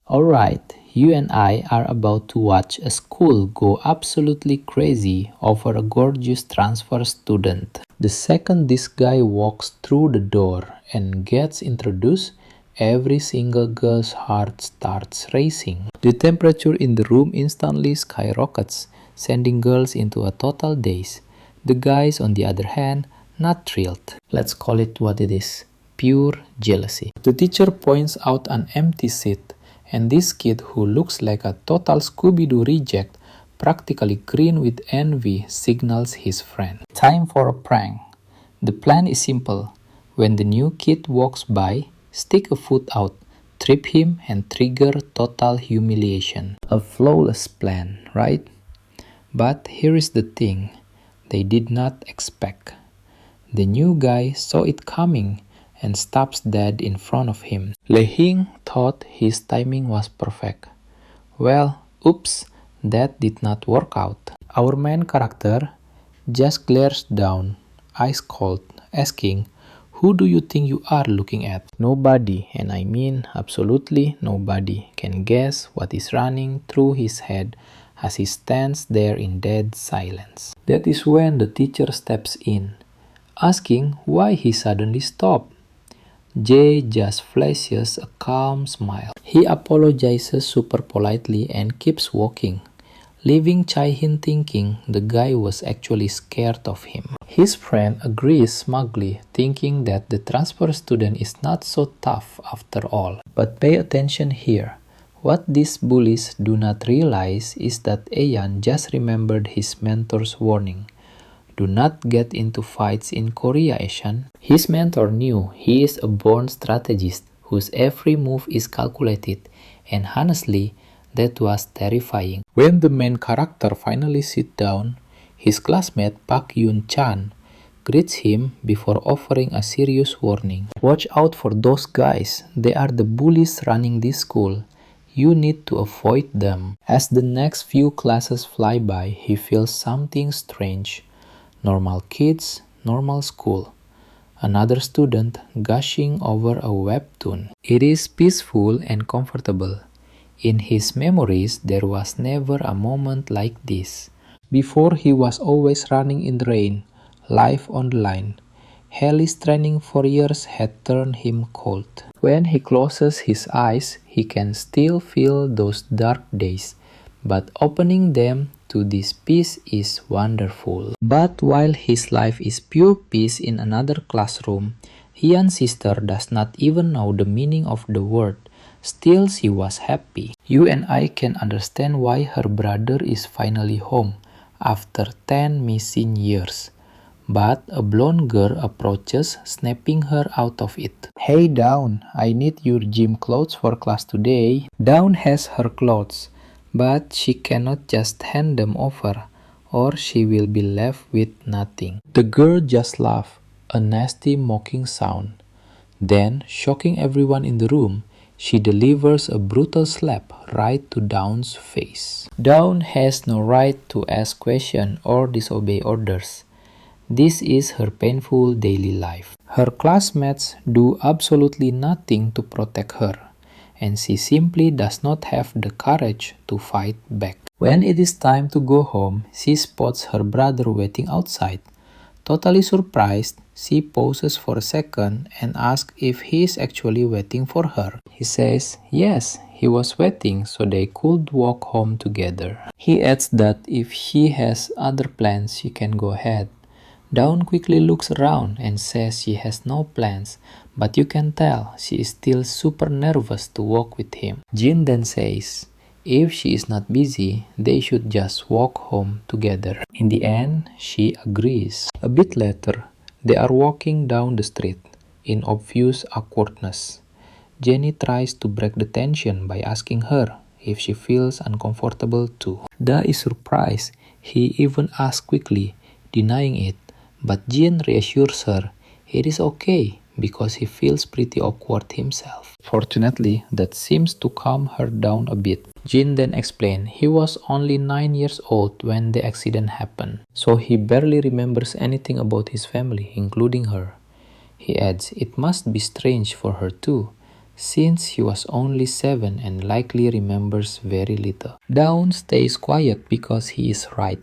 Alright, you and I are about to watch a school go absolutely crazy over a gorgeous transfer student. The second this guy walks through the door and gets introduced, every single girl's heart starts racing. The temperature in the room instantly skyrockets, sending girls into a total daze. The guys, on the other hand, not thrilled. Let's call it what it is: pure jealousy. The teacher points out an empty seat, and this kid, who looks like a total Scooby-Doo reject, practically green with envy, signals his friend. Time for a prank. The plan is simple. When the new kid walks by, stick a foot out, trip him, and trigger total humiliation. A flawless plan, right? But here is the thing they did not expect. The new guy saw it coming and stops dead in front of him. Hing thought his timing was perfect. Well, oops, that did not work out. Our main character just glares down, ice cold, asking, "Who do you think you are looking at?" Nobody, and I mean absolutely nobody, can guess what is running through his head as he stands there in dead silence. That is when the teacher steps in, asking why he suddenly stopped. Jay just flashes a calm smile. He apologizes super politely and keeps walking, leaving Chai-hin thinking the guy was actually scared of him. His friend agrees smugly, thinking that the transfer student is not so tough after all. But pay attention here. What these bullies do not realize is that Ayan just remembered his mentor's warning. Do not get into fights in Korea, Asian. His mentor knew he is a born strategist whose every move is calculated, and honestly, that was terrifying. When the main character finally sits down, his classmate Park Yoon-chan greets him before offering a serious warning. Watch out for those guys. They are the bullies running this school. You need to avoid them. As the next few classes fly by, he feels something strange. Normal kids, normal school. Another student gushing over a webtoon. It is peaceful and comfortable. In his memories, there was never a moment like this. Before, he was always running in the rain, live on the line. Helly's training for years had turned him cold. When he closes his eyes, he can still feel those dark days, but opening them to this peace is wonderful. But while his life is pure peace in another classroom, Hyun's sister does not even know the meaning of the word. Still, she was happy. You and I can understand why her brother is finally home after 10 missing years. But a blonde girl approaches, snapping her out of it. "Hey Dawn, I need your gym clothes for class today." Dawn has her clothes, but she cannot just hand them over, or she will be left with nothing. The girl just laughs, a nasty mocking sound. Then, shocking everyone in the room, she delivers a brutal slap right to Dawn's face. Dawn has no right to ask questions or disobey orders. This is her painful daily life. Her classmates do absolutely nothing to protect her, and she simply does not have the courage to fight back. When it is time to go home, she spots her brother waiting outside. Totally surprised, she pauses for a second and asks if he is actually waiting for her. He says yes, he was waiting so they could walk home together. He adds that if she has other plans, she can go ahead. Dawn quickly looks around and says she has no plans, but you can tell she is still super nervous to walk with him. Jin then says if she is not busy, they should just walk home together. In the end, she agrees. A bit later, they are walking down the street in obvious awkwardness. Jenny tries to break the tension by asking her if she feels uncomfortable too. Da is surprised. He even asks quickly, denying it. But Jin reassures her it is okay because he feels pretty awkward himself. Fortunately, that seems to calm her down a bit. Jin then explained he was only 9 years old when the accident happened, so he barely remembers anything about his family, including her. He adds it must be strange for her too, since he was only 7 and likely remembers very little. Dawn stays quiet because he is right,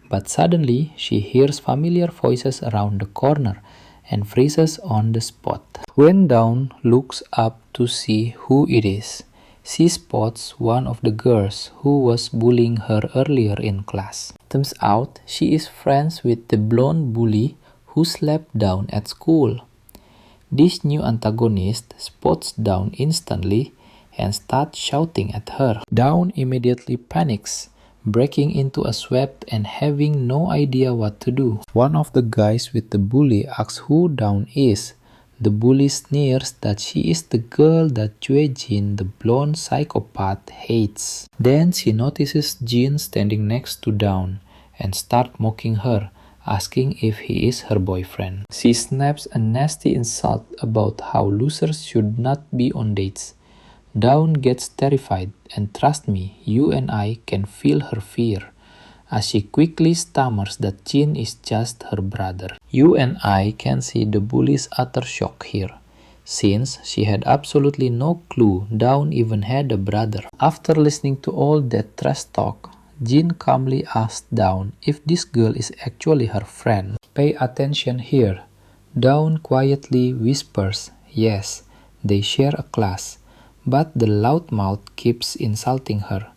but suddenly she hears familiar voices around the corner and freezes on the spot. When Dawn looks up to see who it is, she spots one of the girls who was bullying her earlier in class. Turns out she is friends with the blonde bully who slept Dawn at school. This new antagonist spots Dawn instantly and starts shouting at her. Dawn immediately panics, breaking into a sweat and having no idea what to do. One of the guys with the bully asks who Dawn is. The bully sneers that she is the girl that Jin, the blonde psychopath, hates. Then she notices Jin standing next to Dawn and starts mocking her, asking if he is her boyfriend. She snaps a nasty insult about how losers should not be on dates. Dawn gets terrified, and trust me, you and I can feel her fear, as she quickly stammers that Jin is just her brother. You and I can see the bully's utter shock here, since she had absolutely no clue Dawn even had a brother. After listening to all that trash talk, Jin calmly asks Dawn if this girl is actually her friend. Pay attention here. Dawn quietly whispers, yes, they share a class, but the loudmouth keeps insulting her,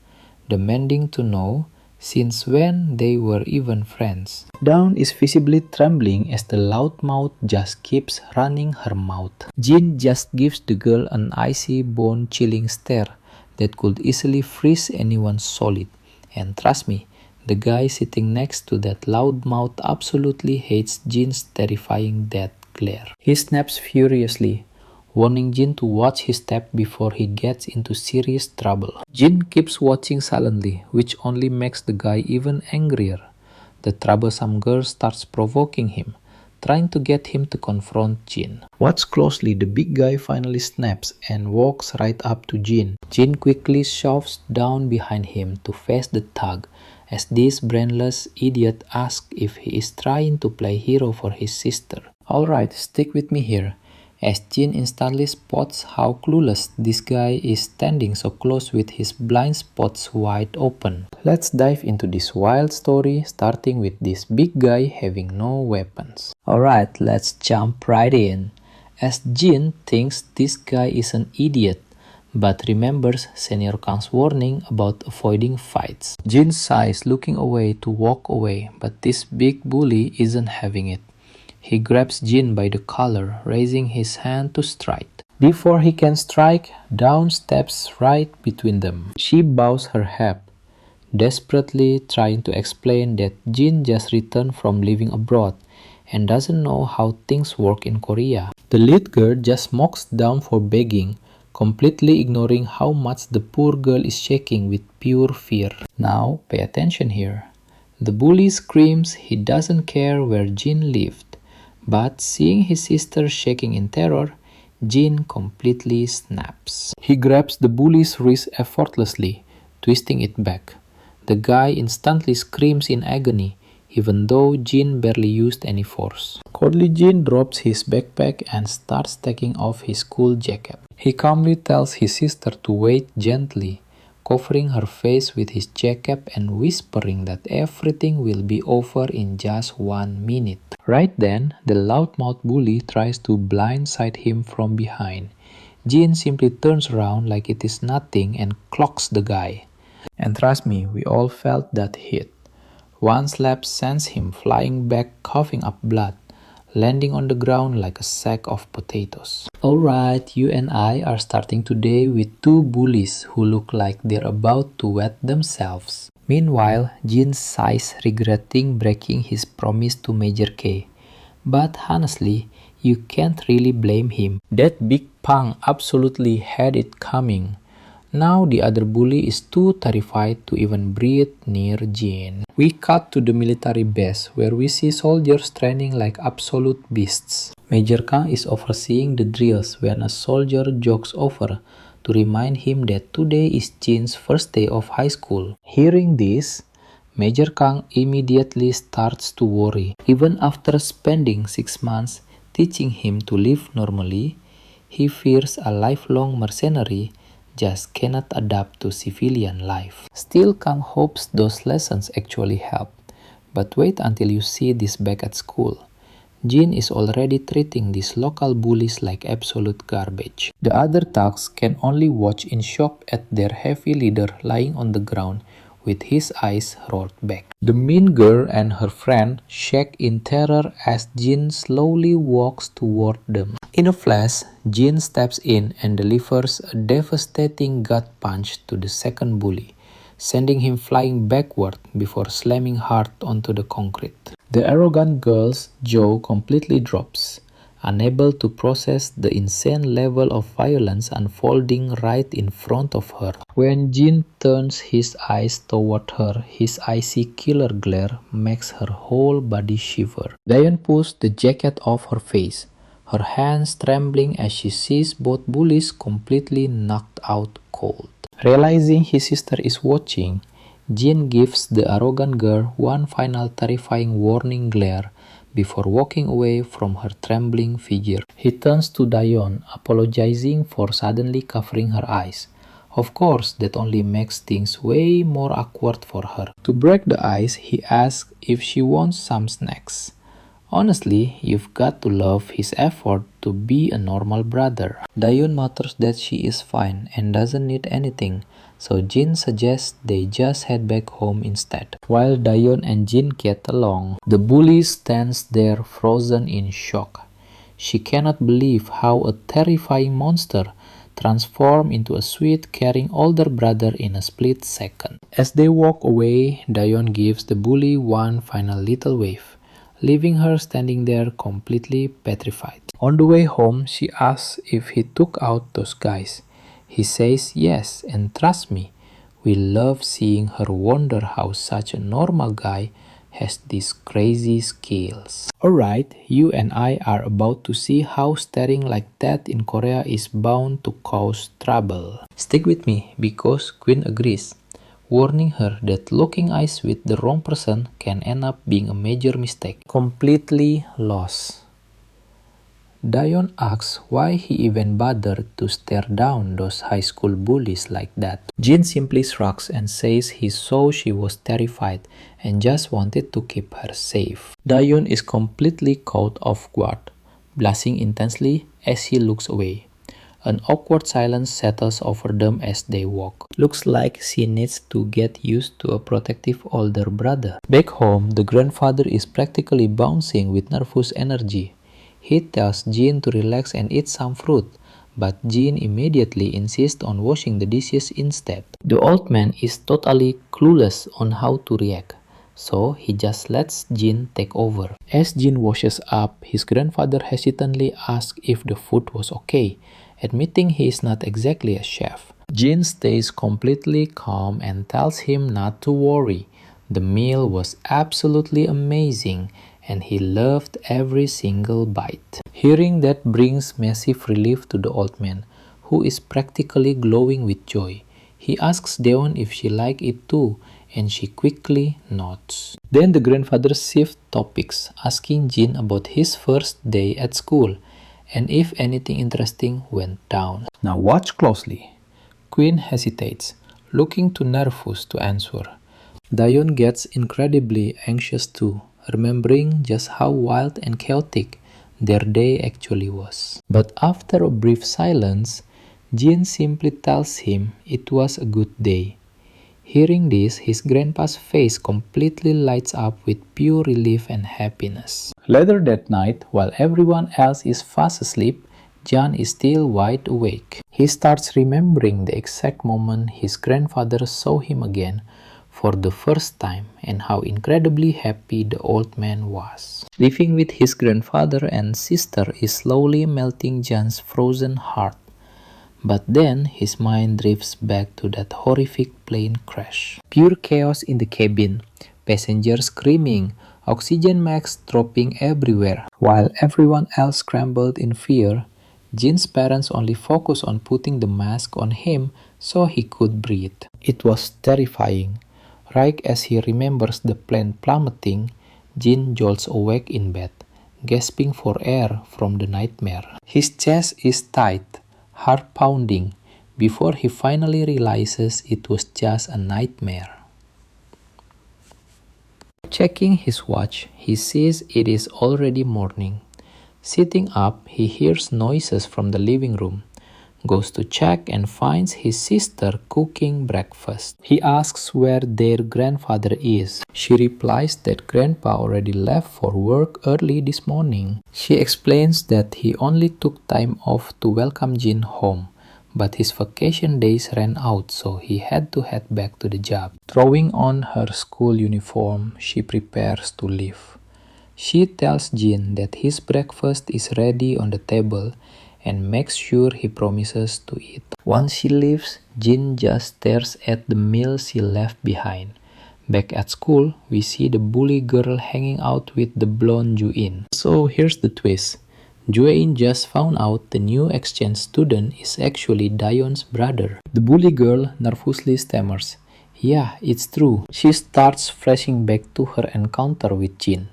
demanding to know since when they were even friends. Dawn is visibly trembling as the loudmouth just keeps running her mouth. Jin just gives the girl an icy, bone-chilling stare that could easily freeze anyone solid. And trust me, the guy sitting next to that loudmouth absolutely hates Jin's terrifying death glare. He snaps furiously, warning Jin to watch his step before he gets into serious trouble. Jin keeps watching silently, which only makes the guy even angrier. The troublesome girl starts provoking him, trying to get him to confront Jin. Watch closely, the big guy finally snaps and walks right up to Jin. Jin quickly shoves down behind him to face the thug, as this brainless idiot asks if he is trying to play hero for his sister. Alright, stick with me here, as Jin instantly spots how clueless this guy is standing so close with his blind spots wide open. Let's dive into this wild story, starting with this big guy having no weapons. Alright, let's jump right in, as Jin thinks this guy is an idiot, but remembers Senior Kang's warning about avoiding fights. Jin sighs, looking away to walk away, but this big bully isn't having it. He grabs Jin by the collar, raising his hand to strike. Before he can strike, Dawn steps right between them. She bows her head, desperately trying to explain that Jin just returned from living abroad and doesn't know how things work in Korea. The lead girl just mocks Dawn for begging, completely ignoring how much the poor girl is shaking with pure fear. Now, pay attention here. The bully screams he doesn't care where Jin lived. But seeing his sister shaking in terror, Jin completely snaps. He grabs the bully's wrist effortlessly, twisting it back. The guy instantly screams in agony, even though Jin barely used any force. Coldly, Jin drops his backpack and starts taking off his cool jacket. He calmly tells his sister to wait gently, covering her face with his jacket and whispering that everything will be over in just 1 minute. Right then, the loudmouth bully tries to blindside him from behind. Jin simply turns around like it is nothing and clocks the guy. And trust me, we all felt that hit. One slap sends him flying back, coughing up blood, landing on the ground like a sack of potatoes. Alright, you and I are starting today with two bullies who look like they're about to wet themselves. Meanwhile, Jin sighs, regretting breaking his promise to Major K. But honestly, you can't really blame him. That big punk absolutely had it coming. Now the other bully is too terrified to even breathe near Jin. We cut to the military base, where we see soldiers training like absolute beasts. Major Kang is overseeing the drills when a soldier jogs over to remind him that today is Jin's first day of high school. Hearing this, Major Kang immediately starts to worry. Even after spending 6 months teaching him to live normally, He fears a lifelong mercenary, just cannot adapt to civilian life. Still, Kang hopes those lessons actually help. But wait until you see this back at school. Jin is already treating these local bullies like absolute garbage. The other thugs can only watch in shock at their heavy leader lying on the ground with his eyes rolled back. The mean girl and her friend shake in terror as Jin slowly walks toward them. In a flash, Jin steps in and delivers a devastating gut punch to the second bully, sending him flying backward before slamming hard onto the concrete. The arrogant girl's jaw completely drops, unable to process the insane level of violence unfolding right in front of her. When Jin turns his eyes toward her, his icy killer glare makes her whole body shiver. Dayeon pulls the jacket off her face, her hands trembling as she sees both bullies completely knocked out cold. Realizing his sister is watching, Jin gives the arrogant girl one final terrifying warning glare before walking away from her trembling figure. He turns to Dayeon, apologizing for suddenly covering her eyes. Of course, that only makes things way more awkward for her. To break the ice, he asks if she wants some snacks. Honestly, you've got to love his effort to be a normal brother. Dayeon mutters that she is fine and doesn't need anything, so Jin suggests they just head back home instead. While Dayeon and Jin get along, the bully stands there frozen in shock. She cannot believe how a terrifying monster transformed into a sweet, caring older brother in a split second. As they walk away, Dayeon gives the bully one final little wave, leaving her standing there completely petrified. On the way home, she asks if he took out those guys. He says yes, and trust me, we love seeing her wonder how such a normal guy has these crazy skills. Alright, you and I are about to see how staring like that in Korea is bound to cause trouble. Stick with me because Queen agrees, warning her that locking eyes with the wrong person can end up being a major mistake. Completely lost. Dayeon asks why he even bothered to stare down those high school bullies like that. Jin simply shrugs and says he saw she was terrified and just wanted to keep her safe. Dayeon is completely caught off guard, blushing intensely as he looks away. An awkward silence settles over them as they walk. Looks like she needs to get used to a protective older brother. Back home, the grandfather is practically bouncing with nervous energy. He tells Jin to relax and eat some fruit, but Jin immediately insists on washing the dishes instead. The old man is totally clueless on how to react, so he just lets Jin take over. As Jin washes up, his grandfather hesitantly asks if the food was okay, admitting he is not exactly a chef. Jin stays completely calm and tells him not to worry. The meal was absolutely amazing, and he loved every single bite. Hearing that brings massive relief to the old man, who is practically glowing with joy. He asks Dayeon if she liked it too, and she quickly nods. Then the grandfather shifts topics, asking Jin about his first day at school, and if anything interesting went down. Now watch closely. Queen hesitates, looking too nervous to answer. Dayeon gets incredibly anxious too, remembering just how wild and chaotic their day actually was. But after a brief silence, Jin simply tells him it was a good day. Hearing this, his grandpa's face completely lights up with pure relief and happiness. Later that night, while everyone else is fast asleep, Jan is still wide awake. He starts remembering the exact moment his grandfather saw him again for the first time and how incredibly happy the old man was. Living with his grandfather and sister is slowly melting Jan's frozen heart. But then his mind drifts back to that horrific plane crash. Pure chaos in the cabin, passengers screaming, oxygen masks dropping everywhere. While everyone else scrambled in fear, Jin's parents only focused on putting the mask on him so he could breathe. It was terrifying. Right as he remembers the plane plummeting, Jin jolts awake in bed, gasping for air from the nightmare. His chest is tight, heart pounding, before he finally realizes it was just a nightmare. Checking his watch, he sees it is already morning. Sitting up, he hears noises from the living room, goes to check and finds his sister cooking breakfast. He asks where their grandfather is. She replies that grandpa already left for work early this morning. She explains that he only took time off to welcome Jin home, but his vacation days ran out, so he had to head back to the job. Throwing on her school uniform, she prepares to leave. She tells Jin that his breakfast is ready on the table and makes sure he promises to eat. Once she leaves, Jin just stares at the meal she left behind. Back at school, we see the bully girl hanging out with the blonde Ju-in. So here's the twist. Ju-in just found out the new exchange student is actually Dayeon's brother. The bully girl nervously stammers, "Yeah, it's true." She starts flashing back to her encounter with Jin,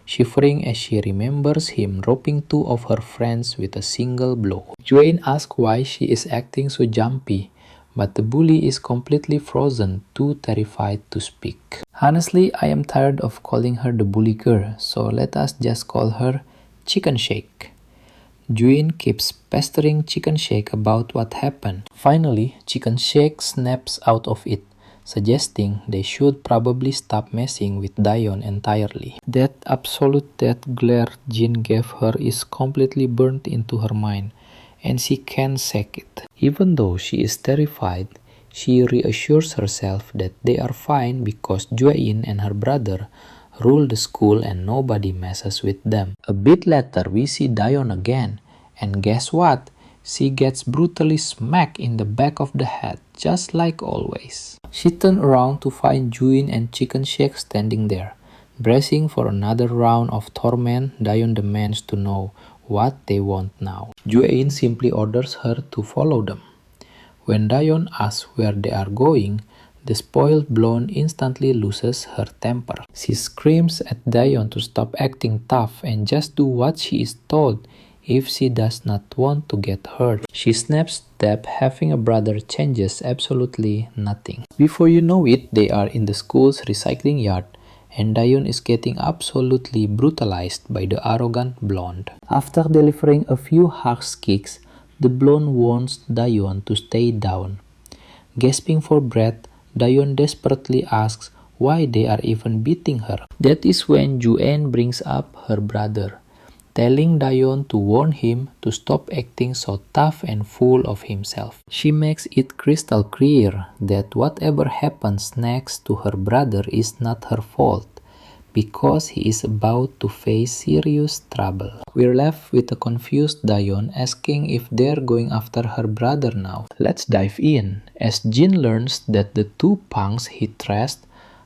shivering as she remembers him roping two of her friends with a single blow. Ju-in asks why she is acting so jumpy, but the bully is completely frozen, too terrified to speak. Honestly, I am tired of calling her the bully girl, so let us just call her Chicken Shake. Ju-in keeps pestering Chicken Shake about what happened. Finally, Chicken Shake snaps out of it, suggesting they should probably stop messing with Dayeon entirely. That absolute death glare Jin gave her is completely burnt into her mind, and she can't shake it. Even though she is terrified, she reassures herself that they are fine because Ju-in and her brother rule the school and nobody messes with them. A bit later, we see Dayeon again, and guess what? She gets brutally smacked in the back of the head, just like always. She turns around to find Ju-in and Chicken Shake standing there. Bracing for another round of torment, Dayeon demands to know what they want now. Ju-in simply orders her to follow them. When Dayeon asks where they are going, the spoiled blonde instantly loses her temper. She screams at Dayeon to stop acting tough and just do what she is told if she does not want to get hurt. She snaps that having a brother changes absolutely nothing. Before you know it, they are in the school's recycling yard, and Dayeon is getting absolutely brutalized by the arrogant blonde. After delivering a few harsh kicks, the blonde warns Dayeon to stay down. Gasping for breath, Dayeon desperately asks why they are even beating her. That is when Ju-in brings up her brother, telling Dayeon to warn him to stop acting so tough and full of himself. She makes it crystal clear that whatever happens next to her brother is not her fault, because he is about to face serious trouble. We're left with a confused Dayeon asking if they're going after her brother now. Let's dive in, as Jin learns that the two punks he trashed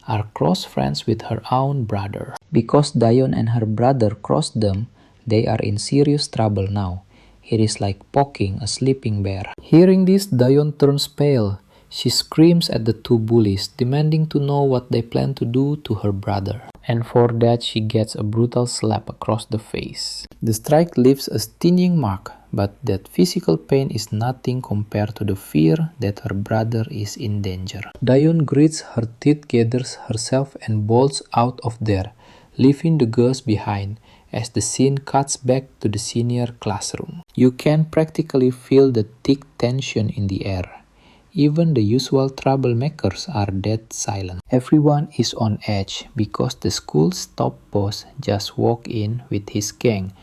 are close friends with her own brother. Because Dayeon and her brother crossed them, they are in serious trouble now. It is like poking a sleeping bear. Hearing this, Dayeon turns pale. She screams at the two bullies, demanding to know what they plan to do to her brother. And for that, she gets a brutal slap across the face. The strike leaves a stinging mark, but that physical pain is nothing compared to the fear that her brother is in danger. Dayeon grits her teeth, gathers herself, and bolts out of there, leaving the girls behind. As the scene cuts back to the senior classroom, you can practically feel the thick tension in the air. Even the usual troublemakers are dead silent. Everyone is on edge because the school's top boss just walked in with his gang,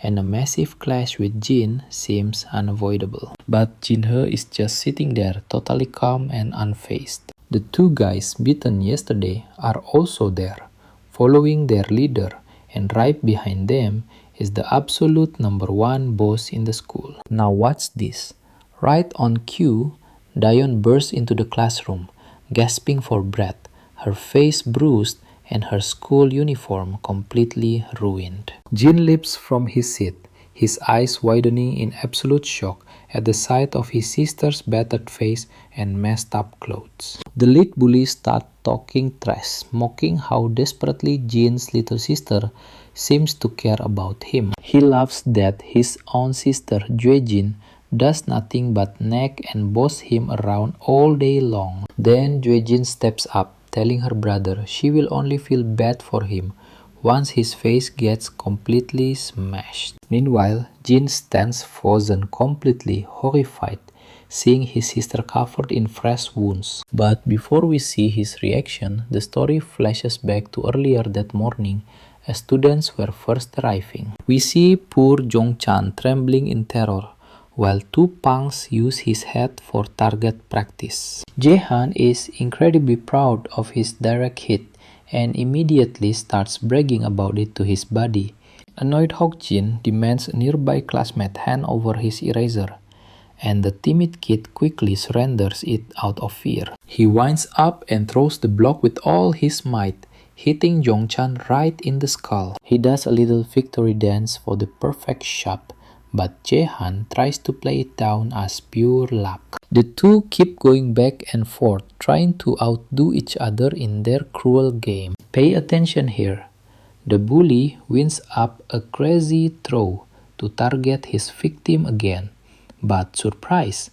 and a massive clash with Jin seems unavoidable. But Jin-ho is just sitting there, totally calm and unfazed. The two guys beaten yesterday are also there, following their leader, and right behind them is the absolute #1 boss in the school. Now watch this. Right on cue, Dayeon bursts into the classroom, gasping for breath, her face bruised and her school uniform completely ruined. Jin leaps from his seat, his eyes widening in absolute shock at the sight of his sister's battered face and messed up clothes. The lead bullies start talking trash, mocking how desperately Jin's little sister seems to care about him. He laughs that his own sister, Jin, does nothing but nag and boss him around all day long. Then Jin steps up, telling her brother she will only feel bad for him once his face gets completely smashed. Meanwhile, Jin stands frozen, completely horrified, seeing his sister covered in fresh wounds. But before we see his reaction, the story flashes back to earlier that morning as students were first arriving. We see poor Jongchan trembling in terror, while two punks use his head for target practice. Jaehan is incredibly proud of his direct hit and immediately starts bragging about it to his buddy. Annoyed Hokjin demands a nearby classmate hand over his eraser, and the timid kid quickly surrenders it out of fear. He winds up and throws the block with all his might, hitting Jongchan right in the skull. He does a little victory dance for the perfect shot, but Jaehan tries to play it down as pure luck. The two keep going back and forth, trying to outdo each other in their cruel game. Pay attention here. The bully winds up a crazy throw to target his victim again. But surprise,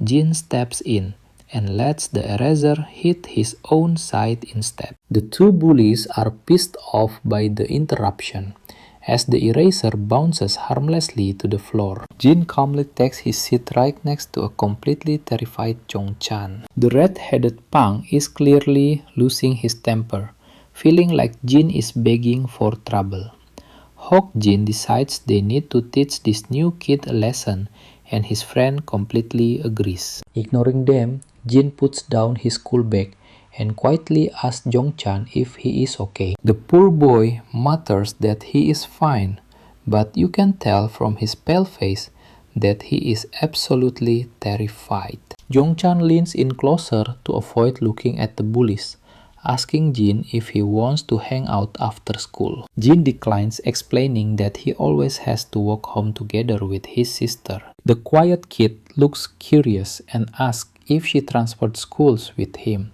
Jin steps in and lets the eraser hit his own side instead. The two bullies are pissed off by the interruption, as the eraser bounces harmlessly to the floor. Jin calmly takes his seat right next to a completely terrified Jongchan. The red-headed punk is clearly losing his temper, feeling like Jin is begging for trouble. Jin decides they need to teach this new kid a lesson, and his friend completely agrees. Ignoring them, Jin puts down his school bag and quietly asks Jongchan if he is okay. The poor boy mutters that he is fine, but you can tell from his pale face that he is absolutely terrified. Jongchan leans in closer to avoid looking at the bullies, asking Jin if he wants to hang out after school. Jin declines, explaining that he always has to walk home together with his sister. The quiet kid looks curious and asks if she transferred schools with him,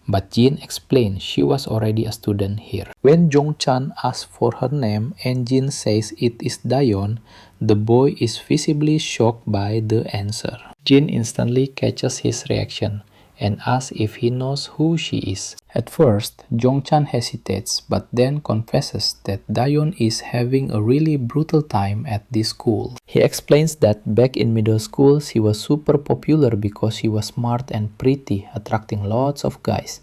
but Jin explains she was already a student here. When Jongchan asks for her name and Jin says it is Dayon, the boy is visibly shocked by the answer. Jin instantly catches his reaction and asks if he knows who she is. At first, Jongchan hesitates but then confesses that Dayon is having a really brutal time at this school. He explains that back in middle school she was super popular because she was smart and pretty, attracting lots of guys.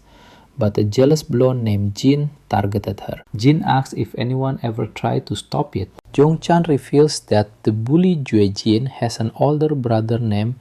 But a jealous blonde named Jin targeted her. Jin asks if anyone ever tried to stop it. Jongchan reveals that the bully Jin has an older brother named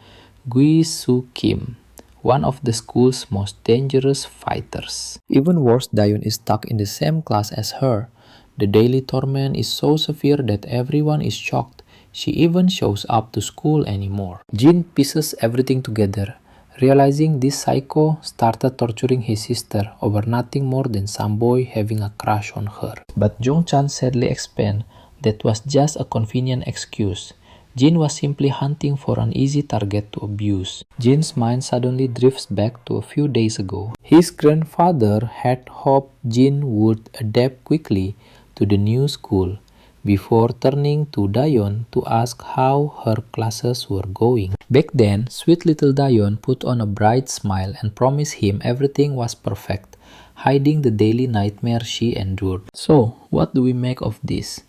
Gui-soo Kim, one of the school's most dangerous fighters. Even worse, Dayon is stuck in the same class as her. The daily torment is so severe that everyone is shocked she even shows up to school anymore. Jin pieces everything together, realizing this psycho started torturing his sister over nothing more than some boy having a crush on her. But Jongchan sadly explained that was just a convenient excuse. Jin was simply hunting for an easy target to abuse. Jin's mind suddenly drifts back to a few days ago. His grandfather had hoped Jin would adapt quickly to the new school before turning to Dayon to ask how her classes were going. Back then, sweet little Dayon put on a bright smile and promised him everything was perfect, hiding the daily nightmare she endured. So, what do we make of this?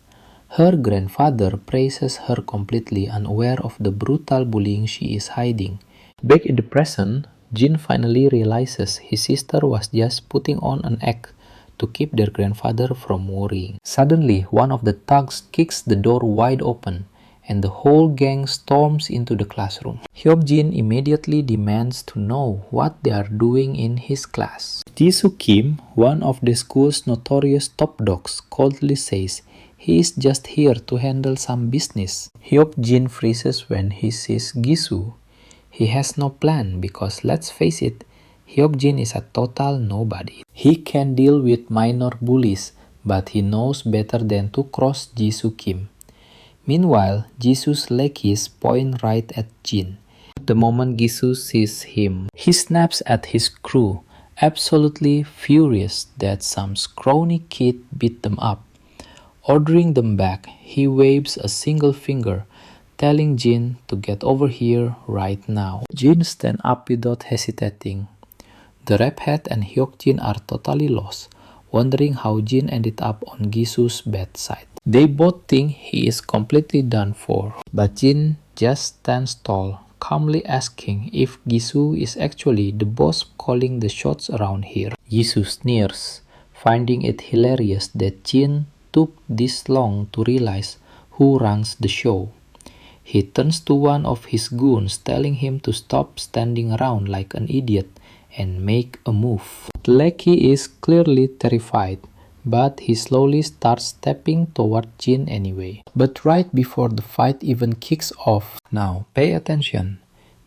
Her grandfather praises her completely unaware of the brutal bullying she is hiding. Back in the present, Jin finally realizes his sister was just putting on an act to keep their grandfather from worrying. Suddenly, one of the thugs kicks the door wide open, and the whole gang storms into the classroom. Jin immediately demands to know what they are doing in his class. Jisoo Kim, one of the school's notorious top dogs, coldly says he is just here to handle some business. Jin freezes when he sees Gisoo. He has no plan because, let's face it, Jin is a total nobody. He can deal with minor bullies, but he knows better than to cross Jisoo Kim. Meanwhile, Jisoo's lackeys point right at Jin. The moment Gisoo sees him, he snaps at his crew, absolutely furious that some scrawny kid beat them up. Ordering them back, he waves a single finger, telling Jin to get over here right now. Jin stands up without hesitating. The Rap Head and Hyokjin are totally lost, wondering how Jin ended up on Gisu's bad side. They both think he is completely done for, but Jin just stands tall, calmly asking if Gisu is actually the boss calling the shots around here. Gisu sneers, finding it hilarious that Jin took this long to realize who runs the show. He turns to one of his goons, telling him to stop standing around like an idiot and make a move. The lackey is clearly terrified, but he slowly starts stepping toward Jin anyway. But right before the fight even kicks off, now pay attention,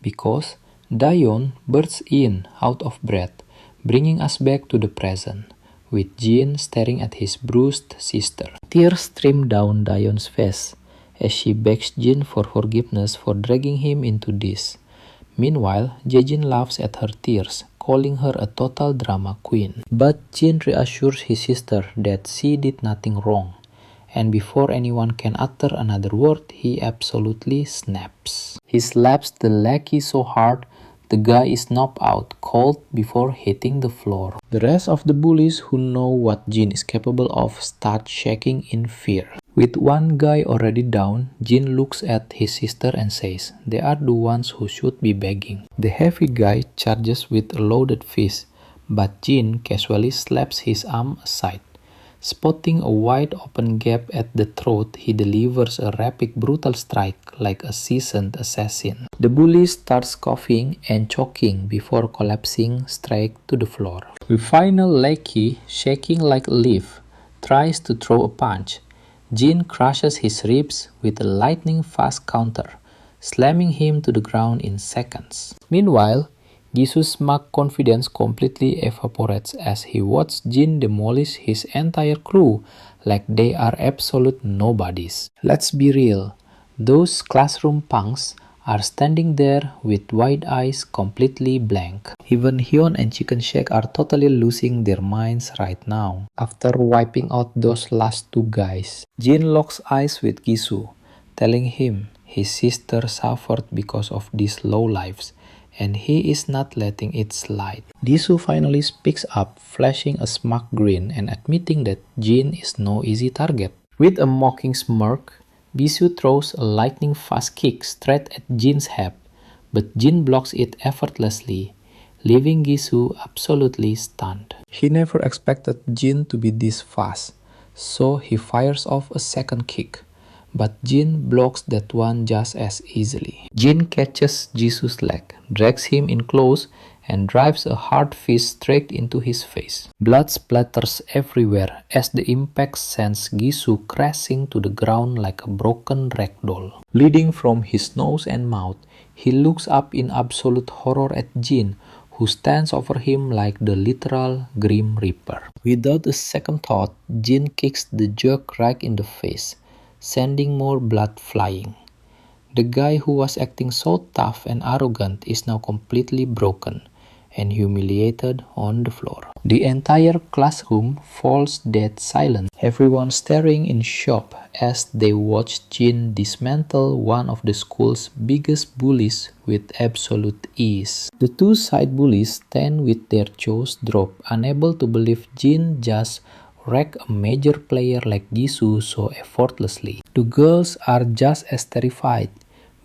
because Dayon bursts in out of breath, bringing us back to the present, with Jin staring at his bruised sister. Tears stream down Dayon's face as she begs Jin for forgiveness for dragging him into this. Meanwhile, Jaejin laughs at her tears, calling her a total drama queen. But Jin reassures his sister that she did nothing wrong, and before anyone can utter another word, he absolutely snaps. He slaps the lackey so hard, the guy is knocked out cold before hitting the floor. The rest of the bullies who know what Jin is capable of start shaking in fear. With one guy already down, Jin looks at his sister and says they are the ones who should be begging. The heavy guy charges with a loaded fist, but Jin casually slaps his arm aside. Spotting a wide open gap at the throat, he delivers a rapid brutal strike like a seasoned assassin. The bully starts coughing and choking before collapsing straight to the floor. The final lackey, shaking like a leaf, tries to throw a punch. Jin crushes his ribs with a lightning-fast counter, slamming him to the ground in seconds. Meanwhile, Gisu's smug confidence completely evaporates as he watches Jin demolish his entire crew like they are absolute nobodies. Let's be real, those classroom punks are standing there with wide eyes completely blank. Even Hyun and Chicken Shake are totally losing their minds right now. After wiping out those last two guys, Jin locks eyes with Gisu, telling him his sister suffered because of these lowlifes, and he is not letting it slide. Gisu finally speaks up, flashing a smug grin and admitting that Jin is no easy target. With a mocking smirk, Gisu throws a lightning-fast kick straight at Jin's head, but Jin blocks it effortlessly, leaving Gisu absolutely stunned. He never expected Jin to be this fast, so he fires off a second kick, but Jin blocks that one just as easily. Jin catches Jisu's leg, drags him in close, and drives a hard fist straight into his face. Blood splatters everywhere as the impact sends Gisu crashing to the ground like a broken ragdoll. Bleeding from his nose and mouth, he looks up in absolute horror at Jin, who stands over him like the literal Grim Reaper. Without a second thought, Jin kicks the jock right in the face, sending more blood flying. The guy who was acting so tough and arrogant is now completely broken and humiliated on the floor. The entire classroom falls dead silent, everyone staring in shock as they watch Jin dismantle one of the school's biggest bullies with absolute ease. The two side bullies stand with their jaws dropped, unable to believe Jin just wrecked a major player like Gisu so effortlessly. The girls are just as terrified,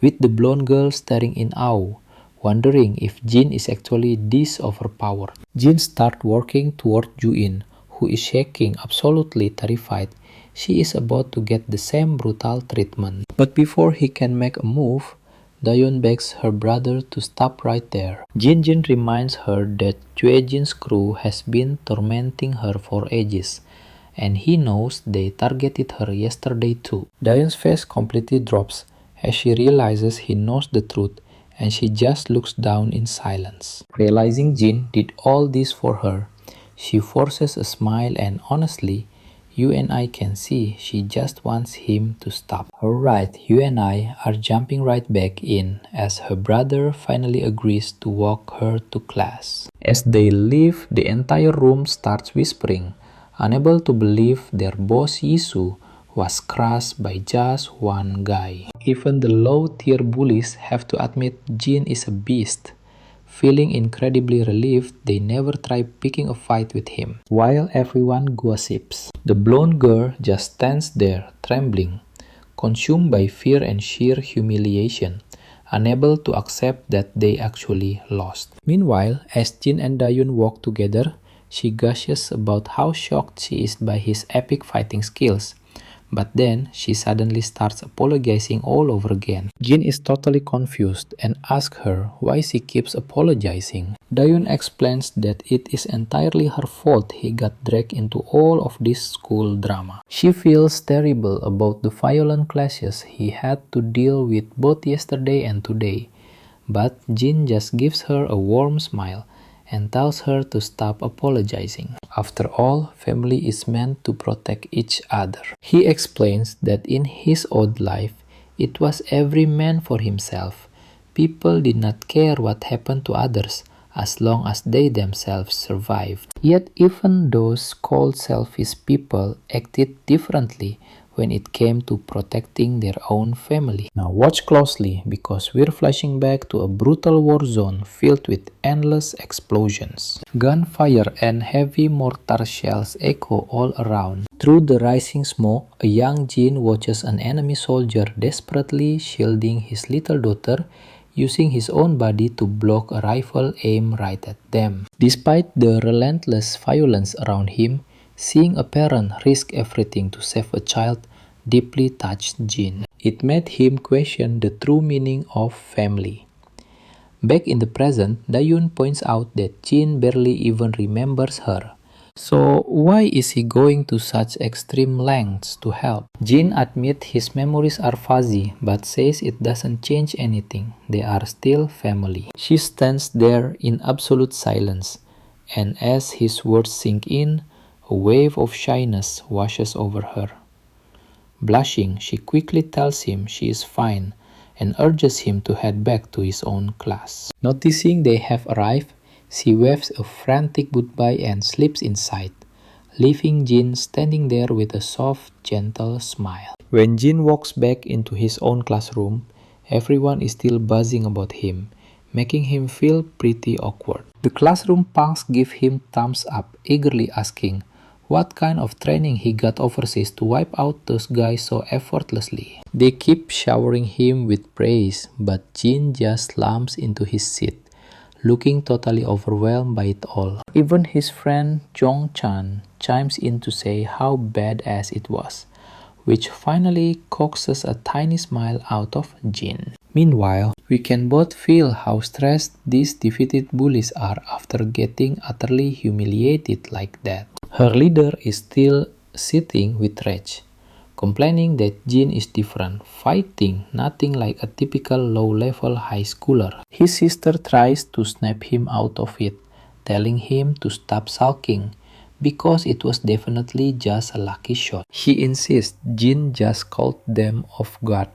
with the blonde girl staring in awe, wondering if Jin is actually this overpowered. Jin starts working toward Juin, who is shaking, absolutely terrified. She is about to get the same brutal treatment. But before he can make a move, Dayon begs her brother to stop right there. Jin reminds her that Juejin's crew has been tormenting her for ages, and he knows they targeted her yesterday too. Dayon's face completely drops as she realizes he knows the truth, and she just looks down in silence. Realizing Jin did all this for her, she forces a smile, and honestly, You and I can see she just wants him to stop. Alright, you and I are jumping right back in as her brother finally agrees to walk her to class. As they leave, the entire room starts whispering, unable to believe their boss Yisu was crushed by just one guy. Even the low-tier bullies have to admit Jin is a beast. Feeling incredibly relieved, they never try picking a fight with him. While everyone gossips, the blonde girl just stands there, trembling, consumed by fear and sheer humiliation, unable to accept that they actually lost. Meanwhile, as Jin and Dayun walk together, she gushes about how shocked she is by his epic fighting skills. But then, she suddenly starts apologizing all over again. Jin is totally confused and asks her why she keeps apologizing. Dayun explains that it is entirely her fault he got dragged into all of this school drama. She feels terrible about the violent clashes he had to deal with both yesterday and today. But Jin just gives her a warm smile and tells her to stop apologizing. After all, family is meant to protect each other. He explains that in his old life, it was every man for himself. People did not care what happened to others as long as they themselves survived. Yet even those cold selfish people acted differently when it came to protecting their own family. Now watch closely because we're flashing back to a brutal war zone filled with endless explosions. Gunfire and heavy mortar shells echo all around. Through the rising smoke, a young Jin watches an enemy soldier desperately shielding his little daughter, using his own body to block a rifle aimed right at them. Despite the relentless violence around him, seeing a parent risk everything to save a child deeply touched Jin. It made him question the true meaning of family. Back in the present, Dayun points out that Jin barely even remembers her. So why is he going to such extreme lengths to help? Jin admits his memories are fuzzy but says it doesn't change anything. They are still family. She stands there in absolute silence, and as his words sink in, a wave of shyness washes over her. Blushing, she quickly tells him she is fine and urges him to head back to his own class. Noticing they have arrived, she waves a frantic goodbye and slips inside, leaving Jin standing there with a soft, gentle smile. When Jin walks back into his own classroom, everyone is still buzzing about him, making him feel pretty awkward. The classroom punks give him thumbs up, eagerly asking what kind of training he got overseas to wipe out those guys so effortlessly. They keep showering him with praise, but Jin just slumps into his seat, looking totally overwhelmed by it all. Even his friend Jong Chan chimes in to say how badass it was, which finally coaxes a tiny smile out of Jin. Meanwhile, we can both feel how stressed these defeated bullies are after getting utterly humiliated like that. Her leader is still sitting with rage, complaining that Jin is different, fighting nothing like a typical low-level high schooler. His sister tries to snap him out of it, telling him to stop sulking, because it was definitely just a lucky shot. She insists Jin just caught them off guard,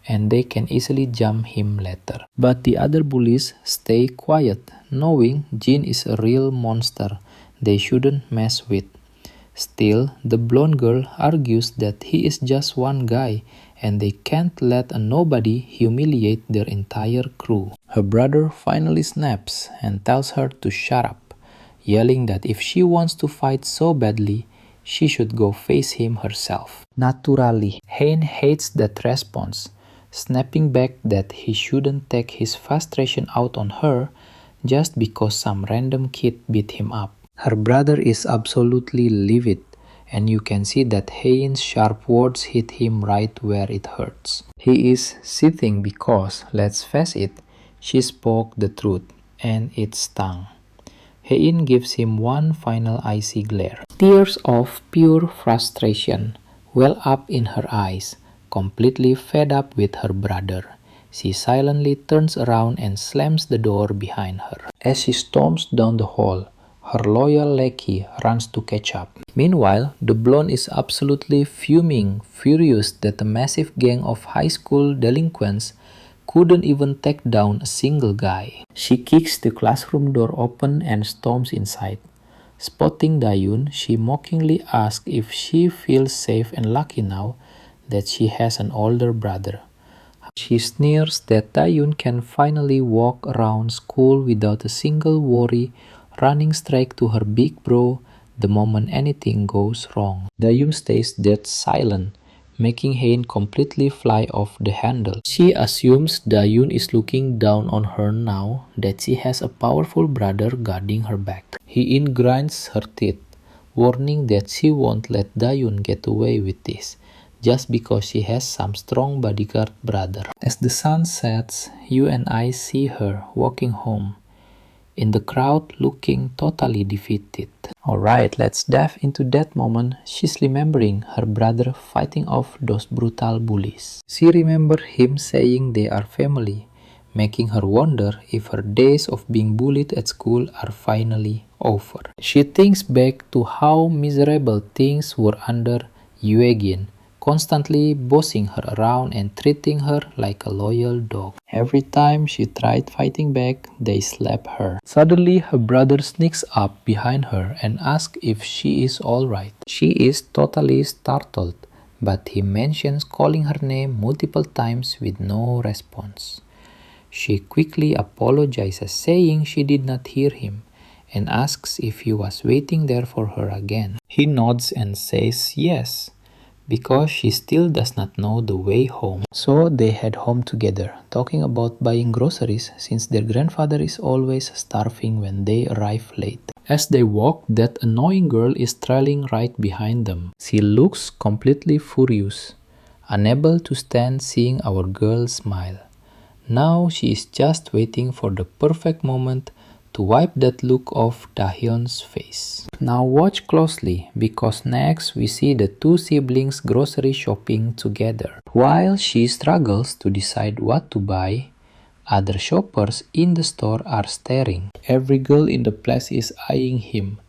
and they can easily jump him later. But the other bullies stay quiet, knowing Jin is a real monster they shouldn't mess with. Still, the blonde girl argues that he is just one guy and they can't let a nobody humiliate their entire crew. Her brother finally snaps and tells her to shut up, yelling that if she wants to fight so badly, she should go face him herself. Naturally, Hein hates that response, snapping back that he shouldn't take his frustration out on her just because some random kid beat him up. Her brother is absolutely livid, and you can see that Hein's sharp words hit him right where it hurts. He is seething because, let's face it, she spoke the truth, and it stung. Hein gives him one final icy glare. Tears of pure frustration well up in her eyes, completely fed up with her brother. She silently turns around and slams the door behind her. As she storms down the hall, Her loyal lackey runs to catch up. Meanwhile, the blonde is absolutely fuming, furious that a massive gang of high school delinquents couldn't even take down a single guy. She kicks the classroom door open and storms inside. Spotting Dayun, she mockingly asks if she feels safe and lucky now that she has an older brother. She sneers that Dayun can finally walk around school without a single worry, running straight to her big bro the moment anything goes wrong. Dayun stays dead silent, making Hein completely fly off the handle. She assumes Dayun is looking down on her now that she has a powerful brother guarding her back. He grinds her teeth, warning that she won't let Dayun get away with this, just because she has some strong bodyguard brother. As the sun sets, you and I see her walking home, in the crowd looking totally defeated. Alright, let's dive into that moment. She's remembering her brother fighting off those brutal bullies. She remembers him saying they are family, making her wonder if her days of being bullied at school are finally over. She thinks back to how miserable things were under Yuegin, constantly bossing her around and treating her like a loyal dog. Every time she tried fighting back, they slapped her. Suddenly, her brother sneaks up behind her and asks if she is alright. She is totally startled, but he mentions calling her name multiple times with no response. She quickly apologizes, saying she did not hear him, and asks if he was waiting there for her again. He nods and says yes, because she still does not know the way home. So they head home together, talking about buying groceries since their grandfather is always starving when they arrive late. As they walk, that annoying girl is trailing right behind them. She looks completely furious, unable to stand seeing our girl smile. Now she is just waiting for the perfect moment to wipe that look off Dahyun's face. Now watch closely, because next we see the two siblings grocery shopping together. While she struggles to decide what to buy, other shoppers in the store are staring. Every girl in the place is eyeing him,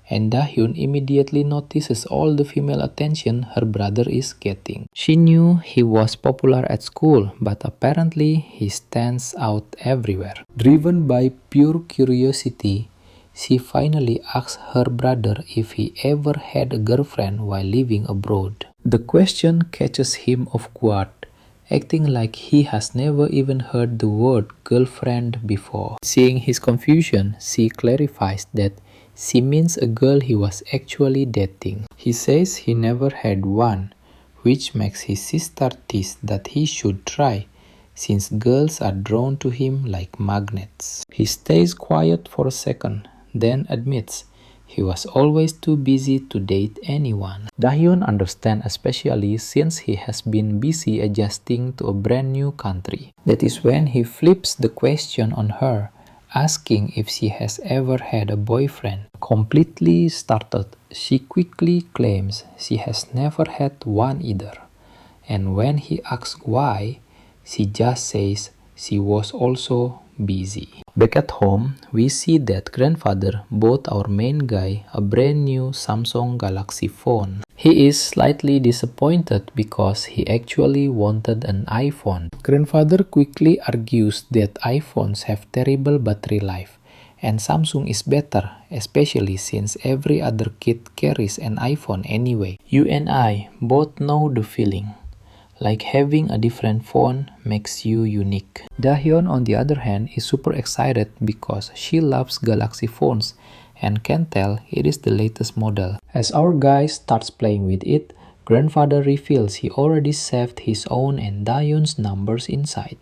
and Dahyun immediately notices all the female attention her brother is getting. She knew he was popular at school, but apparently he stands out everywhere. Driven by pure curiosity, she finally asks her brother if he ever had a girlfriend while living abroad. The question catches him off guard, acting like he has never even heard the word girlfriend before. Seeing his confusion, she clarifies that she means a girl he was actually dating. He says he never had one, which makes his sister tease that he should try, since girls are drawn to him like magnets. He stays quiet for a second, then admits he was always too busy to date anyone. Dahyun understands, especially since he has been busy adjusting to a brand new country. That is when he flips the question on her, asking if she has ever had a boyfriend. Completely startled, she quickly claims she has never had one either. And when he asks why, she just says she was also busy. Back at home, we see that grandfather bought our main guy a brand new Samsung Galaxy phone. He is slightly disappointed because he actually wanted an iPhone. Grandfather quickly argues that iPhones have terrible battery life, and Samsung is better, especially since every other kid carries an iPhone anyway. You and I both know the feeling. Like having a different phone makes you unique. Dahyun, on the other hand, is super excited because she loves Galaxy phones and can tell it is the latest model. As our guy starts playing with it, grandfather reveals he already saved his own and Dahyun's numbers inside.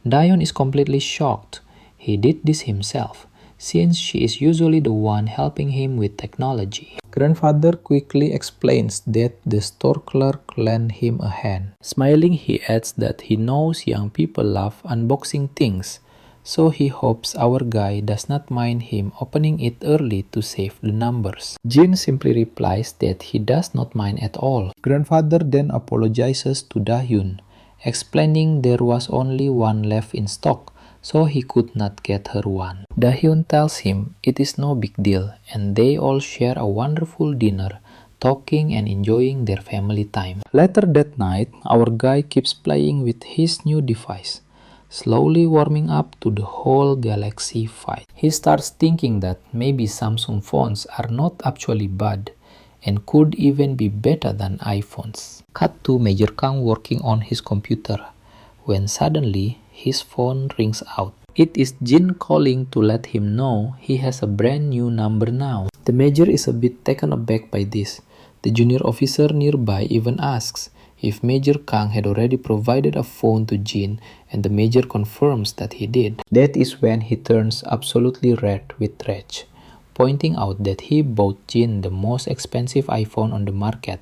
Dahyun is completely shocked. He did this himself, since she is usually the one helping him with technology. Grandfather quickly explains that the store clerk lent him a hand. Smiling, he adds that he knows young people love unboxing things, so he hopes our guy does not mind him opening it early to save the numbers. Jin simply replies that he does not mind at all. Grandfather then apologizes to Dahyun, explaining there was only one left in stock, so he could not get her one. Dahyun tells him it is no big deal, and they all share a wonderful dinner, talking and enjoying their family time. Later that night, our guy keeps playing with his new device, slowly warming up to the whole Galaxy fight. He starts thinking that maybe Samsung phones are not actually bad and could even be better than iPhones. Cut to Major Kang working on his computer, when suddenly his phone rings out. It is Jin calling to let him know he has a brand new number now. The Major is a bit taken aback by this. The junior officer nearby even asks if Major Kang had already provided a phone to Jin, and the Major confirms that he did. That is when he turns absolutely red with rage, pointing out that he bought Jin the most expensive iPhone on the market,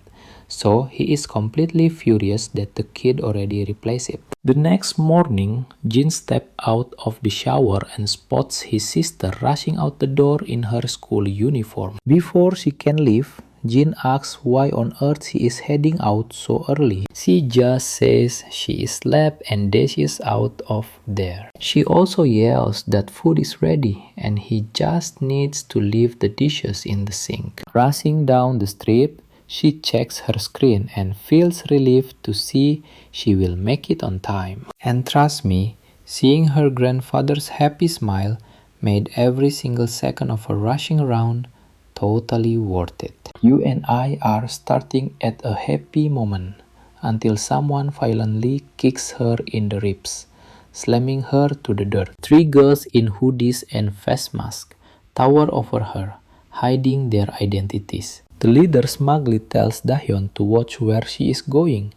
so he is completely furious that the kid already replaced it. The next morning, Jin steps out of the shower and spots his sister rushing out the door in her school uniform. Before she can leave, Jin asks why on earth she is heading out so early. She just says she is slept and dashes out of there. She also yells that food is ready and he just needs to leave the dishes in the sink. Rushing down the street, she checks her screen and feels relieved to see she will make it on time. And trust me, seeing her grandfather's happy smile made every single second of her rushing around totally worth it. You and I are starting at a happy moment until someone violently kicks her in the ribs, slamming her to the dirt. Three girls in hoodies and face masks tower over her, hiding their identities. The leader smugly tells Dahyun to watch where she is going,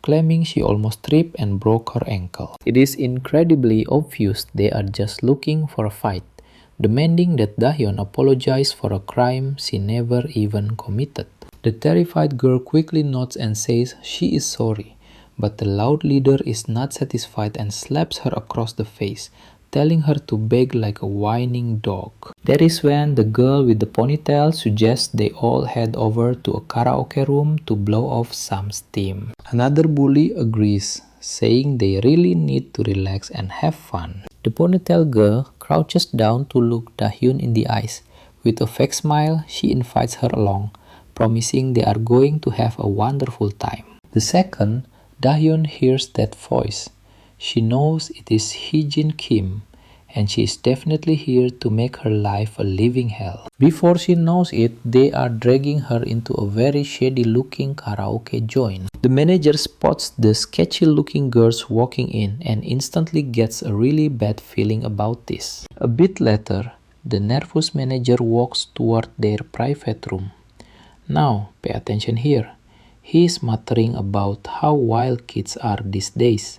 claiming she almost tripped and broke her ankle. It is incredibly obvious they are just looking for a fight, demanding that Dahyun apologize for a crime she never even committed. The terrified girl quickly nods and says she is sorry, but the loud leader is not satisfied and slaps her across the face, telling her to beg like a whining dog. That is when the girl with the ponytail suggests they all head over to a karaoke room to blow off some steam. Another bully agrees, saying they really need to relax and have fun. The ponytail girl crouches down to look Dahyun in the eyes. With a fake smile, she invites her along, promising they are going to have a wonderful time. The second Dahyun hears that voice, she knows it is Hee-jin Kim, and she is definitely here to make her life a living hell. Before she knows it, they are dragging her into a very shady-looking karaoke joint. The manager spots the sketchy-looking girls walking in and instantly gets a really bad feeling about this. A bit later, the nervous manager walks toward their private room. Now, pay attention here. He is muttering about how wild kids are these days,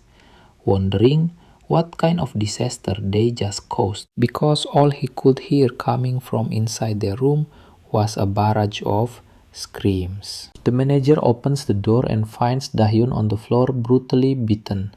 wondering what kind of disaster they just caused, because all he could hear coming from inside their room was a barrage of screams. The manager opens the door and finds Dahyun on the floor brutally beaten.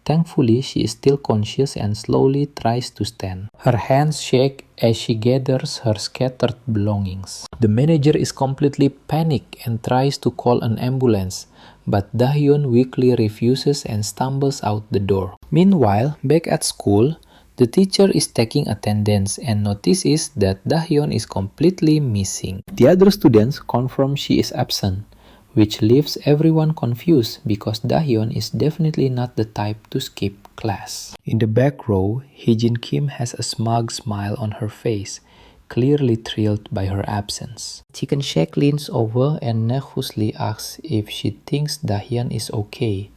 Thankfully, she is still conscious and slowly tries to stand. Her hands shake as she gathers her scattered belongings. The manager is completely panicked and tries to call an ambulance, but Dahyun weakly refuses and stumbles out the door. Meanwhile, back at school, the teacher is taking attendance and notices that Dahyun is completely missing. The other students confirm she is absent, which leaves everyone confused because Dahyun is definitely not the type to skip class. In the back row, Hee-jin Kim has a smug smile on her face, clearly thrilled by her absence. Chicken Shack leans over and nervously asks if she thinks Dahyun is okay.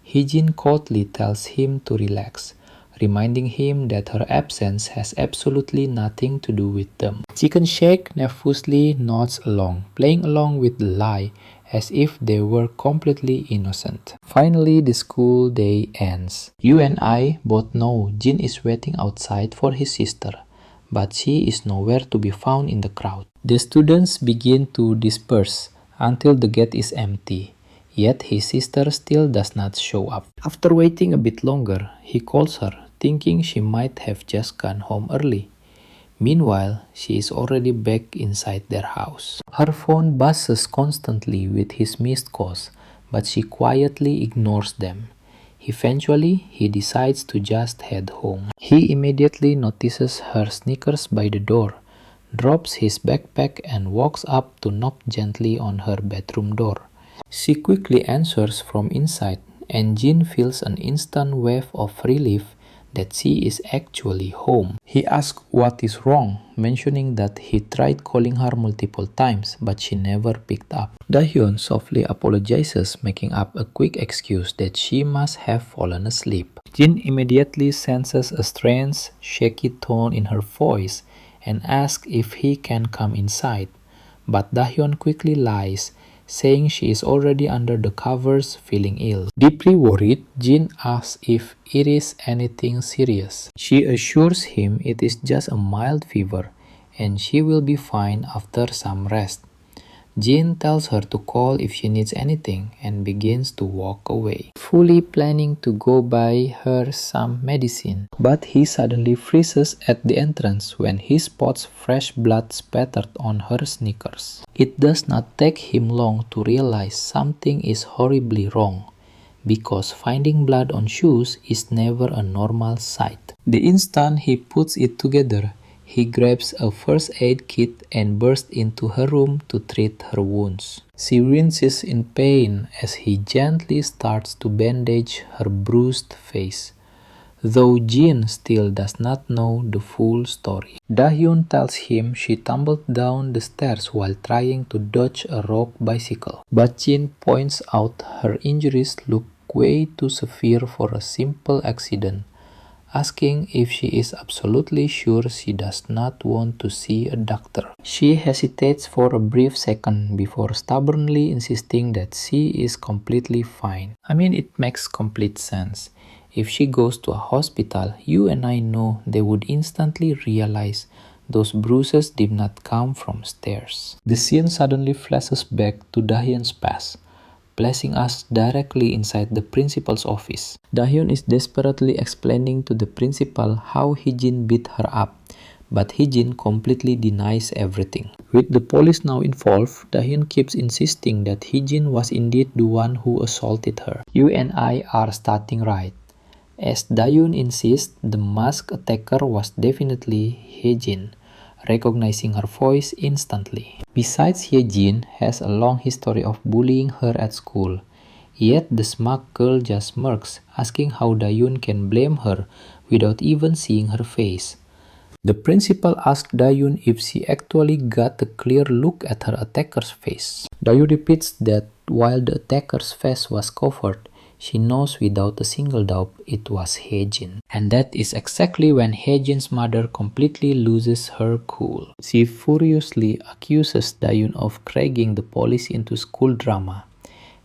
Hee-jin coldly tells him to relax, reminding him that her absence has absolutely nothing to do with them. Chicken Shack nervously nods along, playing along with the lie as if they were completely innocent. Finally, the school day ends. You and I both know Jin is waiting outside for his sister, but she is nowhere to be found in the crowd. The students begin to disperse until the gate is empty, yet his sister still does not show up. After waiting a bit longer, he calls her, thinking she might have just gone home early. Meanwhile, she is already back inside their house. Her phone buzzes constantly with his missed calls, but she quietly ignores them. Eventually, he decides to just head home. He immediately notices her sneakers by the door, drops his backpack and walks up to knock gently on her bedroom door. She quickly answers from inside, and Jin feels an instant wave of relief that she is actually home. He asks what is wrong, mentioning that he tried calling her multiple times but she never picked up. Dahyun softly apologizes, making up a quick excuse that she must have fallen asleep. Jin immediately senses a strange, shaky tone in her voice and asks if he can come inside, but Dahyun quickly lies, saying she is already under the covers feeling ill. Deeply worried, Jin asks if it is anything serious. She assures him it is just a mild fever and she will be fine after some rest. Jin tells her to call if she needs anything and begins to walk away, fully planning to go buy her some medicine. But he suddenly freezes at the entrance when he spots fresh blood spattered on her sneakers. It does not take him long to realize something is horribly wrong, because finding blood on shoes is never a normal sight. The instant he puts it together, he grabs a first aid kit and bursts into her room to treat her wounds. She winces in pain as he gently starts to bandage her bruised face, though Jin still does not know the full story. Dahyun tells him she tumbled down the stairs while trying to dodge a rogue bicycle, but Jin points out her injuries look way too severe for a simple accident, asking if she is absolutely sure she does not want to see a doctor. She hesitates for a brief second before stubbornly insisting that she is completely fine. I mean, it makes complete sense. If she goes to a hospital, you and I know they would instantly realize those bruises did not come from stairs. The scene suddenly flashes back to Dahyun's past, placing us directly inside the principal's office. Dahyun is desperately explaining to the principal how Hee-jin beat her up, but Hee-jin completely denies everything. With the police now involved, Dahyun keeps insisting that Hee-jin was indeed the one who assaulted her. You and I are starting right. As Dahyun insists, the masked attacker was definitely Hee-jin, recognizing her voice instantly. Besides, Hee-jin has a long history of bullying her at school, yet the smug girl just smirks, asking how Dahyun can blame her without even seeing her face. The principal asked Dahyun if she actually got a clear look at her attacker's face. Dahyun repeats that while the attacker's face was covered, she knows without a single doubt it was Hee-jin. And that is exactly when Hee-jin's mother completely loses her cool. She furiously accuses Dahyun of dragging the police into school drama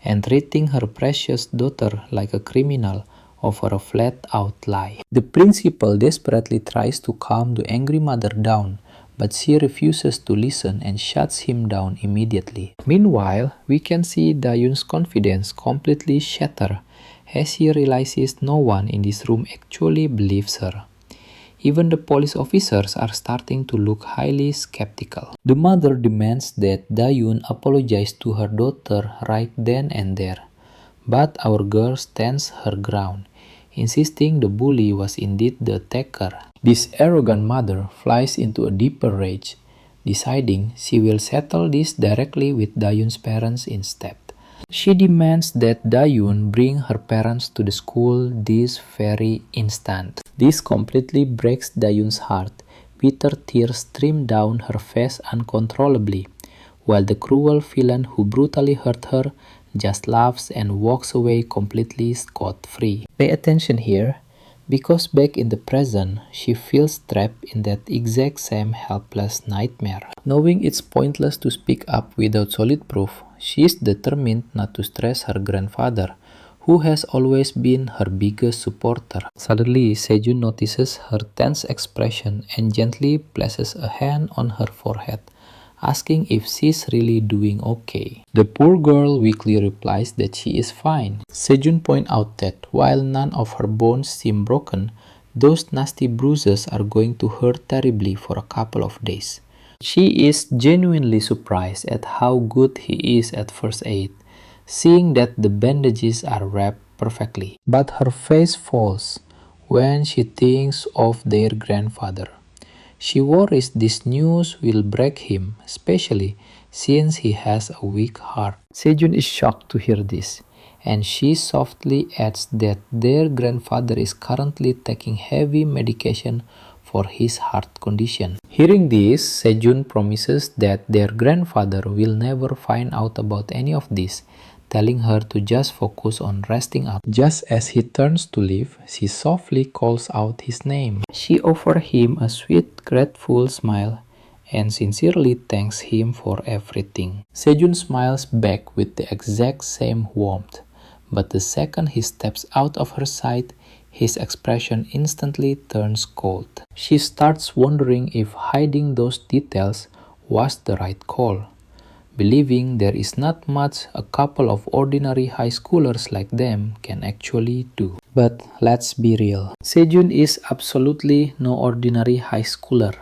and treating her precious daughter like a criminal over a flat-out lie. The principal desperately tries to calm the angry mother down, but she refuses to listen and shuts him down immediately. Meanwhile, we can see Dahyun's confidence completely shatter as he realizes no one in this room actually believes her. Even the police officers are starting to look highly skeptical. The mother demands that Dahyun apologize to her daughter right then and there, but our girl stands her ground, insisting the bully was indeed the attacker. This arrogant mother flies into a deeper rage, deciding she will settle this directly with Dahyun's parents instead. She demands that Dahyun bring her parents to the school this very instant. This completely breaks Dahyun's heart. Bitter tears stream down her face uncontrollably, while the cruel villain who brutally hurt her just laughs and walks away completely scot-free. Pay attention here, because back in the present, she feels trapped in that exact same helpless nightmare. Knowing it's pointless to speak up without solid proof, she is determined not to stress her grandfather, who has always been her biggest supporter. Suddenly, Sejun notices her tense expression and gently places a hand on her forehead, asking if she's really doing okay. The poor girl weakly replies that she is fine. Sejun points out that while none of her bones seem broken, those nasty bruises are going to hurt terribly for a couple of days. She is genuinely surprised at how good he is at first aid, seeing that the bandages are wrapped perfectly. But her face falls when she thinks of their grandfather. She worries this news will break him, especially since he has a weak heart. Sejun is shocked to hear this, and she softly adds that their grandfather is currently taking heavy medication for his heart condition. Hearing this, Sejun promises that their grandfather will never find out about any of this, telling her to just focus on resting up. Just as he turns to leave, she softly calls out his name. She offers him a sweet, grateful smile and sincerely thanks him for everything. Sejun smiles back with the exact same warmth, but the second he steps out of her sight, his expression instantly turns cold. She starts wondering if hiding those details was the right call, believing there is not much a couple of ordinary high schoolers like them can actually do. But let's be real. Sejun is absolutely no ordinary high schooler,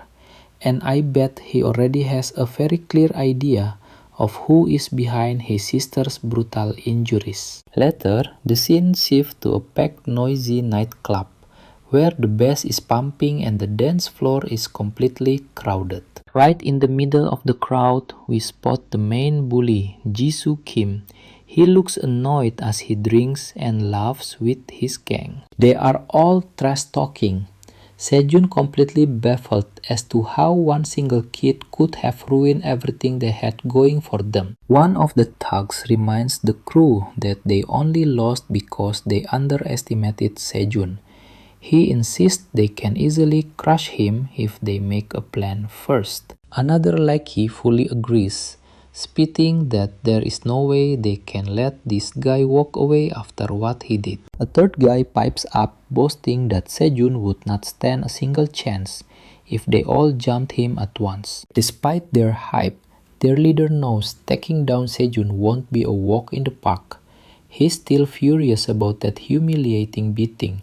and I bet he already has a very clear idea of who is behind his sister's brutal injuries. Later, the scene shifts to a packed, noisy nightclub where the bass is pumping and the dance floor is completely crowded. Right in the middle of the crowd, we spot the main bully, Jisoo Kim. He looks annoyed as he drinks and laughs with his gang. They are all trash-talking. Sejun completely baffled as to how one single kid could have ruined everything they had going for them. One of the thugs reminds the crew that they only lost because they underestimated Sejun. He insists they can easily crush him if they make a plan first. Another lackey fully agrees, spitting that there is no way they can let this guy walk away after what he did. A third guy pipes up, boasting that Sejun would not stand a single chance if they all jumped him at once. Despite their hype, their leader knows taking down Sejun won't be a walk in the park. He's still furious about that humiliating beating,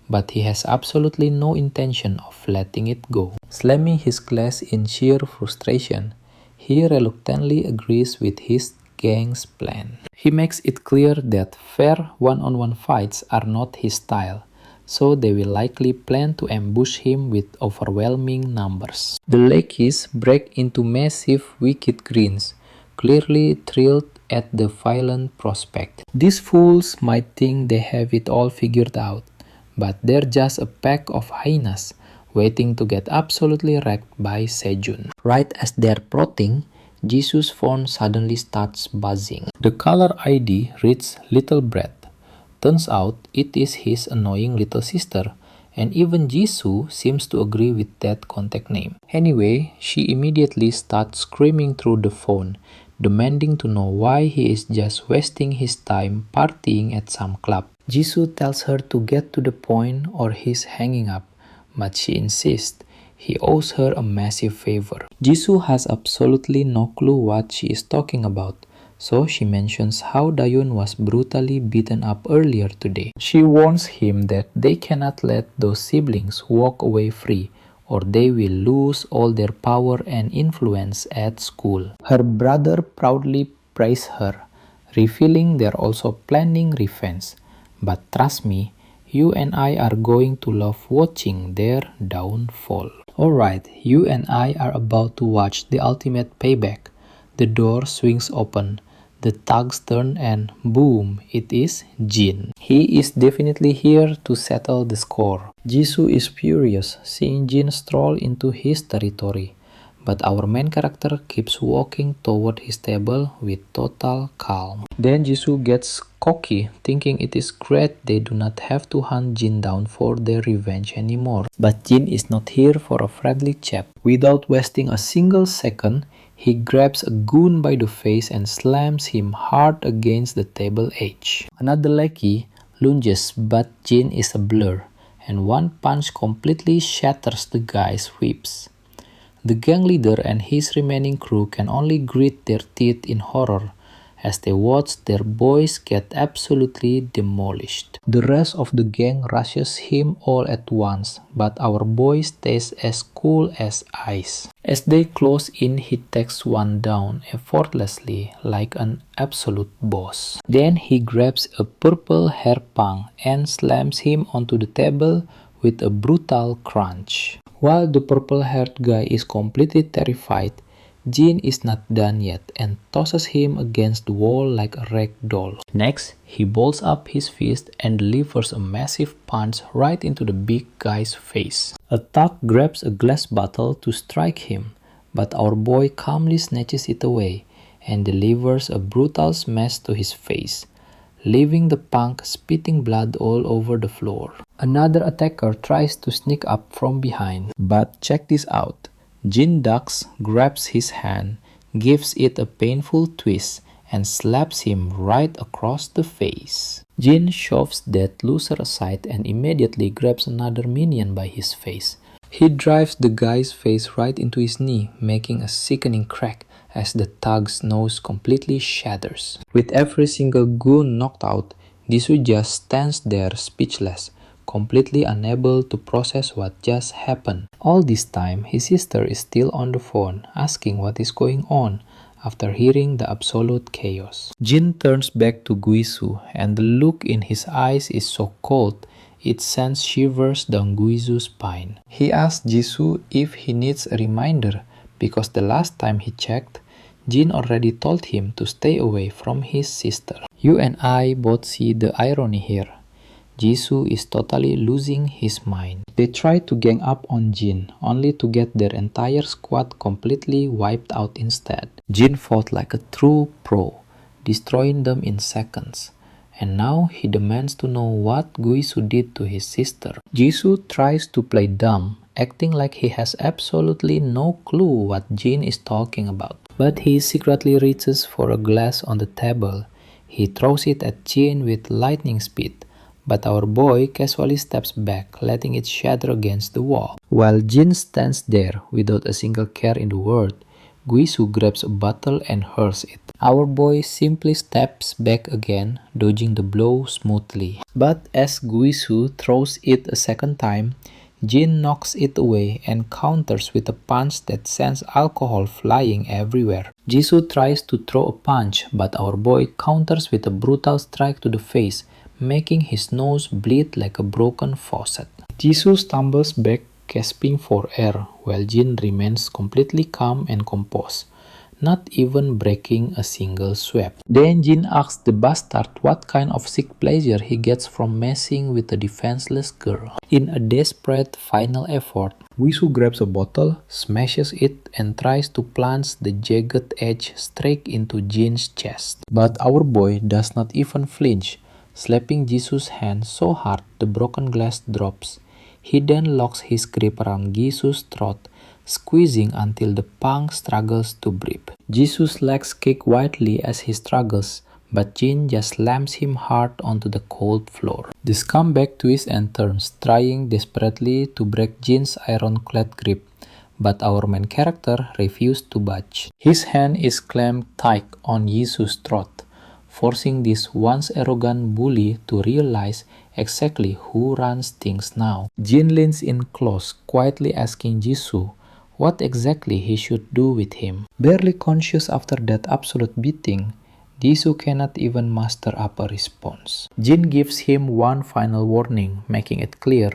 but he has absolutely no intention of letting it go. Slamming his glass in sheer frustration, he reluctantly agrees with his gang's plan. He makes it clear that fair one-on-one fights are not his style, so they will likely plan to ambush him with overwhelming numbers. The lackeys break into massive wicked grins, clearly thrilled at the violent prospect. These fools might think they have it all figured out, but they're just a pack of hyenas waiting to get absolutely wrecked by Sejun. Right as they're plotting, Jisoo's phone suddenly starts buzzing. The caller ID reads Little Brat. Turns out it is his annoying little sister, and even Jisoo seems to agree with that contact name. Anyway, she immediately starts screaming through the phone, demanding to know why he is just wasting his time partying at some club. Jisoo tells her to get to the point or he's hanging up, but she insists he owes her a massive favor. Jisoo has absolutely no clue what she is talking about, so she mentions how Dayun was brutally beaten up earlier today. She warns him that they cannot let those siblings walk away free, or they will lose all their power and influence at school. Her brother proudly praises her, revealing they're also planning revenge. But trust me, you and I are going to love watching their downfall. Alright, you and I are about to watch the ultimate payback. The door swings open, the thugs turn, and boom, it is Jin. He is definitely here to settle the score. Jisoo is furious seeing Jin stroll into his territory, but our main character keeps walking toward his table with total calm. Then Jisoo gets cocky, thinking it is great they do not have to hunt Jin down for their revenge anymore. But Jin is not here for a friendly chat. Without wasting a single second, he grabs a goon by the face and slams him hard against the table edge. Another lackey lunges, but Jin is a blur, and one punch completely shatters the guy's ribs. The gang leader and his remaining crew can only grit their teeth in horror As they watch their boys get absolutely demolished. The rest of the gang rushes him all at once, but our boy stays as cool as ice. As they close in, he takes one down effortlessly like an absolute boss. Then he grabs a purple hair punk and slams him onto the table with a brutal crunch. While the purple-haired guy is completely terrified, Jin is not done yet and tosses him against the wall like a rag doll. Next, he balls up his fist and delivers a massive punch right into the big guy's face. A thug grabs a glass bottle to strike him, but our boy calmly snatches it away and delivers a brutal smash to his face, leaving the punk spitting blood all over the floor. Another attacker tries to sneak up from behind, but check this out. Jin ducks, grabs his hand, gives it a painful twist, and slaps him right across the face. Jin shoves that loser aside and immediately grabs another minion by his face. He drives the guy's face right into his knee, making a sickening crack as the thug's nose completely shatters. With every single goon knocked out, Jisoo just stands there speechless, completely unable to process what just happened. All this time, his sister is still on the phone, asking what is going on after hearing the absolute chaos. Jin turns back to Guisu, and the look in his eyes is so cold, it sends shivers down Guisu's spine. He asks Jisoo if he needs a reminder, because the last time he checked, Jin already told him to stay away from his sister. You and I both see the irony here. Jisoo is totally losing his mind. They try to gang up on Jin, only to get their entire squad completely wiped out instead. Jin fought like a true pro, destroying them in seconds. And now he demands to know what Guisu did to his sister. Jisoo tries to play dumb, acting like he has absolutely no clue what Jin is talking about. But he secretly reaches for a glass on the table. He throws it at Jin with lightning speed, but our boy casually steps back, letting it shatter against the wall. While Jin stands there without a single care in the world, Guisu grabs a bottle and hurls it. Our boy simply steps back again, dodging the blow smoothly. But as Guisu throws it a second time, Jin knocks it away and counters with a punch that sends alcohol flying everywhere. Jisoo tries to throw a punch, but our boy counters with a brutal strike to the face, making his nose bleed like a broken faucet. Jisoo stumbles back, gasping for air, while Jin remains completely calm and composed, not even breaking a single sweat. Then Jin asks the bastard what kind of sick pleasure he gets from messing with a defenseless girl. In a desperate final effort, Guisu grabs a bottle, smashes it, and tries to plunge the jagged edge straight into Jin's chest. But our boy does not even flinch, slapping Jisoo's hand so hard the broken glass drops. He then locks his grip around Jisoo's throat, squeezing until the punk struggles to breathe. Jisoo's legs kick wildly as he struggles, but Jin just slams him hard onto the cold floor. The scumbag twists and turns, trying desperately to break Jin's ironclad grip, but our main character refused to budge. His hand is clamped tight on Jisoo's throat, forcing this once arrogant bully to realize exactly who runs things now. Jin leans in close, quietly asking Jisoo what exactly he should do with him. Barely conscious after that absolute beating, Jisoo cannot even muster up a response. Jin gives him one final warning, making it clear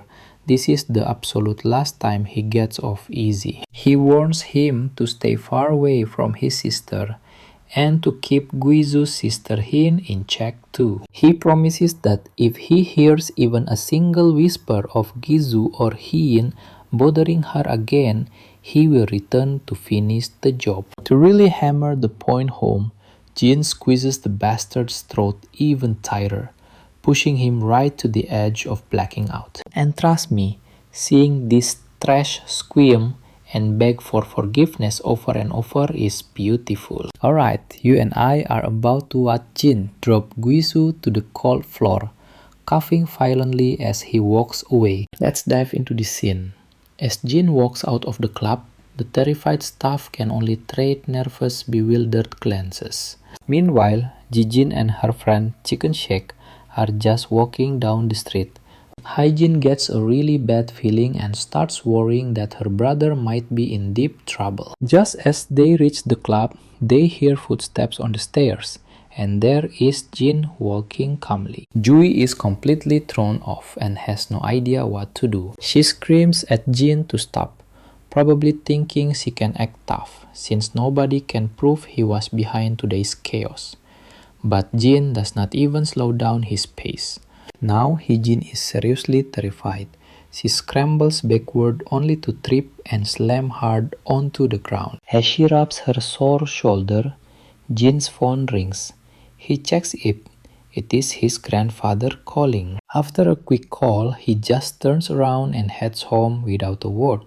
this is the absolute last time he gets off easy. He warns him to stay far away from his sister and to keep Guisu's sister Hin in check too. He promises that if he hears even a single whisper of Guisu or Hin bothering her again, he will return to finish the job. To really hammer the point home, Jin squeezes the bastard's throat even tighter, pushing him right to the edge of blacking out. And trust me, seeing this trash squirm and beg for forgiveness over and over is beautiful. Alright, you and I are about to watch Jin drop Guisu to the cold floor, coughing violently as he walks away. Let's dive into the scene. As Jin walks out of the club, the terrified staff can only trade nervous, bewildered glances. Meanwhile, Jijin and her friend Chicken Shake are just walking down the street. Hyjin gets a really bad feeling and starts worrying that her brother might be in deep trouble. Just as they reach the club, they hear footsteps on the stairs, and there is Jin walking calmly. Jui is completely thrown off and has no idea what to do. She screams at Jin to stop, probably thinking she can act tough, since nobody can prove he was behind today's chaos. But Jin does not even slow down his pace. Now Hyjin is seriously terrified. She scrambles backward only to trip and slam hard onto the ground. As she rubs her sore shoulder, Jin's phone rings. He checks it. It is his grandfather calling. After a quick call, he just turns around and heads home without a word,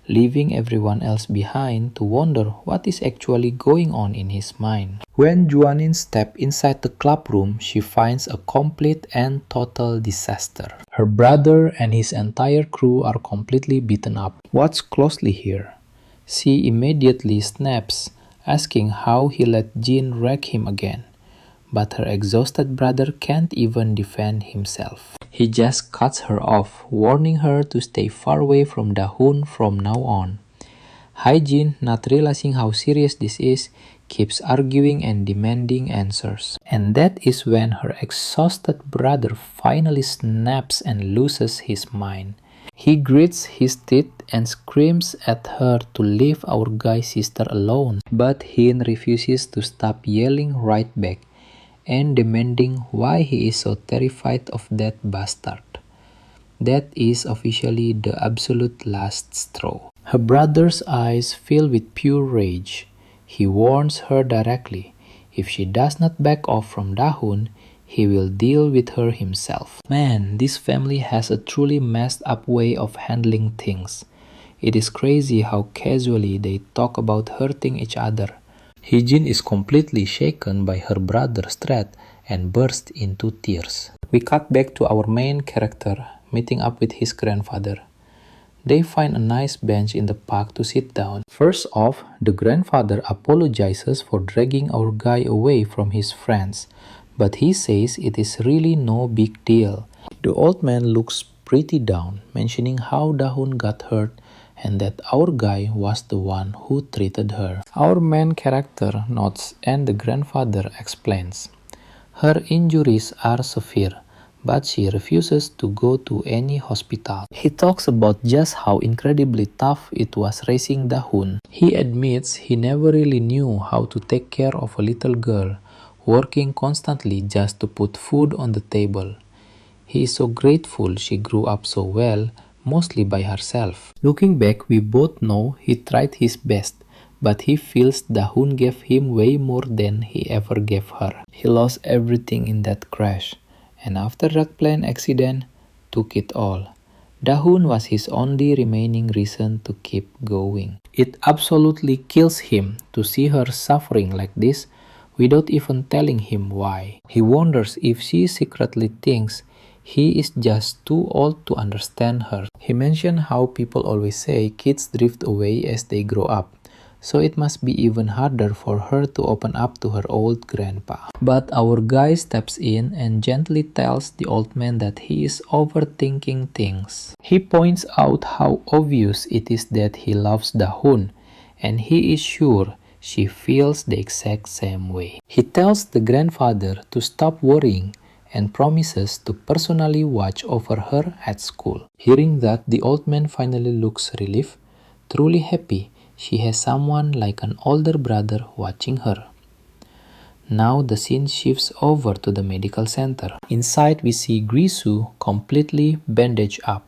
leaving everyone else behind to wonder what is actually going on in his mind. When Juanin steps inside the club room, she finds a complete and total disaster. Her brother and his entire crew are completely beaten up. Watch closely here. She immediately snaps, asking how he let Jin wreck him again. But her exhausted brother can't even defend himself. He just cuts her off, warning her to stay far away from Dahun from now on. Hyjin, not realizing how serious this is, keeps arguing and demanding answers. And that is when her exhausted brother finally snaps and loses his mind. He grits his teeth and screams at her to leave our guy sister alone. But Hin refuses to stop yelling right back and demanding why he is so terrified of that bastard. That is officially the absolute last straw. Her brother's eyes fill with pure rage. He warns her directly. If she does not back off from Dahun, he will deal with her himself. Man, this family has a truly messed up way of handling things. It is crazy how casually they talk about hurting each other. Hyjin is completely shaken by her brother's threat and bursts into tears. We cut back to our main character meeting up with his grandfather. They find a nice bench in the park to sit down. First off, the grandfather apologizes for dragging our guy away from his friends, but he says it is really no big deal. The old man looks pretty down, mentioning how Dahun got hurt and that our guy was the one who treated her. Our main character nods and the grandfather explains. Her injuries are severe, but she refuses to go to any hospital. He talks about just how incredibly tough it was raising Dahun. He admits he never really knew how to take care of a little girl, working constantly just to put food on the table. He is so grateful she grew up so well, mostly by herself. Looking back, we both know he tried his best, but he feels Dahun gave him way more than he ever gave her. He lost everything in that crash, and after that plane accident, took it all. Dahun was his only remaining reason to keep going. It absolutely kills him to see her suffering like this without even telling him why. He wonders if she secretly thinks he is just too old to understand her. He mentioned how people always say kids drift away as they grow up, so it must be even harder for her to open up to her old grandpa. But our guy steps in and gently tells the old man that he is overthinking things. He points out how obvious it is that he loves Dahun, and he is sure she feels the exact same way. He tells the grandfather to stop worrying and promises to personally watch over her at school. Hearing that, the old man finally looks relieved, truly happy she has someone like an older brother watching her. Now the scene shifts over to the medical center. Inside we see Grisu completely bandaged up.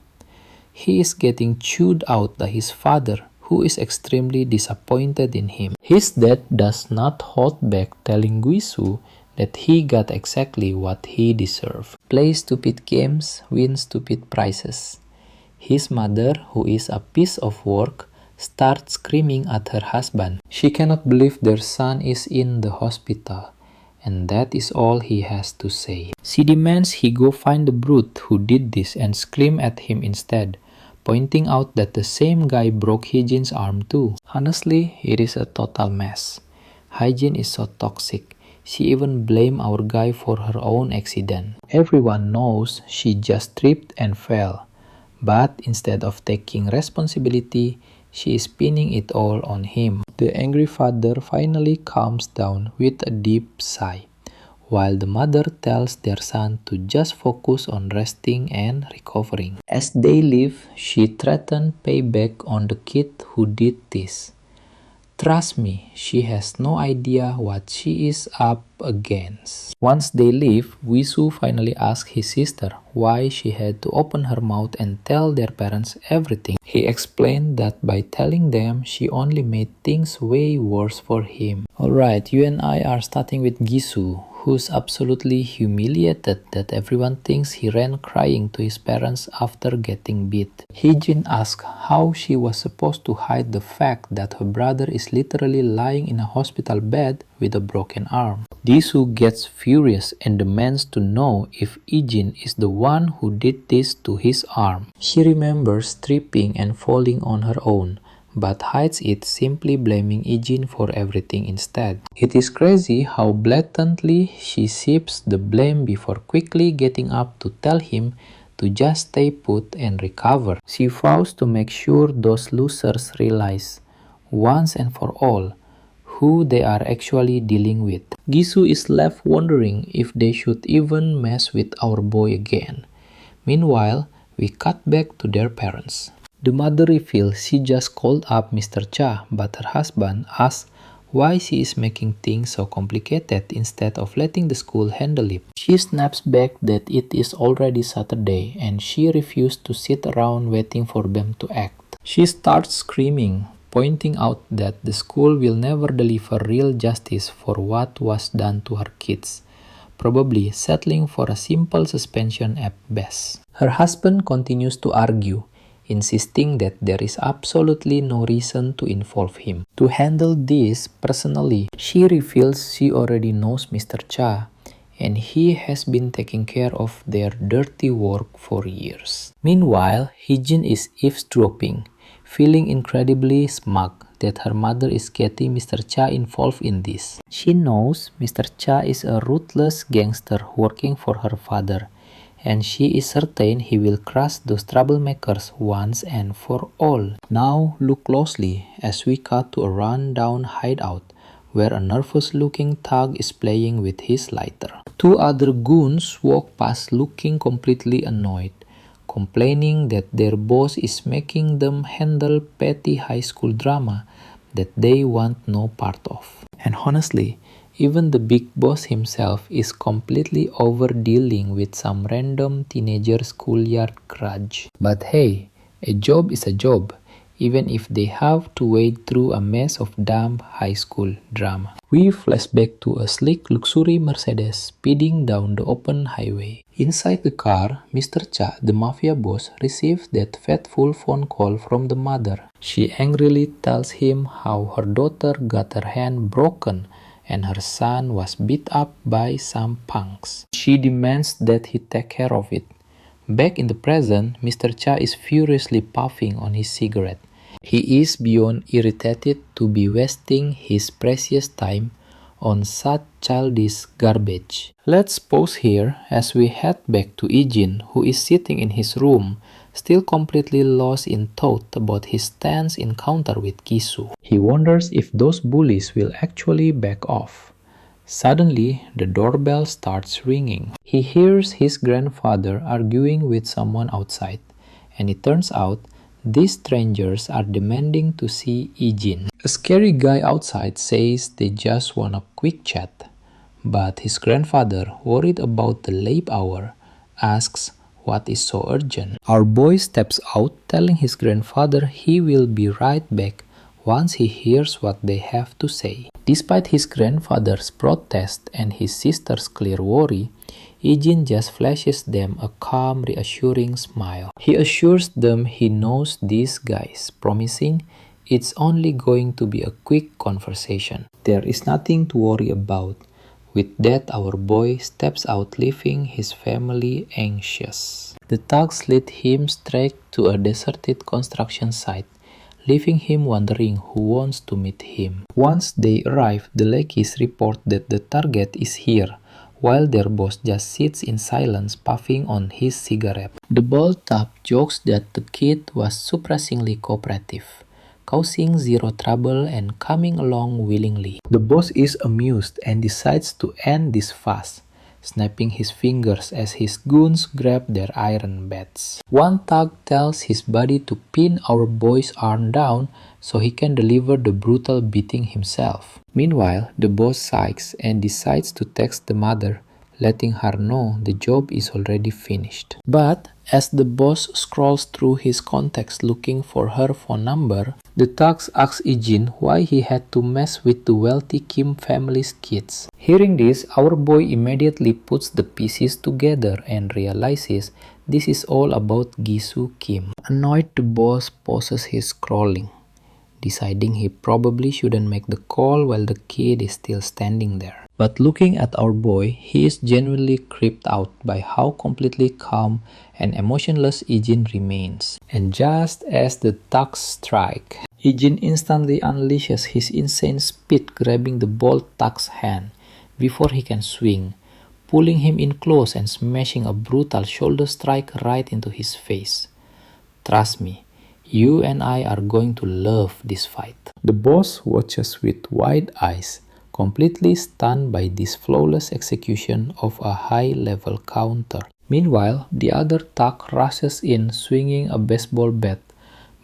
He is getting chewed out by his father, who is extremely disappointed in him. His dad does not hold back, telling Guisu that he got exactly what he deserved. Play stupid games, win stupid prizes. His mother, who is a piece of work, starts screaming at her husband. She cannot believe their son is in the hospital, and that is all he has to say. She demands he go find the brute who did this and scream at him instead, pointing out that the same guy broke Hyjin's arm too. Honestly, it is a total mess. Hyjin is so toxic. She even blamed our guy for her own accident. Everyone knows she just tripped and fell. But instead of taking responsibility, she is pinning it all on him. The angry father finally calms down with a deep sigh, while the mother tells their son to just focus on resting and recovering. As they leave, she threatens payback on the kid who did this. Trust me, she has no idea what she is up against. Once they leave, Wisu finally asks his sister why she had to open her mouth and tell their parents everything. He explained that by telling them, she only made things way worse for him. Alright, you and I are starting with Gisu, who's absolutely humiliated that everyone thinks he ran crying to his parents after getting beat. Heejin asks how she was supposed to hide the fact that her brother is literally lying in a hospital bed with a broken arm. Jisoo gets furious and demands to know if Heejin is the one who did this to his arm. She remembers tripping and falling on her own, but hides it, simply blaming Heejin for everything instead. It is crazy how blatantly she shifts the blame before quickly getting up to tell him to just stay put and recover. She vows to make sure those losers realize, once and for all, who they are actually dealing with. Gisu is left wondering if they should even mess with our boy again. Meanwhile, we cut back to their parents. The mother reveals she just called up Mr. Cha, but her husband asks why she is making things so complicated instead of letting the school handle it. She snaps back that it is already Saturday and she refused to sit around waiting for them to act. She starts screaming, pointing out that the school will never deliver real justice for what was done to her kids, probably settling for a simple suspension at best. Her husband continues to argue, insisting that there is absolutely no reason to involve him. To handle this personally, she reveals she already knows Mr. Cha, and he has been taking care of their dirty work for years. Meanwhile, Heejin is eavesdropping, feeling incredibly smug that her mother is getting Mr. Cha involved in this. She knows Mr. Cha is a ruthless gangster working for her father, and she is certain he will crush those troublemakers once and for all. Now look closely as we cut to a run-down hideout where a nervous-looking thug is playing with his lighter. Two other goons walk past looking completely annoyed, complaining that their boss is making them handle petty high school drama that they want no part of. And honestly, even the big boss himself is completely over dealing with some random teenager schoolyard grudge. But hey, a job is a job, even if they have to wade through a mess of dumb high school drama. We flash back to a sleek luxury Mercedes speeding down the open highway. Inside the car, Mr. Cha, the mafia boss, receives that fateful phone call from the mother. She angrily tells him how her daughter got her hand broken and her son was beat up by some punks. She demands that he take care of it. Back in the present, Mr. Cha is furiously puffing on his cigarette. He is beyond irritated to be wasting his precious time on such childish garbage. Let's pause here as we head back to Heejin, who is sitting in his room, still completely lost in thought about his tense encounter with Gisu. He wonders if those bullies will actually back off. Suddenly, the doorbell starts ringing. He hears his grandfather arguing with someone outside, and it turns out these strangers are demanding to see Heejin. A scary guy outside says they just want a quick chat, but his grandfather, worried about the late hour, asks what is so urgent. Our boy steps out, telling his grandfather he will be right back once he hears what they have to say. Despite his grandfather's protest and his sister's clear worry, Heejin just flashes them a calm, reassuring smile. He assures them he knows these guys, promising it's only going to be a quick conversation. There is nothing to worry about. With that, our boy steps out, leaving his family anxious. The thugs lead him straight to a deserted construction site, leaving him wondering who wants to meet him. Once they arrive, the lackeys report that the target is here, while their boss just sits in silence puffing on his cigarette. The bald top jokes that the kid was surprisingly cooperative, causing zero trouble and coming along willingly. The boss is amused and decides to end this fast, snapping his fingers as his goons grab their iron bats. One thug tells his buddy to pin our boy's arm down so he can deliver the brutal beating himself. Meanwhile, the boss sighs and decides to text the mother, letting her know the job is already finished. But as the boss scrolls through his contacts looking for her phone number, the thugs ask Ijin why he had to mess with the wealthy Kim family's kids. Hearing this, our boy immediately puts the pieces together and realizes this is all about Gisu Kim. Annoyed, the boss pauses his scrolling, deciding he probably shouldn't make the call while the kid is still standing there. But looking at our boy, he is genuinely creeped out by how completely calm and emotionless Ijin remains. And just as the thugs strike, Ijin instantly unleashes his insane speed, grabbing the bald thug's hand before he can swing, pulling him in close and smashing a brutal shoulder strike right into his face. Trust me, you and I are going to love this fight. The boss watches with wide eyes, completely stunned by this flawless execution of a high-level counter. Meanwhile, the other thug rushes in swinging a baseball bat,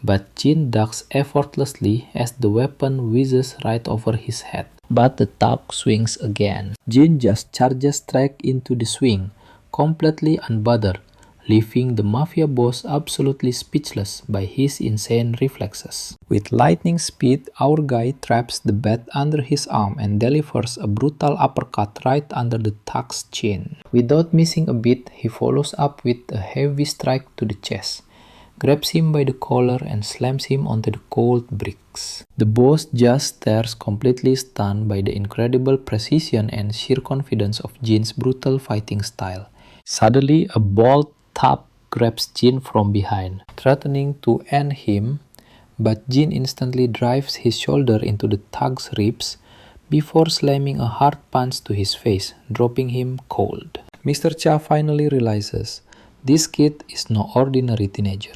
but Jin ducks effortlessly as the weapon whizzes right over his head. But the thug swings again. Jin just charges straight into the swing, completely unbothered, leaving the mafia boss absolutely speechless by his insane reflexes. With lightning speed, our guy traps the bat under his arm and delivers a brutal uppercut right under the thug's chin. Without missing a beat, he follows up with a heavy strike to the chest, grabs him by the collar and slams him onto the cold bricks. The boss just stares, completely stunned by the incredible precision and sheer confidence of Jin's brutal fighting style. Suddenly, a bald thug grabs Jin from behind, threatening to end him, but Jin instantly drives his shoulder into the thug's ribs before slamming a hard punch to his face, dropping him cold. Mr. Cha finally realizes this kid is no ordinary teenager.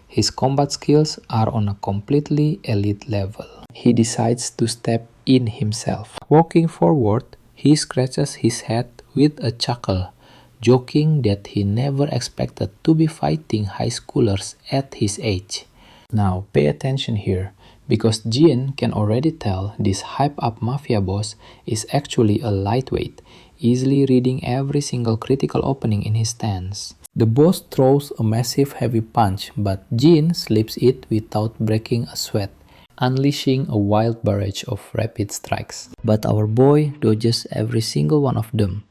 His combat skills are on a completely elite level. He decides to step in himself. Walking forward, he scratches his head with a chuckle, joking that he never expected to be fighting high schoolers at his age. Now pay attention here, because Jin can already tell this hype-up mafia boss is actually a lightweight, easily reading every single critical opening in his stance. The boss throws a massive heavy punch, but Jin slips it without breaking a sweat, unleashing a wild barrage of rapid strikes. But our boy dodges every single one of them,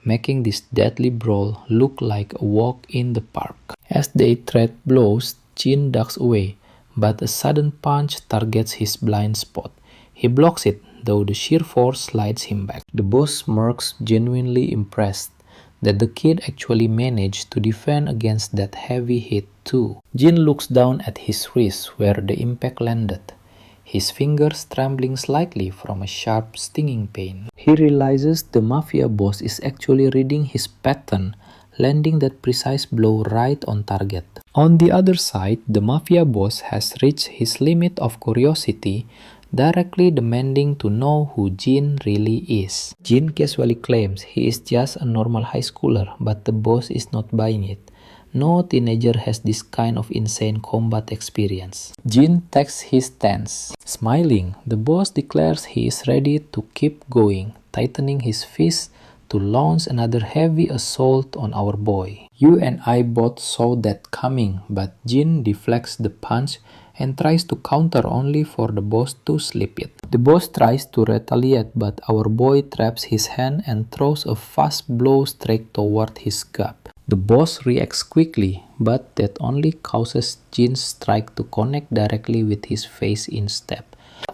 making this deadly brawl look like a walk in the park. As they trade blows, Jin ducks away, but a sudden punch targets his blind spot. He blocks it, though the sheer force slides him back. The boss smirks, genuinely impressed that the kid actually managed to defend against that heavy hit too. Jin looks down at his wrist where the impact landed, his fingers trembling slightly from a sharp, stinging pain. He realizes the mafia boss is actually reading his pattern, landing that precise blow right on target. On the other side, the mafia boss has reached his limit of curiosity, directly demanding to know who Jin really is. Jin casually claims he is just a normal high schooler, but the boss is not buying it. No teenager has this kind of insane combat experience. Jin takes his stance. Smiling, the boss declares he is ready to keep going, tightening his fist to launch another heavy assault on our boy. You and I both saw that coming, but Jin deflects the punch and tries to counter only for the boss to slip it. The boss tries to retaliate, but our boy traps his hand and throws a fast blow straight toward his gut. The boss reacts quickly, but that only causes Jin's strike to connect directly with his face instead.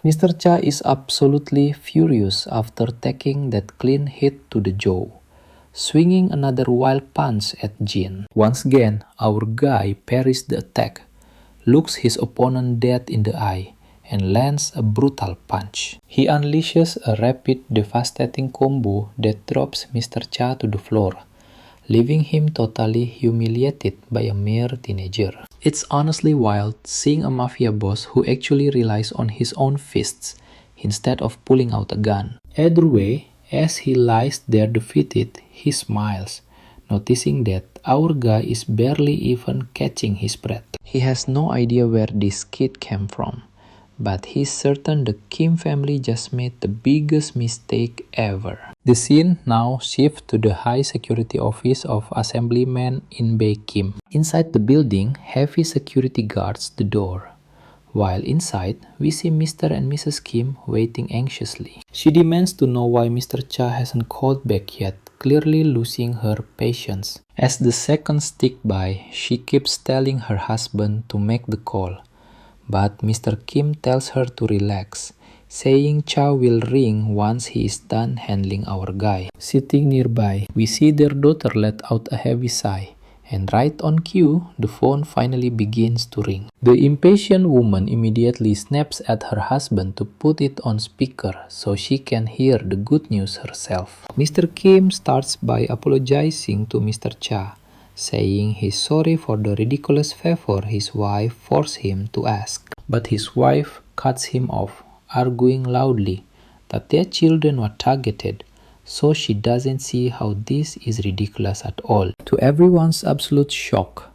Mr. Cha is absolutely furious after taking that clean hit to the jaw, swinging another wild punch at Jin. Once again, our guy parries the attack, looks his opponent dead in the eye, and lands a brutal punch. He unleashes a rapid, devastating combo that drops Mr. Cha to the floor, leaving him totally humiliated by a mere teenager. It's honestly wild seeing a mafia boss who actually relies on his own fists instead of pulling out a gun. Either way, as he lies there defeated, he smiles, noticing that our guy is barely even catching his breath. He has no idea where this kid came from, but he's certain the Kim family just made the biggest mistake ever. The scene now shifts to the high security office of Assemblyman In Bae Kim. Inside the building, heavy security guards the door, while inside, we see Mr. and Mrs. Kim waiting anxiously. She demands to know why Mr. Cha hasn't called back yet, clearly losing her patience. As the seconds tick by, she keeps telling her husband to make the call, but Mr. Kim tells her to relax, saying Cha will ring once he is done handling our guy. Sitting nearby, we see their daughter let out a heavy sigh, and right on cue, the phone finally begins to ring. The impatient woman immediately snaps at her husband to put it on speaker so she can hear the good news herself. Mr. Kim starts by apologizing to Mr. Cha, saying he's sorry for the ridiculous favor his wife forced him to ask. But his wife cuts him off, arguing loudly that their children were targeted, so she doesn't see how this is ridiculous at all. To everyone's absolute shock,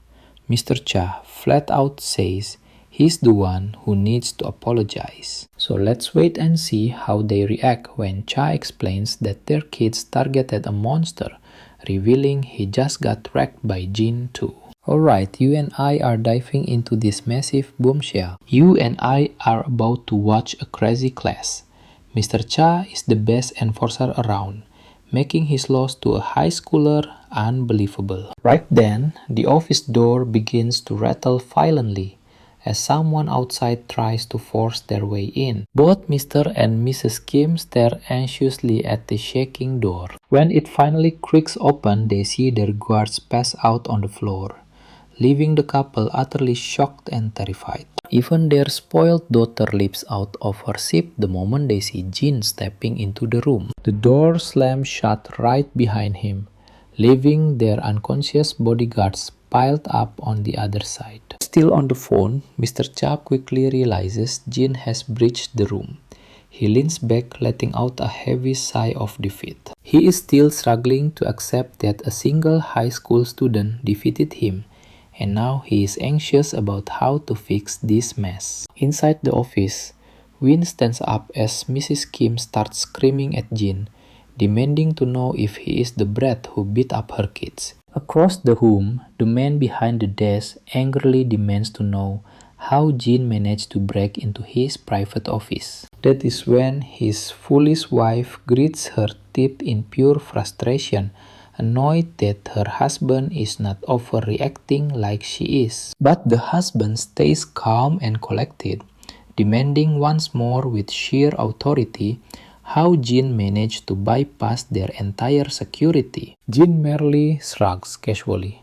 Mr. Cha flat out says he's the one who needs to apologize. So let's wait and see how they react when Cha explains that their kids targeted a monster, revealing he just got wrecked by Jin too. Alright, you and I are diving into this massive bombshell. You and I are about to watch a crazy class. Mr. Cha is the best enforcer around, making his loss to a high schooler unbelievable. Right then, the office door begins to rattle violently as someone outside tries to force their way in. Both Mr. and Mrs. Kim stare anxiously at the shaking door. When it finally creaks open, they see their guards pass out on the floor, leaving the couple utterly shocked and terrified. Even their spoiled daughter leaps out of her seat the moment they see Jin stepping into the room. The door slams shut right behind him, leaving their unconscious bodyguards piled up on the other side. Still on the phone, Mr. Cha quickly realizes Jin has breached the room. He leans back, letting out a heavy sigh of defeat. He is still struggling to accept that a single high school student defeated him, and now he is anxious about how to fix this mess. Inside the office, Win stands up as Mrs. Kim starts screaming at Jin, demanding to know if he is the brat who beat up her kids. Across the room, the man behind the desk angrily demands to know how Jin managed to break into his private office. That is when his foolish wife grits her teeth in pure frustration, annoyed that her husband is not overreacting like she is. But the husband stays calm and collected, demanding once more with sheer authority how Jin managed to bypass their entire security. Jin merely shrugs casually,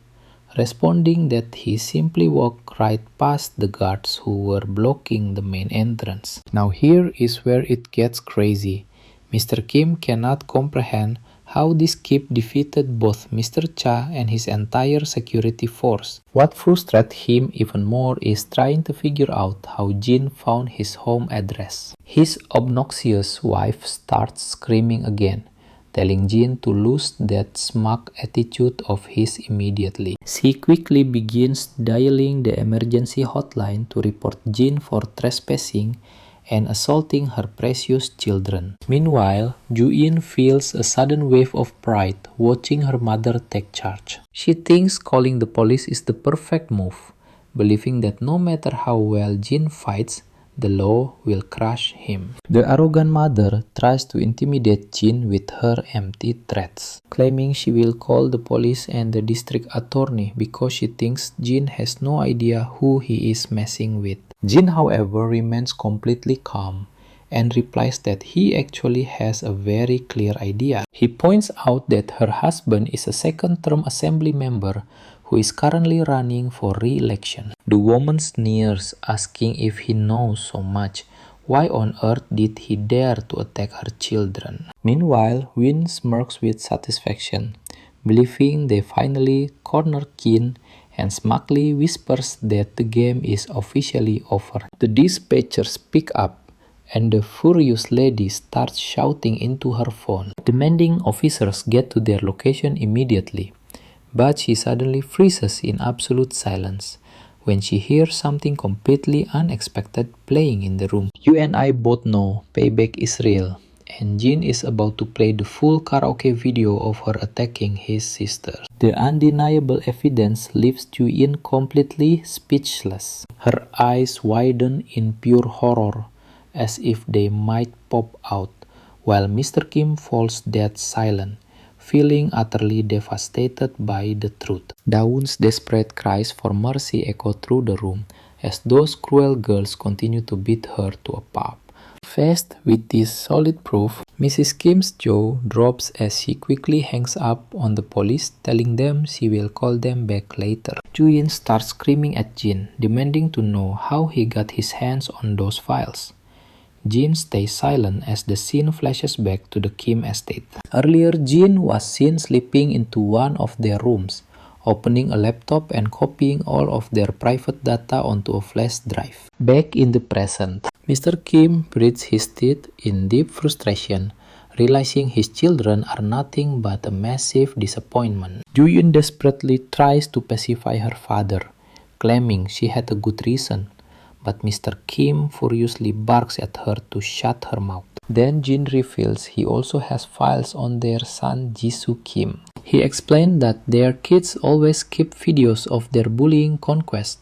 responding that he simply walked right past the guards who were blocking the main entrance. Now here is where it gets crazy. Mr. Kim cannot comprehend how this kid defeated both Mr. Cha and his entire security force. What frustrates him even more is trying to figure out how Jin found his home address. His obnoxious wife starts screaming again, telling Jin to lose that smug attitude of his immediately. She quickly begins dialing the emergency hotline to report Jin for trespassing and assaulting her precious children. Meanwhile, Ju-in feels a sudden wave of pride watching her mother take charge. She thinks calling the police is the perfect move, believing that no matter how well Jin fights, the law will crush him. The arrogant mother tries to intimidate Jin with her empty threats, claiming she will call the police and the district attorney because she thinks Jin has no idea who he is messing with. Jin, however, remains completely calm and replies that he actually has a very clear idea. He points out that her husband is a second-term assembly member who is currently running for re-election. The woman sneers, asking if he knows so much. Why on earth did he dare to attack her children? Meanwhile, Win smirks with satisfaction, believing they finally cornered Kin, and smugly whispers that the game is officially over. The dispatchers pick up, and the furious lady starts shouting into her phone, demanding officers get to their location immediately. But she suddenly freezes in absolute silence when she hears something completely unexpected playing in the room. You and I both know payback is real, and Jin is about to play the full karaoke video of her attacking his sister. The undeniable evidence leaves Ju-in completely speechless. Her eyes widen in pure horror, as if they might pop out, while Mr. Kim falls dead silent, feeling utterly devastated by the truth. Dawn's desperate cries for mercy echo through the room as those cruel girls continue to beat her to a pulp. Faced with this solid proof, Mrs. Kim's jaw drops as she quickly hangs up on the police, telling them she will call them back later. Ju-in starts screaming at Jin, demanding to know how he got his hands on those files. Jin stays silent as the scene flashes back to the Kim estate. Earlier, Jin was seen slipping into one of their rooms, opening a laptop and copying all of their private data onto a flash drive. Back in the present, Mr. Kim breathes his teeth in deep frustration, realizing his children are nothing but a massive disappointment. Ju-in desperately tries to pacify her father, claiming she had a good reason, but Mr. Kim furiously barks at her to shut her mouth. Then Jin reveals he also has files on their son Jisoo Kim. He explained that their kids always keep videos of their bullying conquest,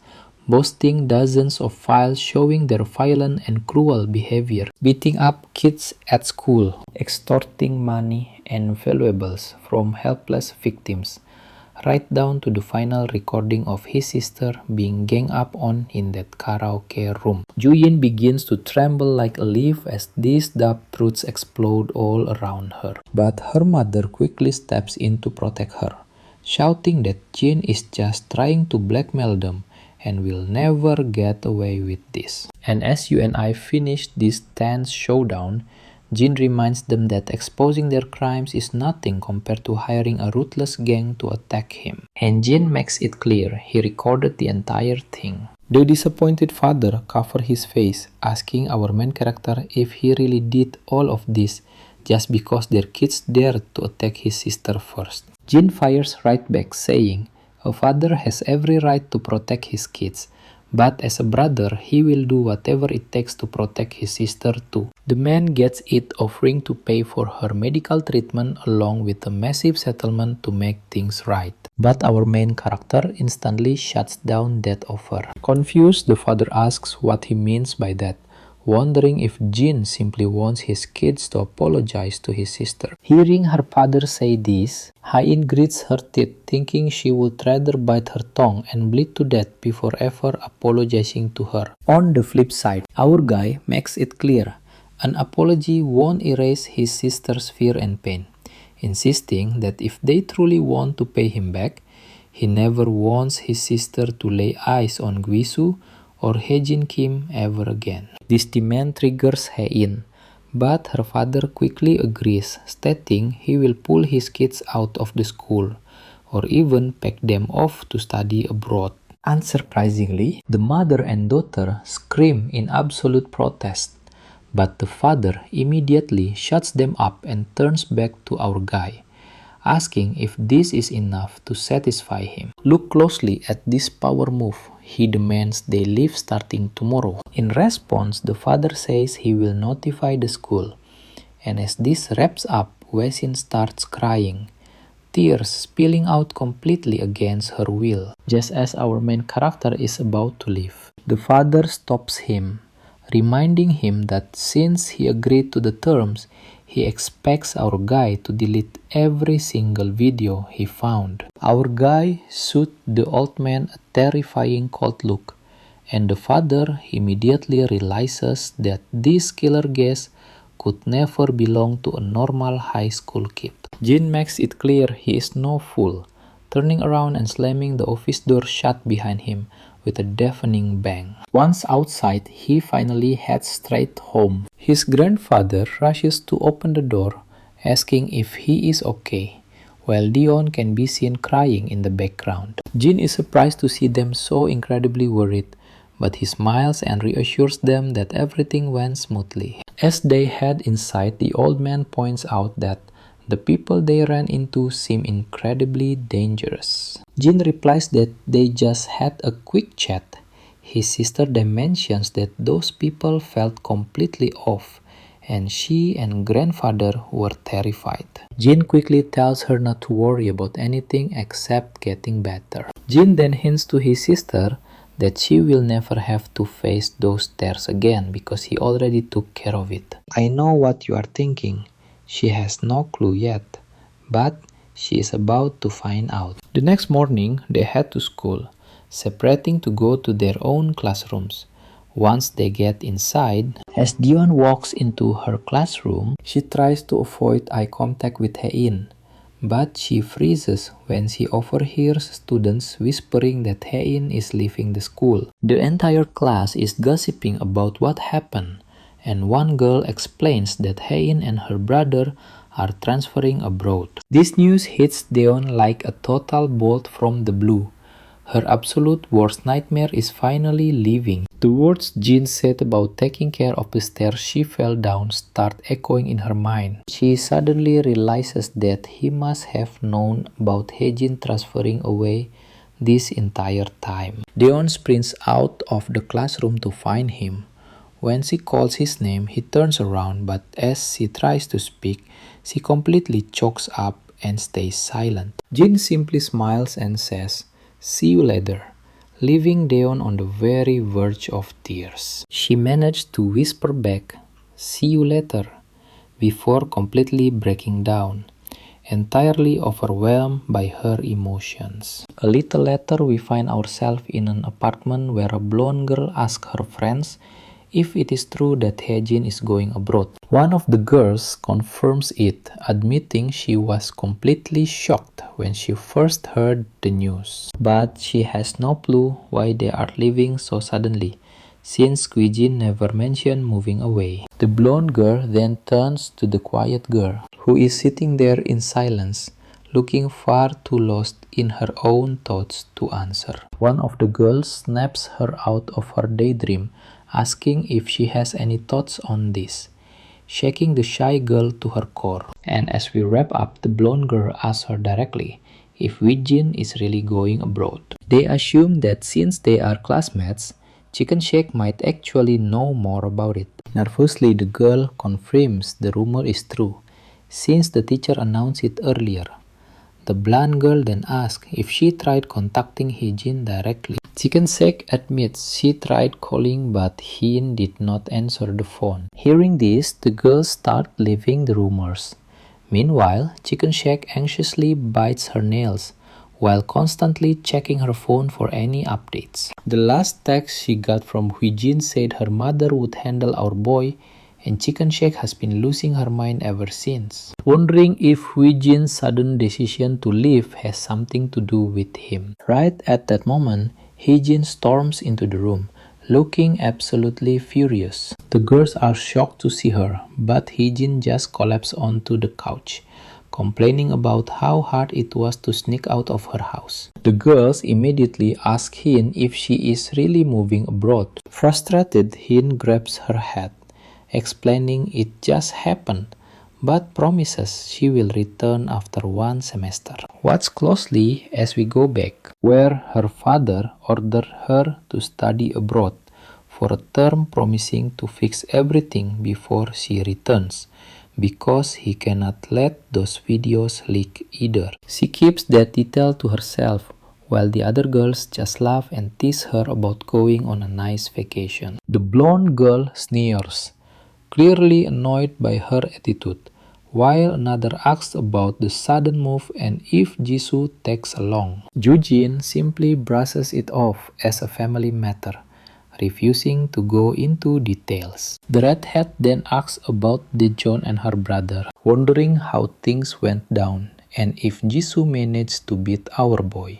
boasting dozens of files showing their violent and cruel behavior, beating up kids at school, extorting money and valuables from helpless victims, right down to the final recording of his sister being ganged up on in that karaoke room. Ju-in begins to tremble like a leaf as these dark truths explode all around her. But her mother quickly steps in to protect her, shouting that Jin is just trying to blackmail them and will never get away with this. And as you and I finish this tense showdown, Jin reminds them that exposing their crimes is nothing compared to hiring a ruthless gang to attack him. And Jin makes it clear he recorded the entire thing. The disappointed father covers his face, asking our main character if he really did all of this just because their kids dared to attack his sister first. Jin fires right back, saying, "A father has every right to protect his kids, but as a brother, he will do whatever it takes to protect his sister too." The man gets it, offering to pay for her medical treatment along with a massive settlement to make things right. But our main character instantly shuts down that offer. Confused, the father asks what he means by that, wondering if Jin simply wants his kids to apologize to his sister. Hearing her father say this, Ha-in grits her teeth, thinking she would rather bite her tongue and bleed to death before ever apologizing to her. On the flip side, our guy makes it clear an apology won't erase his sister's fear and pain, insisting that if they truly want to pay him back, he never wants his sister to lay eyes on Gwisu or Haejin Kim ever again. This demand triggers Ha-in, but her father quickly agrees, stating he will pull his kids out of the school or even pack them off to study abroad. Unsurprisingly, the mother and daughter scream in absolute protest, but the father immediately shuts them up and turns back to our guy, asking if this is enough to satisfy him. Look closely at this power move. He demands they leave starting tomorrow. In response, the father says he will notify the school. And as this wraps up, Wei-shin starts crying, tears spilling out completely against her will. Just as our main character is about to leave, the father stops him, reminding him that since he agreed to the terms, he expects our guy to delete every single video he found. Our guy shoots the old man a terrifying cold look, and the father immediately realizes that this killer gas could never belong to a normal high school kid. Jin makes it clear he is no fool, turning around and slamming the office door shut behind him with a deafening bang. Once outside, he finally heads straight home. His grandfather rushes to open the door, asking if he is okay, while Dion can be seen crying in the background. Jin is surprised to see them so incredibly worried, but he smiles and reassures them that everything went smoothly. As they head inside, the old man points out that the people they ran into seem incredibly dangerous. Jin replies that they just had a quick chat. His sister then mentions that those people felt completely off, and she and grandfather were terrified. Jin quickly tells her not to worry about anything except getting better. Jin then hints to his sister that she will never have to face those stairs again because he already took care of it. I know what you are thinking. She has no clue yet, but she is about to find out. The next morning, they head to school, separating to go to their own classrooms. Once they get inside, as Dion walks into her classroom, she tries to avoid eye contact with Hein, but she freezes when she overhears students whispering that Hein is leaving the school. The entire class is gossiping about what happened, and one girl explains that Hein and her brother are transferring abroad. This news hits Dion like a total bolt from the blue. Her absolute worst nightmare is finally leaving. The words Jin said about taking care of the stairs she fell down start echoing in her mind. She suddenly realizes that he must have known about Haejin transferring away this entire time. Deon sprints out of the classroom to find him. When she calls his name, he turns around, but as she tries to speak, she completely chokes up and stays silent. Jin simply smiles and says, "See you later," leaving Deon on the very verge of tears. She managed to whisper back, "See you later," before completely breaking down, entirely overwhelmed by her emotions. A little later, we find ourselves in an apartment where a blonde girl asks her friends if it is true that Haejin is going abroad. One of the girls confirms it, admitting she was completely shocked when she first heard the news. But she has no clue why they are leaving so suddenly, since Jin never mentioned moving away. The blonde girl then turns to the quiet girl, who is sitting there in silence, looking far too lost in her own thoughts to answer. One of the girls snaps her out of her daydream, asking if she has any thoughts on this, shaking the shy girl to her core. And as we wrap up, the blonde girl asks her directly if Jin is really going abroad. They assume that since they are classmates, Chicken Shake might actually know more about it. Nervously, the girl confirms the rumor is true, since the teacher announced it earlier. The blonde girl then asks if she tried contacting Haejin directly. Chicken Shake admits she tried calling, but he did not answer the phone. Hearing this, the girls start believing the rumors. Meanwhile, Chicken Shake anxiously bites her nails, while constantly checking her phone for any updates. The last text she got from Jin said her mother would handle our boy, and Chicken Shake has been losing her mind ever since, wondering if Jin's sudden decision to leave has something to do with him. Right at that moment, Jin storms into the room, looking absolutely furious. The girls are shocked to see her, but Jin just collapses onto the couch, complaining about how hard it was to sneak out of her house. The girls immediately ask Hin if she is really moving abroad. Frustrated, Hin grabs her head, explaining it just happened, but promises she will return after one semester. Watch closely as we go back, where her father ordered her to study abroad for a term, promising to fix everything before she returns, because he cannot let those videos leak either. She keeps that detail to herself, while the other girls just laugh and tease her about going on a nice vacation. The blonde girl sneers, clearly annoyed by her attitude, while another asks about the sudden move and if Jisoo tags along. Jin simply brushes it off as a family matter, refusing to go into details. The redhead then asks about Daejeon and her brother, wondering how things went down, and if Jisoo managed to beat our boy.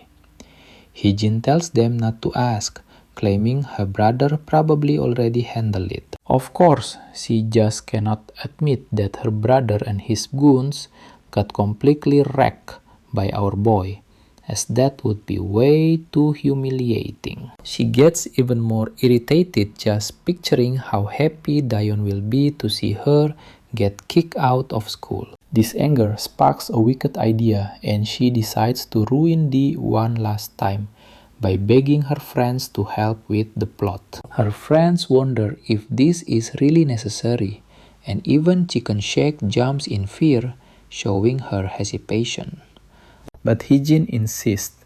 Hee-jin tells them not to ask, claiming her brother probably already handled it. Of course, she just cannot admit that her brother and his goons got completely wrecked by our boy, as that would be way too humiliating. She gets even more irritated just picturing how happy Dayon will be to see her get kicked out of school. This anger sparks a wicked idea, and she decides to ruin Dee one last time by begging her friends to help with the plot. Her friends wonder if this is really necessary, and even Chicken Shake jumps in fear, showing her hesitation. But Hee-jin insists,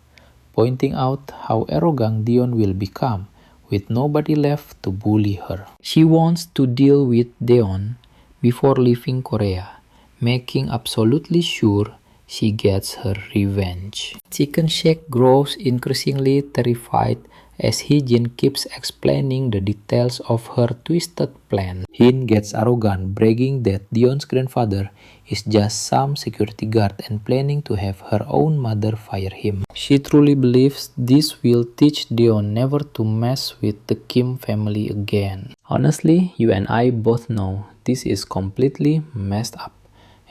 pointing out how arrogant Dion will become with nobody left to bully her. She wants to deal with Daeon before leaving Korea, making absolutely sure she gets her revenge. Chicken Shake grows increasingly terrified as Hee-jin keeps explaining the details of her twisted plan. Hin gets arrogant, bragging that Dion's grandfather is just some security guard and planning to have her own mother fire him. She truly believes this will teach Dion never to mess with the Kim family again. Honestly, you and I both know this is completely messed up,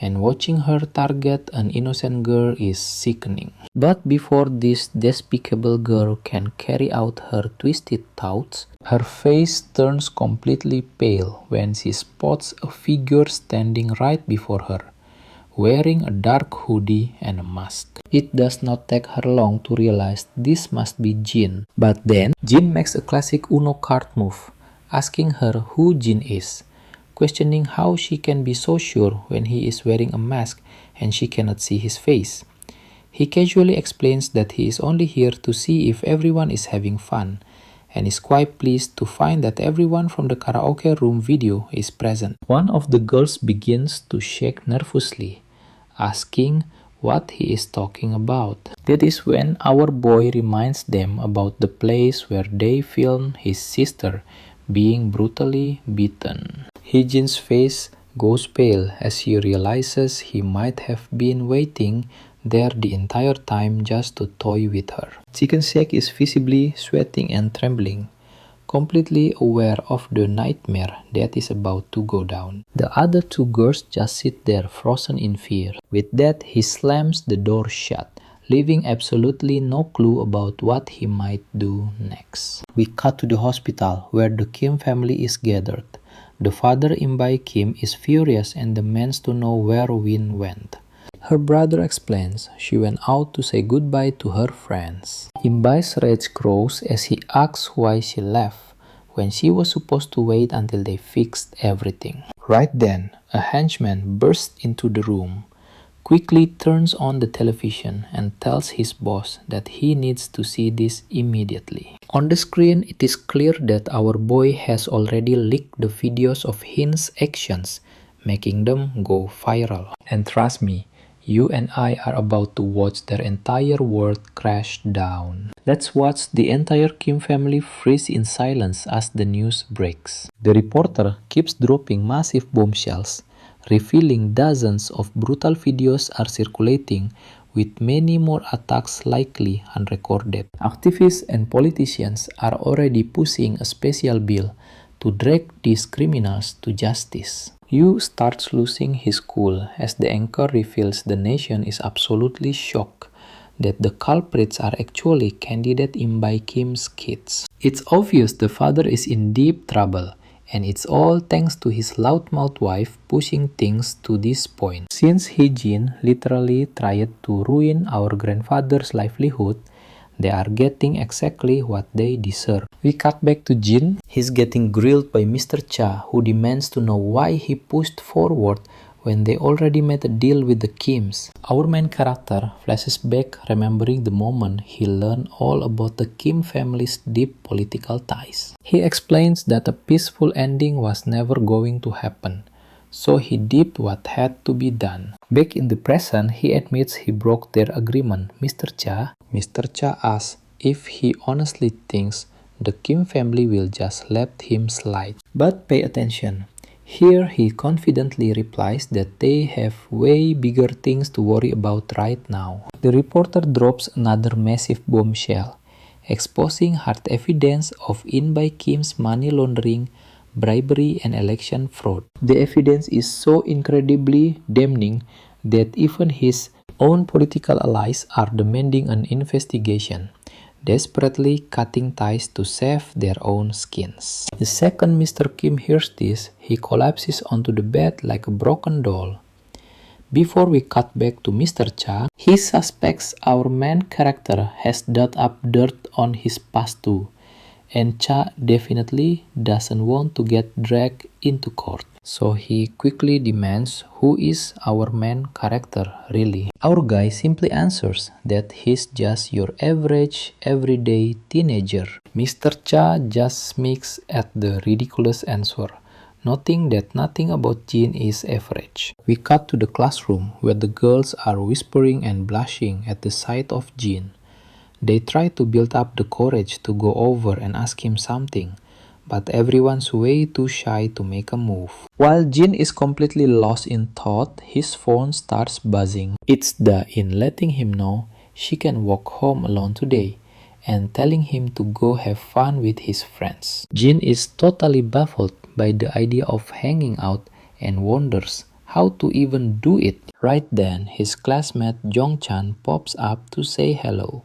and watching her target an innocent girl is sickening. But before this despicable girl can carry out her twisted thoughts, her face turns completely pale when she spots a figure standing right before her, wearing a dark hoodie and a mask. It does not take her long to realize this must be Jin. But then, Jin makes a classic Uno card move, asking her who Jin is, questioning how she can be so sure when he is wearing a mask and she cannot see his face. He casually explains that he is only here to see if everyone is having fun, and is quite pleased to find that everyone from the karaoke room video is present. One of the girls begins to shake nervously, asking what he is talking about. That is when our boy reminds them about the place where they filmed his sister being brutally beaten. Hee-jin's face goes pale as he realizes he might have been waiting there the entire time just to toy with her. Chicken Shake is visibly sweating and trembling, completely aware of the nightmare that is about to go down. The other two girls just sit there frozen in fear. With that, he slams the door shut, leaving absolutely no clue about what he might do next. We cut to the hospital where the Kim family is gathered. The father, Imbai Kim, is furious and demands to know where Win went. Her brother explains she went out to say goodbye to her friends. Imbai's rage grows as he asks why she left when she was supposed to wait until they fixed everything. Right then, a henchman bursts into the room, quickly turns on the television and tells his boss that he needs to see this immediately. On the screen, it is clear that our boy has already leaked the videos of Hin's actions, making them go viral. And trust me, you and I are about to watch their entire world crash down. Let's watch the entire Kim family freeze in silence as the news breaks. The reporter keeps dropping massive bombshells, revealing dozens of brutal videos are circulating, with many more attacks likely unrecorded. Activists and politicians are already pushing a special bill to drag these criminals to justice. Yu starts losing his cool as the anchor reveals the nation is absolutely shocked that the culprits are actually candidate Imbai Kim's kids. It's obvious the father is in deep trouble, and it's all thanks to his loudmouth wife pushing things to this point. Since Hee-jin literally tried to ruin our grandfather's livelihood, they are getting exactly what they deserve. We cut back to Jin. He's getting grilled by Mr. Cha, who demands to know why he pushed forward when they already made a deal with the Kims. Our main character flashes back, remembering the moment he learned all about the Kim family's deep political ties. He explains that a peaceful ending was never going to happen, so he did what had to be done. Back in the present, he admits he broke their agreement. Mr. Cha asks if he honestly thinks the Kim family will just let him slide. But pay attention. Here he confidently replies that they have way bigger things to worry about right now. The reporter drops another massive bombshell, exposing hard evidence of In by Kim's money laundering, bribery, and election fraud. The evidence is so incredibly damning that even his own political allies are demanding an investigation, desperately cutting ties to save their own skins. The second Mr. Kim hears this, he collapses onto the bed like a broken doll. Before we cut back to Mr. Cha, he suspects our main character has dug up dirt on his past too, and Cha definitely doesn't want to get dragged into court. So he quickly demands who is our main character really. Our guy simply answers that he's just your average, everyday teenager. Mr. Cha just smirks at the ridiculous answer, noting that nothing about Jin is average. We cut to the classroom where the girls are whispering and blushing at the sight of Jin. They try to build up the courage to go over and ask him something, but everyone's way too shy to make a move. While Jin is completely lost in thought, his phone starts buzzing. It's Da-in letting him know she can walk home alone today and telling him to go have fun with his friends. Jin is totally baffled by the idea of hanging out and wonders how to even do it. Right then, his classmate Jong-chan pops up to say hello.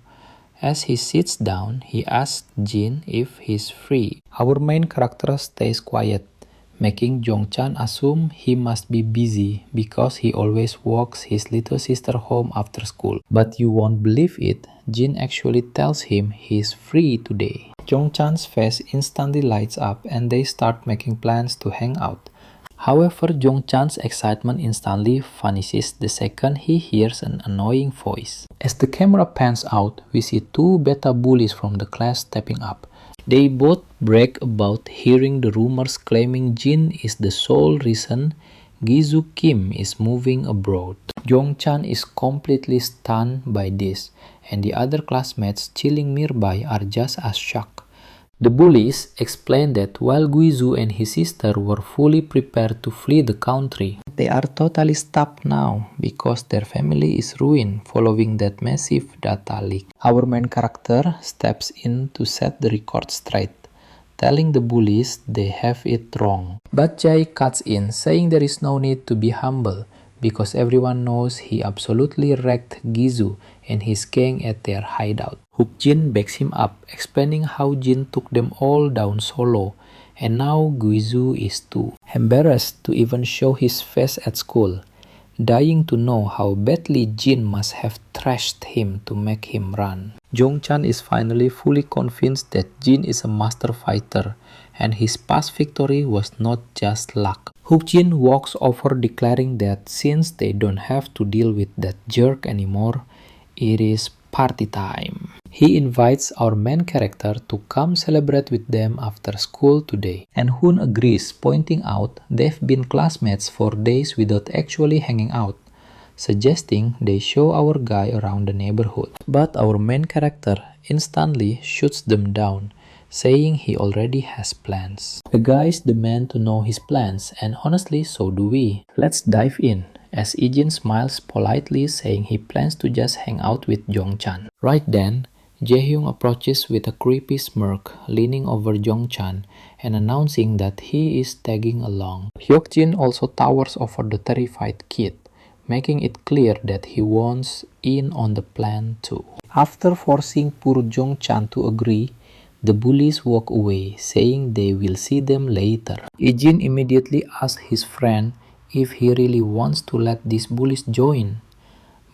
As he sits down, he asks Jin if he's free. Our main character stays quiet, making Jong-chan assume he must be busy because he always walks his little sister home after school. But you won't believe it, Jin actually tells him he's free today. Jong-chan's face instantly lights up and they start making plans to hang out. However, Jong-chan's excitement instantly vanishes the second he hears an annoying voice. As the camera pans out, we see two beta bullies from the class stepping up. They both brag about hearing the rumors claiming Jin is the sole reason Gizu Kim is moving abroad. Jong-chan is completely stunned by this, and the other classmates chilling nearby are just as shocked. The bullies explain that while Guizu and his sister were fully prepared to flee the country, they are totally stuck now because their family is ruined following that massive data leak. Our main character steps in to set the record straight, telling the bullies they have it wrong. But Jae cuts in, saying there is no need to be humble because everyone knows he absolutely wrecked Gizu and his gang at their hideout. Hook-jin backs him up, explaining how Jin took them all down solo, and now Guizu is too. Embarrassed to even show his face at school, dying to know how badly Jin must have thrashed him to make him run. Jong-chan is finally fully convinced that Jin is a master fighter, and his past victory was not just luck. Hook-jin walks over declaring that since they don't have to deal with that jerk anymore, it is party time. He invites our main character to come celebrate with them after school today, and Hoon agrees, pointing out they've been classmates for days without actually hanging out, suggesting they show our guy around the neighborhood. But our main character instantly shoots them down, saying he already has plans. The guys demand to know his plans, and honestly, so do we. Let's dive in, as Ijin smiles politely, saying he plans to just hang out with Jong-chan. Right then, Jaehyung approaches with a creepy smirk, leaning over Jong-chan and announcing that he is tagging along. Hyuk-jin also towers over the terrified kid, making it clear that he wants in on the plan too. After forcing poor Jong-chan to agree, the bullies walk away, saying they will see them later. Ijin immediately asks his friend if he really wants to let these bullies join,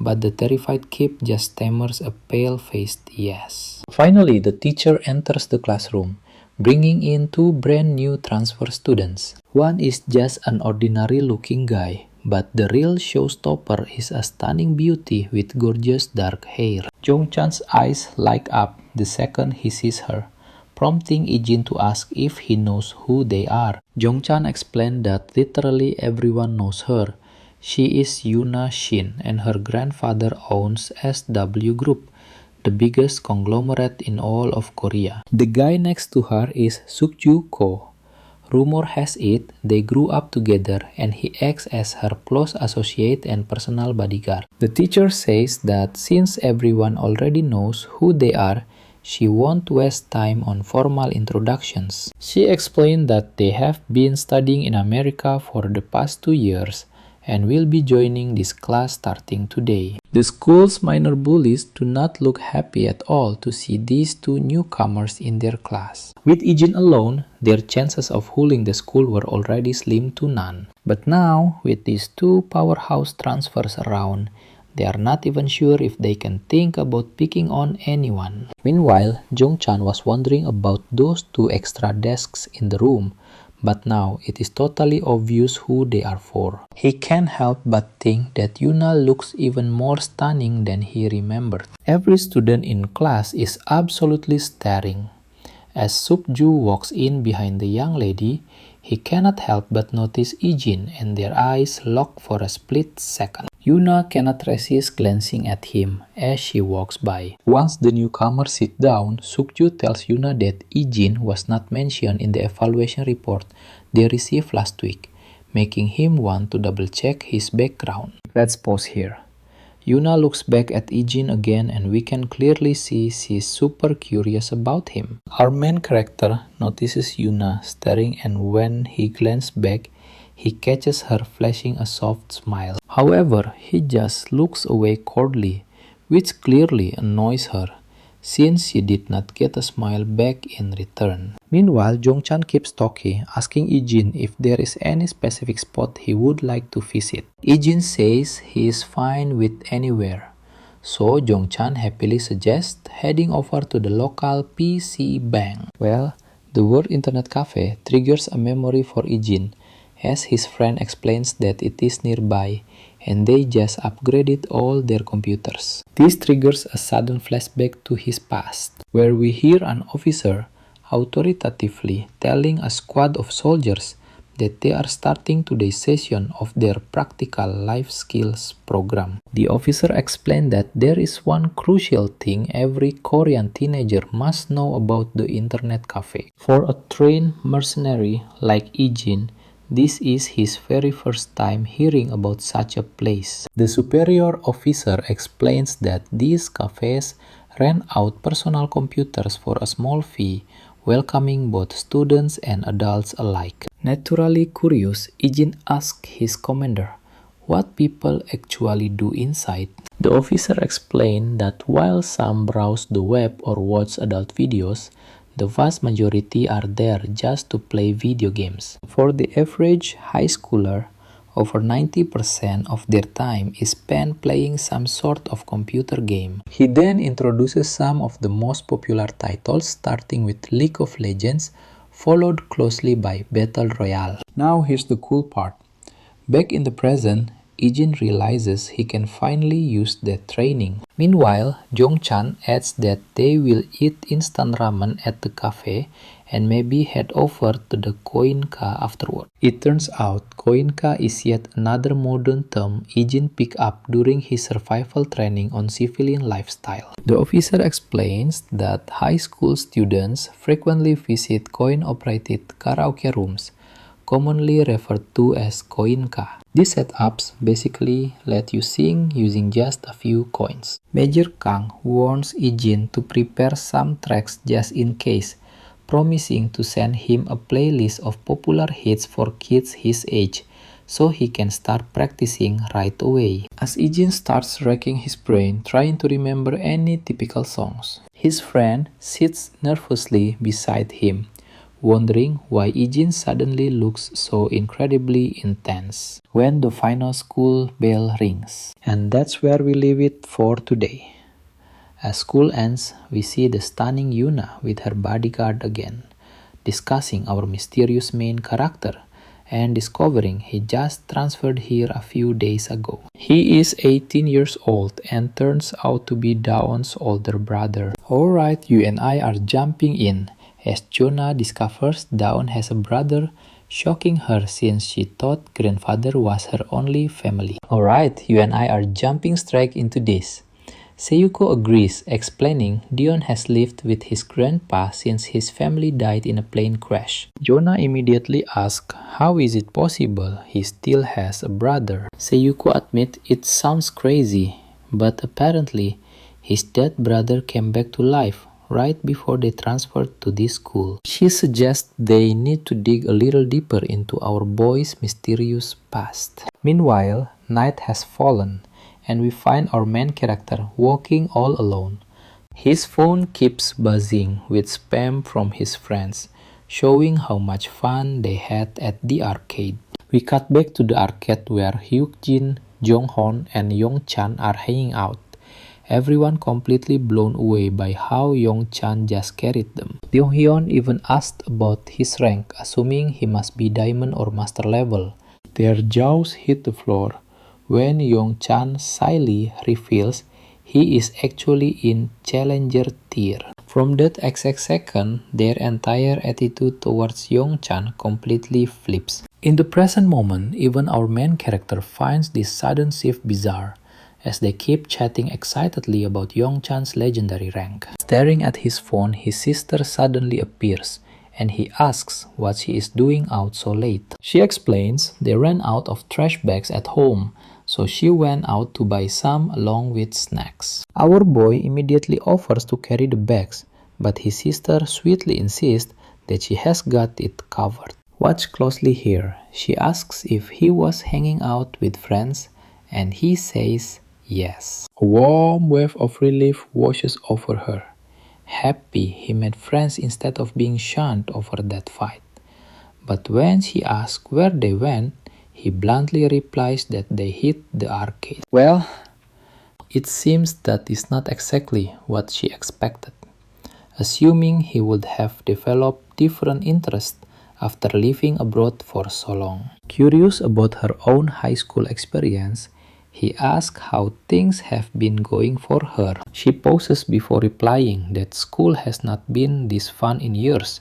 but the terrified kid just stammers a pale-faced yes. Finally, the teacher enters the classroom, bringing in two brand new transfer students. One is just an ordinary-looking guy, but the real showstopper is a stunning beauty with gorgeous dark hair. Jong-chan's eyes light up the second he sees her, prompting Ijin to ask if he knows who they are. Jong-chan explained that literally everyone knows her. She is Yuna Shin, and her grandfather owns SW Group, the biggest conglomerate in all of Korea. The guy next to her is Sukju Ko, Rumor has it they grew up together and he acts as her close associate and personal bodyguard. The teacher says that since everyone already knows who they are, she won't waste time on formal introductions. She explained that they have been studying in America for the past 2 years and will be joining this class starting today. The school's minor bullies do not look happy at all to see these two newcomers in their class. With Ijin alone, their chances of holding the school were already slim to none. But now, with these two powerhouse transfers around, they are not even sure if they can think about picking on anyone. Meanwhile, Jongchan was wondering about those two extra desks in the room, but now it is totally obvious who they are for. He can't help but think that Yuna looks even more stunning than he remembered. Every student in class is absolutely staring. As Subju walks in behind the young lady, he cannot help but notice Ijin and their eyes lock for a split second. Yuna cannot resist glancing at him as she walks by. Once the newcomer sits down, Sukju tells Yuna that Ijin was not mentioned in the evaluation report they received last week, making him want to double-check his background. Let's pause here. Yuna looks back at Ijin again and we can clearly see she's super curious about him. Our main character notices Yuna staring and when he glances back, he catches her flashing a soft smile. However, he just looks away coldly, which clearly annoys her, since she did not get a smile back in return. Meanwhile, Jongchan keeps talking, asking Ijin if there is any specific spot he would like to visit. Ijin says he is fine with anywhere, so Jongchan happily suggests heading over to the local PC Bank. Well, the word internet cafe triggers a memory for Ijin, as his friend explains that it is nearby and they just upgraded all their computers. This triggers a sudden flashback to his past, where we hear an officer authoritatively telling a squad of soldiers that they are starting today's session of their practical life skills program. The officer explained that there is one crucial thing every Korean teenager must know about the internet cafe. For a trained mercenary like Ijin, this is his very first time hearing about such a place. The superior officer explains that these cafes rent out personal computers for a small fee, welcoming both students and adults alike. Naturally curious, Ijin asks his commander what people actually do inside. The officer explained that while some browse the web or watch adult videos, the vast majority are there just to play video games. For the average high schooler, over 90% of their time is spent playing some sort of computer game. He then introduces some of the most popular titles, starting with League of Legends, followed closely by Battle Royale. Now here's the cool part. Back in the present, Ijin realizes he can finally use that training. Meanwhile, Jongchan adds that they will eat instant ramen at the cafe and maybe head over to the Koinka afterward. It turns out Koinka is yet another modern term Ijin picked up during his survival training on civilian lifestyle. The officer explains that high school students frequently visit coin-operated karaoke rooms, commonly referred to as Koinka. These setups basically let you sing using just a few coins. Major Kang warns Ijin to prepare some tracks just in case, promising to send him a playlist of popular hits for kids his age, so he can start practicing right away. As Ijin starts racking his brain trying to remember any typical songs, his friend sits nervously beside him, wondering why Ijin suddenly looks so incredibly intense when the final school bell rings. And that's where we leave it for today. As school ends, we see the stunning Yuna with her bodyguard again, discussing our mysterious main character and discovering he just transferred here a few days ago. He is 18 years old and turns out to be Daon's older brother. Alright, you and I are jumping in, as Jonah discovers Daon has a brother, shocking her since she thought grandfather was her only family. Alright, you and I are jumping straight into this. Seiyuko agrees, explaining Dion has lived with his grandpa since his family died in a plane crash. Jonah immediately asks how is it possible he still has a brother. Seiyuko admits it sounds crazy, but apparently his dead brother came back to life right before they transferred to this school. She suggests they need to dig a little deeper into our boy's mysterious past. Meanwhile, night has fallen, and we find our main character walking all alone. His phone keeps buzzing with spam from his friends, showing how much fun they had at the arcade. We cut back to the arcade where Hyuk-jin, Jong-hoon, and Yong-chan are hanging out. Everyone completely blown away by how Yong-chan just carried them. Dong-hyun even asked about his rank, assuming he must be diamond or master level. Their jaws hit the floor when Yong-chan slyly reveals he is actually in challenger tier. From that exact second, their entire attitude towards Yong-chan completely flips. In the present moment, even our main character finds this sudden shift bizarre, as they keep chatting excitedly about Yong-chan's legendary rank. Staring at his phone, his sister suddenly appears, and he asks what she is doing out so late. She explains they ran out of trash bags at home, so she went out to buy some along with snacks. Our boy immediately offers to carry the bags, but his sister sweetly insists that she has got it covered. Watch closely here. She asks if he was hanging out with friends, and he says yes. A warm wave of relief washes over her. Happy he made friends instead of being shunned over that fight. But when she asks where they went, he bluntly replies that they hit the arcade. Well, it seems that is not exactly what she expected, assuming he would have developed different interests after living abroad for so long. Curious about her own high school experience, he asks how things have been going for her. She pauses before replying that school has not been this fun in years,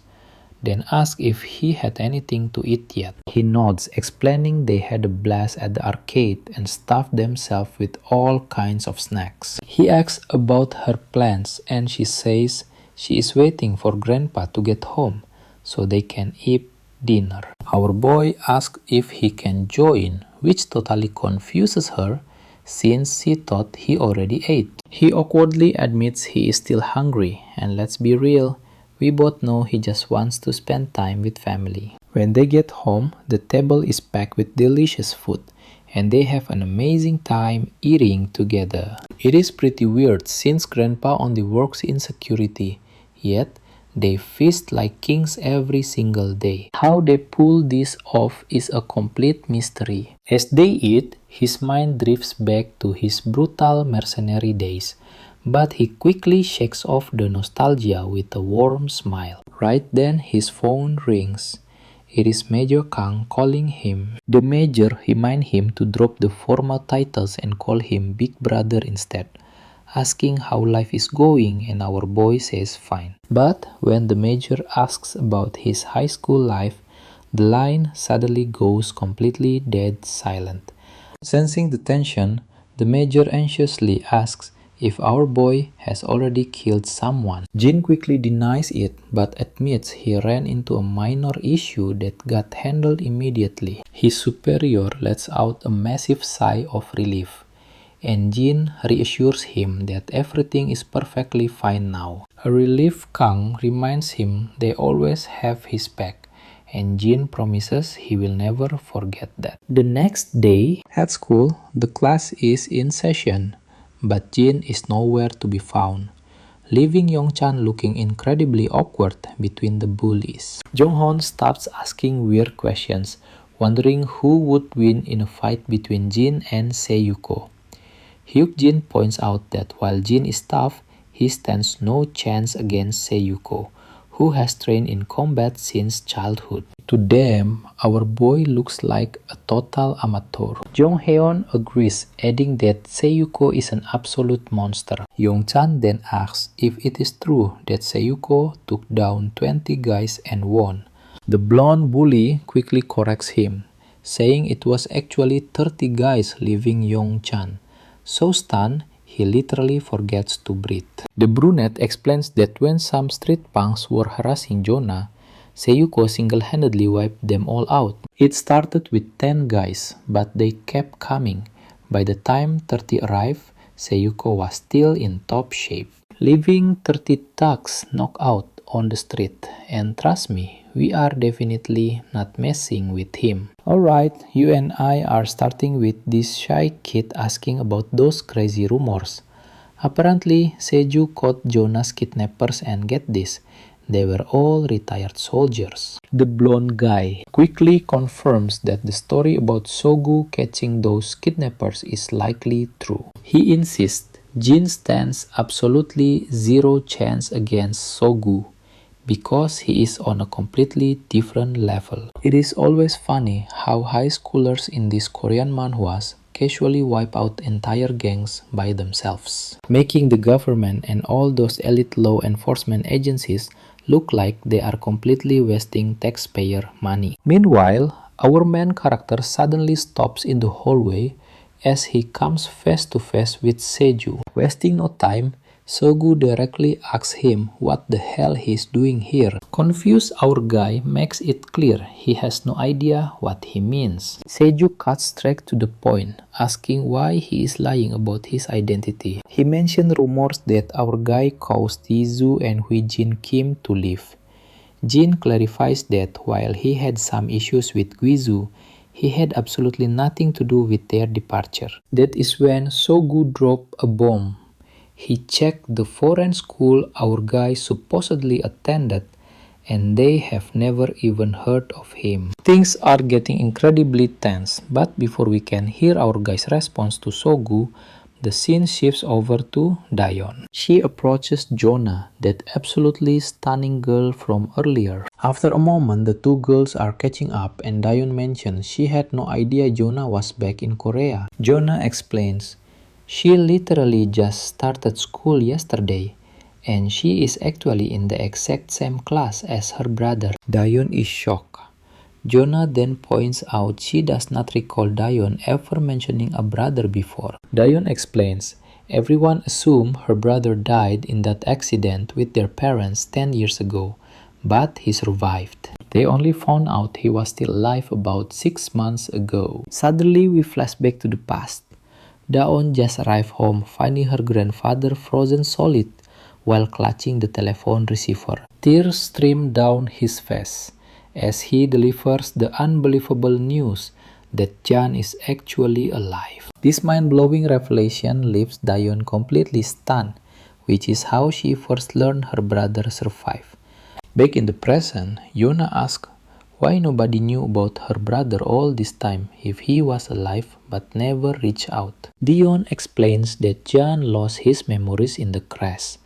then asks if he had anything to eat yet. He nods, explaining they had a blast at the arcade and stuffed themselves with all kinds of snacks. He asks about her plans, and she says she is waiting for Grandpa to get home so they can eat dinner. Our boy asks if he can join, which totally confuses her since she thought he already ate. He awkwardly admits he is still hungry, and let's be real, we both know he just wants to spend time with family. When they get home, the table is packed with delicious food, and they have an amazing time eating together. It is pretty weird since Grandpa only works in security, yet they feast like kings every single day. How they pull this off is a complete mystery. As they eat, his mind drifts back to his brutal mercenary days, but he quickly shakes off the nostalgia with a warm smile. Right then, his phone rings. It is Major Kang calling him. The Major reminds him to drop the formal titles and call him Big Brother instead, asking how life is going, and our boy says fine. But when the Major asks about his high school life, the line suddenly goes completely dead silent. Sensing the tension, the Major anxiously asks if our boy has already killed someone. Jin quickly denies it, but admits he ran into a minor issue that got handled immediately. His superior lets out a massive sigh of relief, and Jin reassures him that everything is perfectly fine now. A relieved Kang reminds him they always have his back, and Jin promises he will never forget that. The next day, at school, the class is in session, but Jin is nowhere to be found, leaving Yong-chan looking incredibly awkward between the bullies. Jong-hoon stops asking weird questions, wondering who would win in a fight between Jin and Seiyuko. Hyuk-jin points out that while Jin is tough, he stands no chance against Seiyuko, who has trained in combat since childhood. To them, our boy looks like a total amateur. Jong-heon agrees, adding that Seiyuko is an absolute monster. Yong-chan then asks if it is true that Seiyuko took down 20 guys and won. The blonde bully quickly corrects him, saying it was actually 30 guys leaving Yong-chan. So stunned, he literally forgets to breathe. The brunette explains that when some street punks were harassing Jonah, Seiyuko single-handedly wiped them all out. It started with 10 guys, but they kept coming. By the time 30 arrived, Seiyuko was still in top shape, leaving 30 thugs knocked out on the street. And trust me, we are definitely not messing with him. Alright, you and I are starting with this shy kid asking about those crazy rumors. Apparently, Seiju caught Jonah's kidnappers, and get this, they were all retired soldiers. The blonde guy quickly confirms that the story about Sogu catching those kidnappers is likely true. He insists Jin stands absolutely zero chance against Sogu because he is on a completely different level. It is always funny how high schoolers in these Korean manhwas casually wipe out entire gangs by themselves, making the government and all those elite law enforcement agencies look like they are completely wasting taxpayer money. Meanwhile, our main character suddenly stops in the hallway as he comes face to face with Seiju. Wasting no time, Sogu directly asks him what the hell he's doing here. Confused, our guy makes it clear he has no idea what he means. Seiju cuts straight to the point, asking why he is lying about his identity. He mentioned rumors that our guy caused Yizu and Huijin Kim to leave. Jin clarifies that while he had some issues with Guizu, he had absolutely nothing to do with their departure. That is when Sogu dropped a bomb. He checked the foreign school our guy supposedly attended, and they have never even heard of him. Things are getting incredibly tense, but before we can hear our guy's response to Sogu, the scene shifts over to Dayon. She approaches Jonah, that absolutely stunning girl from earlier. After a moment, the two girls are catching up, and Dayon mentions she had no idea Jonah was back in Korea. Jonah explains, she literally just started school yesterday, and she is actually in the exact same class as her brother. Dayon is shocked. Jonah then points out she does not recall Dayon ever mentioning a brother before. Dayon explains, everyone assumed her brother died in that accident with their parents 10 years ago, but he survived. They only found out he was still alive about 6 months ago. Suddenly, we flash back to the past. Daon just arrived home, finding her grandfather frozen solid while clutching the telephone receiver. Tears stream down his face as he delivers the unbelievable news that Jan is actually alive. This mind-blowing revelation leaves Dayon completely stunned, which is how she first learned her brother survived. Back in the present, Yona asks why nobody knew about her brother all this time if he was alive but never reached out. Dion explains that Jan lost his memories in the crash.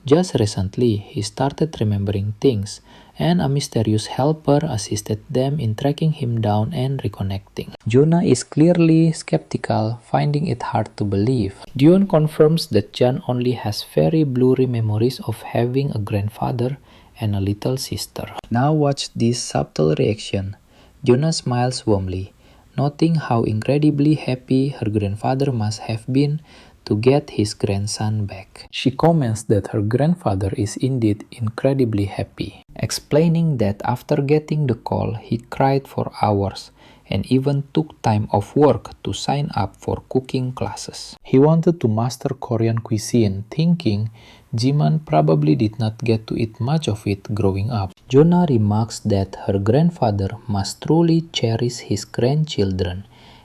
Just recently, he started remembering things, and a mysterious helper assisted them in tracking him down and reconnecting. Jonah is clearly skeptical, finding it hard to believe. Dion confirms that Jan only has very blurry memories of having a grandfather and a little sister. Now watch this subtle reaction. Jonah smiles warmly, noting how incredibly happy her grandfather must have been to get his grandson back. She comments that her grandfather is indeed incredibly happy, explaining that after getting the call, he cried for hours and even took time off work to sign up for cooking classes. He wanted to master Korean cuisine, thinking Jiman probably did not get to eat much of it growing up. Jonah remarks that her grandfather must truly cherish his grandchildren,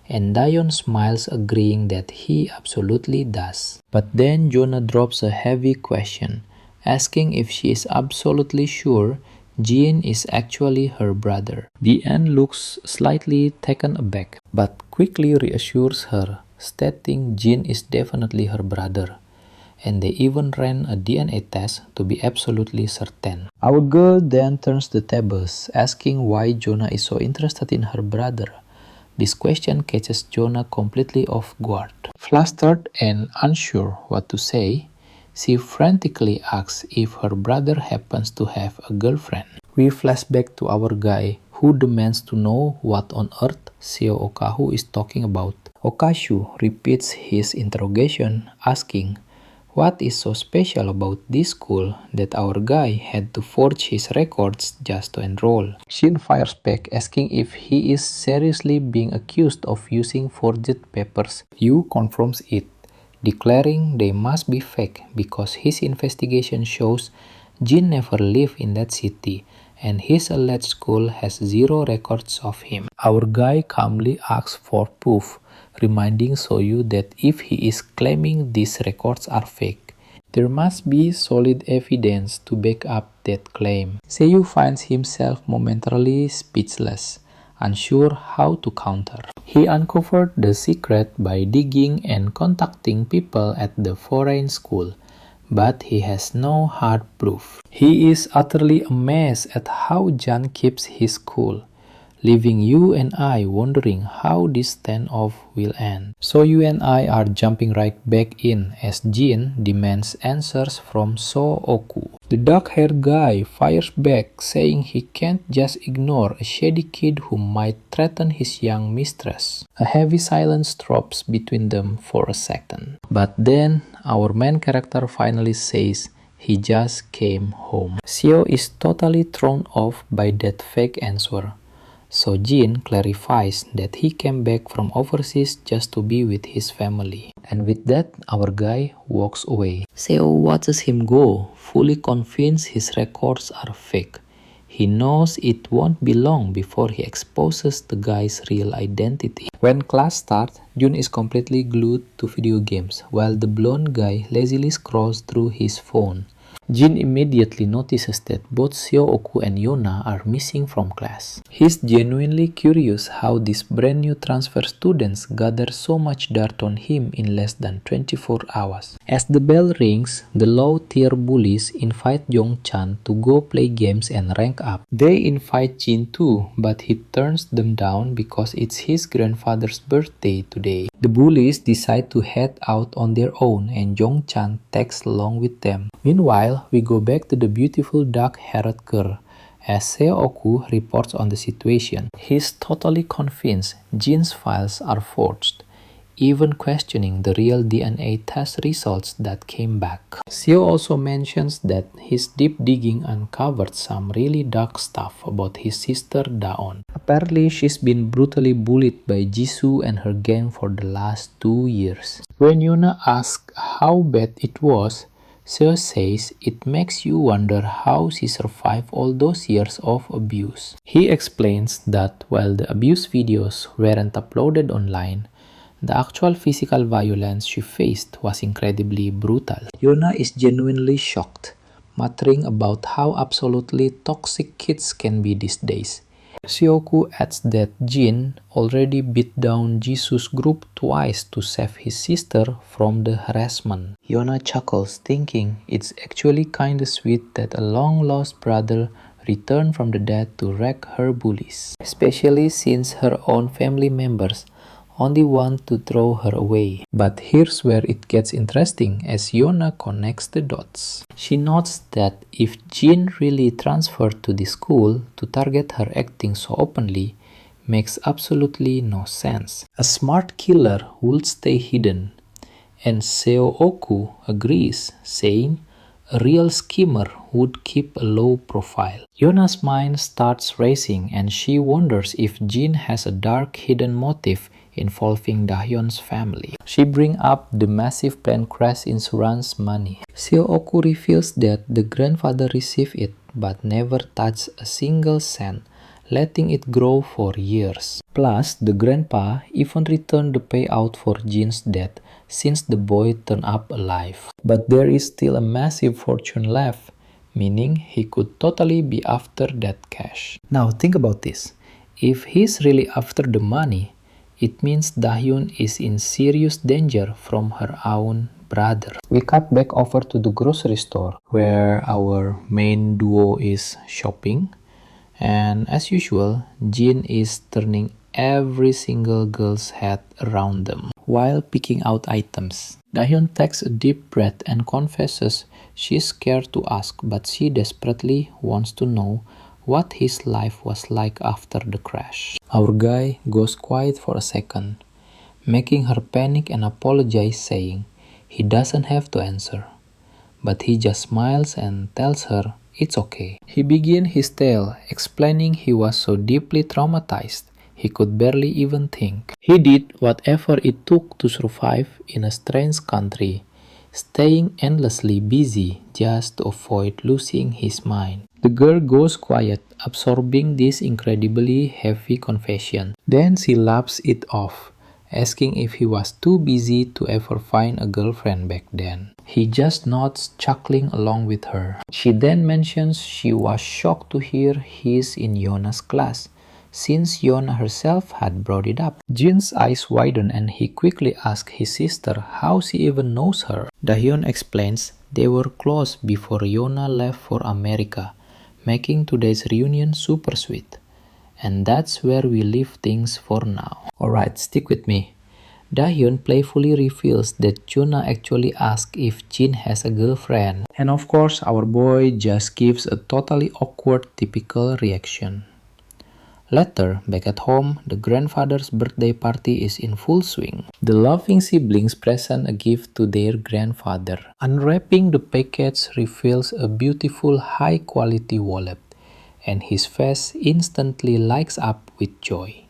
and Dayon smiles, agreeing that he absolutely does. But then Jonah drops a heavy question, asking if she is absolutely sure Jin is actually her brother. The Ant looks slightly taken aback, but quickly reassures her, stating Jin is definitely her brother, and they even ran a DNA test to be absolutely certain. Our girl then turns the tables, asking why Jonah is so interested in her brother. This question catches Jonah completely off guard. Flustered and unsure what to say, she frantically asks if her brother happens to have a girlfriend. We flash back to our guy, who demands to know what on earth Seo Okahu is talking about. Okashu repeats his interrogation, asking, "What is so special about this school that our guy had to forge his records just to enroll?" Shin fires back, asking if he is seriously being accused of using forged papers. Yu confirms it, declaring they must be fake because his investigation shows Jin never lived in that city and his alleged school has zero records of him. Our guy calmly asks for proof, reminding Soyu that if he is claiming these records are fake, there must be solid evidence to back up that claim. Seiyu finds himself momentarily speechless, unsure how to counter. He uncovered the secret by digging and contacting people at the foreign school, but he has no hard proof. He is utterly amazed at how Jan keeps his cool, leaving you and I wondering how this standoff will end. So you and I are jumping right back in as Jin demands answers from So-oku. The dark-haired guy fires back, saying he can't just ignore a shady kid who might threaten his young mistress. A heavy silence drops between them for a second. But then, our main character finally says he just came home. Seo is totally thrown off by that fake answer. So Jin clarifies that he came back from overseas just to be with his family. And with that, our guy walks away. Seo watches him go, fully convinced his records are fake. He knows it won't be long before he exposes the guy's real identity. When class starts, Jun is completely glued to video games, while the blonde guy lazily scrolls through his phone. Jin immediately notices that both Seo-oku and Yona are missing from class. He's genuinely curious how these brand new transfer students gather so much dirt on him in less than 24 hours. As the bell rings, the low-tier bullies invite Yong-chan to go play games and rank up. They invite Jin too, but he turns them down because it's his grandfather's birthday today. The bullies decide to head out on their own and Yong-chan tags along with them. Meanwhile, we go back to the beautiful dark-haired girl as Seo-oku reports on the situation. He's totally convinced Jin's files are forged, even questioning the real DNA test results that came back. Seo also mentions that his deep digging uncovered some really dark stuff about his sister Daon. Apparently, she's been brutally bullied by Jisoo and her gang for the last 2 years. When Yuna asks how bad it was, Seo says it makes you wonder how she survived all those years of abuse. He explains that while the abuse videos weren't uploaded online, the actual physical violence she faced was incredibly brutal. Yona is genuinely shocked, muttering about how absolutely toxic kids can be these days. Sioku adds that Jin already beat down Jisoo's group twice to save his sister from the harassment. Yona chuckles, thinking it's actually kinda sweet that a long-lost brother returned from the dead to wreck her bullies, especially since her own family members only want to throw her away. But here's where it gets interesting as Yona connects the dots. She notes that if Jin really transferred to the school to target her acting so openly, makes absolutely no sense. A smart killer would stay hidden, and Seo-oku agrees, saying a real schemer would keep a low profile. Yona's mind starts racing and she wonders if Jin has a dark hidden motive involving Dahyun's family. She brings up the massive plane crash insurance money. Seo-oku reveals that the grandfather received it but never touched a single cent, letting it grow for years. Plus, the grandpa even returned the payout for Jin's death since the boy turned up alive. But there is still a massive fortune left, meaning he could totally be after that cash. Now think about this. If he's really after the money, it means Dahyun is in serious danger from her own brother. We cut back over to the grocery store where our main duo is shopping. And as usual, Jin is turning every single girl's head around them while picking out items. Dahyun takes a deep breath and confesses she's scared to ask, but she desperately wants to know what his life was like after the crash. Our guy goes quiet for a second, making her panic and apologize, saying he doesn't have to answer. But he just smiles and tells her it's okay. He begins his tale, explaining he was so deeply traumatized he could barely even think. He did whatever it took to survive in a strange country, staying endlessly busy just to avoid losing his mind. The girl goes quiet, absorbing this incredibly heavy confession. Then she laughs it off, asking if he was too busy to ever find a girlfriend back then. He just nods, chuckling along with her. She then mentions she was shocked to hear he's in Yona's class, since Yona herself had brought it up. Jin's eyes widen and he quickly asks his sister how she even knows her. Dahyun explains they were close before Yona left for America, making today's reunion super sweet. And that's where we leave things for now. Alright, stick with me. Dahyun playfully reveals that Juna actually asked if Jin has a girlfriend. And of course, our boy just gives a totally awkward typical reaction. Later, back at home, the grandfather's birthday party is in full swing. The laughing siblings present a gift to their grandfather. Unwrapping the package reveals a beautiful high-quality wallet, and his face instantly lights up with joy.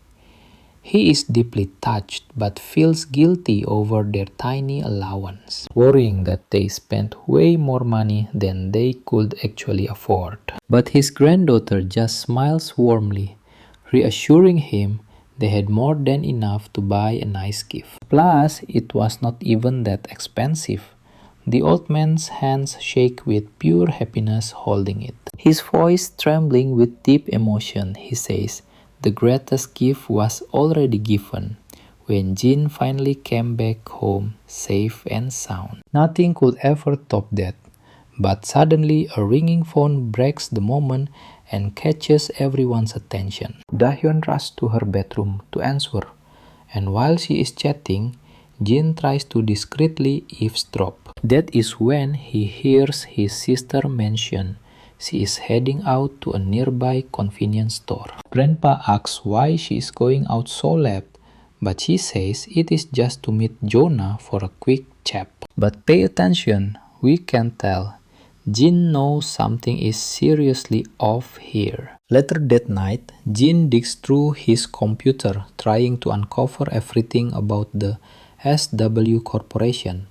He is deeply touched but feels guilty over their tiny allowance, worrying that they spent way more money than they could actually afford. But his granddaughter just smiles warmly, reassuring him they had more than enough to buy a nice gift. Plus, it was not even that expensive. The old man's hands shake with pure happiness holding it. His voice trembling with deep emotion, he says, the greatest gift was already given when Jin finally came back home safe and sound. Nothing could ever top that. But suddenly a ringing phone breaks the moment and catches everyone's attention. Dahyun rushes to her bedroom to answer, and while she is chatting, Jin tries to discreetly eavesdrop. That is when he hears his sister mention she is heading out to a nearby convenience store. Grandpa asks why she is going out so late, but she says it is just to meet Jonah for a quick chat. But pay attention, we can tell Jin knows something is seriously off here. Later that night, Jin digs through his computer trying to uncover everything about the SW Corporation,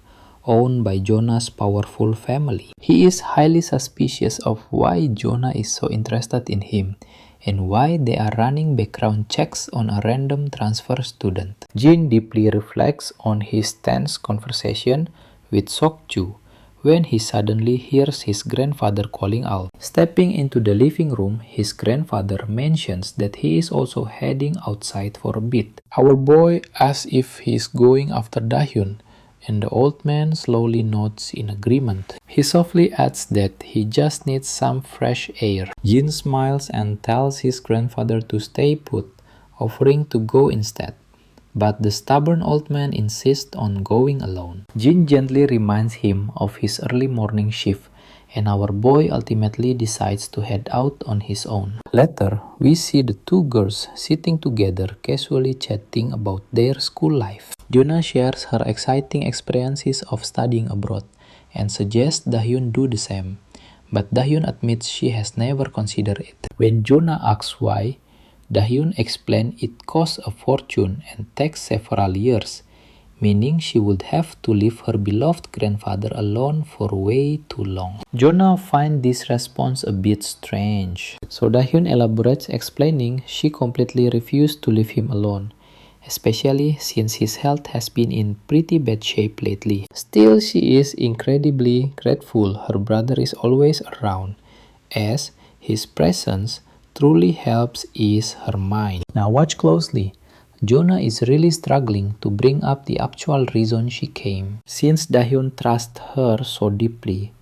owned by Jonah's powerful family. He is highly suspicious of why Jonah is so interested in him and why they are running background checks on a random transfer student. Jin deeply reflects on his tense conversation with Sokju when he suddenly hears his grandfather calling out. Stepping into the living room, his grandfather mentions that he is also heading outside for a bit. Our boy asks if he is going after Dahyun, and the old man slowly nods in agreement. He softly adds that he just needs some fresh air. Jin smiles and tells his grandfather to stay put, offering to go instead. But the stubborn old man insists on going alone. Jin gently reminds him of his early morning shift, and our boy ultimately decides to head out on his own. Later, we see the two girls sitting together casually chatting about their school life. Juna shares her exciting experiences of studying abroad and suggests Dahyun do the same, but Dahyun admits she has never considered it. When Juna asks why, Dahyun explained it costs a fortune and takes several years, meaning she would have to leave her beloved grandfather alone for way too long. Jonah finds this response a bit strange, so Dahyun elaborates, explaining she completely refused to leave him alone, especially since his health has been in pretty bad shape lately. Still, she is incredibly grateful her brother is always around, as his presence truly helps ease her mind. Now watch closely. Jonah is really struggling to bring up the actual reason she came. Since Dahyun trusts her so deeply,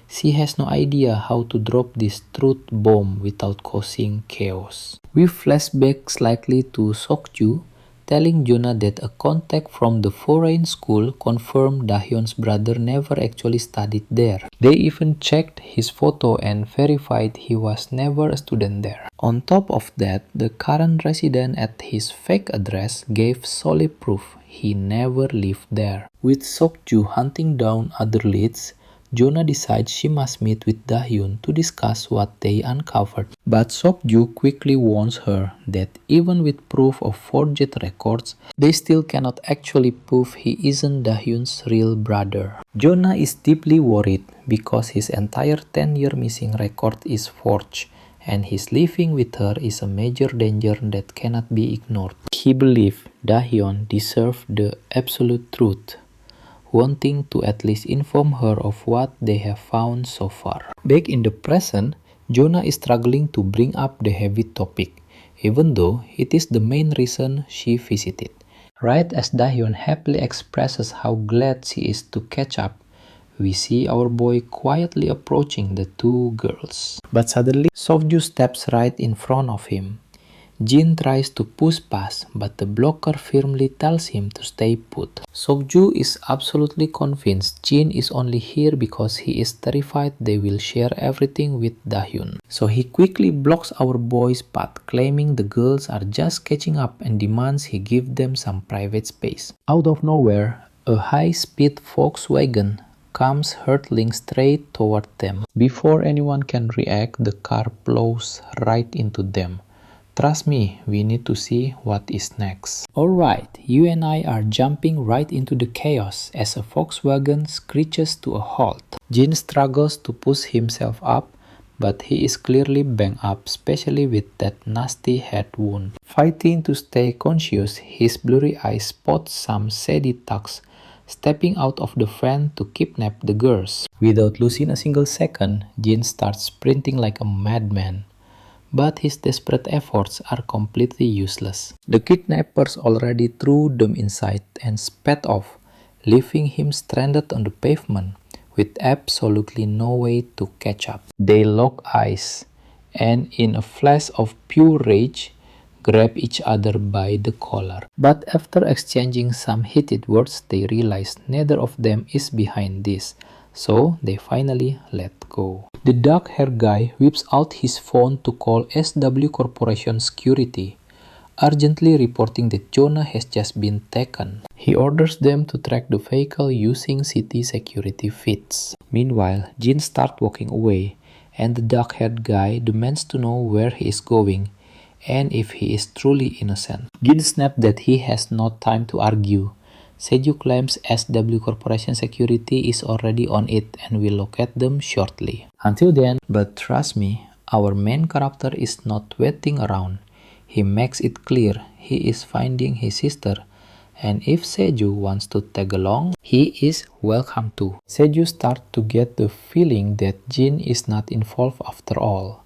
she has no idea how to drop this truth bomb without causing chaos. We flash back slightly to Sokju, telling Jonah that a contact from the foreign school confirmed Dahyun's brother never actually studied there. They even checked his photo and verified he was never a student there. On top of that, the current resident at his fake address gave solid proof he never lived there. With Sokju hunting down other leads, Jonah decides she must meet with Dahyun to discuss what they uncovered. But Sokju quickly warns her that even with proof of forged records, they still cannot actually prove he isn't Dahyun's real brother. Jonah is deeply worried because his entire 10-year missing record is forged, and his living with her is a major danger that cannot be ignored. He believes Dahyun deserves the absolute truth, wanting to at least inform her of what they have found so far. Back in the present, Jonah is struggling to bring up the heavy topic, even though it is the main reason she visited. Right as Dahyun happily expresses how glad she is to catch up, we see our boy quietly approaching the two girls. But suddenly, Sokju steps right in front of him. Jin tries to push past, but the blocker firmly tells him to stay put. Sokju is absolutely convinced Jin is only here because he is terrified they will share everything with Dahyun. So he quickly blocks our boy's path, claiming the girls are just catching up and demands he give them some private space. Out of nowhere, a high-speed Volkswagen comes hurtling straight toward them. Before anyone can react, the car plows right into them. Trust me, we need to see what is next. Alright, you and I are jumping right into the chaos as a Volkswagen screeches to a halt. Jin struggles to push himself up, but he is clearly banged up, especially with that nasty head wound. Fighting to stay conscious, his blurry eyes spot some shady thugs stepping out of the van to kidnap the girls. Without losing a single second, Jin starts sprinting like a madman. But his desperate efforts are completely useless. The kidnappers already threw them inside and sped off, leaving him stranded on the pavement with absolutely no way to catch up. They lock eyes and, in a flash of pure rage, grab each other by the collar. But after exchanging some heated words, they realize neither of them is behind this, so they finally let go. The dark-haired guy whips out his phone to call SW Corporation Security, urgently reporting that Jonah has just been taken. He orders them to track the vehicle using city security feeds. Meanwhile, Jin starts walking away, and the dark-haired guy demands to know where he is going and if he is truly innocent. Jin snaps that he has no time to argue. Seju claims SW Corporation Security is already on it and will locate them shortly. Until then, but trust me, our main character is not waiting around. He makes it clear he is finding his sister, and if Seju wants to tag along, he is welcome to. Seju starts to get the feeling that Jin is not involved after all.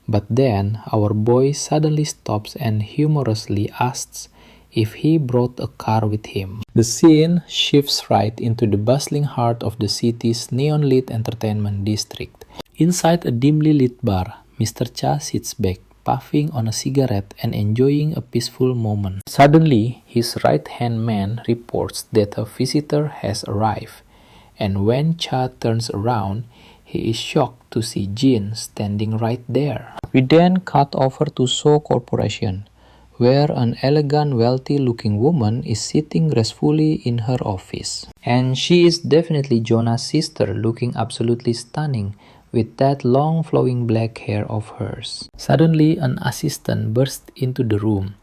But then, our boy suddenly stops and humorously asks if he brought a car with him. The scene shifts right into the bustling heart of the city's neon-lit entertainment district. Inside a dimly lit bar, Mr. Cha sits back, puffing on a cigarette and enjoying a peaceful moment. Suddenly, his right-hand man reports that a visitor has arrived, and when Cha turns around, he is shocked to see Jin standing right there. We then cut over to Shaw Corporation, where an elegant, wealthy-looking woman is sitting gracefully in her office. And she is definitely Jonah's sister, looking absolutely stunning with that long flowing black hair of hers. Suddenly, an assistant bursts into the room,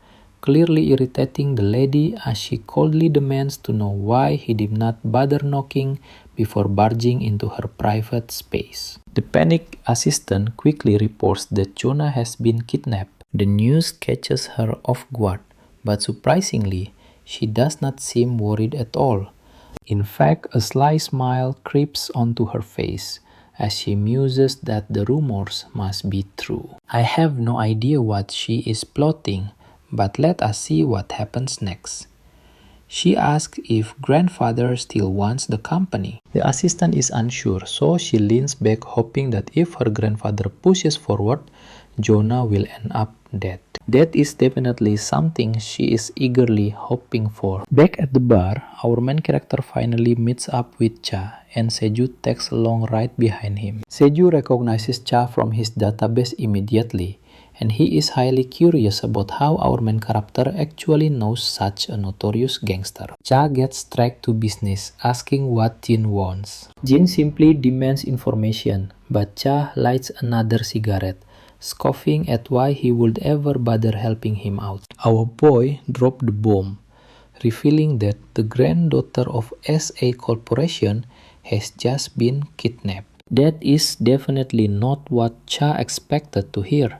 clearly irritating the lady as she coldly demands to know why he did not bother knocking before barging into her private space. The panicked assistant quickly reports that Jonah has been kidnapped. The news catches her off guard, but surprisingly, she does not seem worried at all. In fact, a sly smile creeps onto her face as she muses that the rumors must be true. I have no idea what she is plotting, but let us see what happens next. She asks if grandfather still wants the company. The assistant is unsure, so she leans back hoping that if her grandfather pushes forward, Jonah will end up that. That is definitely something she is eagerly hoping for. Back at the bar, our main character finally meets up with Cha, and Seju takes along right behind him. Seju recognizes Cha from his database immediately, and he is highly curious about how our main character actually knows such a notorious gangster. Cha gets straight to business, asking what Jin wants. Jin simply demands information, but Cha lights another cigarette, scoffing at why he would ever bother helping him out. Our boy dropped the bomb, revealing that the granddaughter of SA Corporation has just been kidnapped. That is definitely not what Cha expected to hear,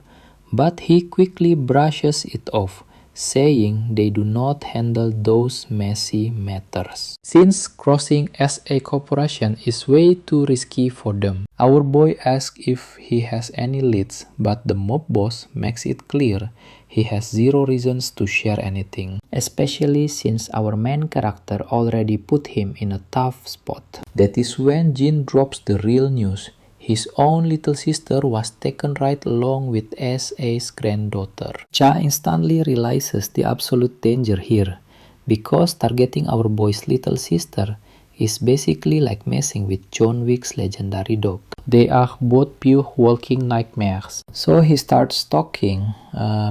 but he quickly brushes it off, saying they do not handle those messy matters, since crossing SA Corporation is way too risky for them. Our boy asks if he has any leads, but the mob boss makes it clear he has zero reasons to share anything, especially since our main character already put him in a tough spot. That is when Jin drops the real news. His own little sister was taken right along with SA's granddaughter. Cha instantly realizes the absolute danger here, because targeting our boy's little sister is basically like messing with John Wick's legendary dog. They are both pure walking nightmares. So he starts talking,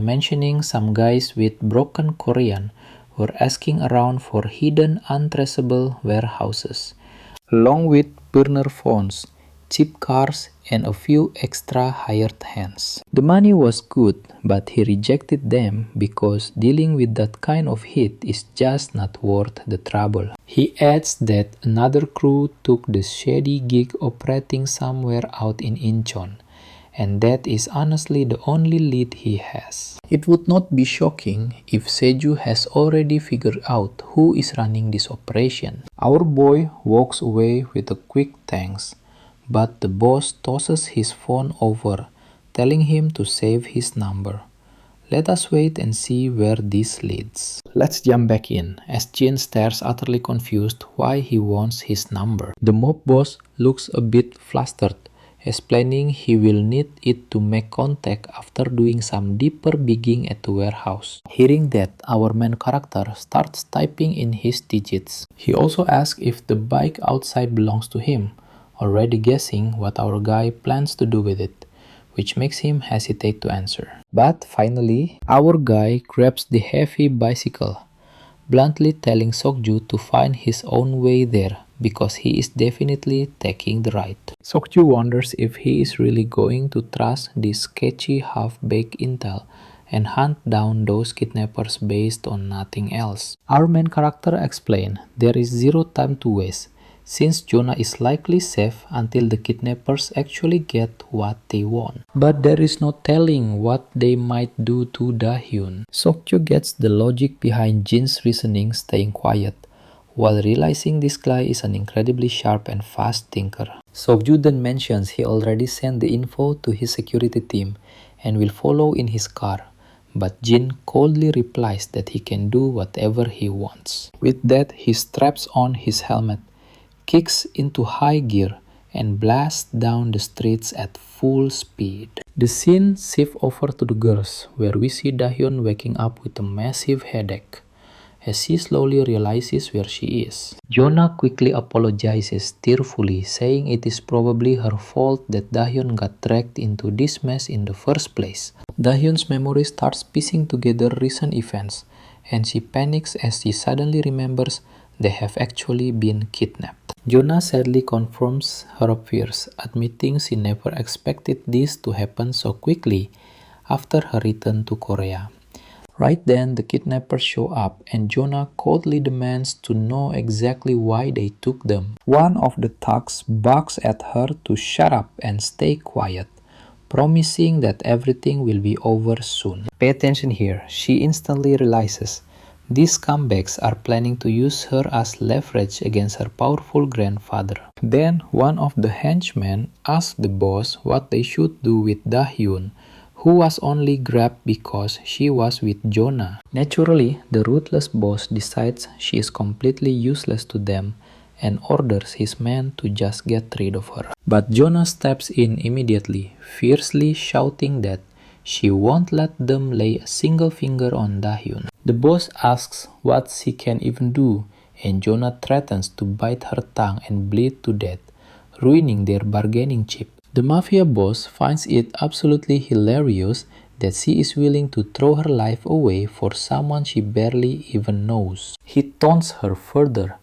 mentioning some guys with broken Korean were asking around for hidden untraceable warehouses, along with burner phones, cheap cars, and a few extra hired hands. The money was good, but he rejected them because dealing with that kind of heat is just not worth the trouble. He adds that another crew took the shady gig operating somewhere out in Incheon, and that is honestly the only lead he has. It would not be shocking if Seju has already figured out who is running this operation. Our boy walks away with a quick thanks, but the boss tosses his phone over, telling him to save his number. Let us wait and see where this leads. Let's jump back in, as Jin stares utterly confused why he wants his number. The mob boss looks a bit flustered, explaining he will need it to make contact after doing some deeper digging at the warehouse. Hearing that, our main character starts typing in his digits. He also asks if the bike outside belongs to him, already guessing what our guy plans to do with it, which makes him hesitate to answer. But finally, our guy grabs the heavy bicycle, bluntly telling Sokju to find his own way there because he is definitely taking the ride. Sokju wonders if he is really going to trust this sketchy half-baked intel and hunt down those kidnappers based on nothing else. Our main character explains there is zero time to waste, since Jonah is likely safe until the kidnappers actually get what they want. But there is no telling what they might do to Dahyun. Sokju gets the logic behind Jin's reasoning staying quiet, while realizing this guy is an incredibly sharp and fast thinker. Sokju then mentions he already sent the info to his security team and will follow in his car, but Jin coldly replies that he can do whatever he wants. With that, he straps on his helmet, kicks into high gear, and blasts down the streets at full speed. The scene shifts over to the girls, where we see Dahyun waking up with a massive headache, as she slowly realizes where she is. Jonah quickly apologizes tearfully, saying it is probably her fault that Dahyun got dragged into this mess in the first place. Dahyun's memory starts piecing together recent events, and she panics as she suddenly remembers they have actually been kidnapped. Jonah sadly confirms her fears, admitting she never expected this to happen so quickly after her return to Korea. Right then, the kidnappers show up, and Jonah coldly demands to know exactly why they took them. One of the thugs barks at her to shut up and stay quiet, promising that everything will be over soon. Pay attention here, she instantly realizes these scumbags are planning to use her as leverage against her powerful grandfather. Then, one of the henchmen asks the boss what they should do with Dahyun, who was only grabbed because she was with Jonah. Naturally, the ruthless boss decides she is completely useless to them and orders his men to just get rid of her. But Jonah steps in immediately, fiercely shouting that She won't let them lay a single finger on Dahyun. The boss asks what she can even do, and Jonah threatens to bite her tongue and bleed to death, ruining their bargaining chip. The mafia boss finds it absolutely hilarious that she is willing to throw her life away for someone she barely even knows. He taunts her further,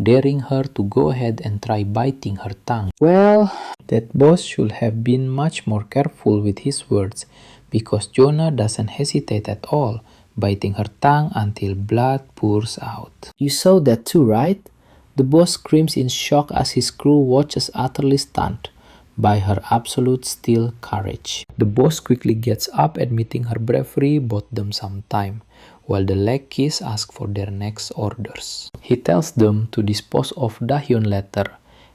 daring her to go ahead and try biting her tongue. Well, that boss should have been much more careful with his words, because Jonah doesn't hesitate at all, biting her tongue until blood pours out. You saw that too, right? The boss screams in shock as his crew watches utterly stunned by her absolute steel courage. The boss quickly gets up, admitting her bravery bought them some time, while the leg keys ask for their next orders. He tells them to dispose of Dahyun later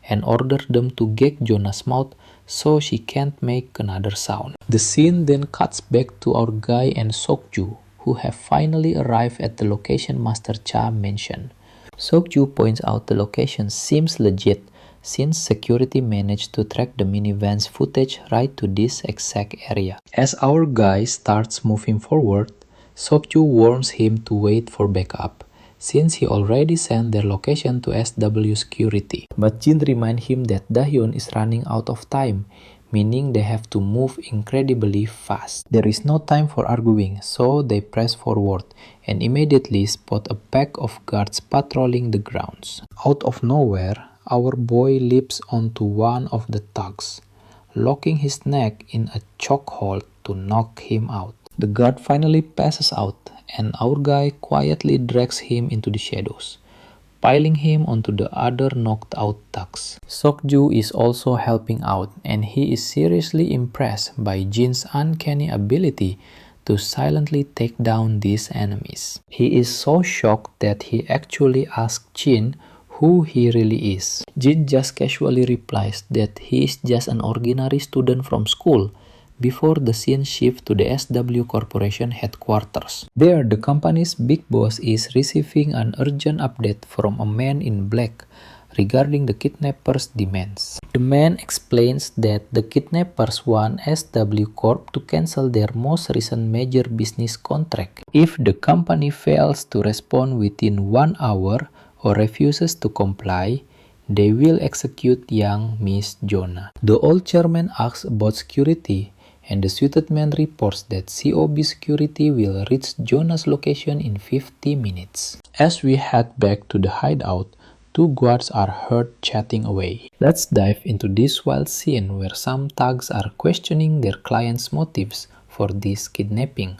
and orders them to gag Jonah's mouth so she can't make another sound. The scene then cuts back to our guy and Sokju, who have finally arrived at the location Master Cha mentioned. Sokju points out the location seems legit since security managed to track the minivan's footage right to this exact area. As our guy starts moving forward, Sokju warns him to wait for backup, since he already sent their location to SW security. But Jin reminds him that Dahyun is running out of time, meaning they have to move incredibly fast. There is no time for arguing, so they press forward and immediately spot a pack of guards patrolling the grounds. Out of nowhere, our boy leaps onto one of the thugs, locking his neck in a chokehold to knock him out. The guard finally passes out, and our guy quietly drags him into the shadows, piling him onto the other knocked out thugs. Sokju is also helping out, and he is seriously impressed by Jin's uncanny ability to silently take down these enemies. He is so shocked that he actually asks Jin who he really is. Jin just casually replies that he is just an ordinary student from school, before the scene shifts to the SW Corporation headquarters. There, the company's big boss is receiving an urgent update from a man in black regarding the kidnappers' demands. The man explains that the kidnappers want SW Corp to cancel their most recent major business contract. If the company fails to respond within 1 hour or refuses to comply, they will execute young Miss Jonah. The old chairman asks about security, and the suited man reports that COB security will reach Jonah's location in 50 minutes. As we head back to the hideout, two guards are heard chatting away. Let's dive into this wild scene where some thugs are questioning their client's motives for this kidnapping,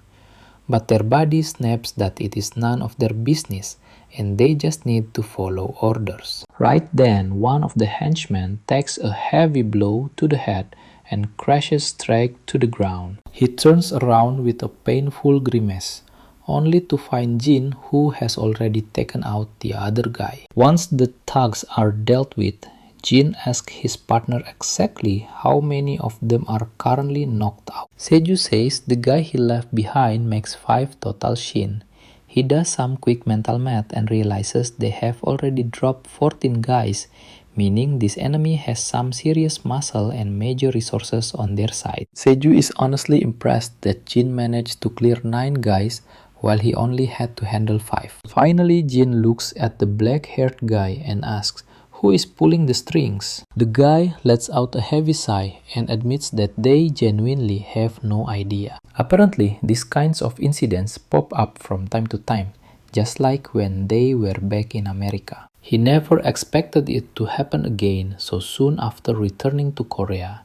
but their body snaps that it is none of their business and they just need to follow orders. Right then, one of the henchmen takes a heavy blow to the head and crashes straight to the ground. He turns around with a painful grimace, only to find Jin, who has already taken out the other guy. Once the thugs are dealt with, Jin asks his partner exactly how many of them are currently knocked out. Seju says the guy he left behind makes 5 total shin. He does some quick mental math and realizes they have already dropped 14 guys, meaning this enemy has some serious muscle and major resources on their side. Seju is honestly impressed that Jin managed to clear 9 guys while he only had to handle 5. Finally, Jin looks at the black-haired guy and asks, "Who is pulling the strings?" The guy lets out a heavy sigh and admits that they genuinely have no idea. Apparently, these kinds of incidents pop up from time to time, just like when they were back in America. He never expected it to happen again so soon after returning to Korea,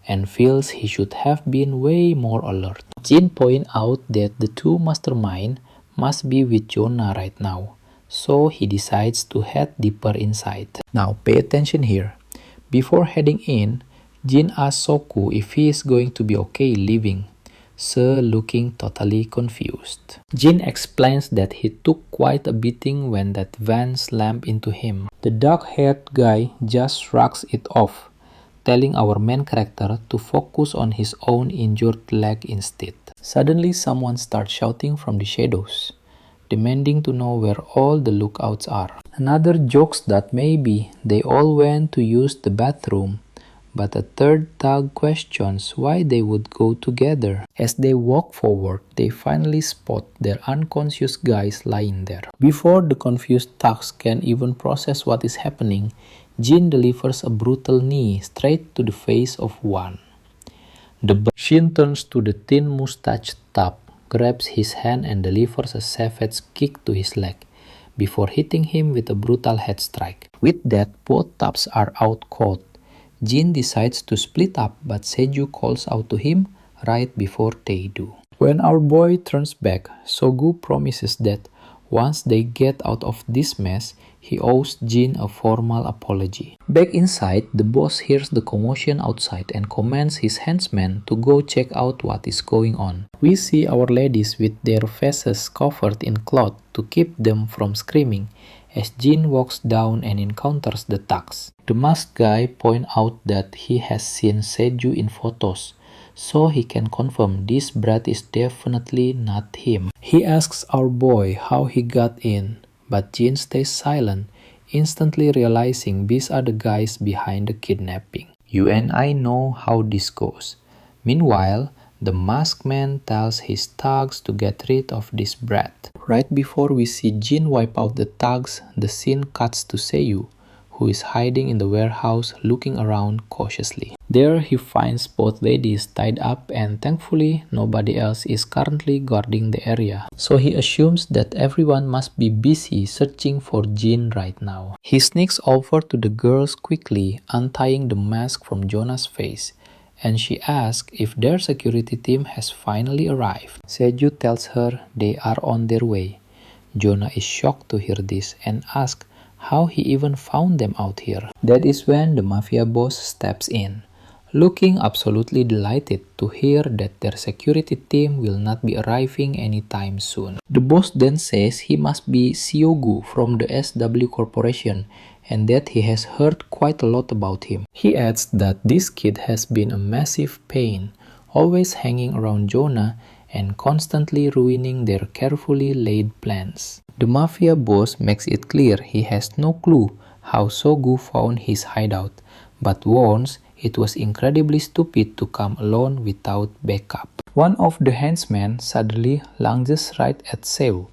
and feels he should have been way more alert. Jin points out that the two masterminds must be with Jonah right now, so he decides to head deeper inside. Now pay attention here. Before heading in, Jin asks Soku if he is going to be okay leaving, So looking totally confused. Jin explains that he took quite a beating when that van slammed into him. The dark-haired guy just shrugs it off, telling our main character to focus on his own injured leg instead. Suddenly someone starts shouting from the shadows, demanding to know where all the lookouts are. Another jokes that maybe they all went to use the bathroom, but a third thug questions why they would go together. As they walk forward, they finally spot their unconscious guys lying there. Before the confused thugs can even process what is happening, Jin delivers a brutal knee straight to the face of one. The Shin turns to the thin mustached thug, grabs his hand and delivers a savage kick to his leg, before hitting him with a brutal head strike. With that, both thugs are out cold. Jin decides to split up, but Seju calls out to him right before they do. When our boy turns back, Sogu promises that once they get out of this mess, he owes Jin a formal apology. Back inside, the boss hears the commotion outside and commands his henchmen to go check out what is going on. We see our ladies with their faces covered in cloth to keep them from screaming, as Jin walks down and encounters the thugs. The masked guy points out that he has seen Seju in photos, so he can confirm this brat is definitely not him. He asks our boy how he got in, but Jin stays silent, instantly realizing these are the guys behind the kidnapping. You and I know how this goes. Meanwhile, the masked man tells his thugs to get rid of this brat. Right before we see Jin wipe out the thugs, the scene cuts to Seiyu, who is hiding in the warehouse looking around cautiously. There he finds both ladies tied up, and thankfully nobody else is currently guarding the area. So he assumes that everyone must be busy searching for Jin right now. He sneaks over to the girls quickly, untying the mask from Jonah's face, and she asks if their security team has finally arrived. Seju tells her they are on their way. Jonah is shocked to hear this and asks how he even found them out here. That is when the mafia boss steps in, looking absolutely delighted to hear that their security team will not be arriving anytime soon. The boss then says he must be Siogu from the SW Corporation and that he has heard quite a lot about him. He adds that this kid has been a massive pain, always hanging around Jonah and constantly ruining their carefully laid plans. The mafia boss makes it clear he has no clue how Sogu found his hideout, but warns it was incredibly stupid to come alone without backup. One of the henchmen suddenly lunges right at Seu,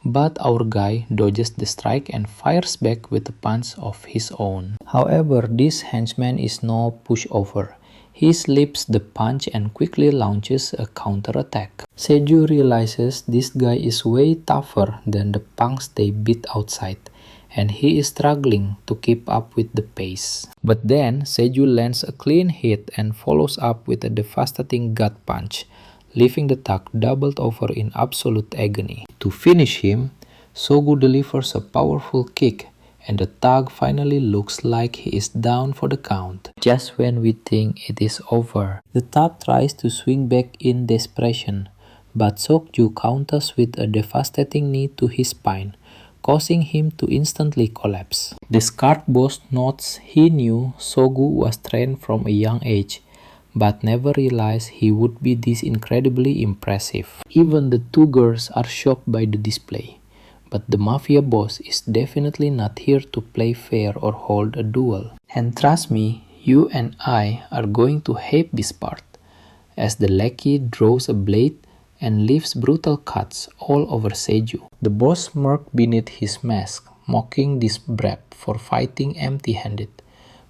but our guy dodges the strike and fires back with a punch of his own. However, this henchman is no pushover. He slips the punch and quickly launches a counterattack. Seju realizes this guy is way tougher than the punks they beat outside, and he is struggling to keep up with the pace. But then, Seju lands a clean hit and follows up with a devastating gut punch, leaving the thug doubled over in absolute agony. To finish him, Sogu delivers a powerful kick, and the thug finally looks like he is down for the count. Just when we think it is over, the thug tries to swing back in desperation, but Sokju counters with a devastating knee to his spine, causing him to instantly collapse. The scarred boss notes he knew Sogu was trained from a young age, but never realized he would be this incredibly impressive. Even the two girls are shocked by the display. But the mafia boss is definitely not here to play fair or hold a duel. And trust me, you and I are going to hate this part, as the lackey draws a blade and leaves brutal cuts all over Seju. The boss smirks beneath his mask, mocking this brat for fighting empty-handed,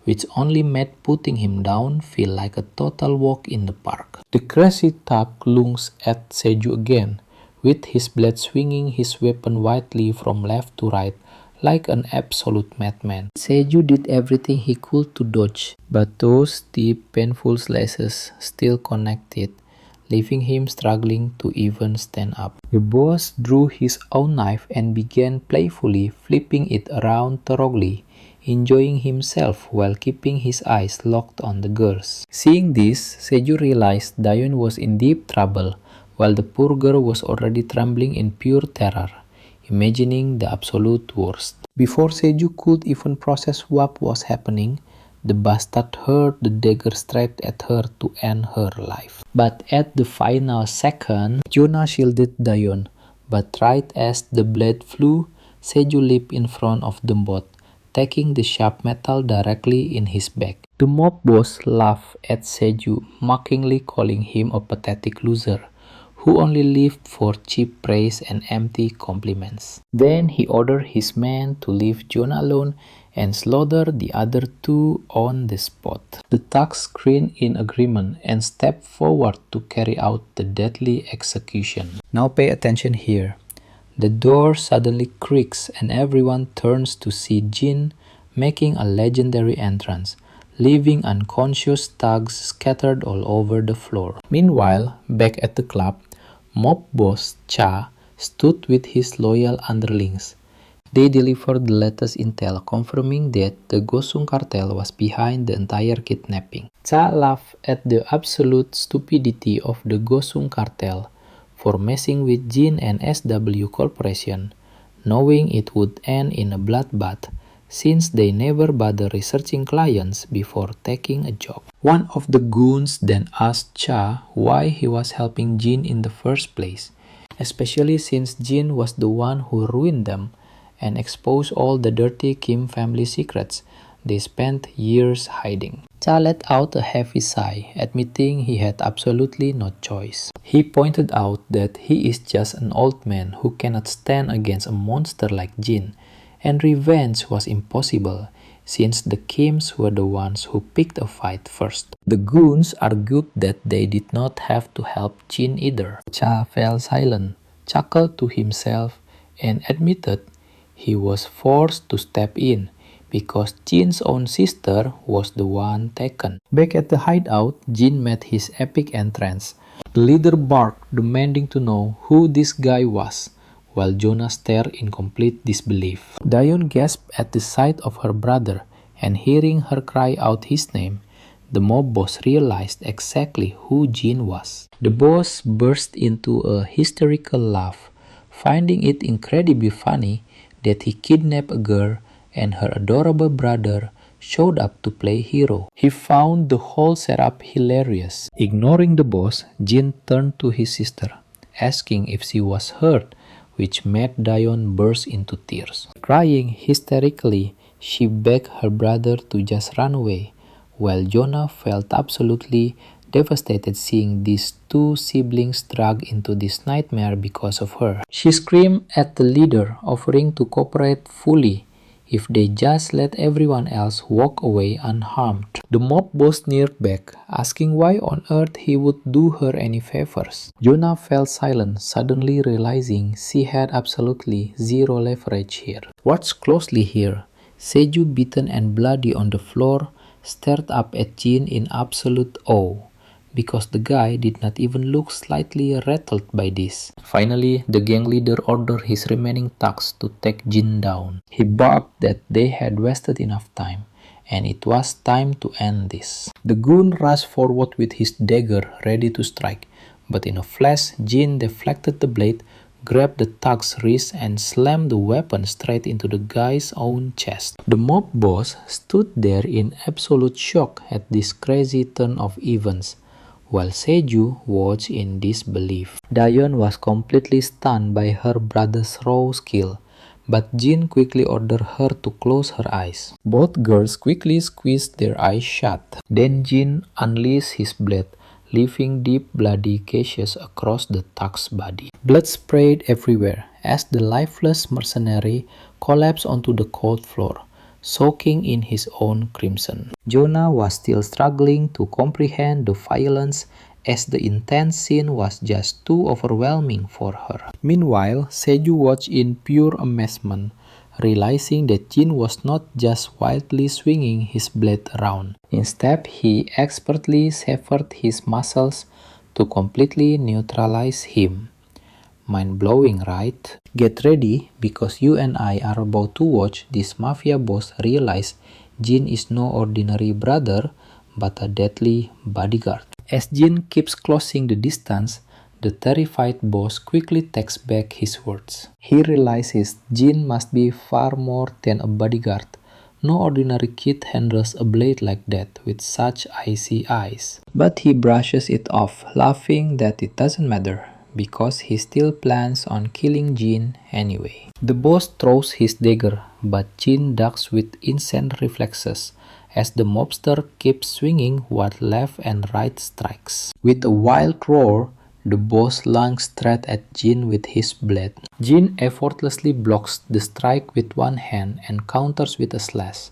which only made putting him down feel like a total walk in the park. The crazy thug looks at Seju again, with his blade swinging his weapon widely from left to right like an absolute madman. Seju did everything he could to dodge, but those deep, painful slashes still connected, leaving him struggling to even stand up. The boss drew his own knife and began playfully flipping it around thoroughly, enjoying himself while keeping his eyes locked on the girls. Seeing this, Seju realized Dayon was in deep trouble, while the poor girl was already trembling in pure terror, imagining the absolute worst. Before Seju could even process what was happening, the bastard hurled the dagger straight at her to end her life. But at the final second, Jonah shielded Dayon, but right as the blade flew, Seju leaped in front of them both, taking the sharp metal directly in his back. The mob boss laughed at Seju, mockingly calling him a pathetic loser who only lived for cheap praise and empty compliments. Then he ordered his men to leave Jonah alone and slaughter the other two on the spot. The thugs grinned in agreement and stepped forward to carry out the deadly execution. Now pay attention here. The door suddenly creaks and everyone turns to see Jin making a legendary entrance, leaving unconscious thugs scattered all over the floor. Meanwhile, back at the club, mob boss Cha stood with his loyal underlings. They delivered the latest intel confirming that the Gosung cartel was behind the entire kidnapping. Cha laughed at the absolute stupidity of the Gosung cartel for messing with Jin and SW Corporation, knowing it would end in a bloodbath since they never bother researching clients before taking a job. One of the goons then asked Cha why he was helping Jin in the first place, especially since Jin was the one who ruined them and exposed all the dirty Kim family secrets they spent years hiding. Cha let out a heavy sigh, admitting he had absolutely no choice. He pointed out that he is just an old man who cannot stand against a monster like Jin, and revenge was impossible since the Kims were the ones who picked a fight first. The goons argued that they did not have to help Jin either. Cha fell silent, chuckled to himself, and admitted he was forced to step in because Jin's own sister was the one taken. Back at the hideout, Jin made his epic entrance. The leader barked, demanding to know who this guy was, while Jonah stared in complete disbelief. Dayon gasped at the sight of her brother, and hearing her cry out his name, the mob boss realized exactly who Jin was. The boss burst into a hysterical laugh, finding it incredibly funny that he kidnapped a girl and her adorable brother showed up to play hero. He found the whole setup hilarious. Ignoring the boss, Jin turned to his sister, asking if she was hurt, which made Dayon burst into tears. Crying hysterically, she begged her brother to just run away, while Jonah felt absolutely devastated seeing these two siblings dragged into this nightmare because of her. She screamed at the leader, offering to cooperate fully if they just let everyone else walk away unharmed. The mob boss sneered back, asking why on earth he would do her any favors. Jonah fell silent, suddenly realizing she had absolutely zero leverage here. Watch closely here. Seju, beaten and bloody on the floor, stared up at Jin in absolute awe, because the guy did not even look slightly rattled by this. Finally, the gang leader ordered his remaining thugs to take Jin down. He barked that they had wasted enough time, and it was time to end this. The goon rushed forward with his dagger ready to strike, but in a flash, Jin deflected the blade, grabbed the thug's wrist, and slammed the weapon straight into the guy's own chest. The mob boss stood there in absolute shock at this crazy turn of events, while Seju watched in disbelief. Dayon was completely stunned by her brother's raw skill, but Jin quickly ordered her to close her eyes. Both girls quickly squeezed their eyes shut. Then Jin unleashed his blade, leaving deep bloody gashes across the thug's body. Blood sprayed everywhere as the lifeless mercenary collapsed onto the cold floor, soaking in his own crimson. Jonah was still struggling to comprehend the violence as the intense scene was just too overwhelming for her. Meanwhile, Seju watched in pure amazement, realizing that Jin was not just wildly swinging his blade around. Instead, he expertly severed his muscles to completely neutralize him. Mind-blowing, right? Get ready, because you and I are about to watch this mafia boss realize Jin is no ordinary brother, but a deadly bodyguard. As Jin keeps closing the distance, the terrified boss quickly takes back his words. He realizes Jin must be far more than a bodyguard. No ordinary kid handles a blade like that with such icy eyes. But he brushes it off, laughing that it doesn't matter, because he still plans on killing Jin anyway. The boss throws his dagger, but Jin ducks with insane reflexes as the mobster keeps swinging what left and right strikes. With a wild roar, the boss lunges straight at Jin with his blade. Jin effortlessly blocks the strike with one hand and counters with a slash.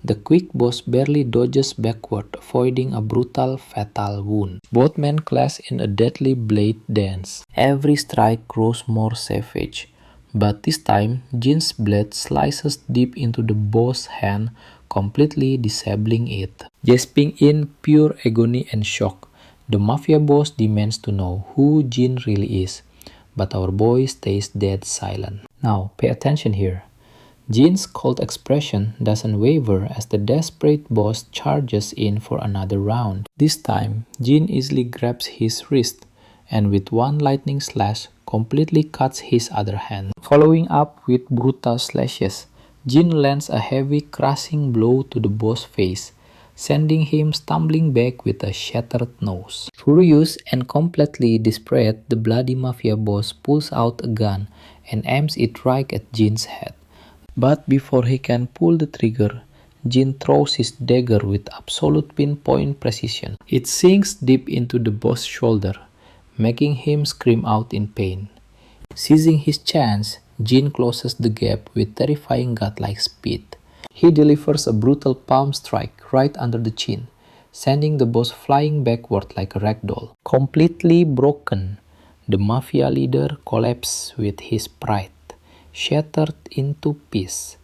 The quick boss barely dodges backward, avoiding a brutal, fatal wound. Both men clash in a deadly blade dance. Every strike grows more savage, but this time, Jin's blade slices deep into the boss's hand, completely disabling it. Gasping in pure agony and shock, the mafia boss demands to know who Jin really is, but our boy stays dead silent. Now, pay attention here. Jin's cold expression doesn't waver as the desperate boss charges in for another round. This time, Jin easily grabs his wrist and with one lightning slash completely cuts his other hand. Following up with brutal slashes, Jin lands a heavy crushing blow to the boss's face, sending him stumbling back with a shattered nose. Furious and completely desperate, the bloody mafia boss pulls out a gun and aims it right at Jin's head. But before he can pull the trigger, Jin throws his dagger with absolute pinpoint precision. It sinks deep into the boss's shoulder, making him scream out in pain. Seizing his chance, Jin closes the gap with terrifying godlike speed. He delivers a brutal palm strike right under the chin, sending the boss flying backward like a ragdoll. Completely broken, the mafia leader collapses with his pride, shattered into pieces.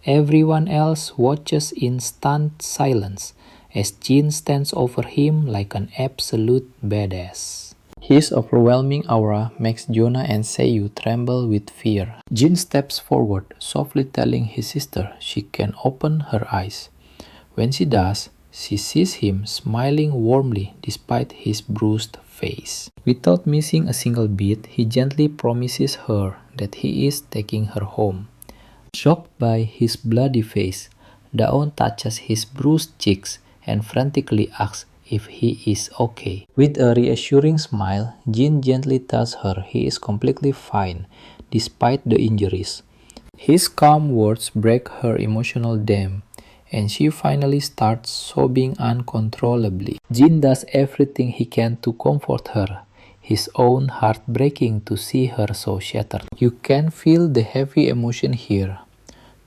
Everyone else watches in stunned silence as Jin stands over him like an absolute badass. His overwhelming aura makes Jonah and Seiyu tremble with fear. Jin steps forward, softly telling his sister she can open her eyes. When she does, she sees him smiling warmly despite his bruised face. Without missing a single beat, he gently promises her that he is taking her home. Shocked by his bloody face, Daon touches his bruised cheeks and frantically asks if he is okay. With a reassuring smile, Jin gently tells her he is completely fine despite the injuries. His calm words break her emotional dam, and she finally starts sobbing uncontrollably. Jin does everything he can to comfort her, his own heart breaking to see her so shattered. You can feel the heavy emotion here.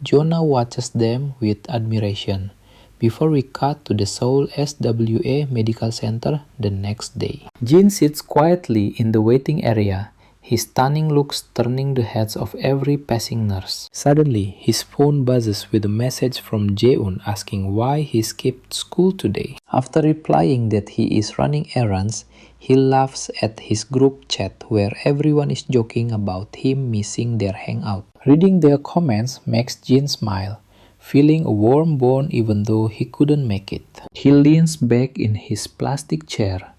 Jonah watches them with admiration before we cut to the Seoul SWA Medical Center the next day. Jin sits quietly in the waiting area, his stunning looks turning the heads of every passing nurse. Suddenly, his phone buzzes with a message from Jaeun asking why he skipped school today. After replying that he is running errands, he laughs at his group chat where everyone is joking about him missing their hangout. Reading their comments makes Jin smile, feeling a warm bond even though he couldn't make it. He leans back in his plastic chair,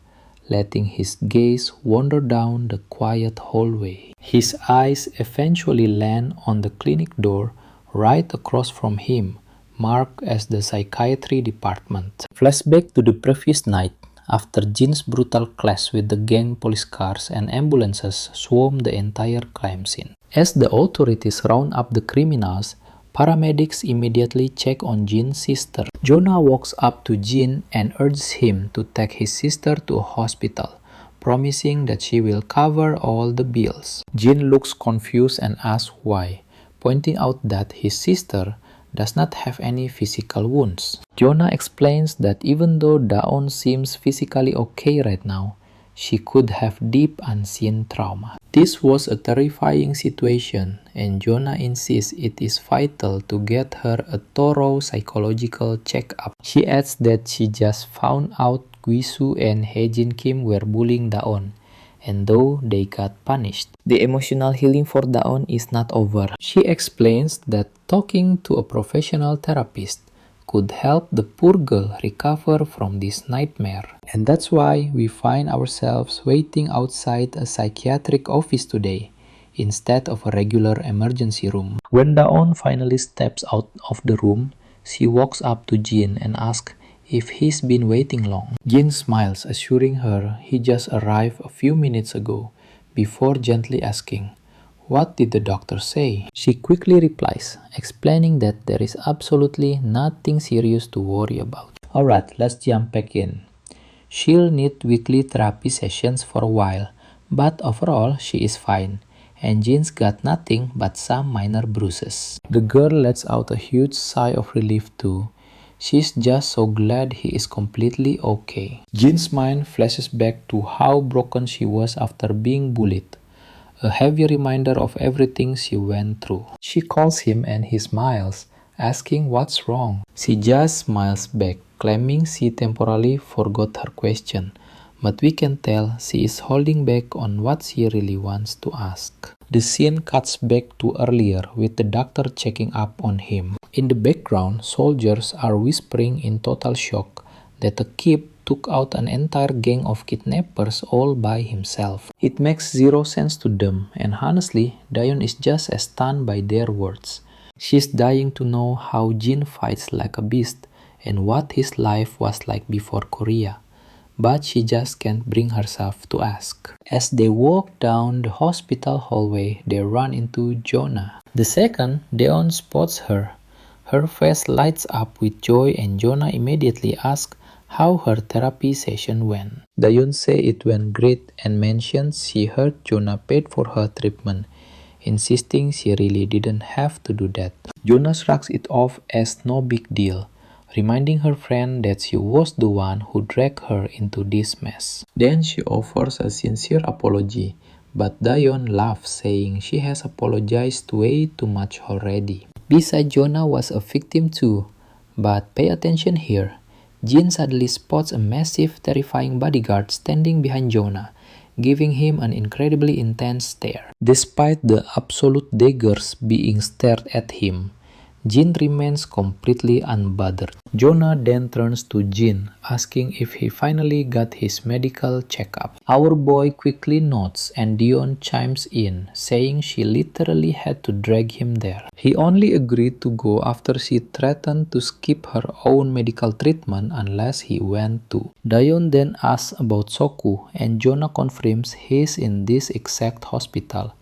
letting his gaze wander down the quiet hallway. His eyes eventually land on the clinic door right across from him, marked as the psychiatry department. Flashback to the previous night, after Jin's brutal clash with the gang, police cars and ambulances swarm the entire crime scene. As the authorities round up the criminals, paramedics immediately check on Jin's sister. Jonah walks up to Jin and urges him to take his sister to a hospital, promising that she will cover all the bills. Jin looks confused and asks why, pointing out that his sister does not have any physical wounds. Jonah explains that even though Daon seems physically okay right now, she could have deep unseen trauma. This was a terrifying situation, and Jonah insists it is vital to get her a thorough psychological checkup. She adds that she just found out Guisu and Haejin Kim were bullying Daon, and though they got punished, the emotional healing for Daon is not over. She explains that talking to a professional therapist could help the poor girl recover from this nightmare. And that's why we find ourselves waiting outside a psychiatric office today, instead of a regular emergency room. When Daon finally steps out of the room, she walks up to Jin and asks if he's been waiting long. Jin smiles, assuring her he just arrived a few minutes ago, before gently asking, "What did the doctor say?" She quickly replies, explaining that there is absolutely nothing serious to worry about. Alright, let's jump back in. She'll need weekly therapy sessions for a while, but overall she is fine, and Jin's got nothing but some minor bruises. The girl lets out a huge sigh of relief too. She's just so glad he is completely okay. Jin's mind flashes back to how broken she was after being bullied, a heavy reminder of everything she went through. She calls him and he smiles, asking what's wrong. She just smiles back, claiming she temporarily forgot her question, but we can tell she is holding back on what she really wants to ask. The scene cuts back to earlier with the doctor checking up on him. In the background, soldiers are whispering in total shock that the kid took out an entire gang of kidnappers all by himself. It makes zero sense to them, and honestly, Dayon is just as stunned by their words. She's dying to know how Jin fights like a beast and what his life was like before Korea, but she just can't bring herself to ask. As they walk down the hospital hallway, they run into Jonah. The second Dayon spots her, her face lights up with joy, and Jonah immediately asks how her therapy session went. Dayon says it went great and mentions she heard Jonah paid for her treatment, insisting she really didn't have to do that. Jonah shrugs it off as no big deal, reminding her friend that she was the one who dragged her into this mess. Then she offers a sincere apology, but Dayon laughs, saying she has apologized way too much already. Besides, Jonah was a victim too, but pay attention here. Jin suddenly spots a massive, terrifying bodyguard standing behind Jonah, giving him an incredibly intense stare. Despite the absolute daggers being stared at him, Jin remains completely unbothered. Jonah then turns to Jin, asking if he finally got his medical checkup. Our boy quickly nods and Dion chimes in, saying she literally had to drag him there. He only agreed to go after she threatened to skip her own medical treatment unless he went too. Dayon then asks about Soku, and Jonah confirms he's in this exact hospital.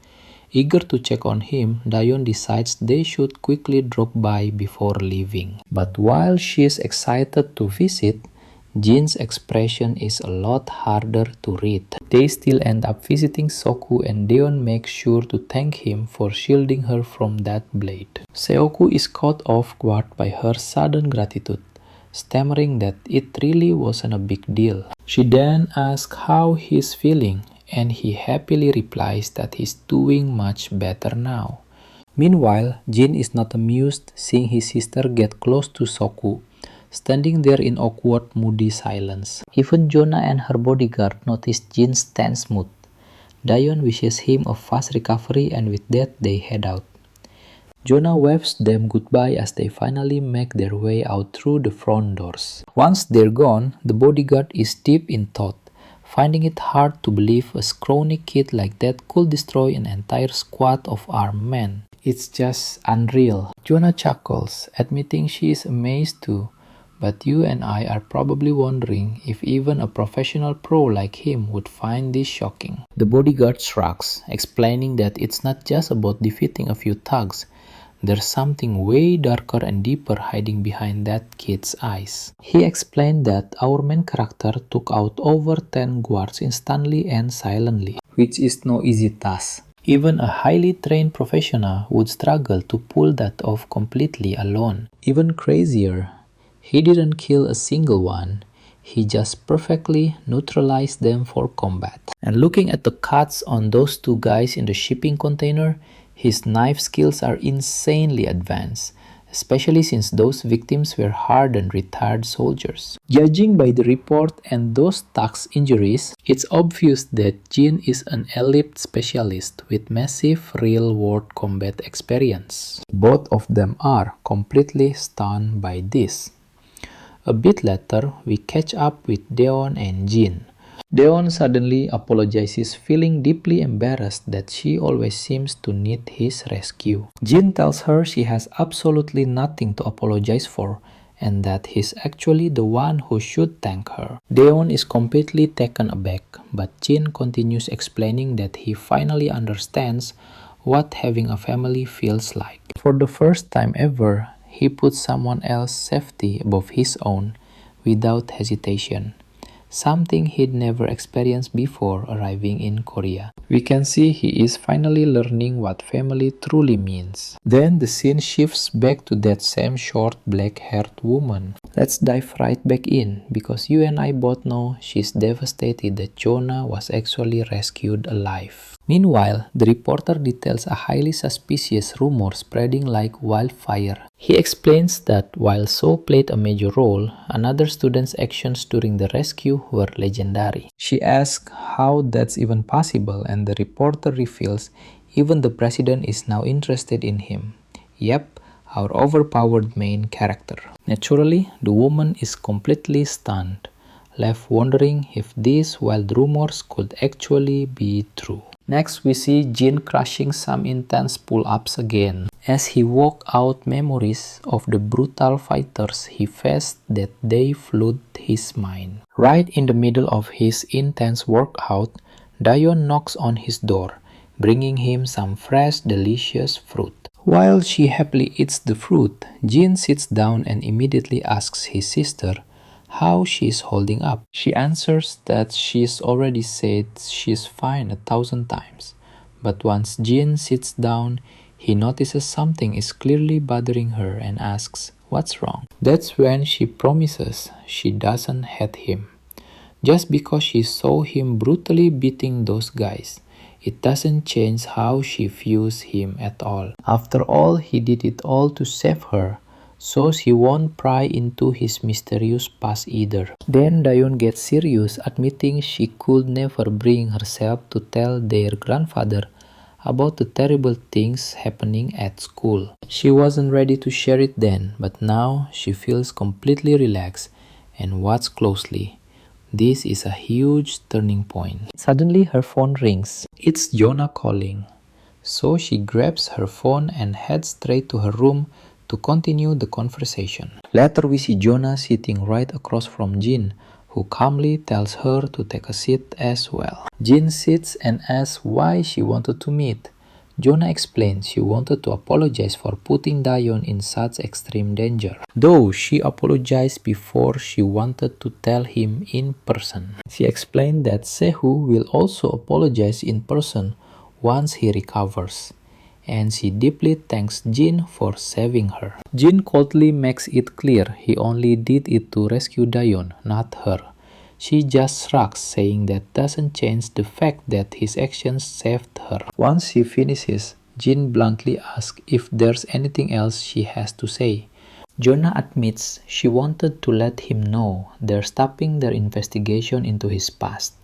Eager to check on him, Dayon decides they should quickly drop by before leaving. But while she is excited to visit, Jin's expression is a lot harder to read. They still end up visiting Soku, and Dayon makes sure to thank him for shielding her from that blade. Seoku is caught off guard by her sudden gratitude, stammering that it really wasn't a big deal. She then asks how he's feeling, and he happily replies that he's doing much better now. Meanwhile, Jin is not amused seeing his sister get close to Soku, standing there in awkward, moody silence. Even Jonah and her bodyguard notice Jin's tense mood. Dayon wishes him a fast recovery, and with that they head out. Jonah waves them goodbye as they finally make their way out through the front doors. Once they're gone, the bodyguard is deep in thought, finding it hard to believe a scrawny kid like that could destroy an entire squad of armed men. It's just unreal. Jonah chuckles, admitting she is amazed too, but you and I are probably wondering if even a professional pro like him would find this shocking. The bodyguard shrugs, explaining that it's not just about defeating a few thugs. There's something way darker and deeper hiding behind that kid's eyes. He explained that our main character took out over 10 guards instantly and silently, which is no easy task. Even a highly trained professional would struggle to pull that off completely alone. Even crazier, he didn't kill a single one. He just perfectly neutralized them for combat. And looking at the cuts on those two guys in the shipping container, his knife skills are insanely advanced, especially since those victims were hardened retired soldiers. Judging by the report and those thugs' injuries, it's obvious that Jin is an elite specialist with massive real-world combat experience. Both of them are completely stunned by this. A bit later, we catch up with Dayon and Jin. Dayon suddenly apologizes, feeling deeply embarrassed that she always seems to need his rescue. Jin tells her she has absolutely nothing to apologize for, and that he's actually the one who should thank her. Dayon is completely taken aback, but Jin continues explaining that he finally understands what having a family feels like. For the first time ever, he put someone else's safety above his own without hesitation, something he'd never experienced before arriving in Korea. We can see he is finally learning what family truly means. Then the scene shifts back to that same short black-haired woman. Let's dive right back in, because you and I both know she's devastated that Jonah was actually rescued alive. Meanwhile, the reporter details a highly suspicious rumor spreading like wildfire. He explains that while So played a major role, another student's actions during the rescue were legendary. She asks how that's even possible, and the reporter reveals even the president is now interested in him. Yep, our overpowered main character. Naturally, the woman is completely stunned, left wondering if these wild rumors could actually be true. Next, we see Jin crushing some intense pull-ups again. As he walks out memories of the brutal fighters he faced that day flood his mind. Right in the middle of his intense workout, Dayon knocks on his door, bringing him some fresh, delicious fruit. While she happily eats the fruit, Jin sits down and immediately asks his sister how she is holding up. She answers that she's already said she's fine 1,000 times. But once Jin sits down, he notices something is clearly bothering her and asks what's wrong. That's when she promises she doesn't hate him. Just because she saw him brutally beating those guys, it doesn't change how she views him at all. After all, he did it all to save her, so she won't pry into his mysterious past either. Then Dayon gets serious, admitting she could never bring herself to tell their grandfather about the terrible things happening at school. She wasn't ready to share it then, but now she feels completely relaxed and watches closely. This is a huge turning point. Suddenly her phone rings. It's Jonah calling. So she grabs her phone and heads straight to her room to continue the conversation. Later we see Jonah sitting right across from Jin, who calmly tells her to take a seat as well. Jin sits and asks why she wanted to meet. Jonah explains she wanted to apologize for putting Dayon in such extreme danger, though she apologized before she wanted to tell him in person. She explained that Sehu will also apologize in person once he recovers, and she deeply thanks Jin for saving her. Jin coldly makes it clear he only did it to rescue Dayon, not her. She just shrugs, saying that doesn't change the fact that his actions saved her. Once she finishes, Jin bluntly asks if there's anything else she has to say. Jonah admits she wanted to let him know they're stopping their investigation into his past,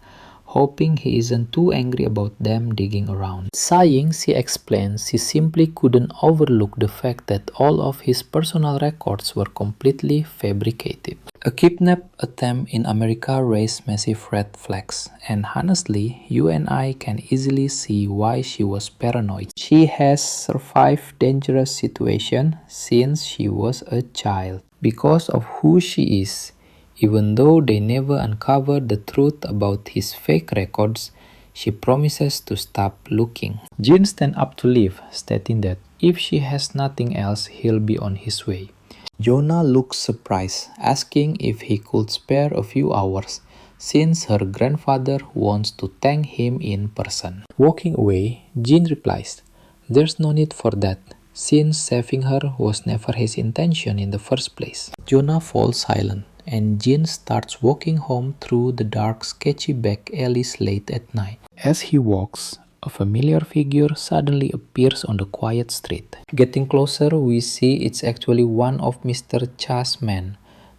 hoping he isn't too angry about them digging around. Sighing, she explains she simply couldn't overlook the fact that all of his personal records were completely fabricated. A kidnap attempt in America raised massive red flags, and honestly, you and I can easily see why she was paranoid. She has survived dangerous situations since she was a child. Because of who she is, even though they never uncovered the truth about his fake records, she promises to stop looking. Jin stands up to leave, stating that if she has nothing else, he'll be on his way. Jonah looks surprised, asking if he could spare a few hours, since her grandfather wants to thank him in person. Walking away, Jin replies, "There's no need for that, since saving her was never his intention in the first place." Jonah falls silent, and Jin starts walking home through the dark, sketchy back alleys late at night. As he walks, a familiar figure suddenly appears on the quiet street. Getting closer, we see it's actually one of Mr. Cha's men,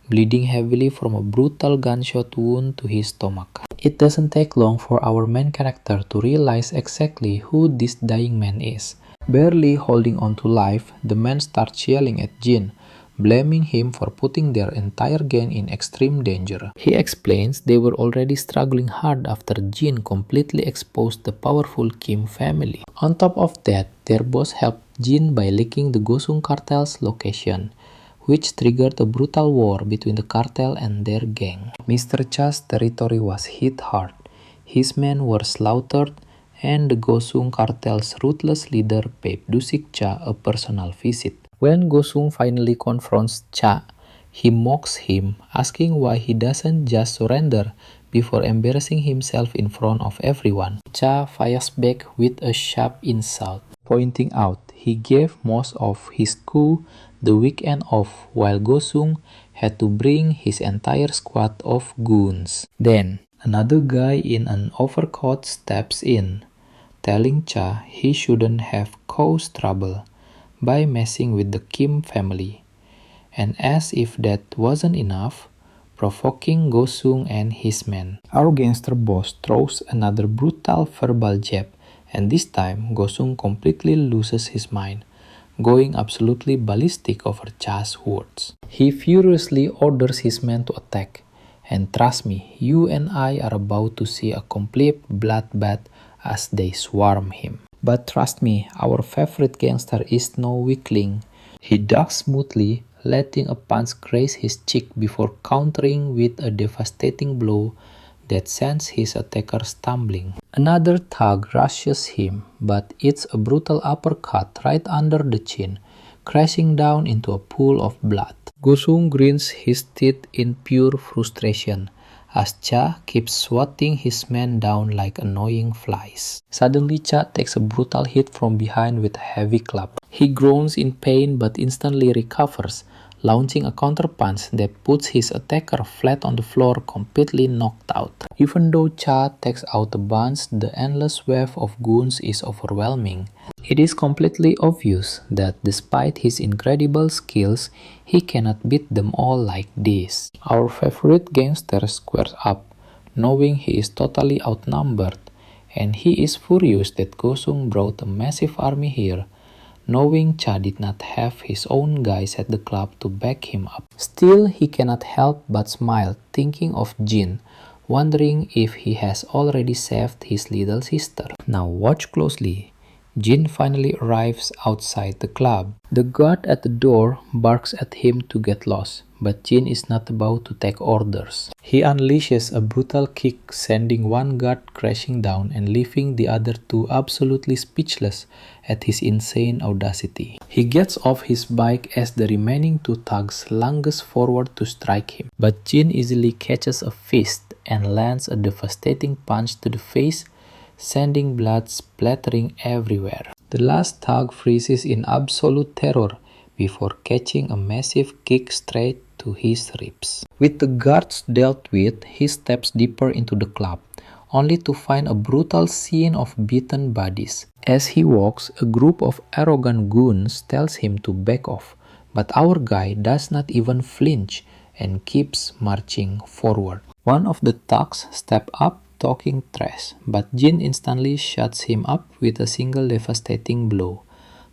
bleeding heavily from a brutal gunshot wound to his stomach. It doesn't take long for our main character to realize exactly who this dying man is. Barely holding on to life, the man starts yelling at Jin, blaming him for putting their entire gang in extreme danger. He explains they were already struggling hard after Jin completely exposed the powerful Kim family. On top of that, their boss helped Jin by leaking the Gosung cartel's location, which triggered a brutal war between the cartel and their gang. Mr. Cha's territory was hit hard. His men were slaughtered, and the Gosung cartel's ruthless leader paid Dusik Cha a personal visit. When Gosung finally confronts Cha, he mocks him, asking why he doesn't just surrender before embarrassing himself in front of everyone. Cha fires back with a sharp insult, pointing out he gave most of his crew the weekend off while Gosung had to bring his entire squad of goons. Then, another guy in an overcoat steps in, telling Cha he shouldn't have caused trouble by messing with the Kim family. And as if that wasn't enough, provoking Gosung and his men, our gangster boss throws another brutal verbal jab, and this time Gosung completely loses his mind, going absolutely ballistic over Cha's words. He furiously orders his men to attack, and trust me, you and I are about to see a complete bloodbath as they swarm him. But trust me, our favorite gangster is no weakling. He ducks smoothly, letting a punch graze his cheek before countering with a devastating blow that sends his attacker stumbling. Another thug rushes him, but it's a brutal uppercut right under the chin, crashing down into a pool of blood. Gosung grins his teeth in pure frustration as Cha keeps swatting his men down like annoying flies. Suddenly, Cha takes a brutal hit from behind with a heavy club. He groans in pain but instantly recovers, launching a counterpunch that puts his attacker flat on the floor, completely knocked out. Even though Cha takes out a bunch, the endless wave of goons is overwhelming. It is completely obvious that despite his incredible skills, he cannot beat them all like this. Our favorite gangster squares up, knowing he is totally outnumbered, and he is furious that Gosung brought a massive army here, knowing Cha did not have his own guys at the club to back him up. Still, he cannot help but smile, thinking of Jin, wondering if he has already saved his little sister. Now watch closely. Jin finally arrives outside the club. The guard at the door barks at him to get lost, but Jin is not about to take orders. He unleashes a brutal kick, sending one guard crashing down and leaving the other two absolutely speechless at his insane audacity. He gets off his bike as the remaining two thugs lunges forward to strike him, but Jin easily catches a fist and lands a devastating punch to the face, sending blood splattering everywhere. The last thug freezes in absolute terror before catching a massive kick straight to his ribs. With the guards dealt with, he steps deeper into the club, only to find a brutal scene of beaten bodies. As he walks, a group of arrogant goons tells him to back off, but our guy does not even flinch and keeps marching forward. One of the thugs steps up, talking trash, but Jin instantly shuts him up with a single devastating blow,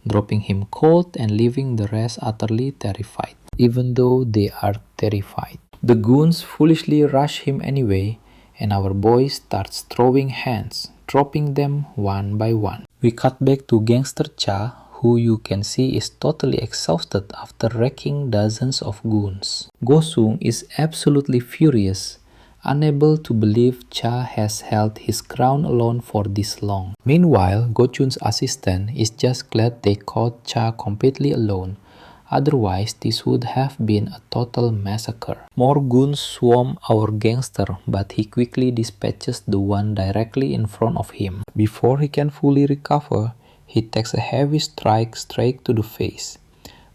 dropping him cold and leaving the rest utterly terrified, even though they are terrified. The goons foolishly rush him anyway, and our boy starts throwing hands, dropping them one by one. We cut back to gangster Cha, who you can see is totally exhausted after wrecking dozens of goons. Gosung is absolutely furious, unable to believe Cha has held his ground alone for this long. Meanwhile, Gochun's assistant is just glad they caught Cha completely alone, otherwise this would have been a total massacre. More goons swarm our gangster, but he quickly dispatches the one directly in front of him. Before he can fully recover, he takes a heavy strike straight to the face,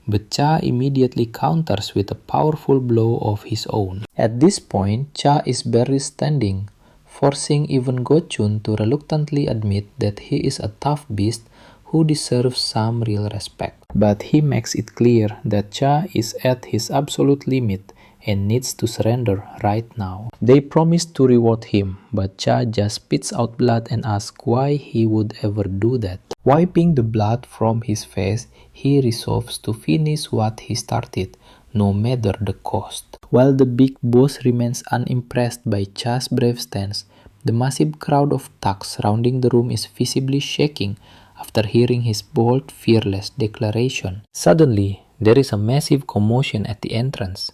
but Cha immediately counters with a powerful blow of his own. At this point, Cha is barely standing, forcing even Gochun to reluctantly admit that he is a tough beast who deserves some real respect. But he makes it clear that Cha is at his absolute limit and needs to surrender right now. They promise to reward him, but Cha just spits out blood and asks why he would ever do that. Wiping the blood from his face, he resolves to finish what he started, no matter the cost. While the big boss remains unimpressed by Cha's brave stance, the massive crowd of thugs surrounding the room is visibly shaking after hearing his bold, fearless declaration. Suddenly, there is a massive commotion at the entrance.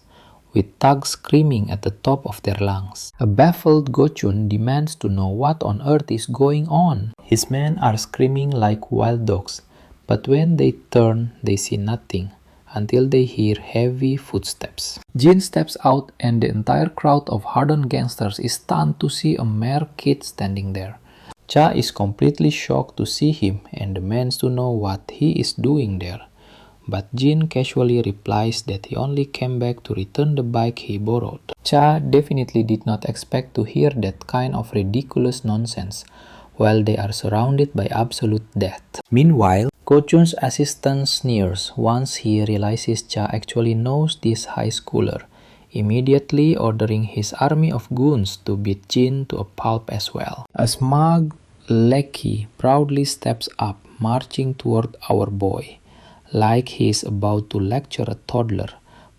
with thugs screaming at the top of their lungs. A baffled Gochun demands to know what on earth is going on. His men are screaming like wild dogs, but when they turn, they see nothing until they hear heavy footsteps. Jin steps out and the entire crowd of hardened gangsters is stunned to see a mere kid standing there. Cha is completely shocked to see him and demands to know what he is doing there. But Jin casually replies that he only came back to return the bike he borrowed. Cha definitely did not expect to hear that kind of ridiculous nonsense while they are surrounded by absolute death. Meanwhile, Gochun's assistant sneers once he realizes Cha actually knows this high schooler, immediately ordering his army of goons to beat Jin to a pulp as well. A smug lackey proudly steps up, marching toward our boy, like he is about to lecture a toddler,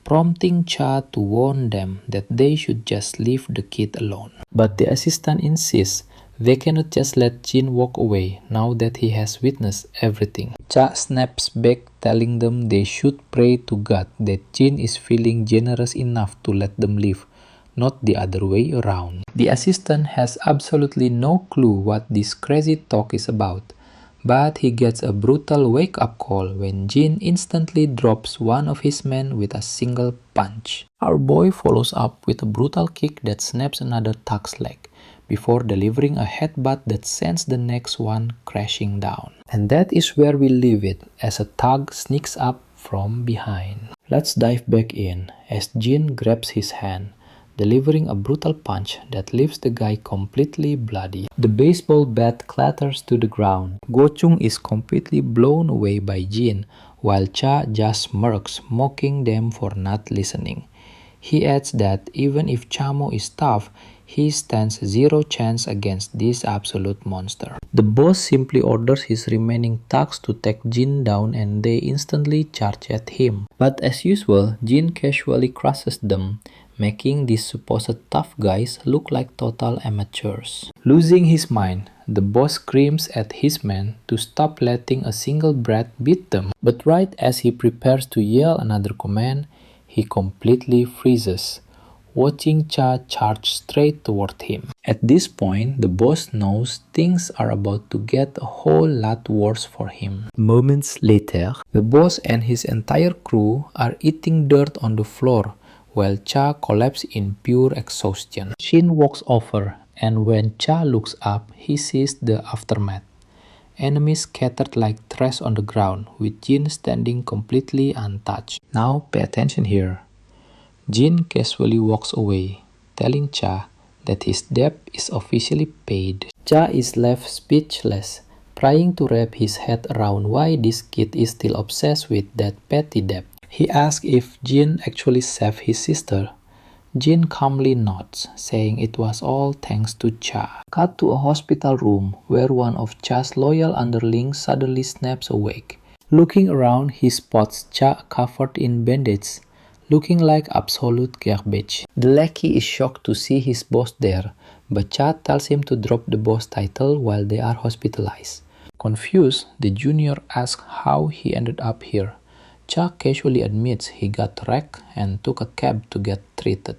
prompting Cha to warn them that they should just leave the kid alone. But the assistant insists they cannot just let Jin walk away now that he has witnessed everything. Cha snaps back, telling them they should pray to God that Jin is feeling generous enough to let them leave, not the other way around. The assistant has absolutely no clue what this crazy talk is about, but he gets a brutal wake-up call when Jin instantly drops one of his men with a single punch. Our boy follows up with a brutal kick that snaps another thug's leg, before delivering a headbutt that sends the next one crashing down. And that is where we leave it, as a thug sneaks up from behind. Let's dive back in, as Jin grabs his hand, delivering a brutal punch that leaves the guy completely bloody. The baseball bat clatters to the ground. Gochung is completely blown away by Jin, while Cha just smirks, mocking them for not listening. He adds that even if Chamo is tough, he stands zero chance against this absolute monster. The boss simply orders his remaining thugs to take Jin down and they instantly charge at him. But as usual, Jin casually crushes them, making these supposed tough guys look like total amateurs. Losing his mind, the boss screams at his men to stop letting a single brat beat them. But right as he prepares to yell another command, he completely freezes, watching Cha charge straight toward him. At this point, the boss knows things are about to get a whole lot worse for him. Moments later, the boss and his entire crew are eating dirt on the floor, while Cha collapses in pure exhaustion. Shin walks over, and when Cha looks up, he sees the aftermath. Enemies scattered like trash on the ground, with Jin standing completely untouched. Now pay attention here. Jin casually walks away, telling Cha that his debt is officially paid. Cha is left speechless, trying to wrap his head around why this kid is still obsessed with that petty debt. He asks if Jin actually saved his sister. Jin calmly nods, saying it was all thanks to Cha. Cut to a hospital room where one of Cha's loyal underlings suddenly snaps awake. Looking around, he spots Cha covered in bandages, looking like absolute garbage. The lackey is shocked to see his boss there, but Cha tells him to drop the boss title while they are hospitalized. Confused, the junior asks how he ended up here. Cha casually admits he got wrecked and took a cab to get treated.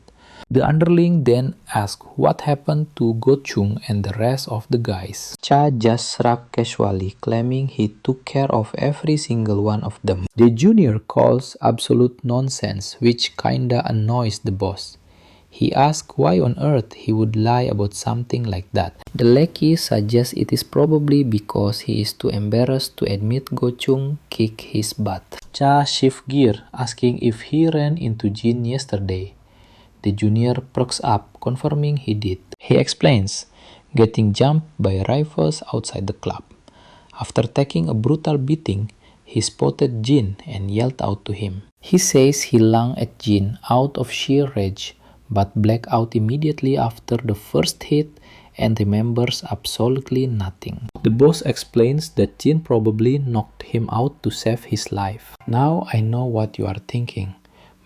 The underling then asks what happened to Gochung and the rest of the guys. Cha just shrugged casually, claiming he took care of every single one of them. The junior calls absolute nonsense, which kinda annoys the boss. He asks why on earth he would lie about something like that. The lackey suggests it is probably because he is too embarrassed to admit Gochung kicked his butt. Cha shifts gear, asking if he ran into Jin yesterday. The junior perks up, confirming he did. He explains, getting jumped by rivals outside the club. After taking a brutal beating, he spotted Jin and yelled out to him. He says he lunged at Jin out of sheer rage, but blacked out immediately after the first hit and remembers absolutely nothing. The boss explains that Jin probably knocked him out to save his life. Now I know what you are thinking,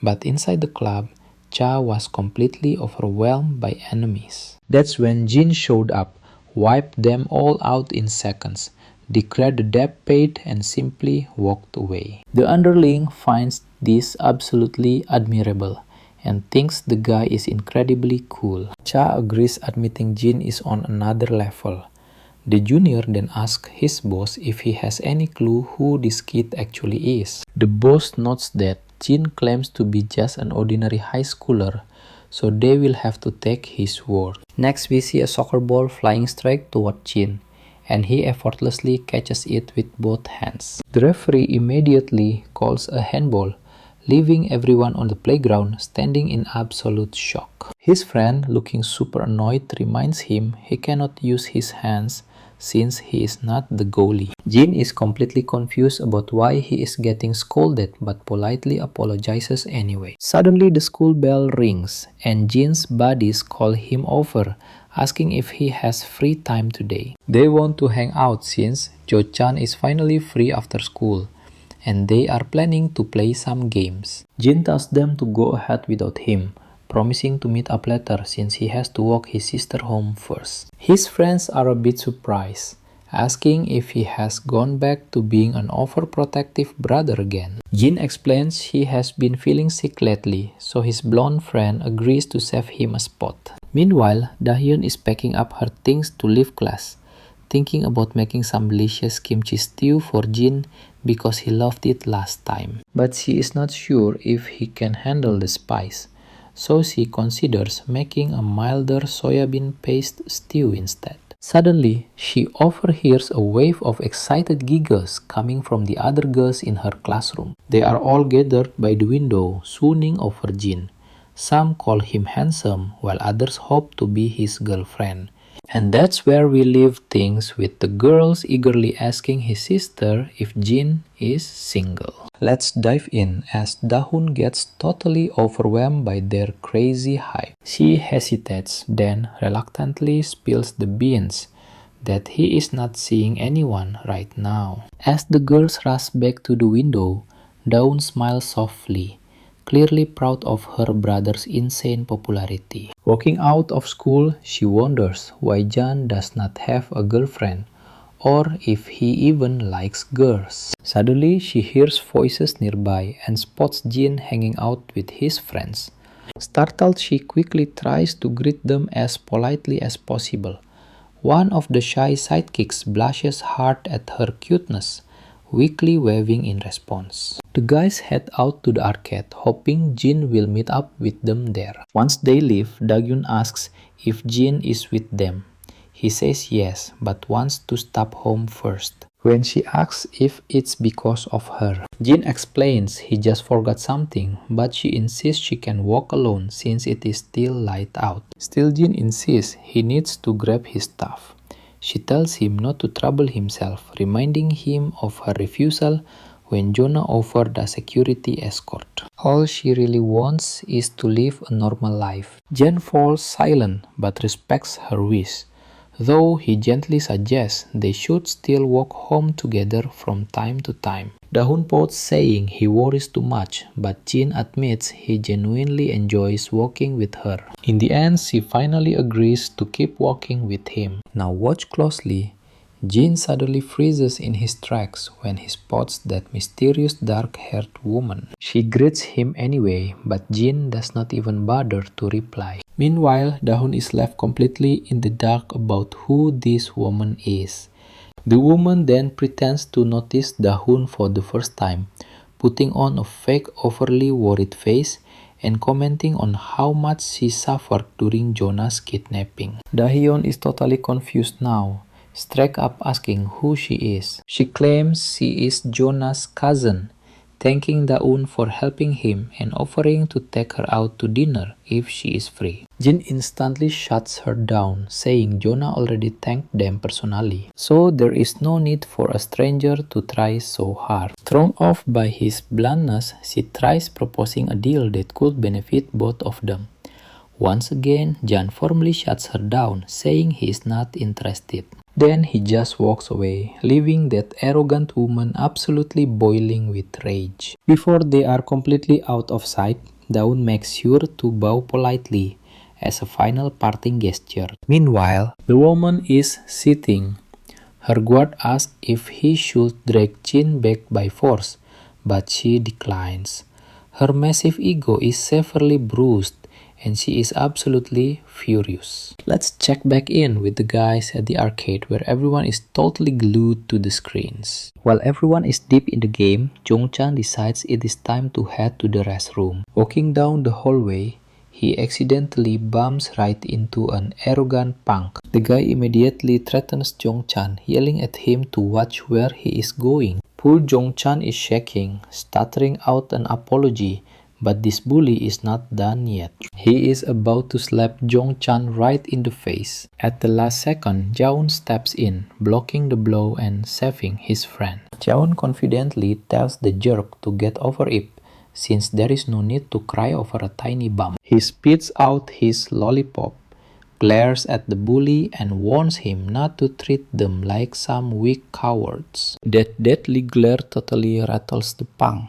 but inside the club, Cha was completely overwhelmed by enemies. That's when Jin showed up, wiped them all out in seconds, declared the debt paid, and simply walked away. The underling finds this absolutely admirable and thinks the guy is incredibly cool. Cha agrees, admitting Jin is on another level. The junior then asks his boss if he has any clue who this kid actually is. The boss notes that Jin claims to be just an ordinary high schooler, so they will have to take his word. Next we see a soccer ball flying straight toward Jin, and he effortlessly catches it with both hands. The referee immediately calls a handball, leaving everyone on the playground standing in absolute shock. His friend, looking super annoyed, reminds him he cannot use his hands since he is not the goalie. Jin is completely confused about why he is getting scolded but politely apologizes anyway. Suddenly the school bell rings and Jin's buddies call him over, asking if he has free time today. They want to hang out since Jo-chan is finally free after school, and they are planning to play some games. Jin tells them to go ahead without him, promising to meet up later since he has to walk his sister home first. His friends are a bit surprised, asking if he has gone back to being an overprotective brother again. Jin explains he has been feeling sick lately, so his blonde friend agrees to save him a spot. Meanwhile, Dahyun is packing up her things to leave class, thinking about making some delicious kimchi stew for Jin because he loved it last time. But she is not sure if he can handle the spice, so she considers making a milder soybean paste stew instead. Suddenly, she overhears a wave of excited giggles coming from the other girls in her classroom. They are all gathered by the window, swooning over Jin. Some call him handsome, while others hope to be his girlfriend. And that's where we leave things with the girls eagerly asking his sister if Jin is single. Let's dive in as Dahun gets totally overwhelmed by their crazy hype. She hesitates, then reluctantly spills the beans that he is not seeing anyone right now. As the girls rush back to the window, Dahun smiles softly, clearly proud of her brother's insane popularity. Walking out of school, she wonders why Jan does not have a girlfriend, or if he even likes girls. Suddenly, she hears voices nearby and spots Jin hanging out with his friends. Startled, she quickly tries to greet them as politely as possible. One of the shy sidekicks blushes hard at her cuteness, weakly waving in response. The guys head out to the arcade, hoping Jin will meet up with them there. Once they leave, Dagyun asks if Jin is with them. He says yes, but wants to stop home first. When she asks if it's because of her, Jin explains he just forgot something, but she insists she can walk alone since it is still light out. Still, Jin insists he needs to grab his stuff. She tells him not to trouble himself, reminding him of her refusal when Jonah offered a security escort. All she really wants is to live a normal life. Jen falls silent but respects her wish, though he gently suggests they should still walk home together from time to time. Dahun pouts, saying he worries too much, but Jin admits he genuinely enjoys walking with her. In the end, she finally agrees to keep walking with him. Now watch closely. Jin suddenly freezes in his tracks when he spots that mysterious dark-haired woman. She greets him anyway, but Jin does not even bother to reply. Meanwhile, Dahun is left completely in the dark about who this woman is. The woman then pretends to notice Dahun for the first time, putting on a fake overly worried face and commenting on how much she suffered during Jonah's kidnapping. Dahyun is totally confused now, straight up asking who she is. She claims she is Jonah's cousin, thanking Daun for helping him and offering to take her out to dinner if she is free. Jin instantly shuts her down, saying Jonah already thanked them personally, so there is no need for a stranger to try so hard. Thrown off by his bluntness, she tries proposing a deal that could benefit both of them. Once again, Jan formally shuts her down, saying he is not interested. Then he just walks away, leaving that arrogant woman absolutely boiling with rage. Before they are completely out of sight, Daun makes sure to bow politely as a final parting gesture. Meanwhile, the woman is sitting. Her guard asks if he should drag Jin back by force, but she declines. Her massive ego is severely bruised, and she is absolutely furious. Let's check back in with the guys at the arcade where everyone is totally glued to the screens. While everyone is deep in the game, Jongchan decides it is time to head to the restroom. Walking down the hallway, he accidentally bumps right into an arrogant punk. The guy immediately threatens Jongchan, yelling at him to watch where he is going. Poor Jongchan is shaking, stuttering out an apology, but this bully is not done yet. He is about to slap Jongchan right in the face. At the last second, Jaehoon steps in, blocking the blow and saving his friend. Jaehoon confidently tells the jerk to get over it, since there is no need to cry over a tiny bump. He spits out his lollipop, glares at the bully, and warns him not to treat them like some weak cowards. That deadly glare totally rattles the punk.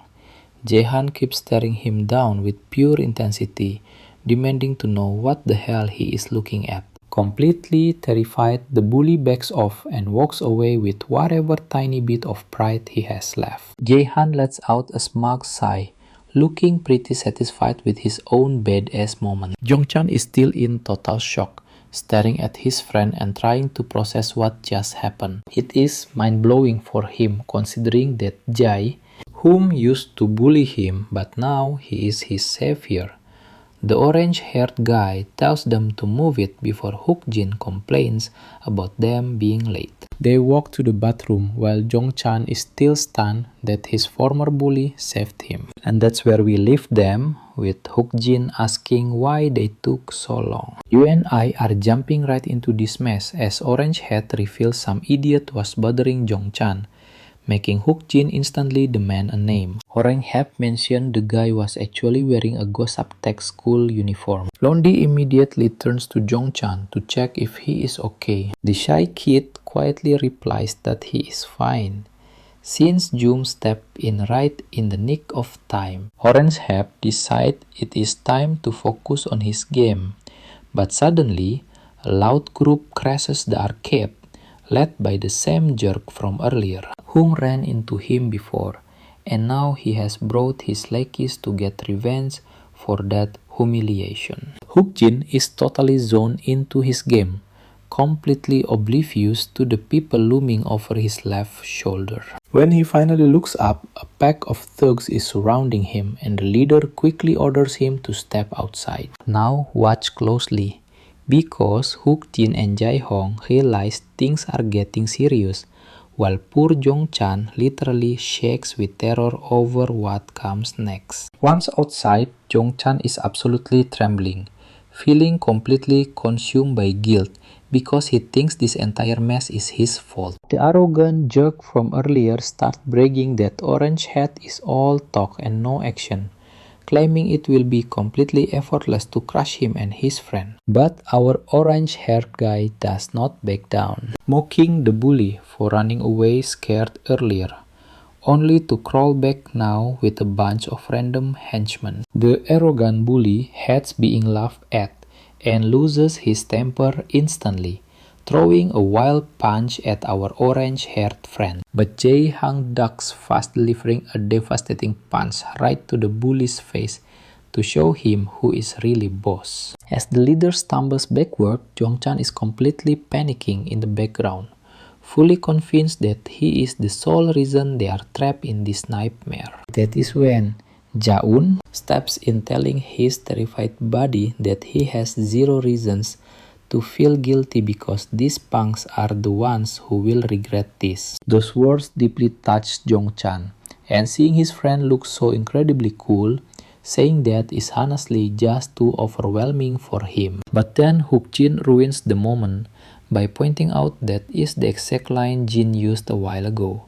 Jaehoon keeps staring him down with pure intensity, demanding to know what the hell he is looking at. Completely terrified, the bully backs off and walks away with whatever tiny bit of pride he has left. Jaehoon lets out a smug sigh, looking pretty satisfied with his own badass moment. Jongchan is still in total shock, staring at his friend and trying to process what just happened. It is mind-blowing for him considering that Jae, whom used to bully him, but now he is his savior. The orange-haired guy tells them to move it before Hookjin complains about them being late. They walk to the bathroom while Jongchan is still stunned that his former bully saved him. And that's where we leave them, with Hookjin asking why they took so long. You and I are jumping right into this mess as Orange Head reveals some idiot was bothering Jongchan, making Hookjin instantly demand a name. Orange Head mentioned the guy was actually wearing a Gosaptek school uniform. Londi immediately turns to Jongchan to check if he is okay. The shy kid quietly replies that he is fine, since Jung stepped in right in the nick of time. Orange Head decides it is time to focus on his game, but suddenly a loud group crashes the arcade, led by the same jerk from earlier, whom ran into him before, and now he has brought his lackeys to get revenge for that humiliation. Hookjin is totally zoned into his game, completely oblivious to the people looming over his left shoulder. When he finally looks up, a pack of thugs is surrounding him, and the leader quickly orders him to step outside. Now watch closely, because Hookjin and Jae-hong realize things are getting serious, while poor Jongchan literally shakes with terror over what comes next. Once outside, Jongchan is absolutely trembling, feeling completely consumed by guilt because he thinks this entire mess is his fault. The arrogant jerk from earlier starts bragging that Orange Head is all talk and no action, claiming it will be completely effortless to crush him and his friend. But our orange-haired guy does not back down, mocking the bully for running away scared earlier, only to crawl back now with a bunch of random henchmen. The arrogant bully hates being laughed at and loses his temper instantly, throwing a wild punch at our orange-haired friend. But Jae-hong ducks, fast delivering a devastating punch right to the bully's face to show him who is really boss. As the leader stumbles backward, Jongchan is completely panicking in the background, fully convinced that he is the sole reason they are trapped in this nightmare. That is when Jaehoon steps in, telling his terrified buddy that he has zero reasons to feel guilty because these punks are the ones who will regret this. Those words deeply touched Jongchan, and seeing his friend look so incredibly cool, saying that is honestly just too overwhelming for him. But then Hookjin ruins the moment by pointing out that is the exact line Jin used a while ago,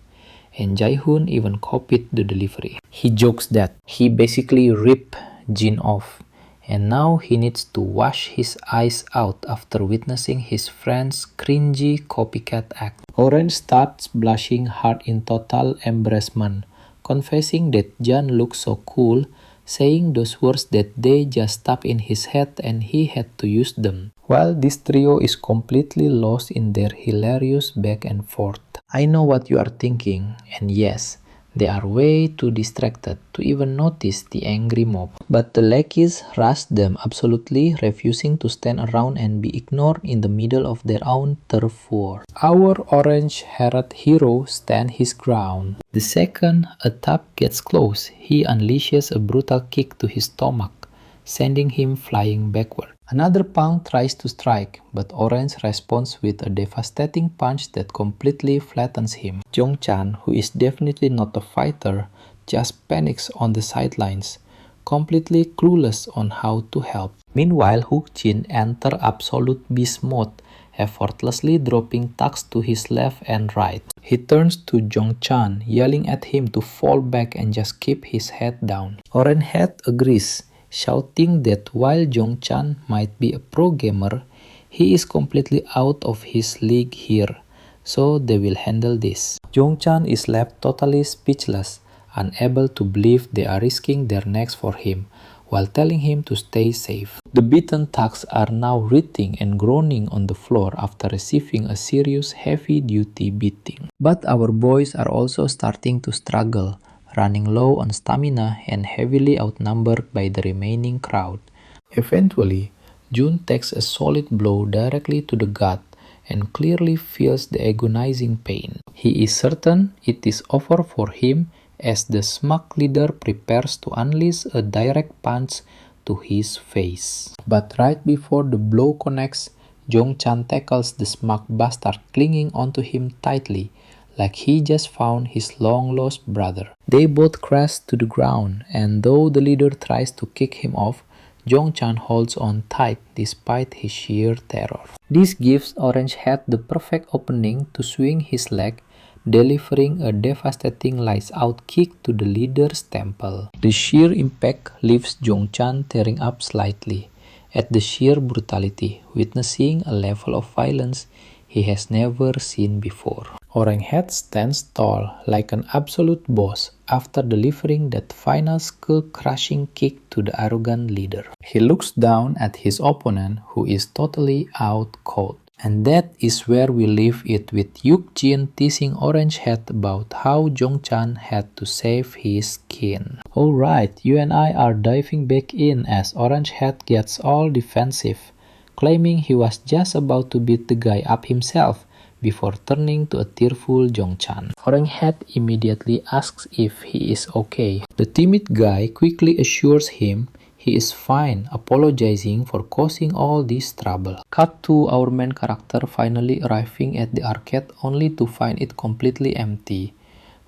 and Jaehoon even copied the delivery. He jokes that he basically ripped Jin off, and now he needs to wash his eyes out after witnessing his friend's cringy copycat act. Orange starts blushing hard in total embarrassment, confessing that Jan looks so cool, saying those words that they just stuck in his head and he had to use them. While this trio is completely lost in their hilarious back and forth. I know what you are thinking, and yes, They are way too distracted to even notice the angry mob. But the lackeys rush them, absolutely refusing to stand around and be ignored in the middle of their own turf war. Our orange-haired hero stands his ground. The second a tap gets close, he unleashes a brutal kick to his stomach, sending him flying backward. Another punk tries to strike, but Orange responds with a devastating punch that completely flattens him. Jong-chan, who is definitely not a fighter, just panics on the sidelines, completely clueless on how to help. Meanwhile, Hook-jin enters absolute beast mode, effortlessly dropping tucks to his left and right. He turns to Jong-chan, yelling at him to fall back and just keep his head down. Orange-head agrees, shouting that while Jong-chan might be a pro gamer, he is completely out of his league here, so they will handle this. Jong-chan is left totally speechless, unable to believe they are risking their necks for him, while telling him to stay safe. The beaten thugs are now writhing and groaning on the floor after receiving a serious heavy-duty beating. But our boys are also starting to struggle, running low on stamina and heavily outnumbered by the remaining crowd. Eventually, Jun takes a solid blow directly to the gut and clearly feels the agonizing pain. He is certain it is over for him as the smug leader prepares to unleash a direct punch to his face. But right before the blow connects, Jong-chan tackles the smug bastard, clinging onto him tightly, like he just found his long-lost brother. They both crash to the ground, and though the leader tries to kick him off, Jong-chan holds on tight despite his sheer terror. This gives Orange-head the perfect opening to swing his leg, delivering a devastating lights-out kick to the leader's temple. The sheer impact leaves Jong-chan tearing up slightly at the sheer brutality, witnessing a level of violence he has never seen before. Orange-head stands tall like an absolute boss after delivering that final skull-crushing kick to the arrogant leader. He looks down at his opponent, who is totally out cold. And that is where we leave it, with Yuk-jin teasing Orange-head about how Jong-chan had to save his skin. Alright, you and I are diving back in as Orange-head gets all defensive, claiming he was just about to beat the guy up himself before turning to a tearful Jong-chan. Orange-head immediately asks if he is okay. The timid guy quickly assures him he is fine, apologizing for causing all this trouble. Cut to our main character finally arriving at the arcade only to find it completely empty,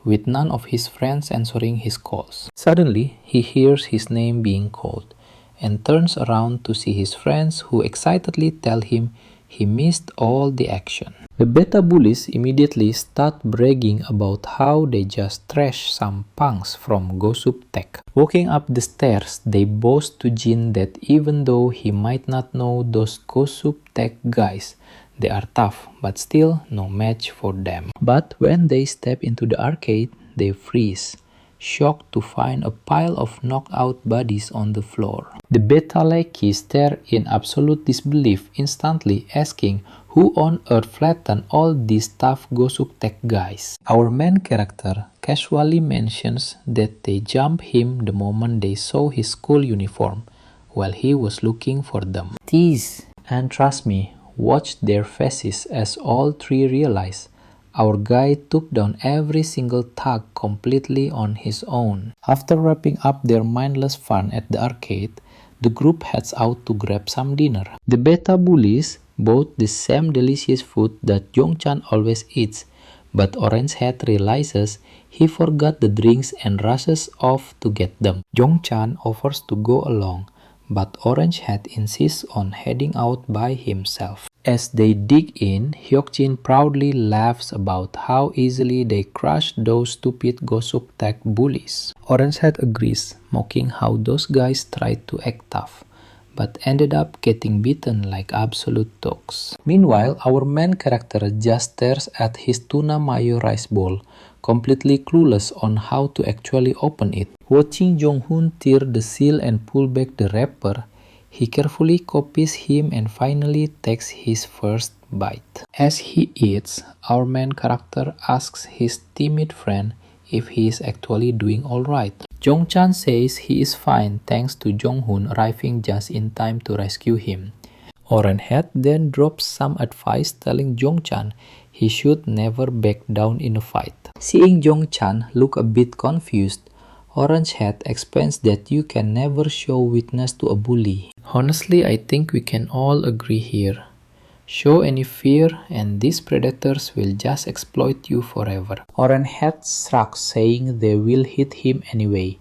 with none of his friends answering his calls. Suddenly, he hears his name being called, and turns around to see his friends, who excitedly tell him he missed all the action. The beta bullies immediately start bragging about how they just trashed some punks from Gosup Tech. Walking up the stairs, they boast to Jin that even though he might not know those Gosup Tech guys, they are tough, but still no match for them. But when they step into the arcade, they freeze, shocked to find a pile of knocked-out bodies on the floor. The beta lackeys stare in absolute disbelief, instantly asking who on earth flattened all these tough Gosup Tech guys. Our main character casually mentions that they jumped him the moment they saw his school uniform, while he was looking for them. Tease, and trust me, watch their faces as all three realize our guy took down every single thug completely on his own. After wrapping up their mindless fun at the arcade, the group heads out to grab some dinner. The beta bullies bought the same delicious food that Jong-chan always eats, but Orange-head realizes he forgot the drinks and rushes off to get them. Jong-chan offers to go along, but Orange-head insists on heading out by himself. As they dig in, Hyuk-jin proudly laughs about how easily they crushed those stupid Gosup Tech bullies. Orange-head agrees, mocking how those guys tried to act tough, but ended up getting beaten like absolute dogs. Meanwhile, our main character just stares at his tuna mayo rice bowl, completely clueless on how to actually open it. Watching Jong-hoon tear the seal and pull back the wrapper, he carefully copies him and finally takes his first bite. As he eats, our main character asks his timid friend if he is actually doing alright. Jong-chan says he is fine thanks to Jong-hoon arriving just in time to rescue him. Orange Hat then drops some advice telling Jong-chan he should never back down in a fight. Seeing Jong-chan look a bit confused, Orange Hat explains that you can never show weakness to a bully. Honestly, I think we can all agree here. Show any fear and these predators will just exploit you forever. Orange Hat shrugs, saying they will hit him anyway,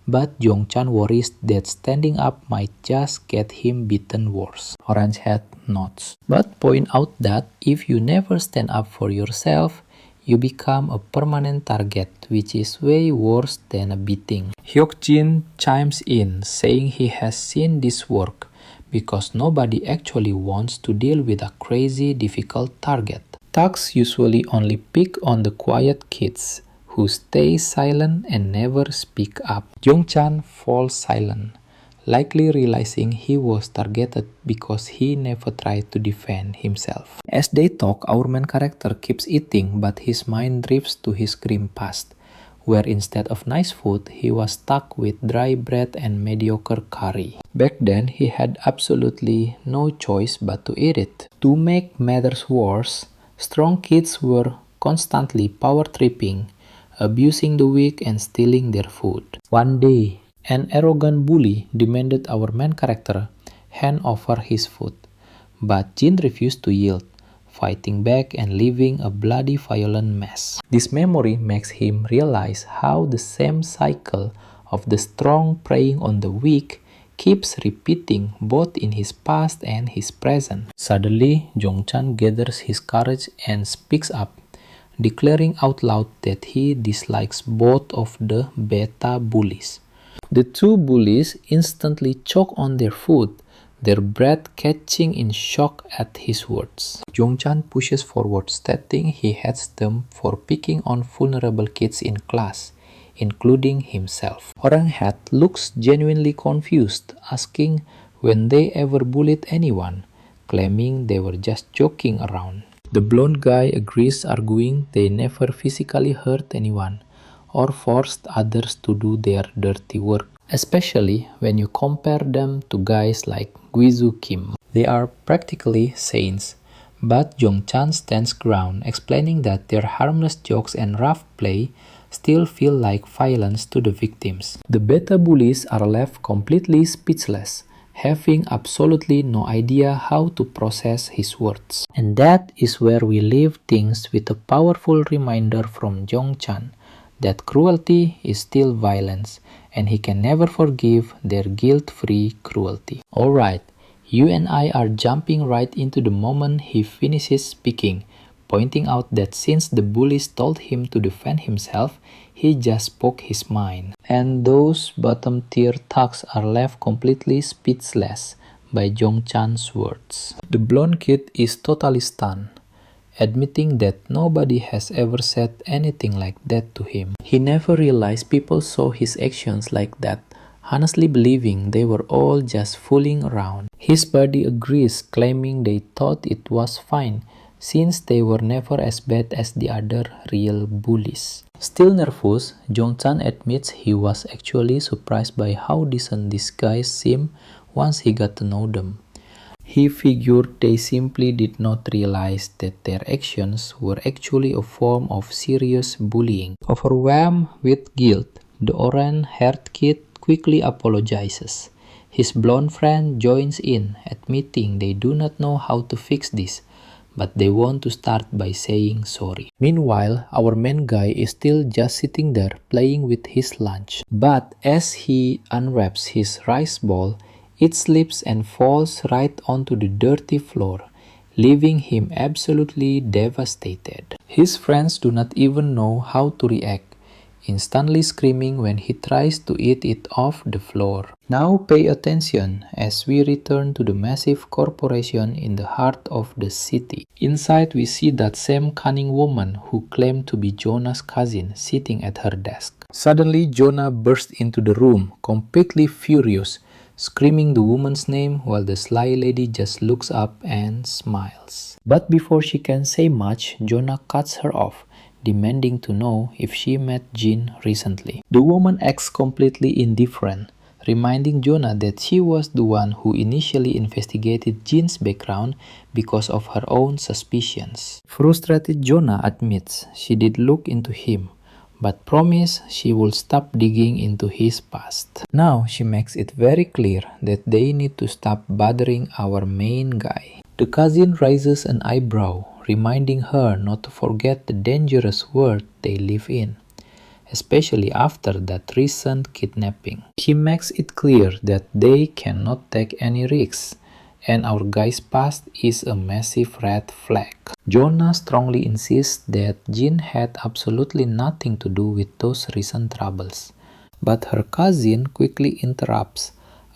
but Jong-chan worries that standing up might just get him beaten worse. Orange Hat nods, but point out that if you never stand up for yourself, you become a permanent target, which is way worse than a beating. Hyuk-jin chimes in, saying he has seen this work because nobody actually wants to deal with a crazy difficult target. Thugs usually only pick on the quiet kids who stay silent and never speak up. Jong-chan falls silent, likely realizing he was targeted because he never tried to defend himself. As they talk, our main character keeps eating, but his mind drifts to his grim past, where instead of nice food, he was stuck with dry bread and mediocre curry. Back then, he had absolutely no choice but to eat it. To make matters worse, strong kids were constantly power-tripping, abusing the weak and stealing their food. One day, an arrogant bully demanded our main character hand over his food, but Jin refused to yield, fighting back and leaving a bloody violent mess. This memory makes him realize how the same cycle of the strong preying on the weak keeps repeating both in his past and his present. Suddenly, Jong-chan gathers his courage and speaks up, declaring out loud that he dislikes both of the beta bullies. The two bullies instantly choke on their food, their breath catching in shock at his words. Jong-chan pushes forward, stating he hates them for picking on vulnerable kids in class, including himself. Orange Hat looks genuinely confused, asking when they ever bullied anyone, claiming they were just joking around. The blonde guy agrees, arguing they never physically hurt anyone or forced others to do their dirty work, especially when you compare them to guys like Guizu Kim. They are practically saints, but Jong-chan stands ground, explaining that their harmless jokes and rough play still feel like violence to the victims. The beta bullies are left completely speechless, having absolutely no idea how to process his words. And that is where we leave things with a powerful reminder from Jong-chan that cruelty is still violence, and he can never forgive their guilt-free cruelty. Alright, you and I are jumping right into the moment he finishes speaking, pointing out that since the bullies told him to defend himself, he just spoke his mind. And those bottom-tier thugs are left completely speechless by Jong-chan's words. The blonde kid is totally stunned, admitting that nobody has ever said anything like that to him. He never realized people saw his actions like that, honestly believing they were all just fooling around. His buddy agrees, claiming they thought it was fine, since they were never as bad as the other real bullies. Still nervous, Jong-chan admits he was actually surprised by how decent these guys seemed once he got to know them. He figured they simply did not realize that their actions were actually a form of serious bullying. Overwhelmed with guilt, the orange-haired kid quickly apologizes. His blonde friend joins in, admitting they do not know how to fix this, but they want to start by saying sorry. Meanwhile, our main guy is still just sitting there playing with his lunch. But as he unwraps his rice ball, it slips and falls right onto the dirty floor, leaving him absolutely devastated. His friends do not even know how to react, instantly screaming when he tries to eat it off the floor. Now pay attention as we return to the massive corporation in the heart of the city. Inside we see that same cunning woman who claimed to be Jonah's cousin sitting at her desk. Suddenly Jonah bursts into the room, completely furious, screaming the woman's name while the sly lady just looks up and smiles. But before she can say much, Jonah cuts her off, demanding to know if she met Jin recently. The woman acts completely indifferent, reminding Jonah that she was the one who initially investigated Jin's background because of her own suspicions. Frustrated, Jonah admits she did look into him, but promised she would stop digging into his past. Now she makes it very clear that they need to stop bothering our main guy. The cousin raises an eyebrow, reminding her not to forget the dangerous world they live in, especially after that recent kidnapping. He makes it clear that they cannot take any risks, and our guy's past is a massive red flag. Jonah strongly insists that Jin had absolutely nothing to do with those recent troubles, but her cousin quickly interrupts,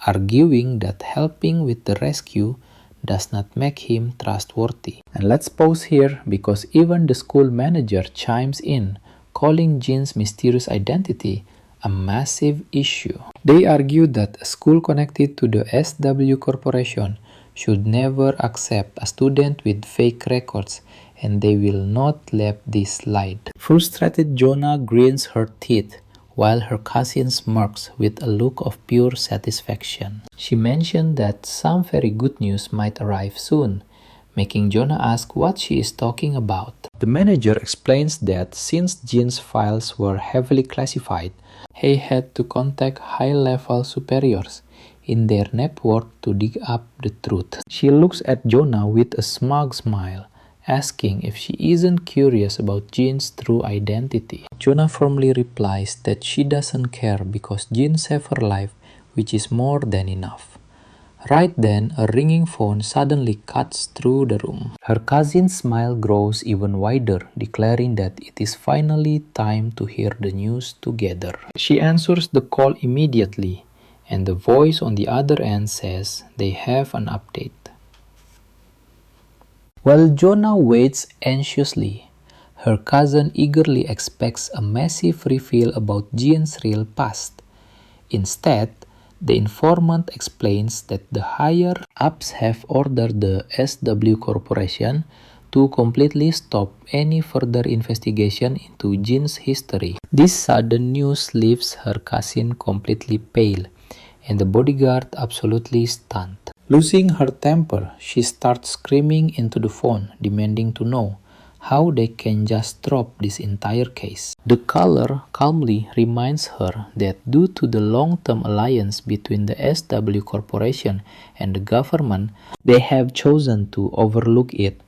arguing that helping with the rescue does not make him trustworthy. And let's pause here because even the school manager chimes in, calling Jin's mysterious identity a massive issue. They argue that a school connected to the SW Corporation should never accept a student with fake records, and they will not let this slide. Frustrated, Jonah grins her teeth, while her cousin smirks with a look of pure satisfaction. She mentioned that some very good news might arrive soon, making Jonah ask what she is talking about. The manager explains that since Jin's files were heavily classified, he had to contact high-level superiors in their network to dig up the truth. She looks at Jonah with a smug smile, asking if she isn't curious about Jin's true identity. Jonah firmly replies that she doesn't care because Jin saved her life, which is more than enough. Right then, a ringing phone suddenly cuts through the room. Her cousin's smile grows even wider, declaring that it is finally time to hear the news together. She answers the call immediately, and the voice on the other end says they have an update. While Jonah waits anxiously, her cousin eagerly expects a massive reveal about Jin's real past. Instead, the informant explains that the higher-ups have ordered the SW Corporation to completely stop any further investigation into Jin's history. This sudden news leaves her cousin completely pale, and the bodyguard absolutely stunned. Losing her temper, she starts screaming into the phone, demanding to know how they can just drop this entire case. The caller calmly reminds her that due to the long-term alliance between the SW Corporation and the government, they have chosen to overlook it.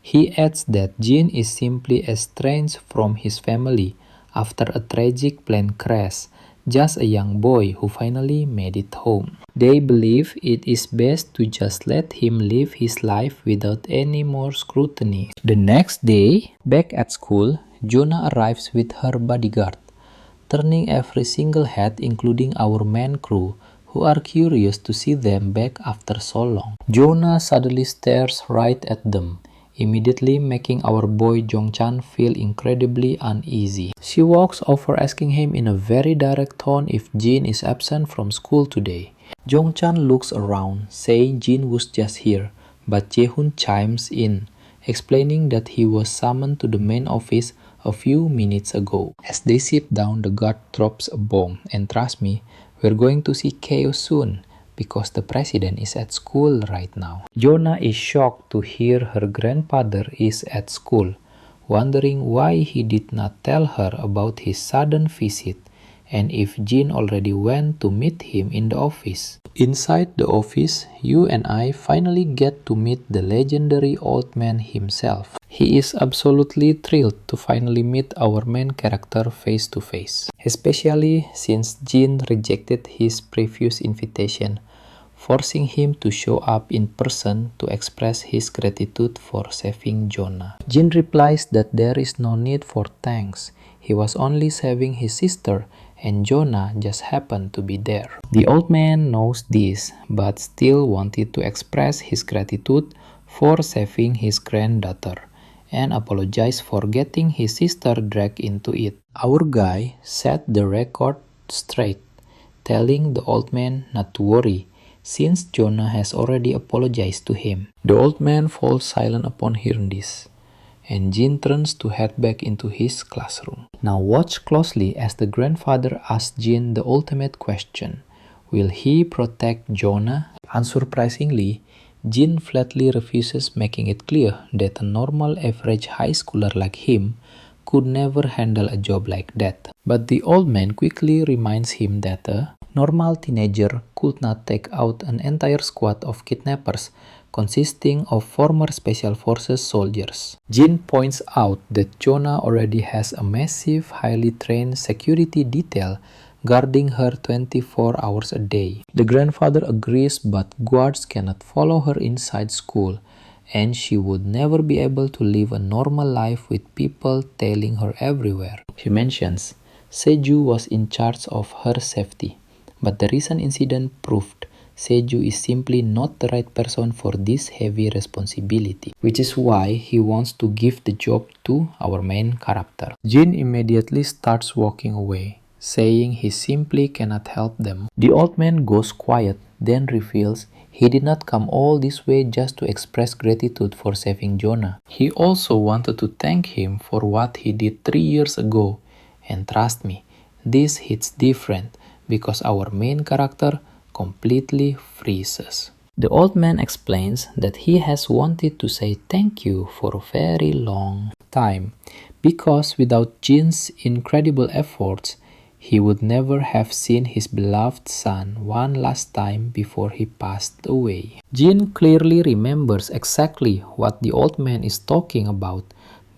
He adds that Jin is simply estranged from his family after a tragic plane crash, just a young boy who finally made it home. They believe it is best to just let him live his life without any more scrutiny. The next day, back at school, Jonah arrives with her bodyguard, turning every single head including our main crew, who are curious to see them back after so long. Jonah suddenly stares right at them, immediately making our boy Jongchan feel incredibly uneasy. She walks over asking him in a very direct tone if Jin is absent from school today. Jongchan looks around, saying Jin was just here, but Jaehoon chimes in, explaining that he was summoned to the main office a few minutes ago. As they sit down, the guard drops a bomb, and trust me, we're going to see chaos soon, because the president is at school right now. Jonah is shocked to hear her grandfather is at school, wondering why he did not tell her about his sudden visit and if Jin already went to meet him in the office. Inside the office, you and I finally get to meet the legendary old man himself. He is absolutely thrilled to finally meet our main character face to face, especially since Jin rejected his previous invitation, forcing him to show up in person to express his gratitude for saving Jonah. Jin replies that there is no need for thanks. He was only saving his sister, and Jonah just happened to be there. The old man knows this, but still wanted to express his gratitude for saving his granddaughter, and apologize for getting his sister dragged into it. Our guy set the record straight, telling the old man not to worry, since Jonah has already apologized to him. The old man falls silent upon hearing this, and Jin turns to head back into his classroom. Now watch closely as the grandfather asks Jin the ultimate question. Will he protect Jonah? Unsurprisingly, Jin flatly refuses, making it clear that a normal average high schooler like him could never handle a job like that. But the old man quickly reminds him that a normal teenager could not take out an entire squad of kidnappers consisting of former Special Forces soldiers. Jin points out that Jonah already has a massive, highly trained security detail guarding her 24 hours a day. The grandfather agrees, but guards cannot follow her inside school, and she would never be able to live a normal life with people tailing her everywhere. She mentions Seju was in charge of her safety, but the recent incident proved Seju is simply not the right person for this heavy responsibility, which is why he wants to give the job to our main character. Jin immediately starts walking away, saying he simply cannot help them. The old man goes quiet, then reveals he did not come all this way just to express gratitude for saving Jonah. He also wanted to thank him for what he did 3 years ago. And trust me, this hits different because our main character completely freezes. The old man explains that he has wanted to say thank you for a very long time because without Jin's incredible efforts, he would never have seen his beloved son one last time before he passed away. Jin clearly remembers exactly what the old man is talking about,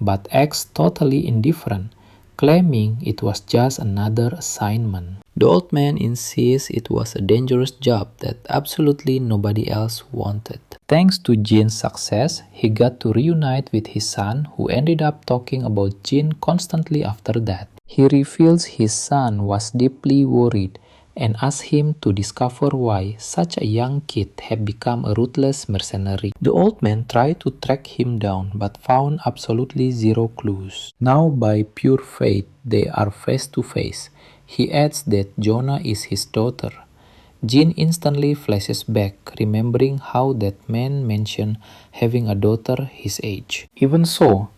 but acts totally indifferent, claiming it was just another assignment. The old man insists it was a dangerous job that absolutely nobody else wanted. Thanks to Jin's success, he got to reunite with his son, who ended up talking about Jin constantly after that. He reveals his son was deeply worried and asks him to discover why such a young kid had become a ruthless mercenary. The old man tried to track him down but found absolutely zero clues. Now by pure fate, they are face to face. He adds that Jonah is his daughter. Jin instantly flashes back, remembering how that man mentioned having a daughter his age. Even so,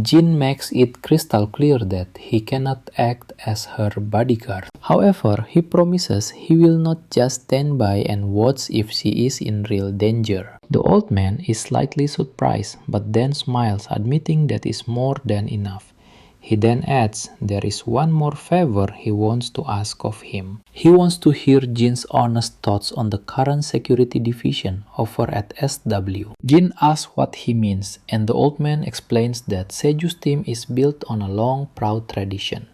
Jin makes it crystal clear that he cannot act as her bodyguard. However, he promises he will not just stand by and watch if she is in real danger. The old man is slightly surprised, but then smiles, admitting that is more than enough. He then adds there is one more favor he wants to ask of him. He wants to hear Jin's honest thoughts on the current security division over at SW. Jin asks what he means, and the old man explains that Seju's team is built on a long, proud tradition.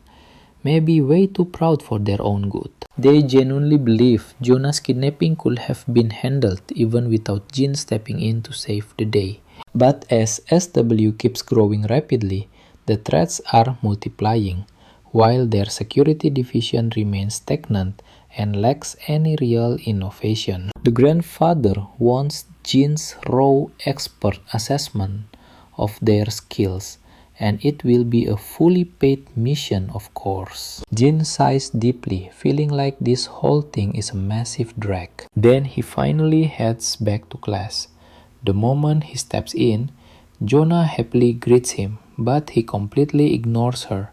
Maybe way too proud for their own good. They genuinely believe Jonah's kidnapping could have been handled even without Jin stepping in to save the day. But as SW keeps growing rapidly, the threats are multiplying, while their security division remains stagnant and lacks any real innovation. The grandfather wants Jin's raw expert assessment of their skills, and it will be a fully paid mission, of course. Jin sighs deeply, feeling like this whole thing is a massive drag. Then he finally heads back to class. The moment he steps in, Jonah happily greets him, but he completely ignores her,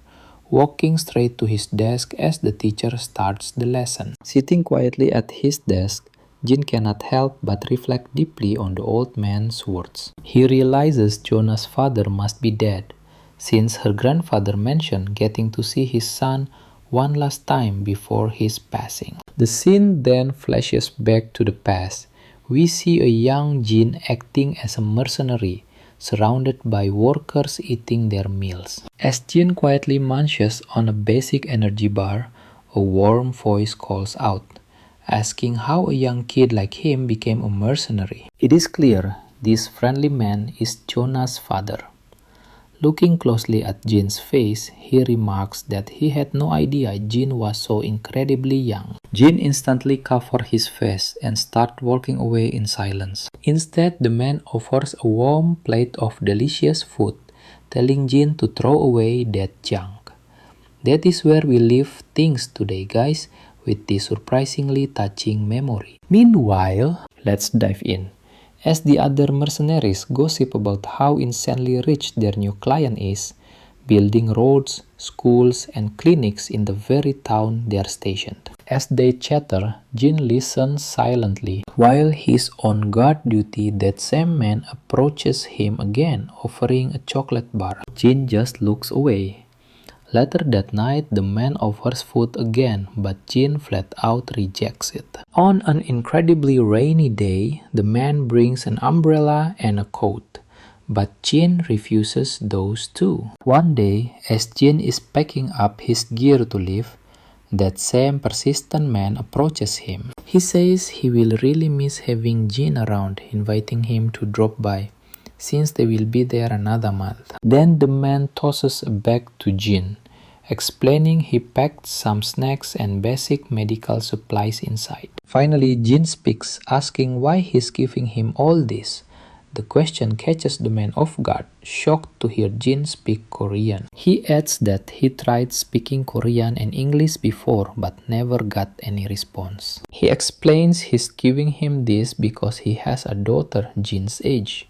walking straight to his desk as the teacher starts the lesson. Sitting quietly at his desk, Jin cannot help but reflect deeply on the old man's words. He realizes Jonah's father must be dead, since her grandfather mentioned getting to see his son one last time before his passing. The scene then flashes back to the past. We see a young Jin acting as a mercenary, surrounded by workers eating their meals. As Jin quietly munches on a basic energy bar, a warm voice calls out, asking how a young kid like him became a mercenary. It is clear this friendly man is Jonah's father. Looking closely at Jin's face, he remarks that he had no idea Jin was so incredibly young. Jin instantly covers his face and starts walking away in silence. Instead, the man offers a warm plate of delicious food, telling Jin to throw away that junk. That is where we leave things today, guys, with this surprisingly touching memory. Meanwhile, let's dive in. As the other mercenaries gossip about how insanely rich their new client is, building roads, schools, and clinics in the very town they are stationed. As they chatter, Jin listens silently. While he's on guard duty, that same man approaches him again, offering a chocolate bar. Jin just looks away. Later that night, the man offers food again, but Jin flat out rejects it. On an incredibly rainy day, the man brings an umbrella and a coat, but Jin refuses those too. One day, as Jin is packing up his gear to leave, that same persistent man approaches him. He says he will really miss having Jin around, inviting him to drop by, since they will be there another month. Then the man tosses a bag to Jin, explaining he packed some snacks and basic medical supplies inside. Finally, Jin speaks, asking why he's giving him all this. The question catches the man off guard, shocked to hear Jin speak Korean. He adds that he tried speaking Korean and English before but never got any response. He explains he's giving him this because he has a daughter Jin's age.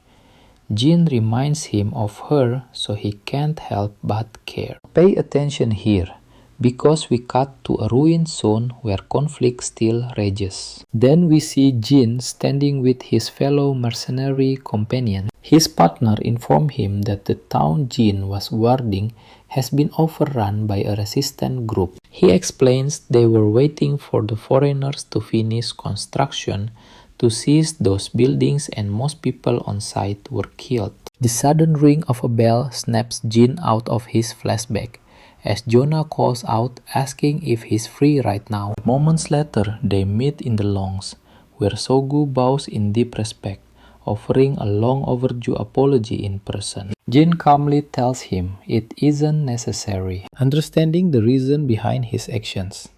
Jin reminds him of her, so he can't help but care. Pay attention here, because we cut to a ruined zone where conflict still rages. Then we see Jin standing with his fellow mercenary companion. His partner informed him that the town Jin was guarding has been overrun by a resistant group. He explains they were waiting for the foreigners to finish construction to seize those buildings, and most people on site were killed. The sudden ring of a bell snaps Jin out of his flashback as Jonah calls out asking if he's free right now. Moments later, they meet in the lounge, where Sogu bows in deep respect, offering a long overdue apology in person. Jin calmly tells him it isn't necessary, understanding the reason behind his actions.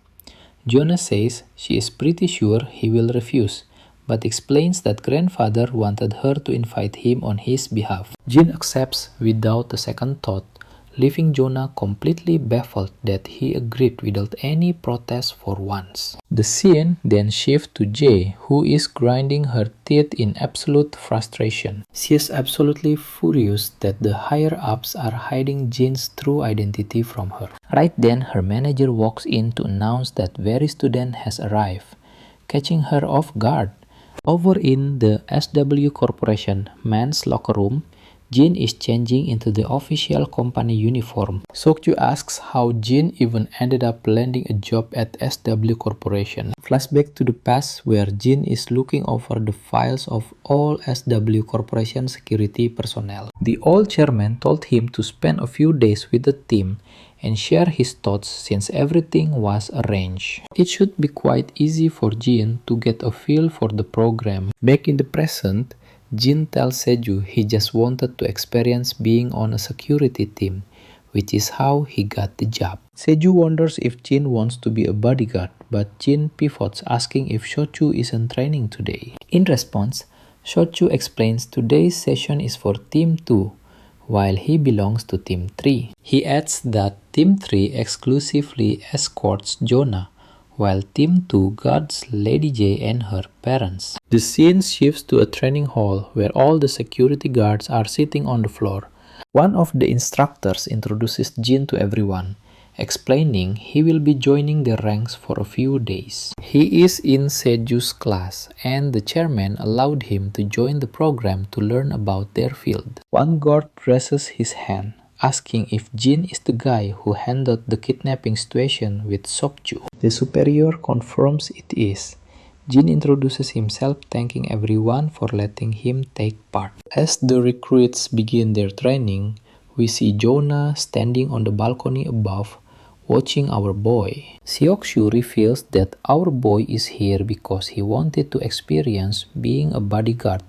Jonah says she is pretty sure he will refuse, but explains that grandfather wanted her to invite him on his behalf. Jin accepts without a second thought, leaving Jonah completely baffled that he agreed without any protest for once. The scene then shifts to Jae, who is grinding her teeth in absolute frustration. She is absolutely furious that the higher-ups are hiding Jin's true identity from her. Right then, her manager walks in to announce that very student has arrived, catching her off guard. Over in the SW Corporation men's locker room, Jin is changing into the official company uniform. Sokju asks how Jin even ended up landing a job at SW Corporation. Flashback to the past where Jin is looking over the files of all SW Corporation security personnel. The old chairman told him to spend a few days with the team and share his thoughts since everything was arranged. It should be quite easy for Jin to get a feel for the program. Back in the present, Jin tells Seju he just wanted to experience being on a security team, which is how he got the job. Seju wonders if Jin wants to be a bodyguard, but Jin pivots asking if Shochu isn't training today. In response, Shochu explains today's session is for Team 2, while he belongs to Team 3. He adds that Team 3 exclusively escorts Jonah, while Team 2 guards Lady J and her parents. The scene shifts to a training hall where all the security guards are sitting on the floor. One of the instructors introduces Jin to everyone, explaining he will be joining the ranks for a few days. He is in Seju's class, and the chairman allowed him to join the program to learn about their field. One guard raises his hand, asking if Jin is the guy who handled the kidnapping situation with Sokju. The superior confirms it is. Jin introduces himself, thanking everyone for letting him take part. As the recruits begin their training, we see Jonah standing on the balcony above, watching our boy. Seokshu reveals that our boy is here because he wanted to experience being a bodyguard,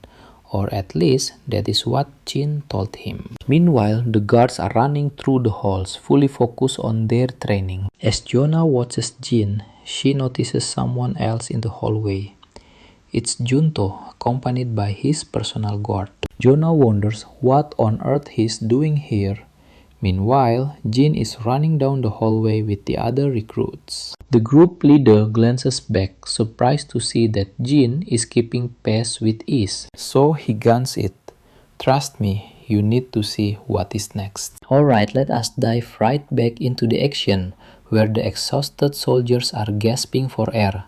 or at least that is what Jin told him. Meanwhile, the guards are running through the halls, fully focused on their training. As Jonah watches Jin, she notices someone else in the hallway. It's Junto, accompanied by his personal guard. Jonah wonders what on earth he's doing here. Meanwhile, Jin is running down the hallway with the other recruits. The group leader glances back, surprised to see that Jin is keeping pace with ease. So he guns it. Trust me, you need to see what is next. Alright, let us dive right back into the action, where the exhausted soldiers are gasping for air,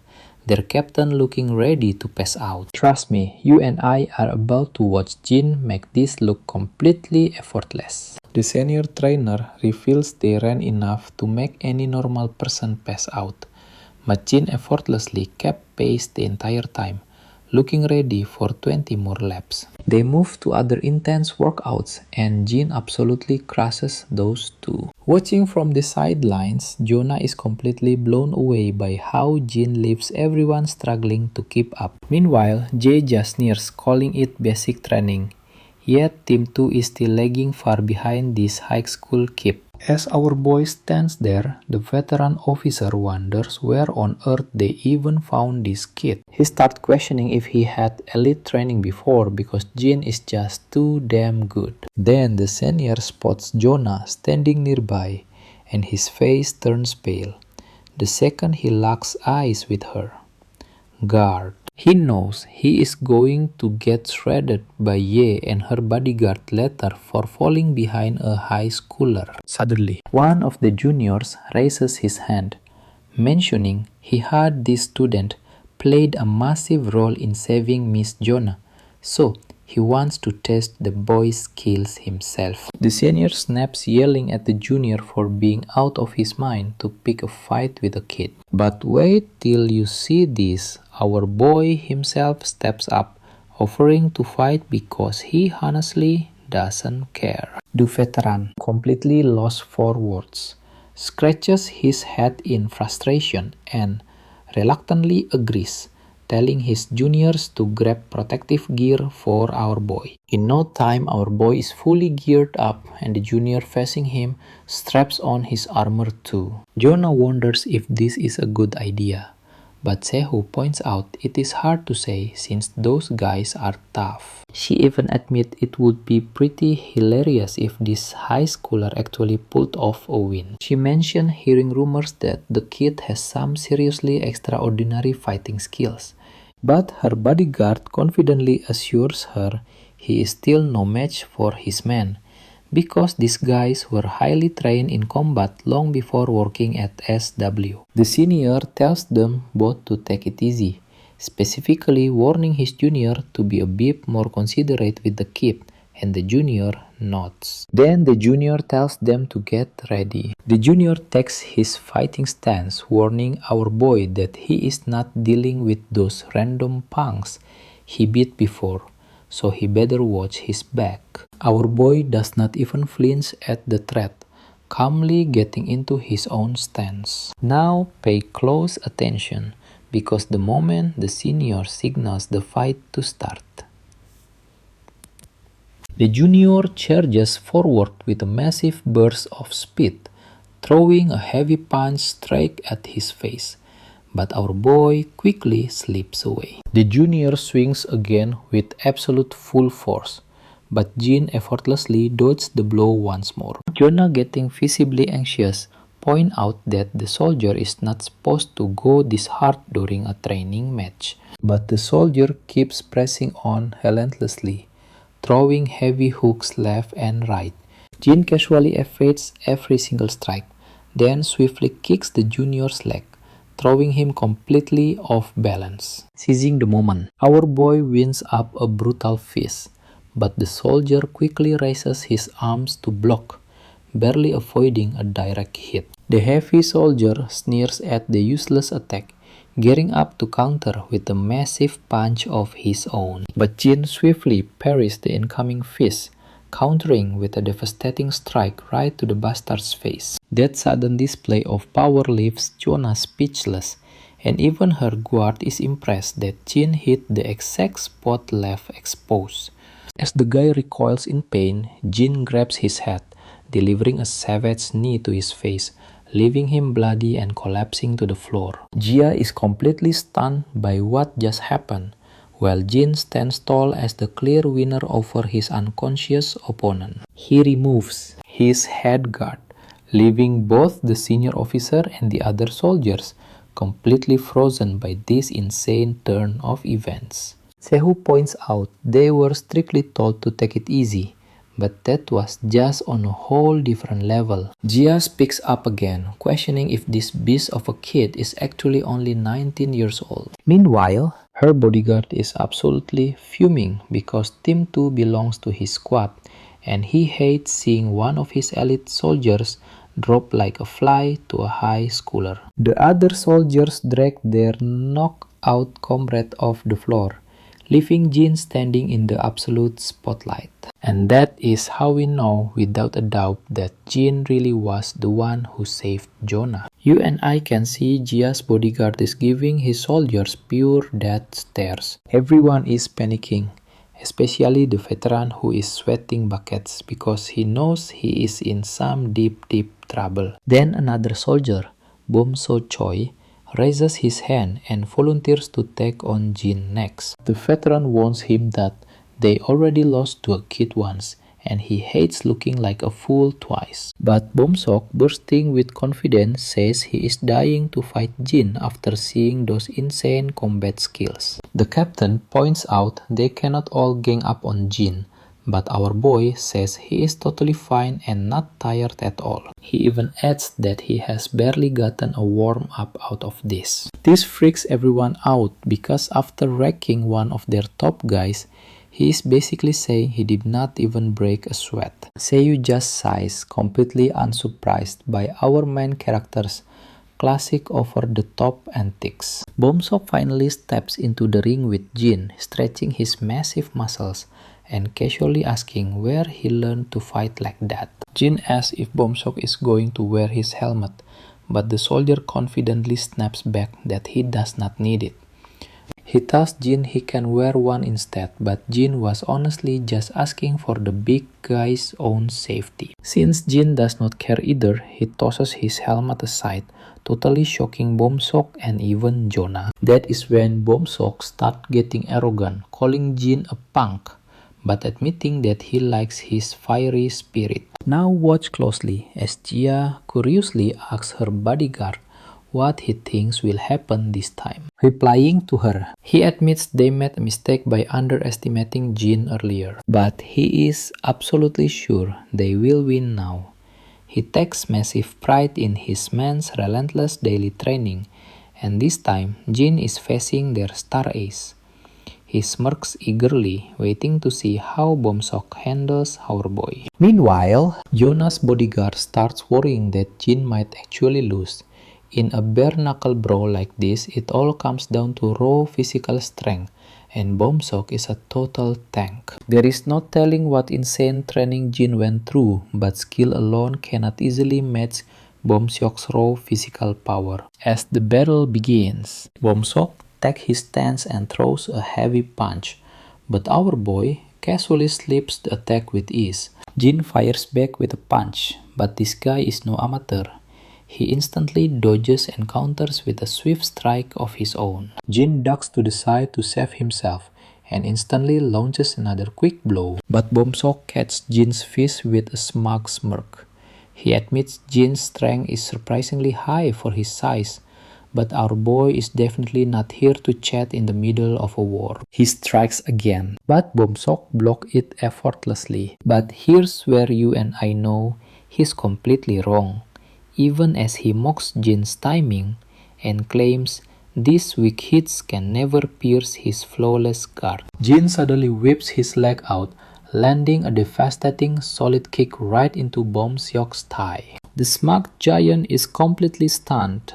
their captain looking ready to pass out. Trust me, you and I are about to watch Jin make this look completely effortless. The senior trainer reveals they ran enough to make any normal person pass out, but Jin effortlessly kept pace the entire time, looking ready for 20 more laps. They move to other intense workouts, and Jin absolutely crushes those too. Watching from the sidelines, Jonah is completely blown away by how Jin leaves everyone struggling to keep up. Meanwhile, Jay just sneers, calling it basic training. Yet Team 2 is still lagging far behind this high school kid. As our boy stands there, the veteran officer wonders where on earth they even found this kid. He starts questioning if he had elite training before because Jin is just too damn good. Then the senior spots Jonah standing nearby and his face turns pale. The second he locks eyes with her. Guard. He knows he is going to get shredded by Ye and her bodyguard later for falling behind a high schooler. Suddenly, one of the juniors raises his hand, mentioning he heard this student played a massive role in saving Miss Jonah, so he wants to test the boy's skills himself. The senior snaps, yelling at the junior for being out of his mind to pick a fight with a kid. But wait till you see this. Our boy himself steps up, offering to fight because he honestly doesn't care. The veteran, completely lost for words, scratches his head in frustration and reluctantly agrees, telling his juniors to grab protective gear for our boy. In no time, our boy is fully geared up and the junior facing him straps on his armor too. Jonah wonders if this is a good idea, but Sehu points out it is hard to say since those guys are tough. She even admits it would be pretty hilarious if this high schooler actually pulled off a win. She mentioned hearing rumors that the kid has some seriously extraordinary fighting skills, but her bodyguard confidently assures her he is still no match for his men, because these guys were highly trained in combat long before working at SW. The senior tells them both to take it easy, specifically warning his junior to be a bit more considerate with the kid, and the junior nods. Then the junior tells them to get ready. The junior takes his fighting stance, warning our boy that he is not dealing with those random punks he beat before, so he better watch his back. Our boy does not even flinch at the threat, calmly getting into his own stance. Now pay close attention, because the moment the senior signals the fight to start, the junior charges forward with a massive burst of speed, throwing a heavy punch straight at his face. But our boy quickly slips away. The junior swings again with absolute full force, but Jin effortlessly dodges the blow once more. Jonah, getting visibly anxious, points out that the soldier is not supposed to go this hard during a training match. But the soldier keeps pressing on relentlessly, throwing heavy hooks left and right. Jin casually evades every single strike, then swiftly kicks the junior's leg, throwing him completely off balance. Seizing the moment, our boy winds up a brutal fist, but the soldier quickly raises his arms to block, barely avoiding a direct hit. The heavy soldier sneers at the useless attack, gearing up to counter with a massive punch of his own. But Jin swiftly parries the incoming fist, countering with a devastating strike right to the bastard's face. That sudden display of power leaves Jonah speechless, and even her guard is impressed that Jin hit the exact spot left exposed. As the guy recoils in pain, Jin grabs his head, delivering a savage knee to his face, leaving him bloody and collapsing to the floor. Jia is completely stunned by what just happened, while Jin stands tall as the clear winner over his unconscious opponent. He removes his head guard, leaving both the senior officer and the other soldiers completely frozen by this insane turn of events. Sehu points out they were strictly told to take it easy, but that was just on a whole different level. Jia speaks up again, questioning if this beast of a kid is actually only 19 years old. Meanwhile, her bodyguard is absolutely fuming because Team 2 belongs to his squad, and he hates seeing one of his elite soldiers drop like a fly to a high schooler. The other soldiers drag their knocked-out comrade off the floor, leaving Jin standing in the absolute spotlight. And that is how we know without a doubt that Jin really was the one who saved Jonah. You and I can see Jia's bodyguard is giving his soldiers pure death stares. Everyone is panicking, especially the veteran who is sweating buckets because he knows he is in some deep trouble. Then another soldier, Bom So Choi, raises his hand and volunteers to take on Jin next. The veteran warns him that they already lost to a kid once, and he hates looking like a fool twice. But Bomsok, bursting with confidence, says he is dying to fight Jin after seeing those insane combat skills. The captain points out they cannot all gang up on Jin, but our boy says he is totally fine and not tired at all. He even adds that he has barely gotten a warm-up out of this. This freaks everyone out because after wrecking one of their top guys, he is basically saying he did not even break a sweat. Seiyu just sighs, completely unsurprised by our main character's classic over-the-top antics. Bomsok finally steps into the ring with Jin, stretching his massive muscles and casually asking where he learned to fight like that. Jin asks if Bomsok is going to wear his helmet, but the soldier confidently snaps back that he does not need it. He tells Jin he can wear one instead, but Jin was honestly just asking for the big guy's own safety. Since Jin does not care either, he tosses his helmet aside, totally shocking Bomsok and even Jonah. That is when Bomsok starts getting arrogant, calling Jin a punk, but admitting that he likes his fiery spirit. Now watch closely as Jia curiously asks her bodyguard what he thinks will happen this time. Replying to her, he admits they made a mistake by underestimating Jin earlier, but he is absolutely sure they will win now. He takes massive pride in his men's relentless daily training, and this time Jin is facing their star ace. He smirks eagerly, waiting to see how Bomsok handles our boy. Meanwhile, Jonah's bodyguard starts worrying that Jin might actually lose. In a bare-knuckle brawl like this, it all comes down to raw physical strength, and Bomsok is a total tank. There is no telling what insane training Jin went through, but skill alone cannot easily match Bomsok's raw physical power. As the battle begins, Bomsok takes his stance and throws a heavy punch, but our boy casually slips the attack with ease. Jin fires back with a punch, but this guy is no amateur. He instantly dodges and counters with a swift strike of his own. Jin ducks to the side to save himself and instantly launches another quick blow. But Bomsok catches Jin's fist with a smug smirk. He admits Jin's strength is surprisingly high for his size, but our boy is definitely not here to chat in the middle of a war. He strikes again, but Bomsok blocks it effortlessly. But here's where you and I know he's completely wrong. Even as he mocks Jin's timing and claims these weak hits can never pierce his flawless guard, Jin suddenly whips his leg out, landing a devastating solid kick right into Bomsok's thigh. The smug giant is completely stunned,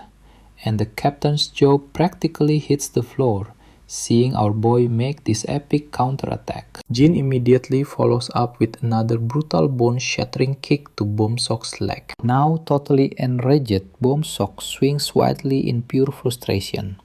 and the captain's jaw practically hits the floor, seeing our boy make this epic counterattack. Jin immediately follows up with another brutal bone-shattering kick to Bomsok's leg. Now totally enraged, Bomsok swings wildly in pure frustration,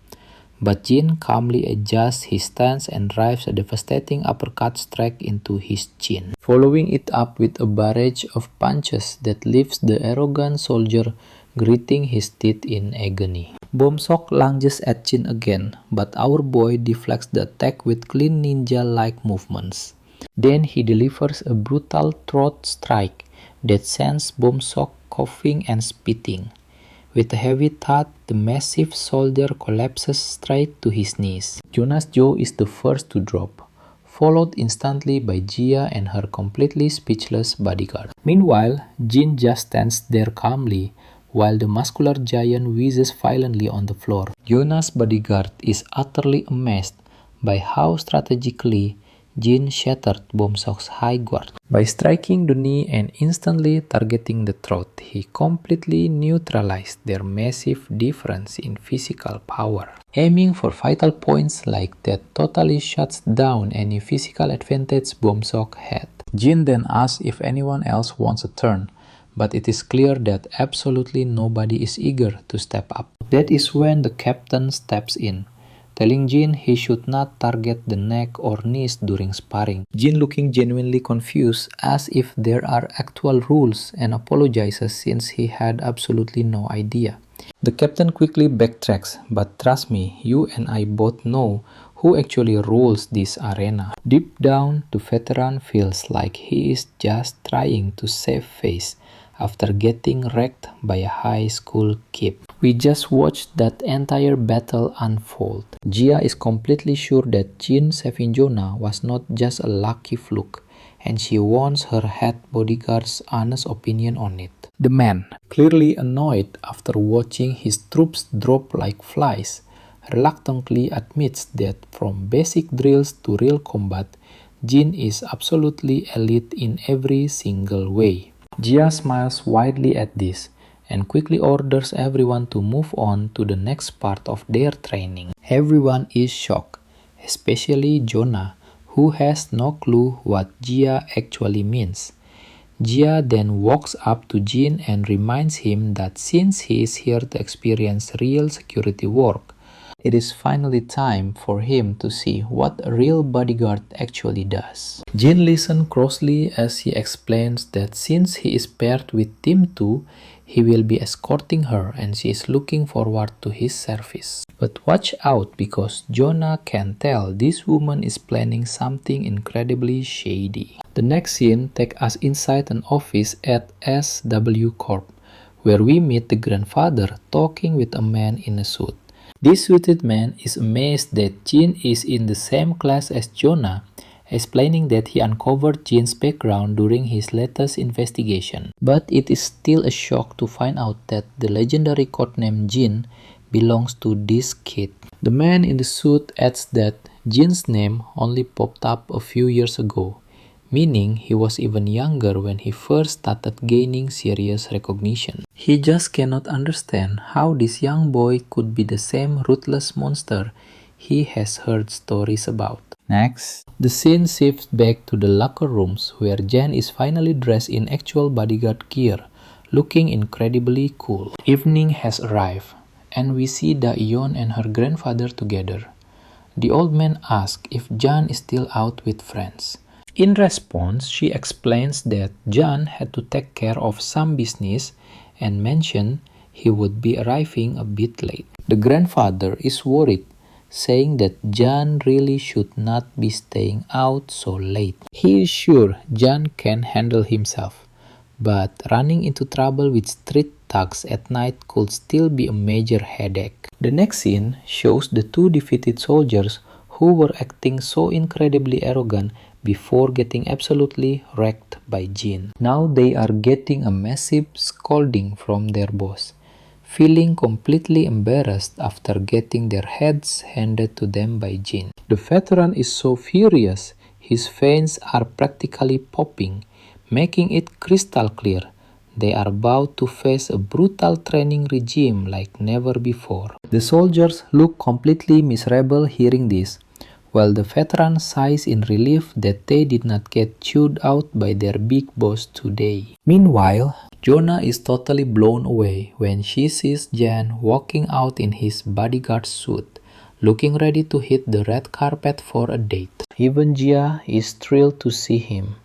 but Jin calmly adjusts his stance and drives a devastating uppercut straight into his chin, following it up with a barrage of punches that leaves the arrogant soldier gritting his teeth in agony. Bomsok lunges at Jin again, but our boy deflects the attack with clean ninja-like movements. Then he delivers a brutal throat strike that sends Bomsok coughing and spitting. With a heavy thud, the massive soldier collapses straight to his knees. Jonah's jaw is the first to drop, followed instantly by Jia and her completely speechless bodyguard. Meanwhile, Jin just stands there calmly, while the muscular giant whizzes violently on the floor. Jonah's bodyguard is utterly amazed by how strategically Jin shattered Boomsok's high guard. By striking the knee and instantly targeting the throat, he completely neutralized their massive difference in physical power. Aiming for vital points like that totally shuts down any physical advantage Boomsok had. Jin then asks if anyone else wants a turn, but it is clear that absolutely nobody is eager to step up. That is when the captain steps in, telling Jin he should not target the neck or knees during sparring. Jin looking genuinely confused as if there are actual rules and apologizes since he had absolutely no idea. The captain quickly backtracks, but trust me, you and I both know who actually rules this arena. Deep down, the veteran feels like he is just trying to save face after getting wrecked by a high school kid. We just watched that entire battle unfold. Jia is completely sure that Jin saving Jonah was not just a lucky fluke, and she wants her head bodyguard's honest opinion on it. The man, clearly annoyed after watching his troops drop like flies, reluctantly admits that from basic drills to real combat, Jin is absolutely elite in every single way. Jia smiles widely at this and quickly orders everyone to move on to the next part of their training. Everyone is shocked, especially Jonah, who has no clue what Jia actually means. Jia then walks up to Jin and reminds him that since he is here to experience real security work, it is finally time for him to see what a real bodyguard actually does. Jin listens closely as he explains that since he is paired with Team 2, he will be escorting her and she is looking forward to his service. But watch out because Jonah can tell this woman is planning something incredibly shady. The next scene takes us inside an office at SW Corp, where we meet the grandfather talking with a man in a suit. This suited man is amazed that Jin is in the same class as Jonah, explaining that he uncovered Jin's background during his latest investigation. But it is still a shock to find out that the legendary codename Jin belongs to this kid. The man in the suit adds that Jin's name only popped up a few years ago, meaning he was even younger when he first started gaining serious recognition. He just cannot understand how this young boy could be the same ruthless monster he has heard stories about. Next, the scene shifts back to the locker rooms where Jan is finally dressed in actual bodyguard gear, looking incredibly cool. Evening has arrived, and we see Da-yeon and her grandfather together. The old man asks if Jan is still out with friends. In response, she explains that Jan had to take care of some business and mentioned he would be arriving a bit late. The grandfather is worried, saying that Jan really should not be staying out so late. He is sure Jan can handle himself, but running into trouble with street thugs at night could still be a major headache. The next scene shows the two defeated soldiers who were acting so incredibly arrogant before getting absolutely wrecked by Jin. Now they are getting a massive scolding from their boss, feeling completely embarrassed after getting their heads handed to them by Jin. The veteran is so furious, his veins are practically popping, making it crystal clear they are about to face a brutal training regime like never before. The soldiers look completely miserable hearing this, while the veteran sighs in relief that they did not get chewed out by their big boss today. Meanwhile, Jonah is totally blown away when she sees Jan walking out in his bodyguard suit, looking ready to hit the red carpet for a date. Even Jia is thrilled to see him,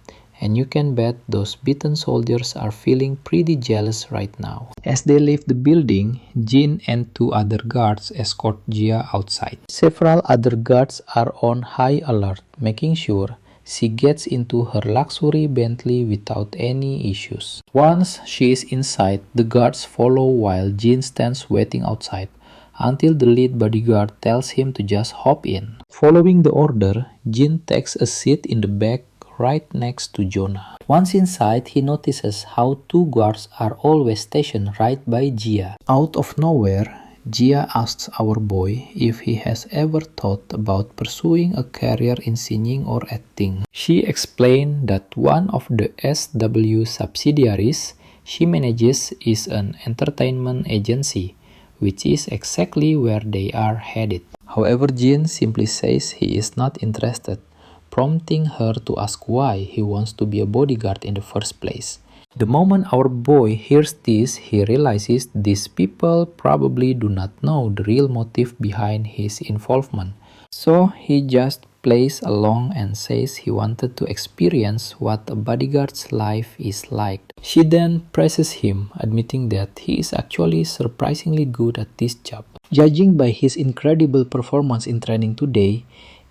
and you can bet those beaten soldiers are feeling pretty jealous right now. As they leave the building, Jin and two other guards escort Jia outside. Several other guards are on high alert, making sure She gets into her luxury Bentley without any issues. Once she is inside, the guards follow while Jin stands waiting outside until the lead bodyguard tells him to just hop in. Following the order, Jin takes a seat in the back right next to Jonah. Once inside, he notices how two guards are always stationed right by Jia. Out of nowhere, Jia asks our boy if he has ever thought about pursuing a career in singing or acting. She explained that one of the SW subsidiaries she manages is an entertainment agency, which is exactly where they are headed. However, Jin simply says he is not interested, prompting her to ask why he wants to be a bodyguard in the first place. The moment our boy hears this, he realizes these people probably do not know the real motive behind his involvement. So he just plays along and says he wanted to experience what a bodyguard's life is like. She then praises him, admitting that he is actually surprisingly good at this job. Judging by his incredible performance in training today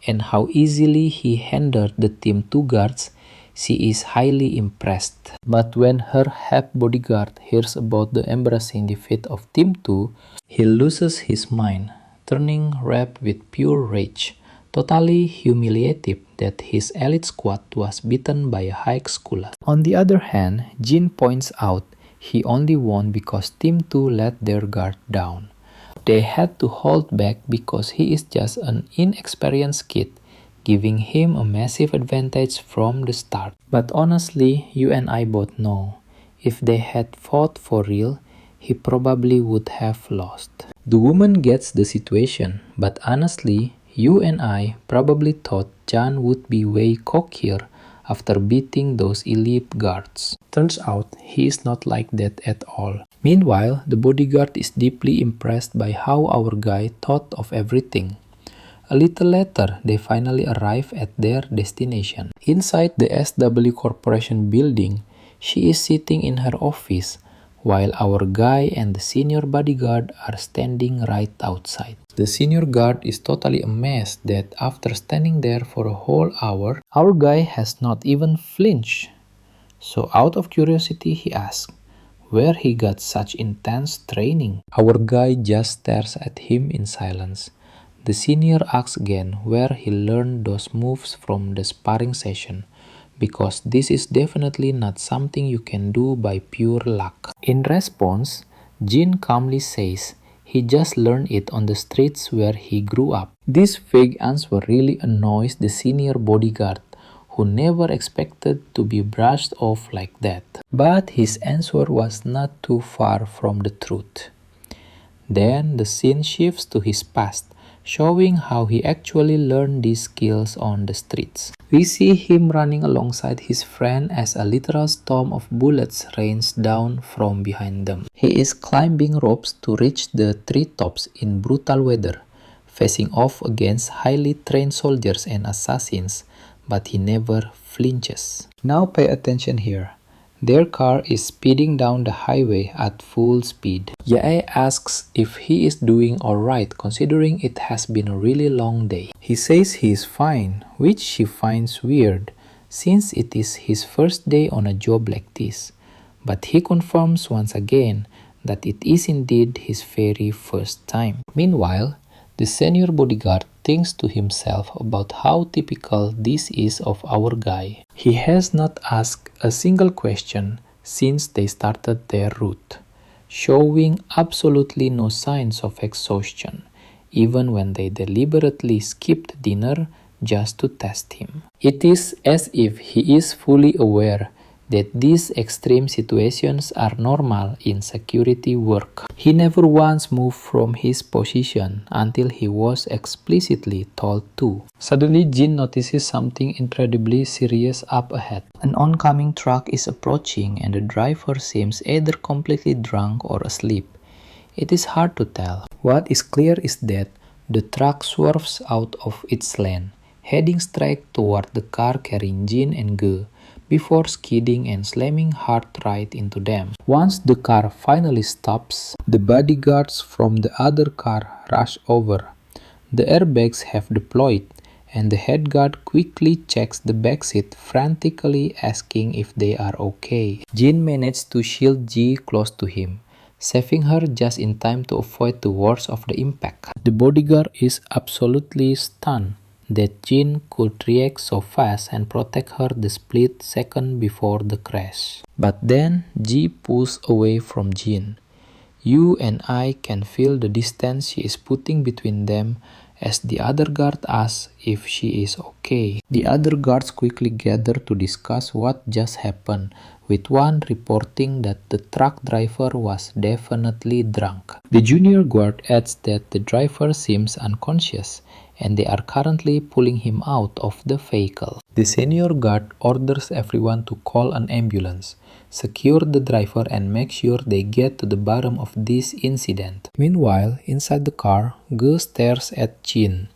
and how easily he handled the team 2 guards, she is highly impressed. But when her head bodyguard hears about the embarrassing defeat of Team 2, he loses his mind, turning red with pure rage, totally humiliated that his elite squad was beaten by a high schooler. On the other hand, Jin points out he only won because Team 2 let their guard down. They had to hold back because he is just an inexperienced kid, giving him a massive advantage from the start. But honestly, you and I both know, if they had fought for real, he probably would have lost. The woman gets the situation, but honestly, you and I probably thought Chan would be way cockier after beating those elite guards. Turns out, he is not like that at all. Meanwhile, the bodyguard is deeply impressed by how our guy thought of everything. A little later, they finally arrive at their destination. Inside the SW Corporation building, she is sitting in her office, while our guy and the senior bodyguard are standing right outside. The senior guard is totally amazed that after standing there for a whole hour, our guy has not even flinched. So out of curiosity, he asks where he got such intense training. Our guy just stares at him in silence. The senior asks again where he learned those moves from the sparring session, because this is definitely not something you can do by pure luck. In response, Jin calmly says he just learned it on the streets where he grew up. This vague answer really annoys the senior bodyguard, who never expected to be brushed off like that. But his answer was not too far from the truth. Then the scene shifts to his past, showing how he actually learned these skills on the streets. We see him running alongside his friend as a literal storm of bullets rains down from behind them. He is climbing ropes to reach the treetops in brutal weather, facing off against highly trained soldiers and assassins, but he never flinches. Now pay attention here. Their car is speeding down the highway at full speed. Yae asks if he is doing alright considering it has been a really long day. He says he is fine, which she finds weird since it is his first day on a job like this. But he confirms once again that it is indeed his very first time. Meanwhile, the senior bodyguard thinks to himself about how typical this is of our guy. He has not asked a single question since they started their route, showing absolutely no signs of exhaustion, even when they deliberately skipped dinner just to test him. It is as if he is fully aware that these extreme situations are normal in security work. He never once moved from his position until he was explicitly told to. Suddenly, Jin notices something incredibly serious up ahead. An oncoming truck is approaching and the driver seems either completely drunk or asleep. It is hard to tell. What is clear is that the truck swerves out of its lane, heading straight toward the car carrying Jin and Ge, before skidding and slamming hard right into them. Once the car finally stops, the bodyguards from the other car rush over. The airbags have deployed, and the head guard quickly checks the backseat, frantically asking if they are okay. Jin managed to shield Ji close to him, saving her just in time to avoid the worst of the impact. The bodyguard is absolutely stunned that Jin could react so fast and protect her the split second before the crash. But then Ji pulls away from Jin. You and I can feel the distance she is putting between them as the other guard asks if she is okay. The other guards quickly gather to discuss what just happened, with one reporting that the truck driver was definitely drunk. The junior guard adds that the driver seems unconscious and they are currently pulling him out of the vehicle. The senior guard orders everyone to call an ambulance, secure the driver and make sure they get to the bottom of this incident. Meanwhile, inside the car, Ge stares at Jin,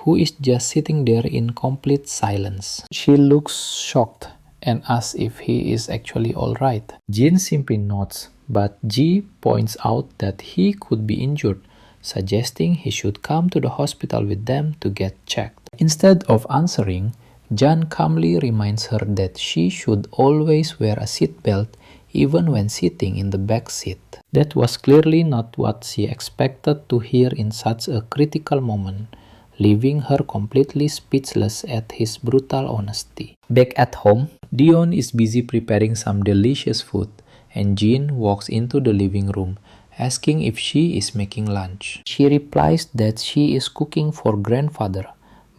who is just sitting there in complete silence. She looks shocked and asks if he is actually alright. Jin simply nods, but Ji points out that he could be injured, suggesting he should come to the hospital with them to get checked. Instead of answering, Jan calmly reminds her that she should always wear a seatbelt even when sitting in the back seat. That was clearly not what she expected to hear in such a critical moment, leaving her completely speechless at his brutal honesty. Back at home, Dion is busy preparing some delicious food, and Jin walks into the living room, asking if she is making lunch. She replies that she is cooking for grandfather,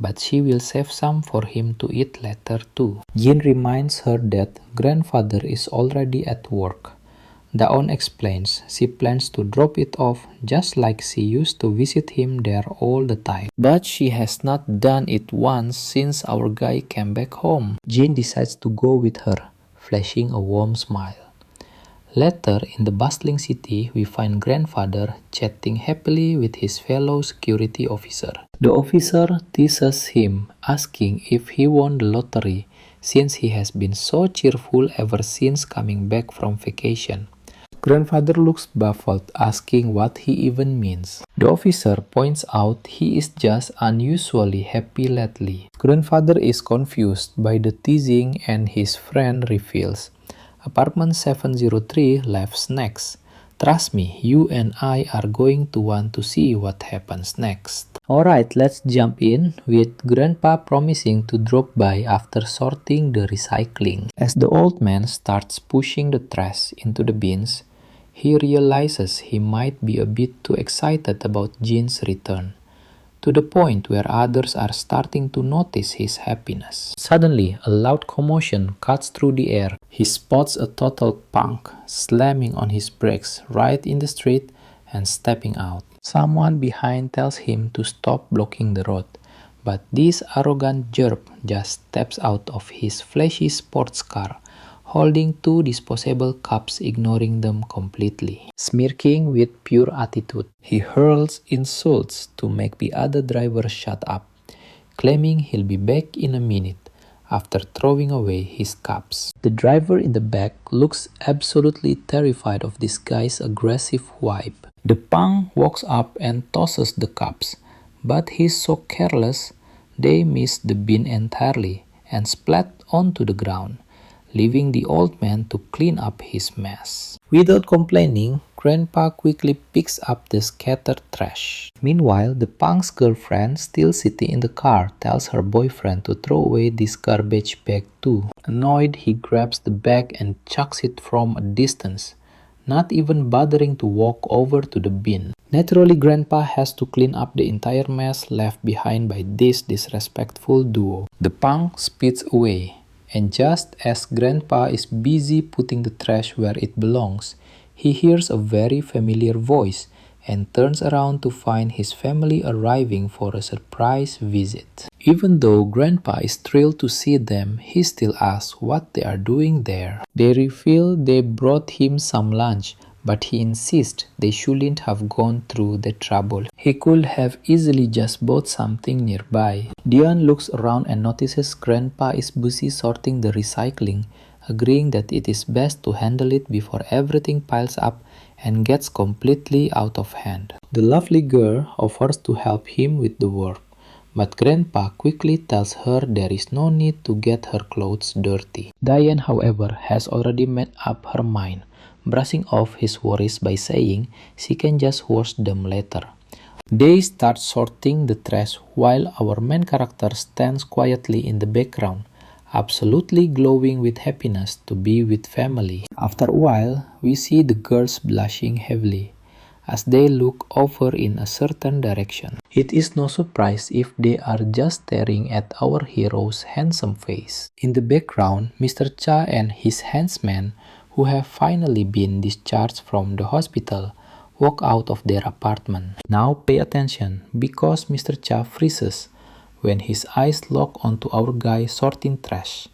but she will save some for him to eat later too. Jin reminds her that grandfather is already at work. Daon explains she plans to drop it off just like she used to visit him there all the time. But she has not done it once since our guy came back home. Jin decides to go with her, flashing a warm smile. Later, in the bustling city, we find grandfather chatting happily with his fellow security officer. The officer teases him, asking if he won the lottery, since he has been so cheerful ever since coming back from vacation. Grandfather looks baffled, asking what he even means. The officer points out he is just unusually happy lately. Grandfather is confused by the teasing and his friend reveals, Apartment 703 left snacks. Trust me, you and I are going to want to see what happens next. Alright, let's jump in, with Grandpa promising to drop by after sorting the recycling. As the old man starts pushing the trash into the bins, he realizes he might be a bit too excited about Jin's return, to the point where others are starting to notice his happiness. Suddenly, a loud commotion cuts through the air. He spots a total punk slamming on his brakes right in the street and stepping out. Someone behind tells him to stop blocking the road, but this arrogant jerk just steps out of his flashy sports car, holding two disposable cups, ignoring them completely. Smirking with pure attitude, he hurls insults to make the other driver shut up, claiming he'll be back in a minute after throwing away his cups. The driver in the back looks absolutely terrified of this guy's aggressive vibe. The punk walks up and tosses the cups, but he's so careless they miss the bin entirely and splat onto the ground, leaving the old man to clean up his mess. Without complaining, Grandpa quickly picks up the scattered trash. Meanwhile, the punk's girlfriend, still sitting in the car, tells her boyfriend to throw away this garbage bag too. Annoyed, he grabs the bag and chucks it from a distance, not even bothering to walk over to the bin. Naturally, Grandpa has to clean up the entire mess left behind by this disrespectful duo. The punk speeds away, and just as Grandpa is busy putting the trash where it belongs, he hears a very familiar voice and turns around to find his family arriving for a surprise visit. Even though Grandpa is thrilled to see them, he still asks what they are doing there. They reveal they brought him some lunch, but he insists they shouldn't have gone through the trouble. He could have easily just bought something nearby. Dion looks around and notices Grandpa is busy sorting the recycling, agreeing that it is best to handle it before everything piles up and gets completely out of hand. The lovely girl offers to help him with the work, but Grandpa quickly tells her there is no need to get her clothes dirty. Diane, however, has already made up her mind, brushing off his worries by saying she can just wash them later. They start sorting the trash while our main character stands quietly in the background, absolutely glowing with happiness to be with family. After a while, we see the girls blushing heavily as they look over in a certain direction. It is no surprise if they are just staring at our hero's handsome face. In the background, Mr. Cha and his henchmen, who have finally been discharged from the hospital, walk out of their apartment. Now pay attention, because Mr. Cha freezes when his eyes lock onto our guy sorting trash,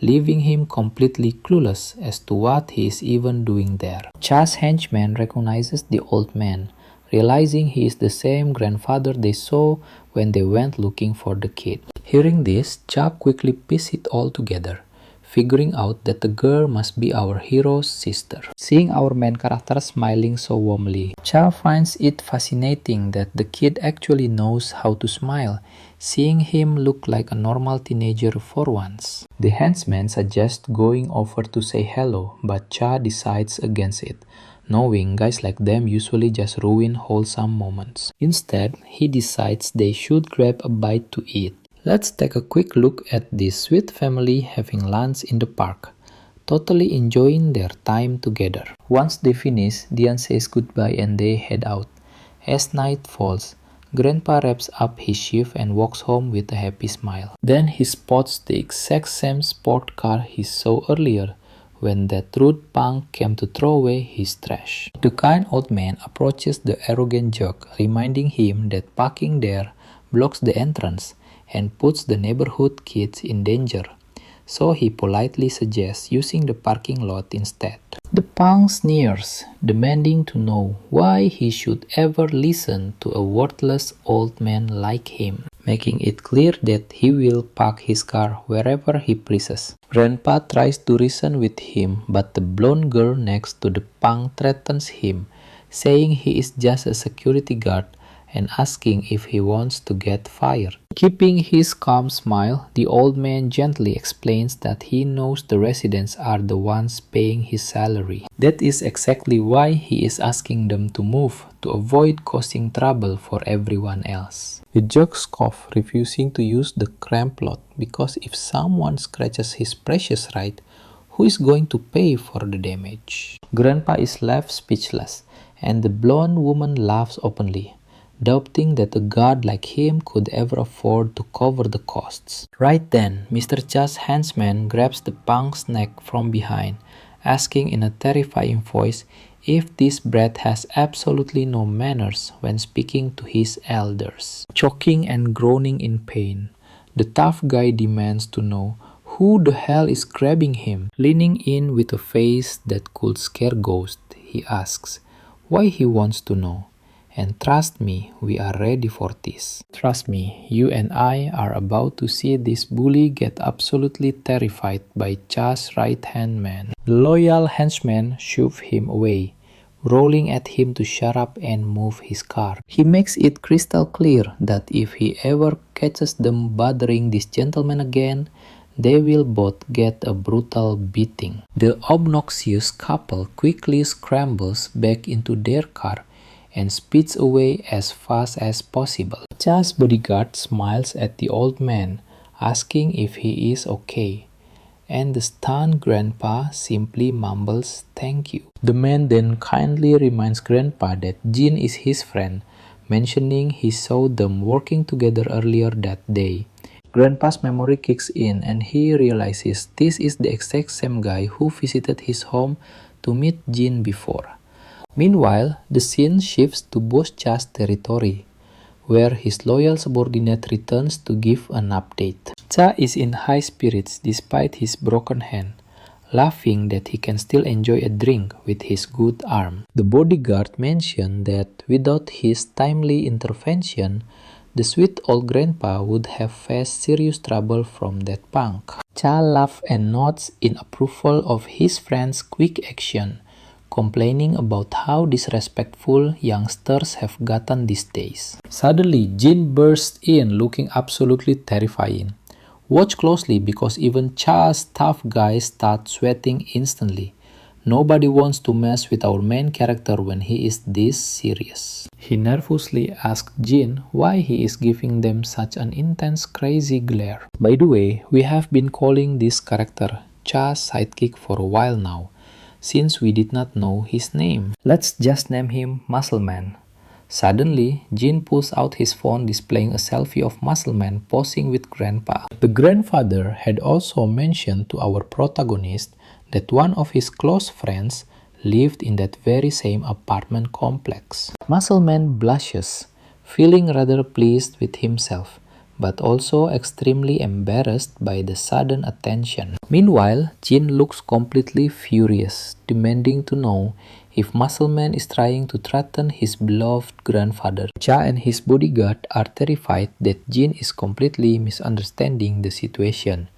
leaving him completely clueless as to what he is even doing there. Cha's henchman recognizes the old man, realizing he is the same grandfather they saw when they went looking for the kid. Hearing this, Cha quickly pieces it all together, figuring out that the girl must be our hero's sister. Seeing our main character smiling so warmly, Cha finds it fascinating that the kid actually knows how to smile, seeing him look like a normal teenager for once. The henchman suggests going over to say hello, but Cha decides against it, knowing guys like them usually just ruin wholesome moments. Instead, he decides they should grab a bite to eat. Let's take a quick look at this sweet family having lunch in the park, totally enjoying their time together. Once they finish, Diane says goodbye and they head out. As night falls, Grandpa wraps up his shift and walks home with a happy smile. Then he spots the exact same sport car he saw earlier when that rude punk came to throw away his trash. The kind old man approaches the arrogant jerk, reminding him that parking there blocks the entrance and puts the neighborhood kids in danger, so he politely suggests using the parking lot instead. The punk sneers, demanding to know why he should ever listen to a worthless old man like him, making it clear that he will park his car wherever he pleases. Grandpa tries to reason with him, but the blonde girl next to the punk threatens him, saying he is just a security guard and asking if he wants to get fired. Keeping his calm smile, the old man gently explains that he knows the residents are the ones paying his salary. That is exactly why he is asking them to move, to avoid causing trouble for everyone else. The jerk scoffs, refusing to use the cramped lot because if someone scratches his precious ride, who is going to pay for the damage? Grandpa is left speechless, and the blonde woman laughs openly, doubting that a guard like him could ever afford to cover the costs. Right then, Mr. Cha's henchman grabs the punk's neck from behind, asking in a terrifying voice if this brat has absolutely no manners when speaking to his elders. Choking and groaning in pain, the tough guy demands to know who the hell is grabbing him. Leaning in with a face that could scare ghosts, he asks why he wants to know. And trust me, we are ready for this. Trust me, you and I are about to see this bully get absolutely terrified by Cha's right-hand man. The loyal henchman shoves him away, rolling at him to shut up and move his car. He makes it crystal clear that if he ever catches them bothering this gentleman again, they will both get a brutal beating. The obnoxious couple quickly scrambles back into their car and speeds away as fast as possible. Cha's bodyguard smiles at the old man, asking if he is okay, and the stunned grandpa simply mumbles thank you. The man then kindly reminds Grandpa that Jean is his friend, mentioning he saw them working together earlier that day. Grandpa's memory kicks in and he realizes this is the exact same guy who visited his home to meet Jean before. Meanwhile, the scene shifts to Boss Cha's territory, where his loyal subordinate returns to give an update. Cha is in high spirits despite his broken hand, laughing that he can still enjoy a drink with his good arm. The bodyguard mentioned that without his timely intervention, the sweet old grandpa would have faced serious trouble from that punk. Cha laughs and nods in approval of his friend's quick action, complaining about how disrespectful youngsters have gotten these days. Suddenly, Jin bursts in looking absolutely terrifying. Watch closely because even Cha's tough guys start sweating instantly. Nobody wants to mess with our main character when he is this serious. He nervously asks Jin why he is giving them such an intense crazy glare. By the way, we have been calling this character Cha's sidekick for a while now, since we did not know his name. Let's just name him Muscleman. Suddenly, Jin pulls out his phone displaying a selfie of Muscleman posing with Grandpa. The grandfather had also mentioned to our protagonist that one of his close friends lived in that very same apartment complex. Muscleman blushes, feeling rather pleased with himself, but also extremely embarrassed by the sudden attention. Meanwhile, Jin looks completely furious, demanding to know if Muscleman is trying to threaten his beloved grandfather. Cha and his bodyguard are terrified that Jin is completely misunderstanding the situation,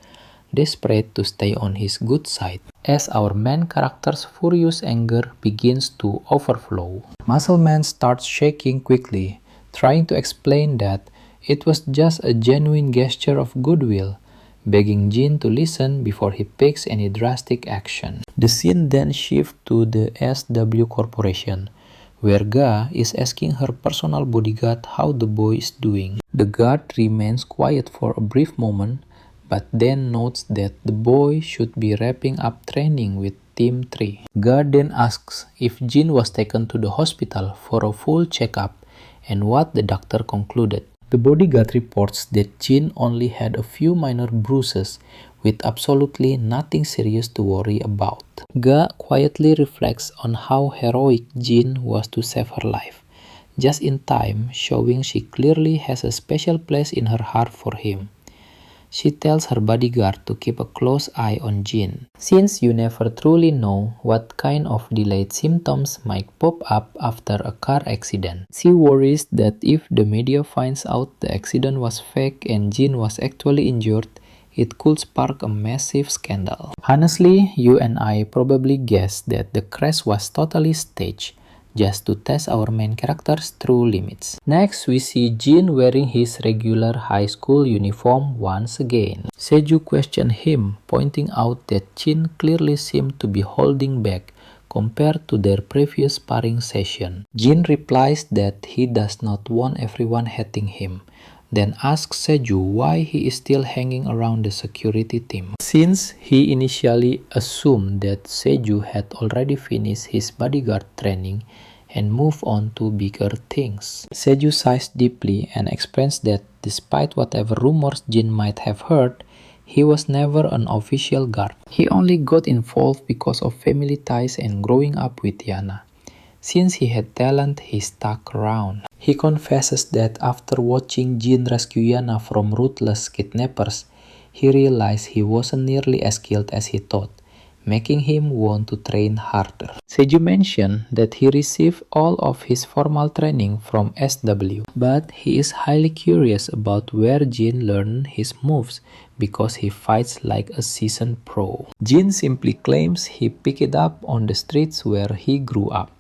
desperate to stay on his good side. As our main character's furious anger begins to overflow, Muscleman starts shaking quickly, trying to explain that it was just a genuine gesture of goodwill, begging Jin to listen before he takes any drastic action. The scene then shifts to the SW Corporation, where Ga is asking her personal bodyguard how the boy is doing. The guard remains quiet for a brief moment, but then notes that the boy should be wrapping up training with Team 3. Ga then asks if Jin was taken to the hospital for a full checkup and what the doctor concluded. The bodyguard reports that Jin only had a few minor bruises with absolutely nothing serious to worry about. Ga quietly reflects on how heroic Jin was to save her life, just in time, showing she clearly has a special place in her heart for him. She tells her bodyguard to keep a close eye on Jin, since you never truly know what kind of delayed symptoms might pop up after a car accident. She worries that if the media finds out the accident was fake and Jin was actually injured, it could spark a massive scandal. Honestly, you and I probably guessed that the crash was totally staged, just to test our main character's true limits. Next, we see Jin wearing his regular high school uniform once again. Seju questioned him, pointing out that Jin clearly seemed to be holding back compared to their previous sparring session. Jin replies that he does not want everyone hating him, then asks Seju why he is still hanging around the security team, since he initially assumed that Seju had already finished his bodyguard training and moved on to bigger things. Seju sighs deeply and explains that despite whatever rumors Jin might have heard, he was never an official guard. He only got involved because of family ties and growing up with Yana. Since he had talent, he stuck around. He confesses that after watching Jin rescue Yana from ruthless kidnappers, he realized he wasn't nearly as skilled as he thought, making him want to train harder. Seju mentioned that he received all of his formal training from SW, but he is highly curious about where Jin learned his moves because he fights like a seasoned pro. Jin simply claims he picked it up on the streets where he grew up.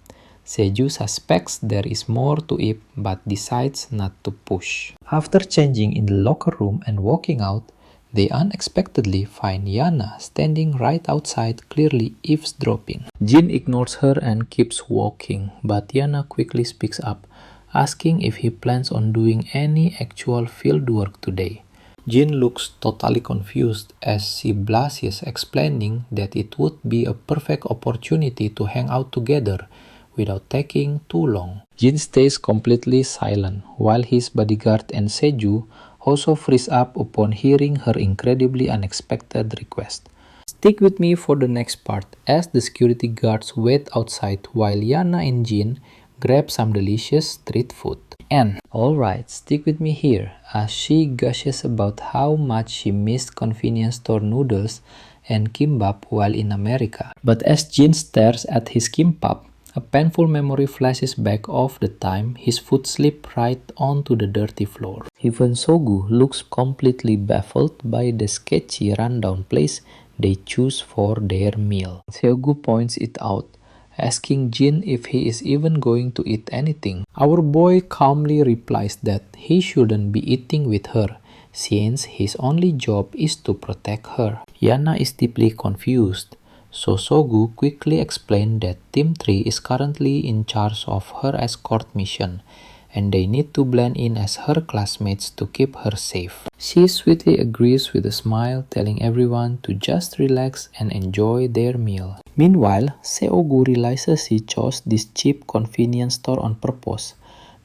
Seju suspects there is more to it but decides not to push. After changing in the locker room and walking out, they unexpectedly find Yana standing right outside, clearly eavesdropping. Jin ignores her and keeps walking, but Yana quickly speaks up, asking if he plans on doing any actual field work today. Jin looks totally confused as she blushes, explaining that it would be a perfect opportunity to hang out together without taking too long. Jin stays completely silent, while his bodyguard and Seju also freeze up upon hearing her incredibly unexpected request. Stick with me for the next part as the security guards wait outside while Yana and Jin grab some delicious street food. And alright, stick with me here as she gushes about how much she missed convenience store noodles and kimbap while in America. But as Jin stares at his kimbap, a painful memory flashes back of the time his foot slipped right onto the dirty floor. Even Sogu looks completely baffled by the sketchy rundown place they choose for their meal. Sogu points it out, asking Jin if he is even going to eat anything. Our boy calmly replies that he shouldn't be eating with her, since his only job is to protect her. Yana is deeply confused, so Sogu quickly explained that Team 3 is currently in charge of her escort mission, and they need to blend in as her classmates to keep her safe. She sweetly agrees with a smile, telling everyone to just relax and enjoy their meal. Meanwhile, Seogu realizes she chose this cheap convenience store on purpose,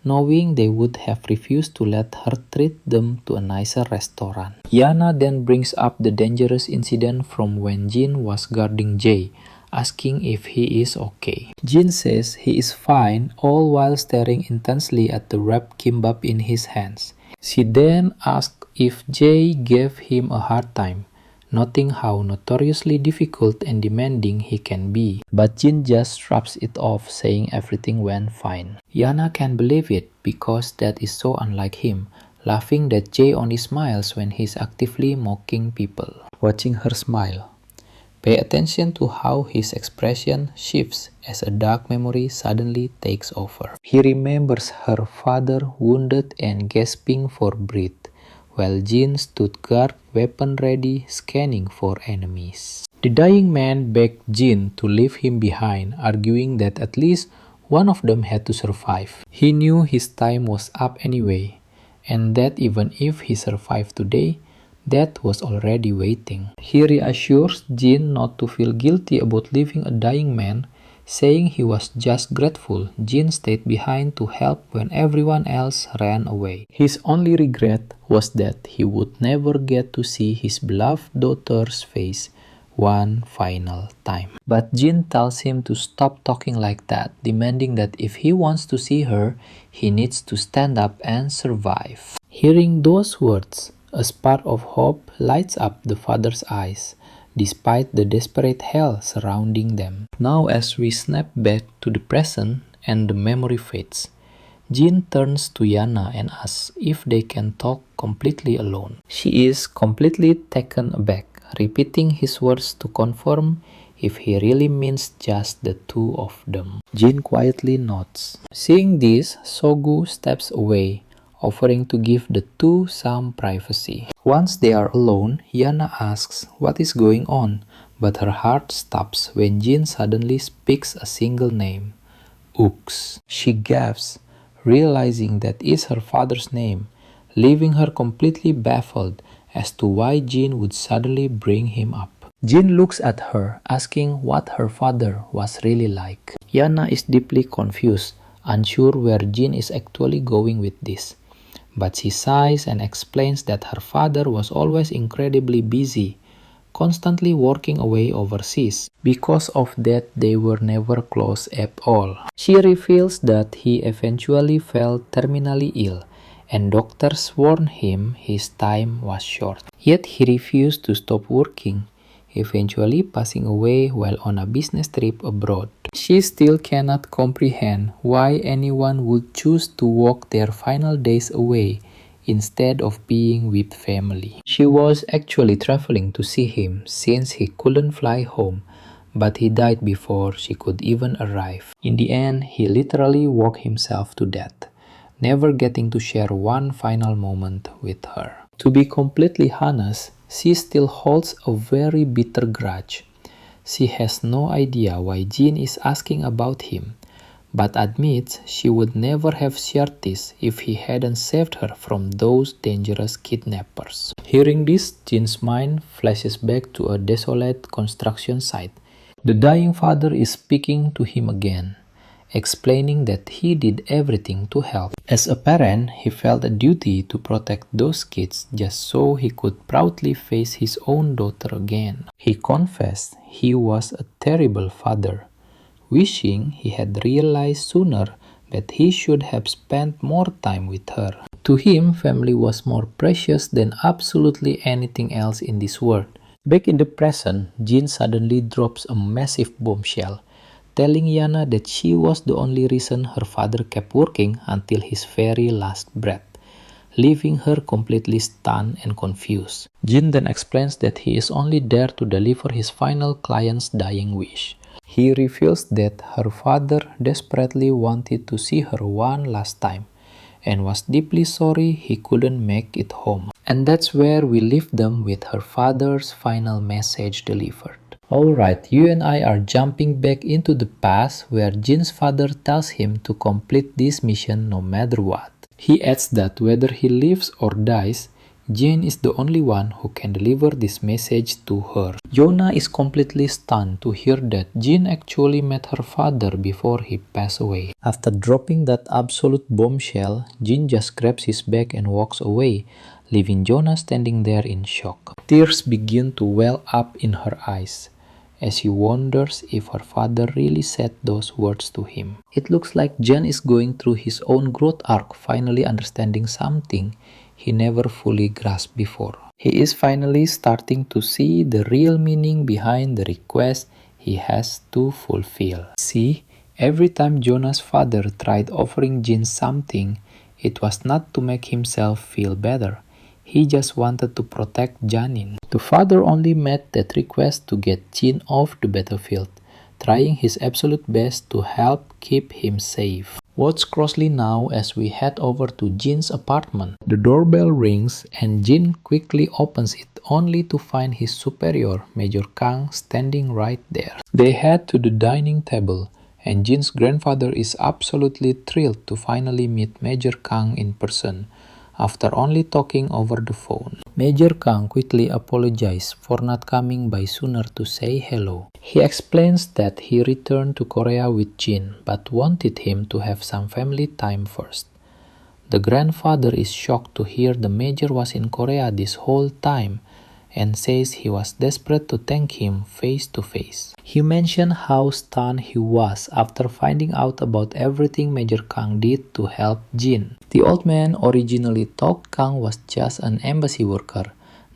knowing they would have refused to let her treat them to a nicer restaurant. Yana then brings up the dangerous incident from when Jin was guarding Jae, asking if he is okay. Jin says he is fine, all while staring intensely at the wrapped kimbap in his hands. She then asks if Jae gave him a hard time, noting how notoriously difficult and demanding he can be. But Jin just shrugs it off, saying everything went fine. Yana can't believe it because that is so unlike him, laughing that Jae only smiles when he's actively mocking people. Watching her smile, pay attention to how his expression shifts as a dark memory suddenly takes over. He remembers her father wounded and gasping for breath, while Jin stood guard, weapon ready, scanning for enemies. The dying man begged Jin to leave him behind, arguing that at least one of them had to survive. He knew his time was up anyway, and that even if he survived today, death was already waiting. He reassures Jin not to feel guilty about leaving a dying man, saying he was just grateful Jin stayed behind to help when everyone else ran away. His only regret was that he would never get to see his beloved daughter's face one final time. But Jin tells him to stop talking like that, demanding that if he wants to see her, he needs to stand up and survive. Hearing those words, a spark of hope lights up the father's eyes, despite the desperate hell surrounding them. Now as we snap back to the present and the memory fades, Jin turns to Yana and asks if they can talk completely alone. She is completely taken aback, repeating his words to confirm if he really means just the two of them. Jin quietly nods. Seeing this, Sogu steps away, offering to give the two some privacy. Once they are alone, Yana asks what is going on, but her heart stops when Jin suddenly speaks a single name, Ux. She gasps, realizing that is her father's name, leaving her completely baffled as to why Jin would suddenly bring him up. Jin looks at her, asking what her father was really like. Yana is deeply confused, unsure where Jin is actually going with this. But she sighs and explains that her father was always incredibly busy, constantly working away overseas. Because of that, they were never close at all. She reveals that he eventually fell terminally ill, and doctors warned him his time was short. Yet he refused to stop working, eventually passing away while on a business trip abroad. She still cannot comprehend why anyone would choose to walk their final days away instead of being with family. She was actually traveling to see him since he couldn't fly home, but he died before she could even arrive. In the end, he literally walked himself to death, never getting to share one final moment with her. To be completely honest, she still holds a very bitter grudge. She has no idea why Jin is asking about him, but admits she would never have shared this if he hadn't saved her from those dangerous kidnappers. Hearing this, Jin's mind flashes back to a desolate construction site. The dying father is speaking to him again, explaining that he did everything to help. As a parent, he felt a duty to protect those kids just so he could proudly face his own daughter again. He confessed he was a terrible father, wishing he had realized sooner that he should have spent more time with her. To him, family was more precious than absolutely anything else in this world. Back in the present, Jin suddenly drops a massive bombshell, telling Yana that she was the only reason her father kept working until his very last breath, leaving her completely stunned and confused. Jin then explains that he is only there to deliver his final client's dying wish, He reveals that her father desperately wanted to see her one last time and was deeply sorry he couldn't make it home. And that's where we leave them with her father's final message delivered. Alright, you and I are jumping back into the past where Jin's father tells him to complete this mission no matter what. He adds that whether he lives or dies, Jin is the only one who can deliver this message to her. Yona is completely stunned to hear that Jin actually met her father before he passed away. After dropping that absolute bombshell, Jin just grabs his bag and walks away, leaving Yona standing there in shock. Tears begin to well up in her eyes as she wonders if her father really said those words to him. It looks like Jin is going through his own growth arc, finally understanding something he never fully grasped before. He is finally starting to see the real meaning behind the request he has to fulfill. See, every time Jonah's father tried offering Jin something, it was not to make himself feel better. He just wanted to protect Janin. The father only made that request to get Jin off the battlefield, trying his absolute best to help keep him safe. Watch closely now as we head over to Jin's apartment. The doorbell rings and Jin quickly opens it only to find his superior, Major Kang, standing right there. They head to the dining table and Jin's grandfather is absolutely thrilled to finally meet Major Kang in person after only talking over the phone. Major Kang quickly apologized for not coming by sooner to say hello. He explains that he returned to Korea with Jin but wanted him to have some family time first. The grandfather is shocked to hear the Major was in Korea this whole time and says he was desperate to thank him face to face. He mentioned how stunned he was after finding out about everything Major Kang did to help Jin. The old man originally thought Kang was just an embassy worker,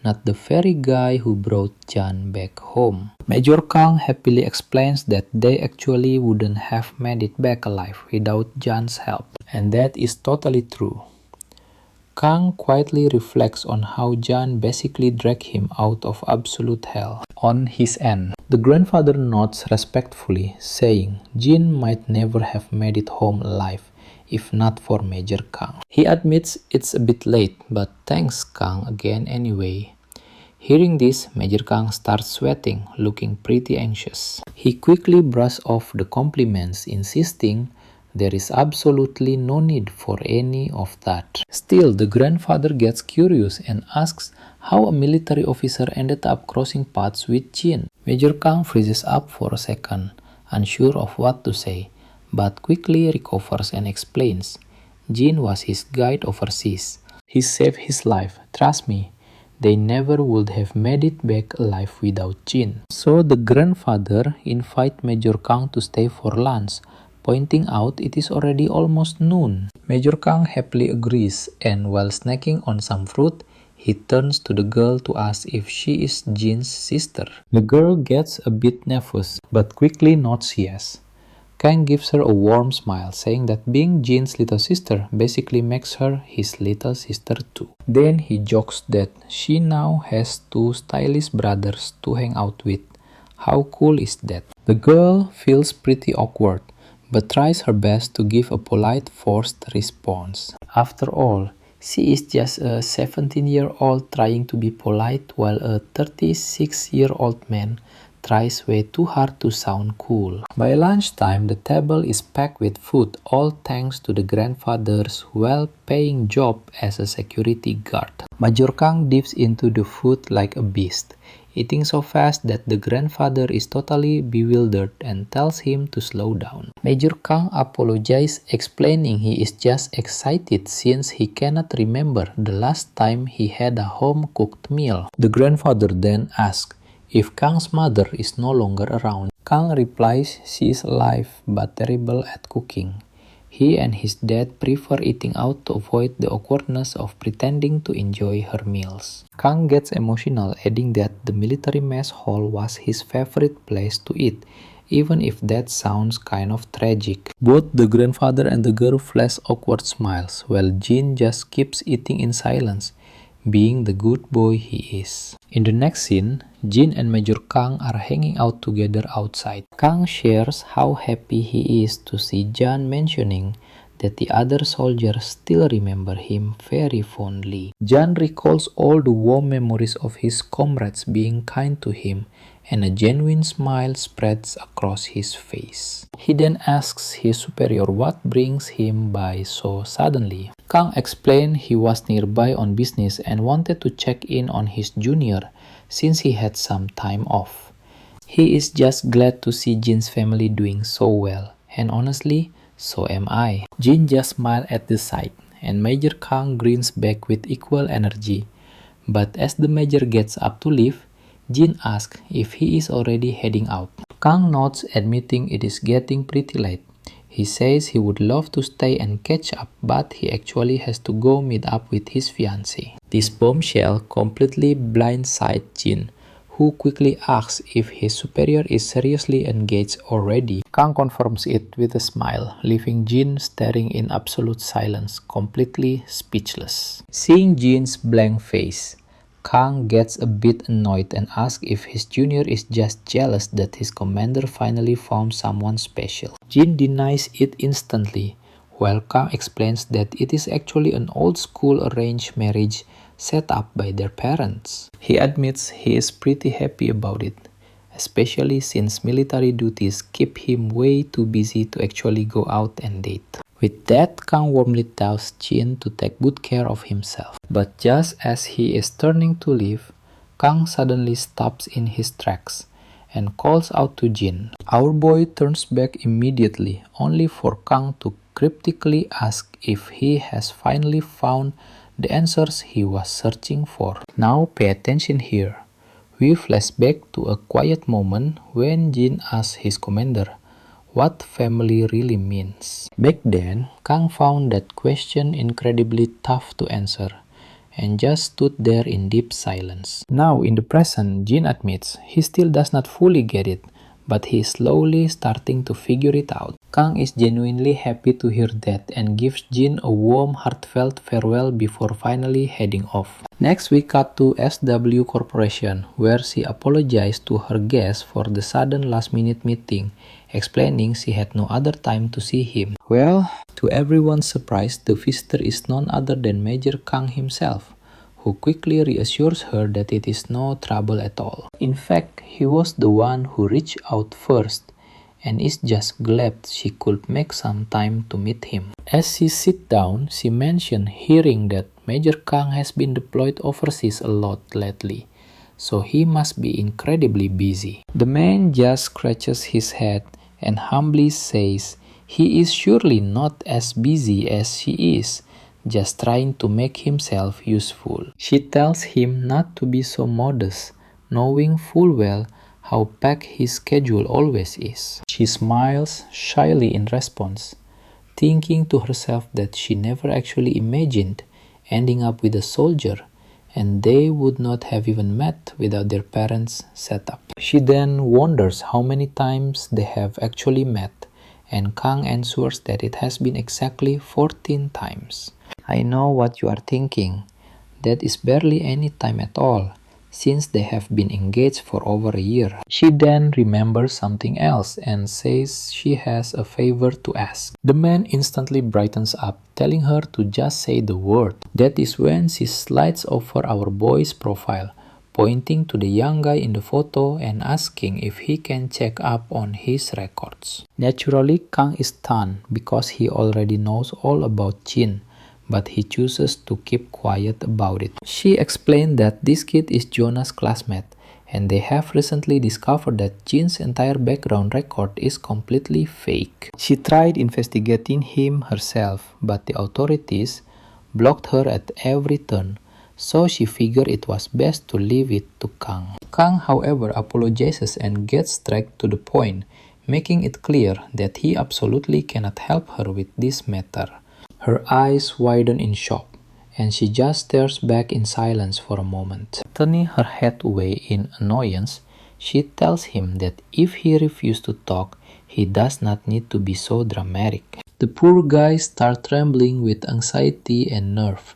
not the very guy who brought Jan back home. Major Kang happily explains that they actually wouldn't have made it back alive without Jan's help. And that is totally true. Kang quietly reflects on how Jan basically dragged him out of absolute hell on his end. The grandfather nods respectfully, saying Jin might never have made it home alive if not for Major Kang. He admits it's a bit late, but thanks Kang again anyway. Hearing this, Major Kang starts sweating, looking pretty anxious. He quickly brushes off the compliments, insisting there is absolutely no need for any of that. Still, the grandfather gets curious and asks how a military officer ended up crossing paths with Jin. Major Kang freezes up for a second, unsure of what to say, but quickly recovers and explains. Jin was his guide overseas. He saved his life, trust me. They never would have made it back alive without Jin. So the grandfather invites Major Kang to stay for lunch, pointing out it is already almost noon. Major Kang happily agrees, and while snacking on some fruit, he turns to the girl to ask if she is Jin's sister. The girl gets a bit nervous, but quickly nods yes. Kang gives her a warm smile, saying that being Jin's little sister basically makes her his little sister too. Then he jokes that she now has two stylish brothers to hang out with. How cool is that? The girl feels pretty awkward, but tries her best to give a polite, forced response. After all, she is just a 17-year-old trying to be polite while a 36-year-old man tries way too hard to sound cool. By lunchtime, the table is packed with food, all thanks to the grandfather's well-paying job as a security guard. Major Kang dives into the food like a beast, eating so fast that the grandfather is totally bewildered and tells him to slow down. Major Kang apologizes, explaining he is just excited since he cannot remember the last time he had a home-cooked meal. The grandfather then asks if Kang's mother is no longer around. Kang replies she is alive but terrible at cooking. He and his dad prefer eating out to avoid the awkwardness of pretending to enjoy her meals. Kang gets emotional, adding that the military mess hall was his favorite place to eat, even if that sounds kind of tragic. Both the grandfather and the girl flash awkward smiles, while Jin just keeps eating in silence, being the good boy he is. In the next scene, Jin and Major Kang are hanging out together outside. Kang shares how happy he is to see Jan, mentioning that the other soldiers still remember him very fondly. Jan recalls all the warm memories of his comrades being kind to him, and a genuine smile spreads across his face. He then asks his superior what brings him by so suddenly. Kang explained he was nearby on business and wanted to check in on his junior since he had some time off. He is just glad to see Jin's family doing so well, and honestly, so am I. Jin just smiled at the sight, and Major Kang grins back with equal energy. But as the Major gets up to leave, Jin asks if he is already heading out. Kang nods, admitting it is getting pretty late. He says he would love to stay and catch up, but he actually has to go meet up with his fiancée. This bombshell completely blindsides Jin, who quickly asks if his superior is seriously engaged already. Kang confirms it with a smile, leaving Jin staring in absolute silence, completely speechless. Seeing Jin's blank face, Kang gets a bit annoyed and asks if his junior is just jealous that his commander finally found someone special. Jin denies it instantly, while Kang explains that it is actually an old-school arranged marriage set up by their parents. He admits he is pretty happy about it, especially since military duties keep him way too busy to actually go out and date. With that, Kang warmly tells Jin to take good care of himself. But just as he is turning to leave, Kang suddenly stops in his tracks and calls out to Jin. Our boy turns back immediately, only for Kang to cryptically ask if he has finally found the answers he was searching for. Now pay attention here. We flash back to a quiet moment when Jin asks his commander what family really means. Back then, Kang found that question incredibly tough to answer and just stood there in deep silence. Now in the present, Jin admits he still does not fully get it, but he is slowly starting to figure it out. Kang is genuinely happy to hear that and gives Jin a warm, heartfelt farewell before finally heading off. Next, we cut to SW Corporation, where she apologized to her guest for the sudden last-minute meeting, explaining she had no other time to see him. Well, to everyone's surprise, the visitor is none other than Major Kang himself, who quickly reassures her that it is no trouble at all. In fact, he was the one who reached out first and is just glad she could make some time to meet him. As she sits down, she mentioned hearing that Major Kang has been deployed overseas a lot lately, so he must be incredibly busy. The man just scratches his head and humbly says he is surely not as busy as she is, just trying to make himself useful. She tells him not to be so modest, knowing full well how packed his schedule always is. She smiles shyly in response, thinking to herself that she never actually imagined ending up with a soldier, and they would not have even met without their parents' setup. She then wonders how many times they have actually met, and Kang answers that it has been exactly 14 times. I know what you are thinking. That is barely any time at all, since they have been engaged for over a year. She then remembers something else and says she has a favor to ask. The man instantly brightens up, telling her to just say the word. That is when she slides over our boy's profile, pointing to the young guy in the photo and asking if he can check up on his records. Naturally, Kang is stunned because he already knows all about Jin, but he chooses to keep quiet about it. She explained that this kid is Jonah's classmate, and they have recently discovered that Jin's entire background record is completely fake. She tried investigating him herself, but the authorities blocked her at every turn, so she figured it was best to leave it to Kang. Kang, however, apologizes and gets straight to the point, making it clear that he absolutely cannot help her with this matter. Her eyes widen in shock, and she just stares back in silence for a moment. Turning her head away in annoyance, she tells him that if he refuses to talk, he does not need to be so dramatic. The poor guy starts trembling with anxiety and nerve,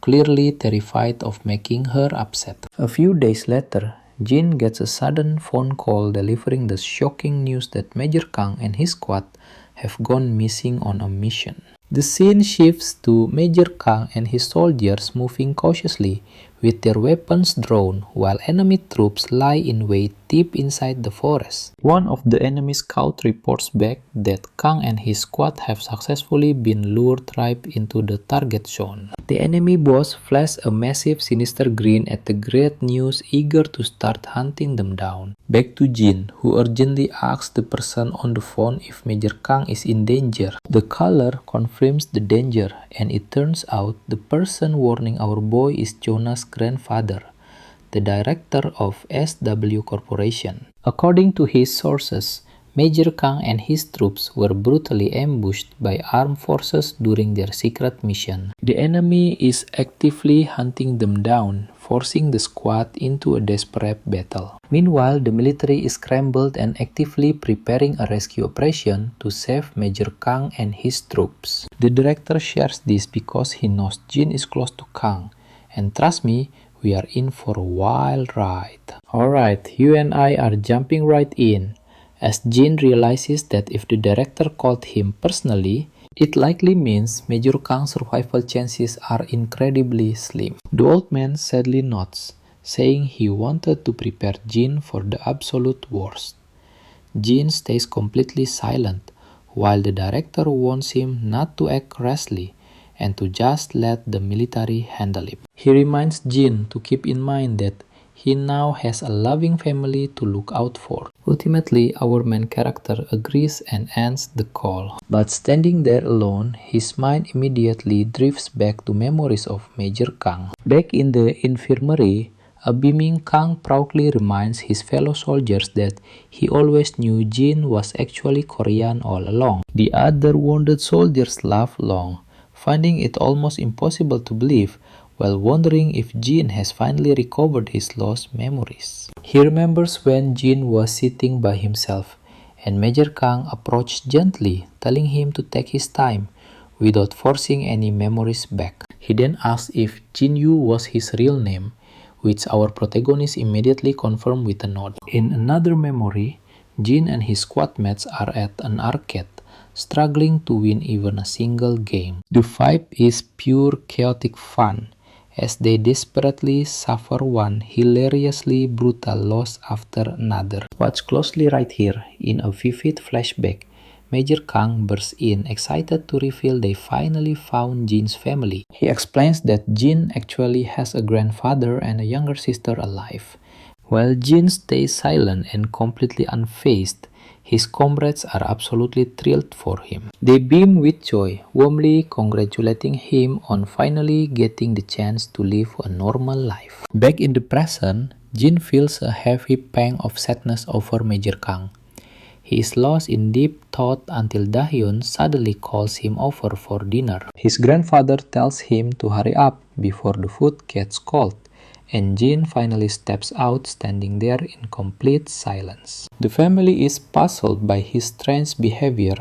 clearly terrified of making her upset. A few days later, Jin gets a sudden phone call delivering the shocking news that Major Kang and his squad have gone missing on a mission. The scene shifts to Major Kang and his soldiers moving cautiously with their weapons drawn while enemy troops lie in wait deep inside the forest. One of the enemy scouts reports back that Kang and his squad have successfully been lured right into the target zone. The enemy boss flashes a massive sinister grin at the great news, eager to start hunting them down. Back to Jin, who urgently asks the person on the phone if Major Kang is in danger. The caller confirms the danger, and it turns out the person warning our boy is Jonah's grandfather, the director of SW Corporation. According to his sources, Major Kang and his troops were brutally ambushed by armed forces during their secret mission. The enemy is actively hunting them down, forcing the squad into a desperate battle. Meanwhile, the military is scrambled and actively preparing a rescue operation to save Major Kang and his troops. The director shares this because he knows Jin is close to Kang, and trust me, we are in for a wild ride. Alright, you and I are jumping right in, as Jin realizes that if the director called him personally, it likely means Major Kang's survival chances are incredibly slim. The old man sadly nods, saying he wanted to prepare Jin for the absolute worst. Jin stays completely silent, while the director warns him not to act rashly and to just let the military handle it. He reminds Jin to keep in mind that he now has a loving family to look out for. Ultimately, our main character agrees and ends the call. But standing there alone, his mind immediately drifts back to memories of Major Kang. Back in the infirmary, a beaming Kang proudly reminds his fellow soldiers that he always knew Jin was actually Korean all along. The other wounded soldiers laugh long, finding it almost impossible to believe, while wondering if Jin has finally recovered his lost memories. He remembers when Jin was sitting by himself, and Major Kang approached gently, telling him to take his time, without forcing any memories back. He then asks if Jin Yu was his real name, which our protagonist immediately confirmed with a nod. In another memory, Jin and his squad mates are at an arcade, struggling to win even a single game. The vibe is pure chaotic fun, as they desperately suffer one hilariously brutal loss after another. Watch closely right here. In a vivid flashback, Major Kang bursts in, excited to reveal they finally found Jin's family. He explains that Jin actually has a grandfather and a younger sister alive. While Jin stays silent and completely unfazed, his comrades are absolutely thrilled for him. They beam with joy, warmly congratulating him on finally getting the chance to live a normal life. Back in the present, Jin feels a heavy pang of sadness over Major Kang. He is lost in deep thought until Dahyun suddenly calls him over for dinner. His grandfather tells him to hurry up before the food gets cold, and Jin finally steps out, standing there in complete silence. The family is puzzled by his strange behavior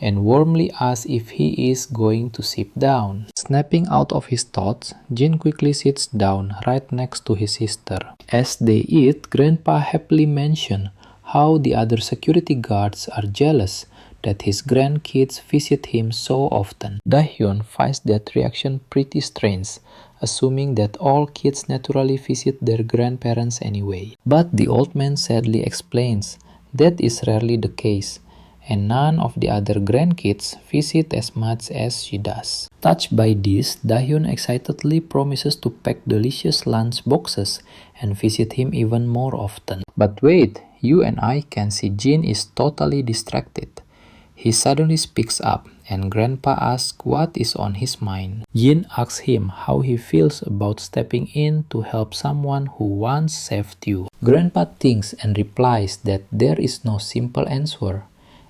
and warmly asks if he is going to sit down. Snapping out of his thoughts, Jin quickly sits down right next to his sister. As they eat, Grandpa happily mentions how the other security guards are jealous that his grandkids visit him so often. Dahyun finds that reaction pretty strange, assuming that all kids naturally visit their grandparents anyway. But the old man sadly explains that is rarely the case, and none of the other grandkids visit as much as she does. Touched by this, Dahyun excitedly promises to pack delicious lunch boxes and visit him even more often. But wait, you and I can see Jin is totally distracted. He suddenly speaks up, and Grandpa asks what is on his mind. Jin asks him how he feels about stepping in to help someone who once saved you. Grandpa thinks and replies that there is no simple answer,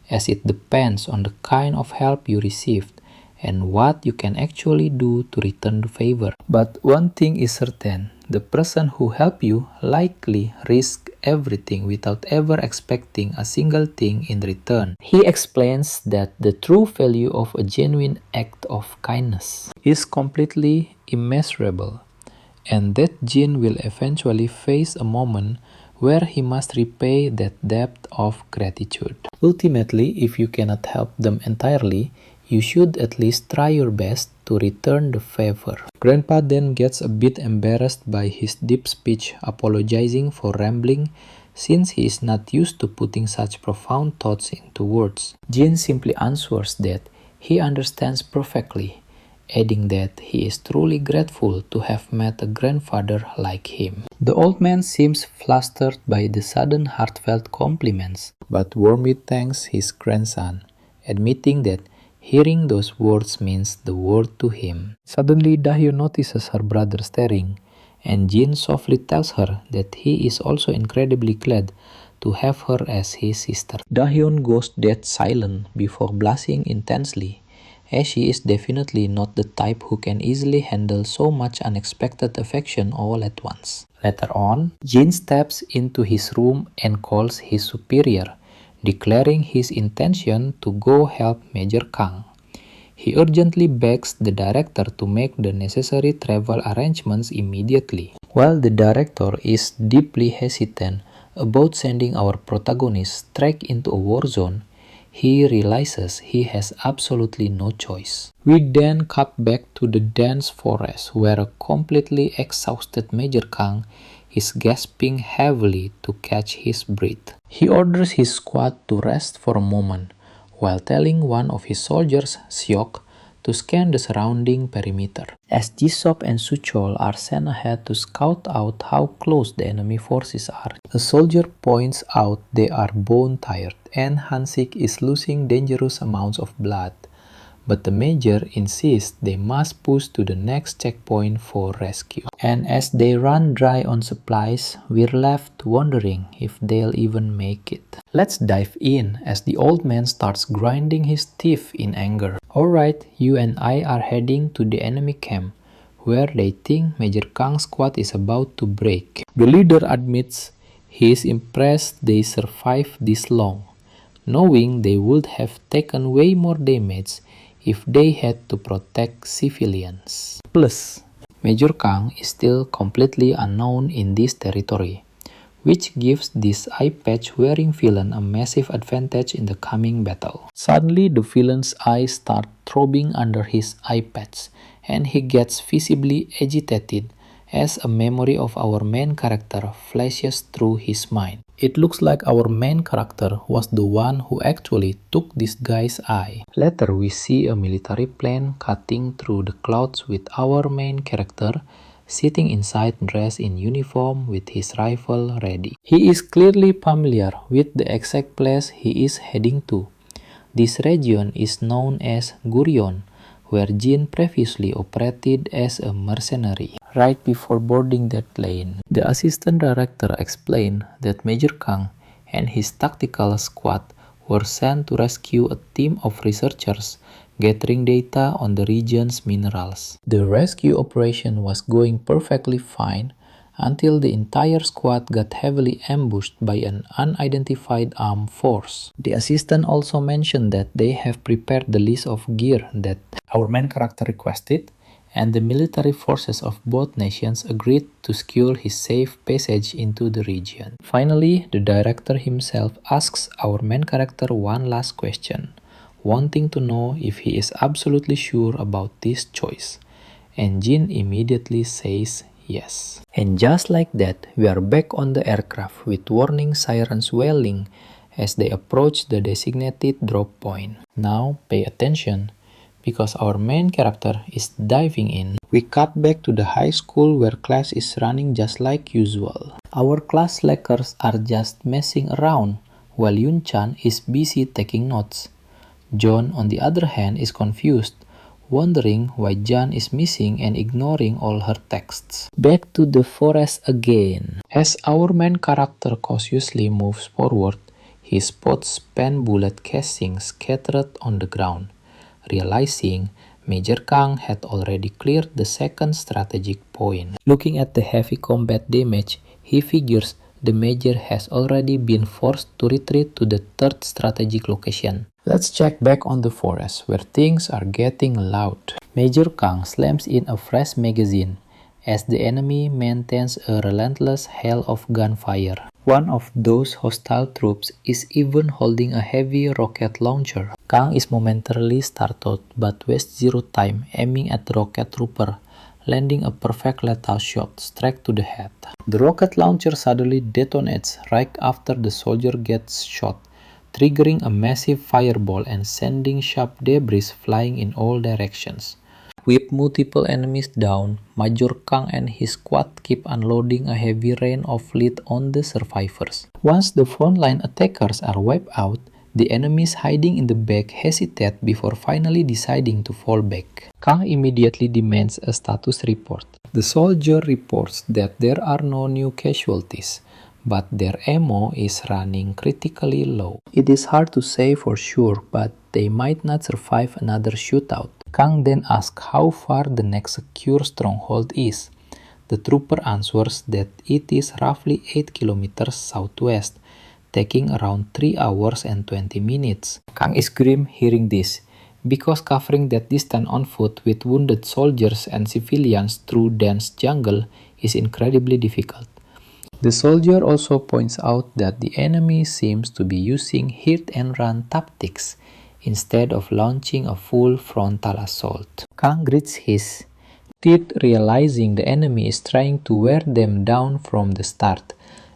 as it depends on the kind of help you received and what you can actually do to return the favor. But one thing is certain, the person who helped you likely risked everything without ever expecting a single thing in return. He explains that the true value of a genuine act of kindness is completely immeasurable, and that Jin will eventually face a moment where he must repay that debt of gratitude. Ultimately, if you cannot help them entirely, you should at least try your best to return the favor. Grandpa then gets a bit embarrassed by his deep speech, apologizing for rambling since he is not used to putting such profound thoughts into words. Jin simply answers that he understands perfectly, adding that he is truly grateful to have met a grandfather like him. The old man seems flustered by the sudden heartfelt compliments, but warmly thanks his grandson, admitting that hearing those words means the world to him. Suddenly, Dahyo notices her brother staring, and Jin softly tells her that he is also incredibly glad to have her as his sister. Dahyun goes dead silent before blushing intensely, as she is definitely not the type who can easily handle so much unexpected affection all at once. Later on, Jin steps into his room and calls his superior, declaring his intention to go help Major Kang. He urgently begs the director to make the necessary travel arrangements immediately. While the director is deeply hesitant about sending our protagonist straight into a war zone, he realizes he has absolutely no choice. We then cut back to the dense forest where a completely exhausted Major Kang is gasping heavily to catch his breath. He orders his squad to rest for a moment, while telling one of his soldiers, Seok, to scan the surrounding perimeter. As Jisop and Suchol are sent ahead to scout out how close the enemy forces are, a soldier points out they are bone tired and Hansik is losing dangerous amounts of blood, but the major insists they must push to the next checkpoint for rescue. And as they run dry on supplies, we're left wondering if they'll even make it. Let's dive in as the old man starts grinding his teeth in anger. Alright, you and I are heading to the enemy camp, where they think Major Kang's squad is about to break. The leader admits he is impressed they survived this long, knowing they would have taken way more damage if they had to protect civilians. Plus, Major Kang is still completely unknown in this territory, which gives this eye patch wearing villain a massive advantage in the coming battle. Suddenly, the villain's eyes start throbbing under his eye patch, and he gets visibly agitated as a memory of our main character flashes through his mind. It looks like our main character was the one who actually took this guy's eye. Later, we see a military plane cutting through the clouds with our main character sitting inside dressed in uniform with his rifle ready. He is clearly familiar with the exact place he is heading to. This region is known as Gurion, where Jin previously operated as a mercenary. Right before boarding that plane, the assistant director explained that Major Kang and his tactical squad were sent to rescue a team of researchers gathering data on the region's minerals. The rescue operation was going perfectly fine until the entire squad got heavily ambushed by an unidentified armed force. The assistant also mentioned that they have prepared the list of gear that our main character requested, and the military forces of both nations agreed to secure his safe passage into the region. Finally, the director himself asks our main character one last question, wanting to know if he is absolutely sure about this choice, and Jin immediately says yes. And just like that, we are back on the aircraft with warning sirens wailing as they approach the designated drop point. Now pay attention, because our main character is diving in. We cut back to the high school where class is running just like usual. Our class slackers are just messing around while Yun-chan is busy taking notes. John, on the other hand, is confused, wondering why Jan is missing and ignoring all her texts. Back to the forest again. As our main character cautiously moves forward, he spots spent bullet casings scattered on the ground. Realizing Major Kang had already cleared the second strategic point. Looking at the heavy combat damage, he figures the Major has already been forced to retreat to the third strategic location. Let's check back on the forest, where things are getting loud. Major Kang slams in a fresh magazine, as the enemy maintains a relentless hail of gunfire. One of those hostile troops is even holding a heavy rocket launcher. Kang is momentarily startled, but wastes zero time aiming at the rocket trooper, landing a perfect lethal shot straight to the head. The rocket launcher suddenly detonates right after the soldier gets shot, triggering a massive fireball and sending sharp debris flying in all directions. With multiple enemies down, Major Kang and his squad keep unloading a heavy rain of lead on the survivors. Once the frontline attackers are wiped out, the enemies hiding in the back hesitate before finally deciding to fall back. Kang immediately demands a status report. The soldier reports that there are no new casualties, but their ammo is running critically low. It is hard to say for sure, but they might not survive another shootout. Kang then asks how far the next secure stronghold is. The trooper answers that it is roughly 8 kilometers southwest, taking around 3 hours and 20 minutes. Kang is grim hearing this, because covering that distance on foot with wounded soldiers and civilians through dense jungle is incredibly difficult. The soldier also points out that the enemy seems to be using hit-and-run tactics instead of launching a full frontal assault. Kang grits his teeth, realizing the enemy is trying to wear them down from the start,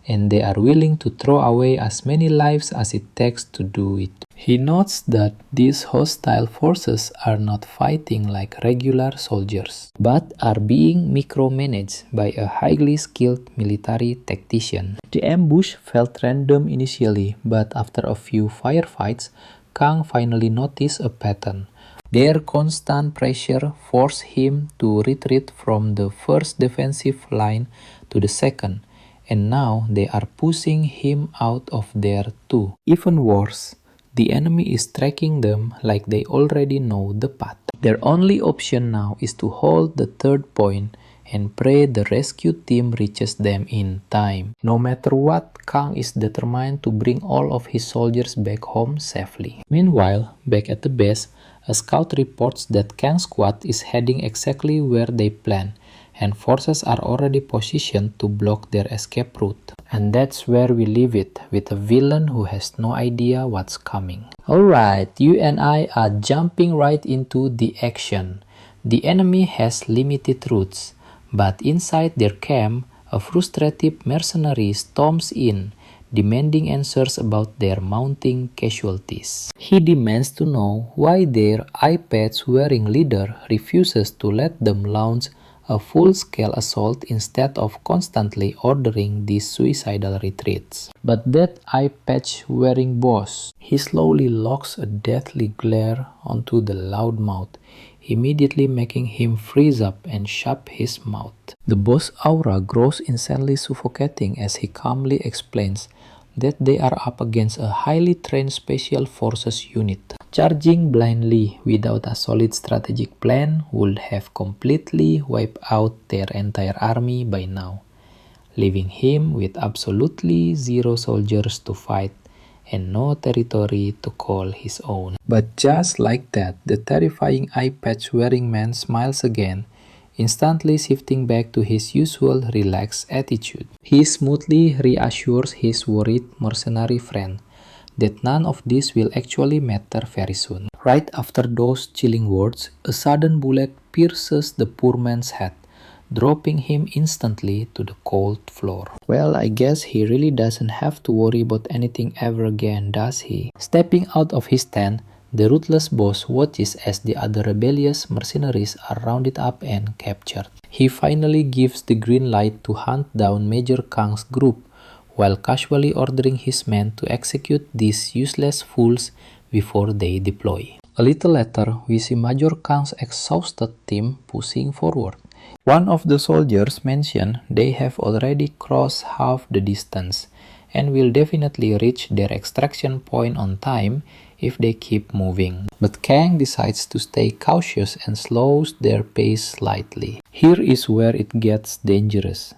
and they are willing to throw away as many lives as it takes to do it. He notes that these hostile forces are not fighting like regular soldiers, but are being micromanaged by a highly skilled military tactician. The ambush felt random initially, but after a few firefights, Kang finally noticed a pattern. Their constant pressure forced him to retreat from the first defensive line to the second, and now they are pushing him out of there too. Even worse, the enemy is tracking them like they already know the path. Their only option now is to hold the third point and pray the rescue team reaches them in time. No matter what, Kang is determined to bring all of his soldiers back home safely. Meanwhile, back at the base, a scout reports that Kang's squad is heading exactly where they planned, and forces are already positioned to block their escape route. And that's where we leave it, with a villain who has no idea what's coming. Alright, you and I are jumping right into the action. The enemy has limited routes, but inside their camp, a frustrated mercenary storms in, demanding answers about their mounting casualties. He demands to know why their eye-patch-wearing leader refuses to let them launch a full-scale assault instead of constantly ordering these suicidal retreats. But that eye-patch-wearing boss, he slowly locks a deathly glare onto the loudmouth, immediately making him freeze up and shut his mouth. The boss aura grows insanely suffocating as he calmly explains that they are up against a highly trained special forces unit. Charging blindly without a solid strategic plan would have completely wiped out their entire army by now, leaving him with absolutely zero soldiers to fight and no territory to call his own. But just like that, the terrifying eye-patch-wearing man smiles again, instantly shifting back to his usual relaxed attitude. He smoothly reassures his worried mercenary friend that none of this will actually matter very soon. Right after those chilling words, a sudden bullet pierces the poor man's head, dropping him instantly to the cold floor. Well, I guess he really doesn't have to worry about anything ever again, does he? Stepping out of his tent, the ruthless boss watches as the other rebellious mercenaries are rounded up and captured. He finally gives the green light to hunt down Major Kang's group, while casually ordering his men to execute these useless fools before they deploy. A little later, we see Major Kang's exhausted team pushing forward. One of the soldiers mentioned they have already crossed half the distance and will definitely reach their extraction point on time if they keep moving. But Kang decides to stay cautious and slows their pace slightly. Here is where it gets dangerous.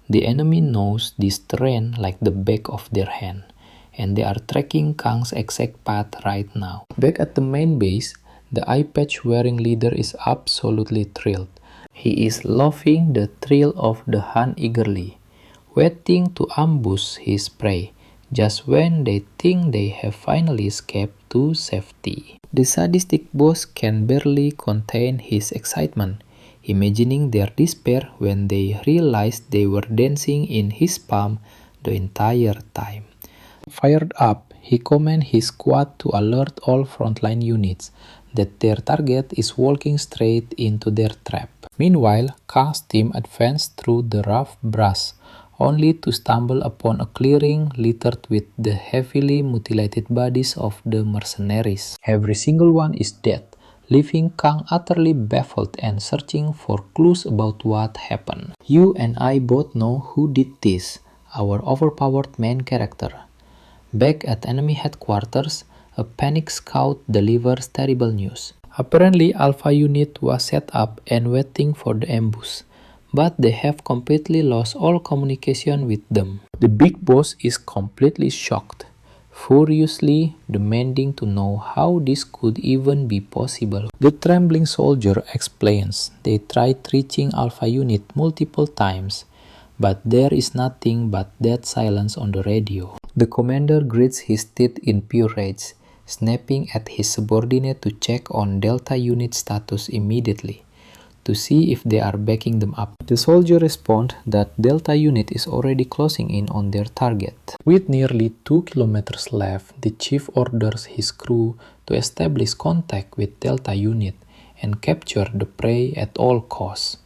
The enemy knows this terrain like the back of their hand, and they are tracking Kang's exact path right now. Back at the main base, the eye patch wearing leader is absolutely thrilled. He is loving the thrill of the hunt eagerly, waiting to ambush his prey just when they think they have finally escaped to safety. The sadistic boss can barely contain his excitement, imagining their despair when they realized they were dancing in his palm the entire time. Fired up, he commands his squad to alert all frontline units that their target is walking straight into their trap. Meanwhile, Kang's team advanced through the rough brush, only to stumble upon a clearing littered with the heavily mutilated bodies of the mercenaries. Every single one is dead, leaving Kang utterly baffled and searching for clues about what happened. You and I both know who did this, our overpowered main character. Back at enemy headquarters, a panicked scout delivers terrible news. Apparently, Alpha Unit was set up and waiting for the ambush, but they have completely lost all communication with them. The big boss is completely shocked, furiously demanding to know how this could even be possible. The trembling soldier explains they tried reaching Alpha Unit multiple times, but there is nothing but dead silence on the radio. The commander grits his teeth in pure rage, snapping at his subordinate to check on Delta Unit status immediately, to see if they are backing them up. The soldier responds that Delta Unit is already closing in on their target. With nearly 2 kilometers left, the chief orders his crew to establish contact with Delta Unit and capture the prey at all costs,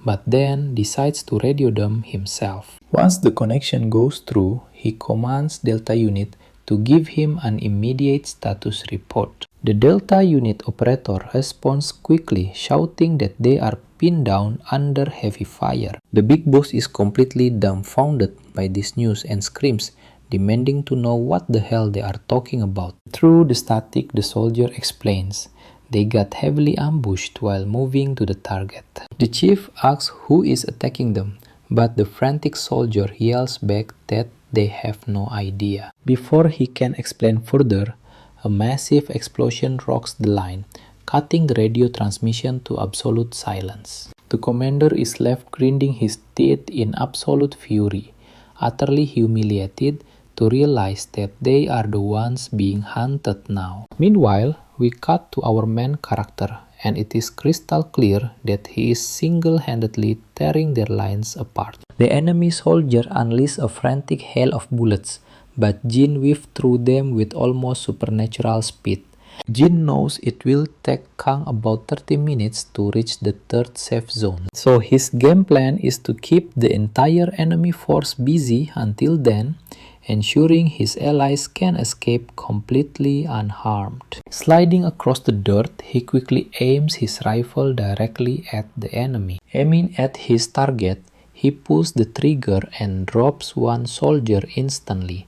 but then decides to radio them himself. Once the connection goes through, he commands Delta Unit to give him an immediate status report. The Delta Unit operator responds quickly, shouting that they are pinned down under heavy fire. The big boss is completely dumbfounded by this news and screams, demanding to know what the hell they are talking about. Through the static, the soldier explains they got heavily ambushed while moving to the target. The chief asks who is attacking them, but the frantic soldier yells back that they have no idea. Before he can explain further, a massive explosion rocks the line, cutting the radio transmission to absolute silence. The commander is left grinding his teeth in absolute fury, utterly humiliated to realize that they are the ones being hunted now. Meanwhile, we cut to our main character, and it is crystal clear that he is single-handedly tearing their lines apart. The enemy soldier unleashed a frantic hail of bullets, but Jin weaved through them with almost supernatural speed. Jin knows it will take Kang about 30 minutes to reach the third safe zone, so his game plan is to keep the entire enemy force busy until then, ensuring his allies can escape completely unharmed. Sliding across the dirt, he quickly aims his rifle directly at the enemy. Aiming at his target, he pulls the trigger and drops one soldier instantly,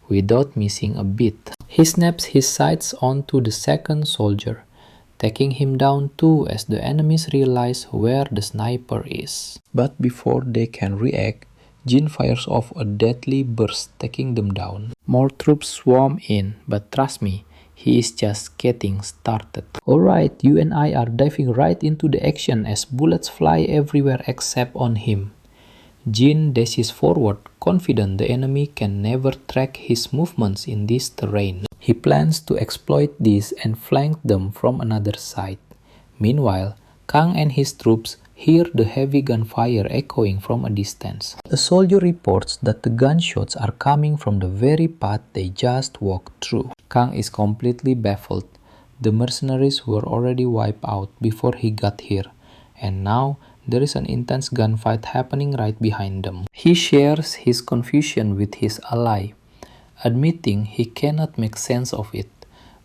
without missing a beat. He snaps his sights onto the second soldier, taking him down too as the enemies realize where the sniper is. But before they can react, Jin fires off a deadly burst, taking them down. More troops swarm in, but trust me, he is just getting started. Alright, you and I are diving right into the action as bullets fly everywhere except on him. Jin dashes forward, confident the enemy can never track his movements in this terrain. He plans to exploit this and flank them from another side. Meanwhile, Kang and his troops hear the heavy gunfire echoing from a distance. A soldier reports that the gunshots are coming from the very path they just walked through. Kang is completely baffled. The mercenaries were already wiped out before he got here, and now there is an intense gunfight happening right behind them. He shares his confusion with his ally, admitting he cannot make sense of it,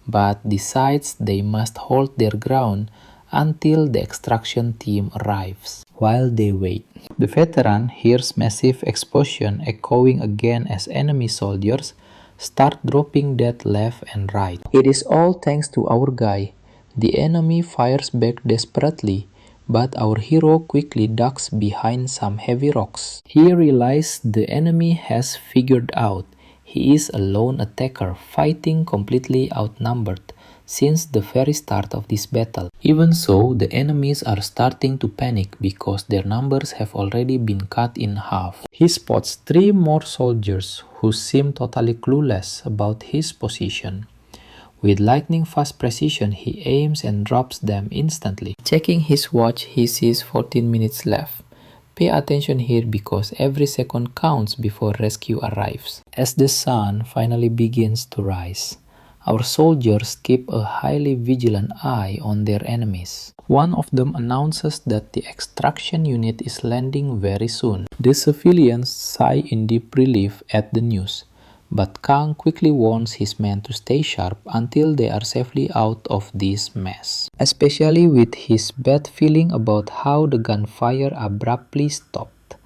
but decides they must hold their ground until the extraction team arrives. While they wait, the veteran hears massive explosion echoing again as enemy soldiers start dropping dead left and right. It is all thanks to our guy. The enemy fires back desperately, but our hero quickly ducks behind some heavy rocks. He realizes the enemy has figured out he is a lone attacker fighting completely outnumbered since the very start of this battle. Even so, the enemies are starting to panic because their numbers have already been cut in half. He spots 3 more soldiers who seem totally clueless about his position. With lightning-fast precision, he aims and drops them instantly. Checking his watch, he sees 14 minutes left. Pay attention here because every second counts before rescue arrives. As the sun finally begins to rise, our soldiers keep a highly vigilant eye on their enemies. One of them announces that the extraction unit is landing very soon. The civilians sigh in deep relief at the news, but Kang quickly warns his men to stay sharp until they are safely out of this mess. Especially with his bad feeling about how the gunfire abruptly stopped.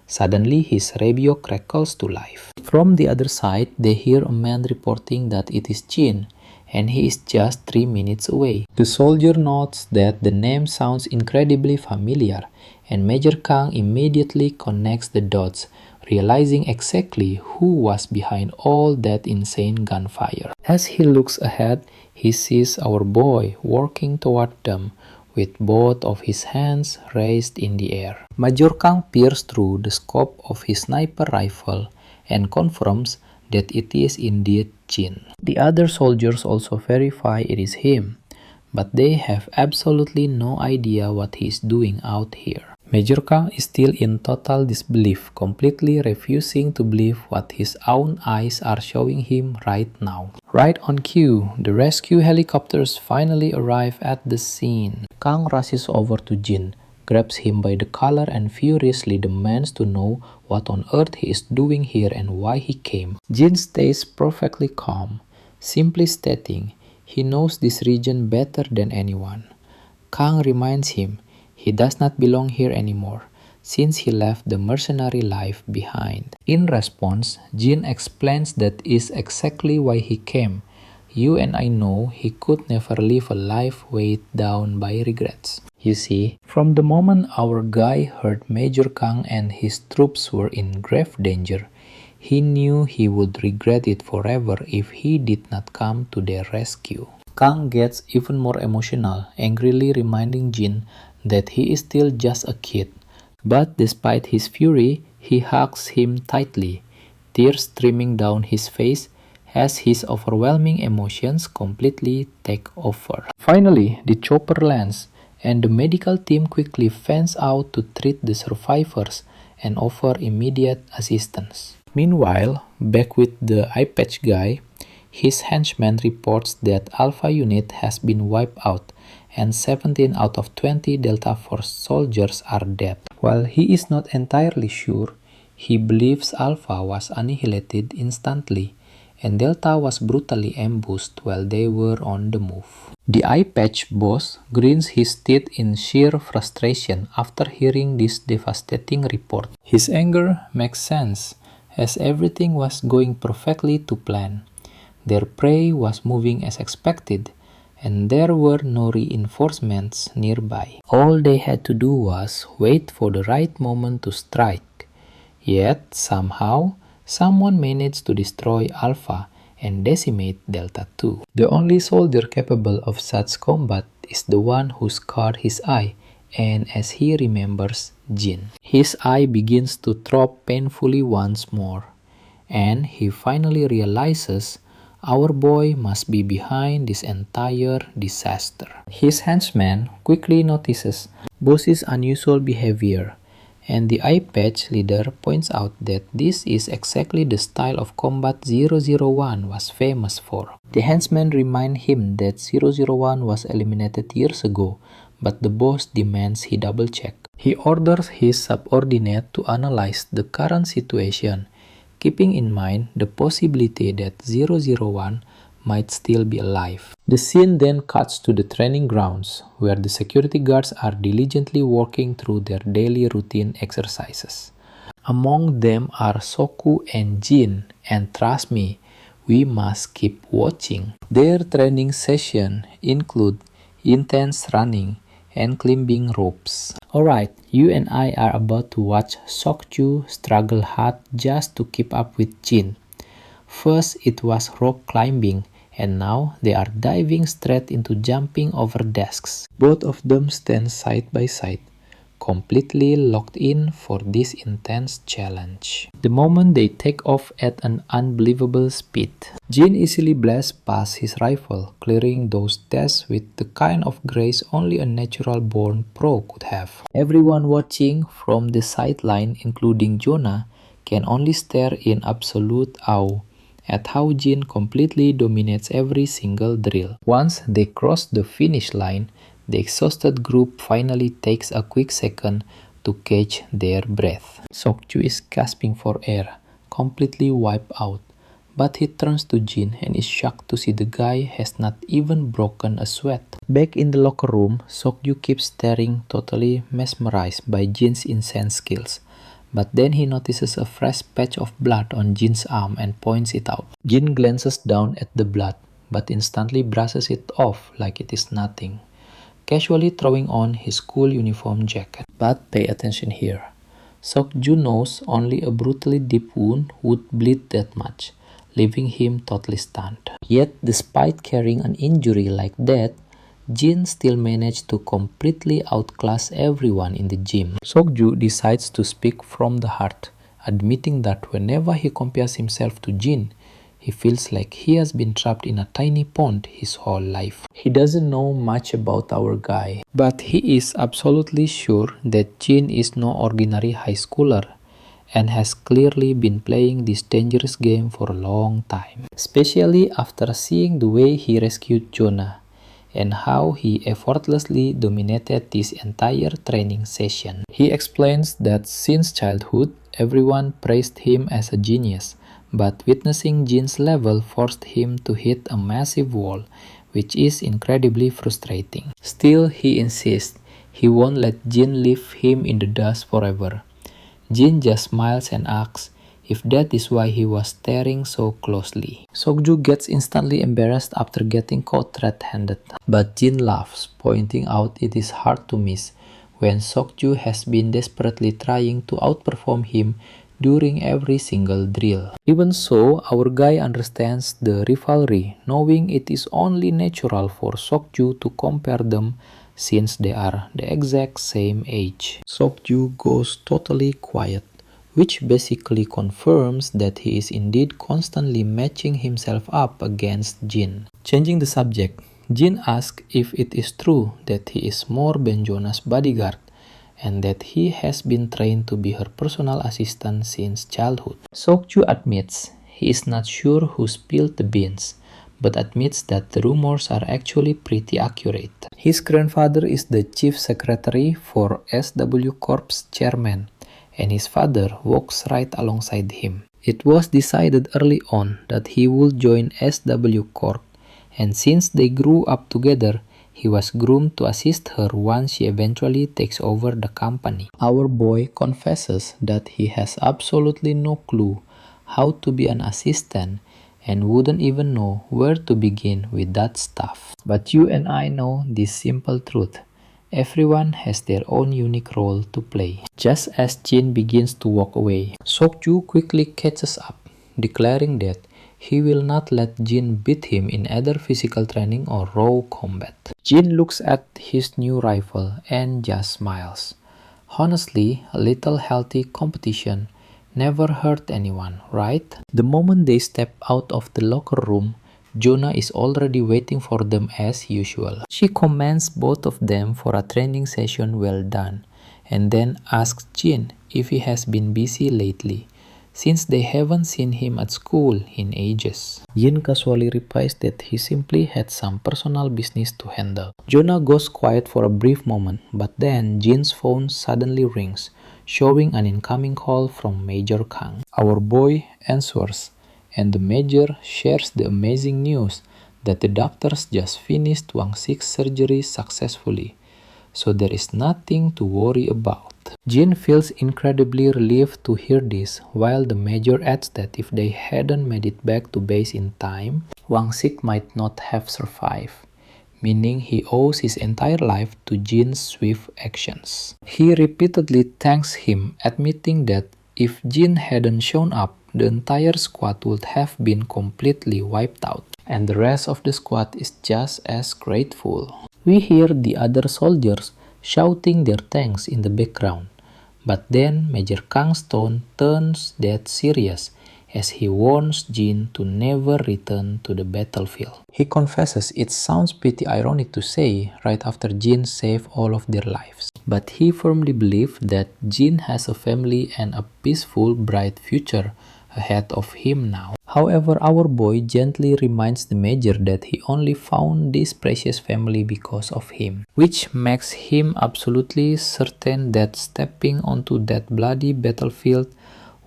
Suddenly, his radio crackles to life. From the other side, they hear a man reporting that it is Jin, and he is just 3 minutes away. The soldier notes that the name sounds incredibly familiar, and Major Kang immediately connects the dots, realizing exactly who was behind all that insane gunfire. As he looks ahead, he sees our boy working toward them, with both of his hands raised in the air. Major Kang peers through the scope of his sniper rifle and confirms that it is indeed Jin. The other soldiers also verify it is him, but they have absolutely no idea what he is doing out here. Major Kang is still in total disbelief, completely refusing to believe what his own eyes are showing him right now. Right on cue, the rescue helicopters finally arrive at the scene. Kang rushes over to Jin, grabs him by the collar and furiously demands to know what on earth he is doing here and why he came. Jin stays perfectly calm, simply stating he knows this region better than anyone. Kang reminds him he does not belong here anymore, since he left the mercenary life behind. In response, Jin explains that is exactly why he came. You and I know he could never live a life weighed down by regrets. You see, from the moment our guy heard Major Kang and his troops were in grave danger, he knew he would regret it forever if he did not come to their rescue. Kang gets even more emotional, angrily reminding Jin that he is still just a kid. But despite his fury, he hugs him tightly, tears streaming down his face as his overwhelming emotions completely take over. Finally, the chopper lands, and the medical team quickly fans out to treat the survivors and offer immediate assistance. Meanwhile, back with the eye patch guy, his henchman reports that Alpha unit has been wiped out and 17 out of 20 Delta Force soldiers are dead. While he is not entirely sure, he believes Alpha was annihilated instantly and Delta was brutally ambushed while they were on the move. The eye patch boss grins his teeth in sheer frustration after hearing this devastating report. His anger makes sense, as everything was going perfectly to plan. Their prey was moving as expected, and there were no reinforcements nearby. All they had to do was wait for the right moment to strike. Yet, somehow, someone managed to destroy Alpha and decimate Delta 2. The only soldier capable of such combat is the one who scarred his eye, and as he remembers Jin. His eye begins to throb painfully once more, and he finally realizes our boy must be behind this entire disaster. His henchman quickly notices Boss's unusual behavior, and the eye patch leader points out that this is exactly the style of combat 001 was famous for. The henchman remind him that 001 was eliminated years ago, but the boss demands he double check. He orders his subordinate to analyze the current situation, keeping in mind the possibility that 001 might still be alive. The scene then cuts to the training grounds, where the security guards are diligently working through their daily routine exercises. Among them are Soku and Jin, and trust me, we must keep watching. Their training sessions include intense running and climbing ropes. Alright, you and I are about to watch Sokju struggle hard just to keep up with Jin. First it was rock climbing, and now they are diving straight into jumping over desks. Both of them stand side by side, completely locked in for this intense challenge. The moment they take off at an unbelievable speed, Jin easily blasts past his rival, clearing those desks with the kind of grace only a natural-born pro could have. Everyone watching from the sideline, including Jonah, can only stare in absolute awe at how Jin completely dominates every single drill. Once they cross the finish line, the exhausted group finally takes a quick second to catch their breath. Sokju is gasping for air, completely wiped out, but he turns to Jin and is shocked to see the guy has not even broken a sweat. Back in the locker room, Sokju keeps staring, totally mesmerized by Jin's insane skills. But then he notices a fresh patch of blood on Jin's arm and points it out. Jin glances down at the blood, but instantly brushes it off like it is nothing, casually throwing on his school uniform jacket. But pay attention here. Sokju knows only a brutally deep wound would bleed that much, leaving him totally stunned. Yet, despite carrying an injury like that, Jin still managed to completely outclass everyone in the gym. Sokju decides to speak from the heart, admitting that whenever he compares himself to Jin, he feels like he has been trapped in a tiny pond his whole life. He doesn't know much about our guy, but he is absolutely sure that Jin is no ordinary high schooler and has clearly been playing this dangerous game for a long time. Especially after seeing the way he rescued Jonah and how he effortlessly dominated this entire training session. He explains that since childhood, everyone praised him as a genius, but witnessing Jin's level forced him to hit a massive wall, which is incredibly frustrating. Still, he insists he won't let Jin leave him in the dust forever. Jin just smiles and asks if that is why he was staring so closely. Sokju gets instantly embarrassed after getting caught red-handed, but Jin laughs, pointing out it is hard to miss when Sokju has been desperately trying to outperform him during every single drill. Even so, our guy understands the rivalry, knowing it is only natural for Sokju to compare them since they are the exact same age. Sokju goes totally quiet, which basically confirms that he is indeed constantly matching himself up against Jin. Changing the subject, Jin asks if it is true that he is more than Jonah's bodyguard and that he has been trained to be her personal assistant since childhood. Sokju admits he is not sure who spilled the beans, but admits that the rumors are actually pretty accurate. His grandfather is the chief secretary for SW Corp's chairman, and his father walks right alongside him. It was decided early on that he would join SW Corp, and since they grew up together, he was groomed to assist her once she eventually takes over the company. Our boy confesses that he has absolutely no clue how to be an assistant and wouldn't even know where to begin with that stuff. But you and I know this simple truth. Everyone has their own unique role to play. Just as Jin begins to walk away, Sokju quickly catches up, declaring that he will not let Jin beat him in either physical training or raw combat. Jin looks at his new rival and just smiles. Honestly, a little healthy competition never hurt anyone, right? The moment they step out of the locker room, Jonah is already waiting for them as usual. She commends both of them for a training session well done, and then asks Jin if he has been busy lately, since they haven't seen him at school in ages. Jin casually replies that he simply had some personal business to handle. Jonah goes quiet for a brief moment, but then Jin's phone suddenly rings, showing an incoming call from Major Kang. Our boy answers, and the Major shares the amazing news that the doctors just finished Wang Xix's surgery successfully, so there is nothing to worry about. Jin feels incredibly relieved to hear this, while the Major adds that if they hadn't made it back to base in time, Wang Xix might not have survived, meaning he owes his entire life to Jin's swift actions. He repeatedly thanks him, admitting that if Jin hadn't shown up, the entire squad would have been completely wiped out. And the rest of the squad is just as grateful. We hear the other soldiers shouting their thanks in the background. But then Major Kang's tone turns dead serious as he warns Jin to never return to the battlefield. He confesses it sounds pretty ironic to say right after Jin saved all of their lives. But he firmly believes that Jin has a family and a peaceful, bright future ahead of him now. However, our boy gently reminds the Major that he only found this precious family because of him, which makes him absolutely certain that stepping onto that bloody battlefield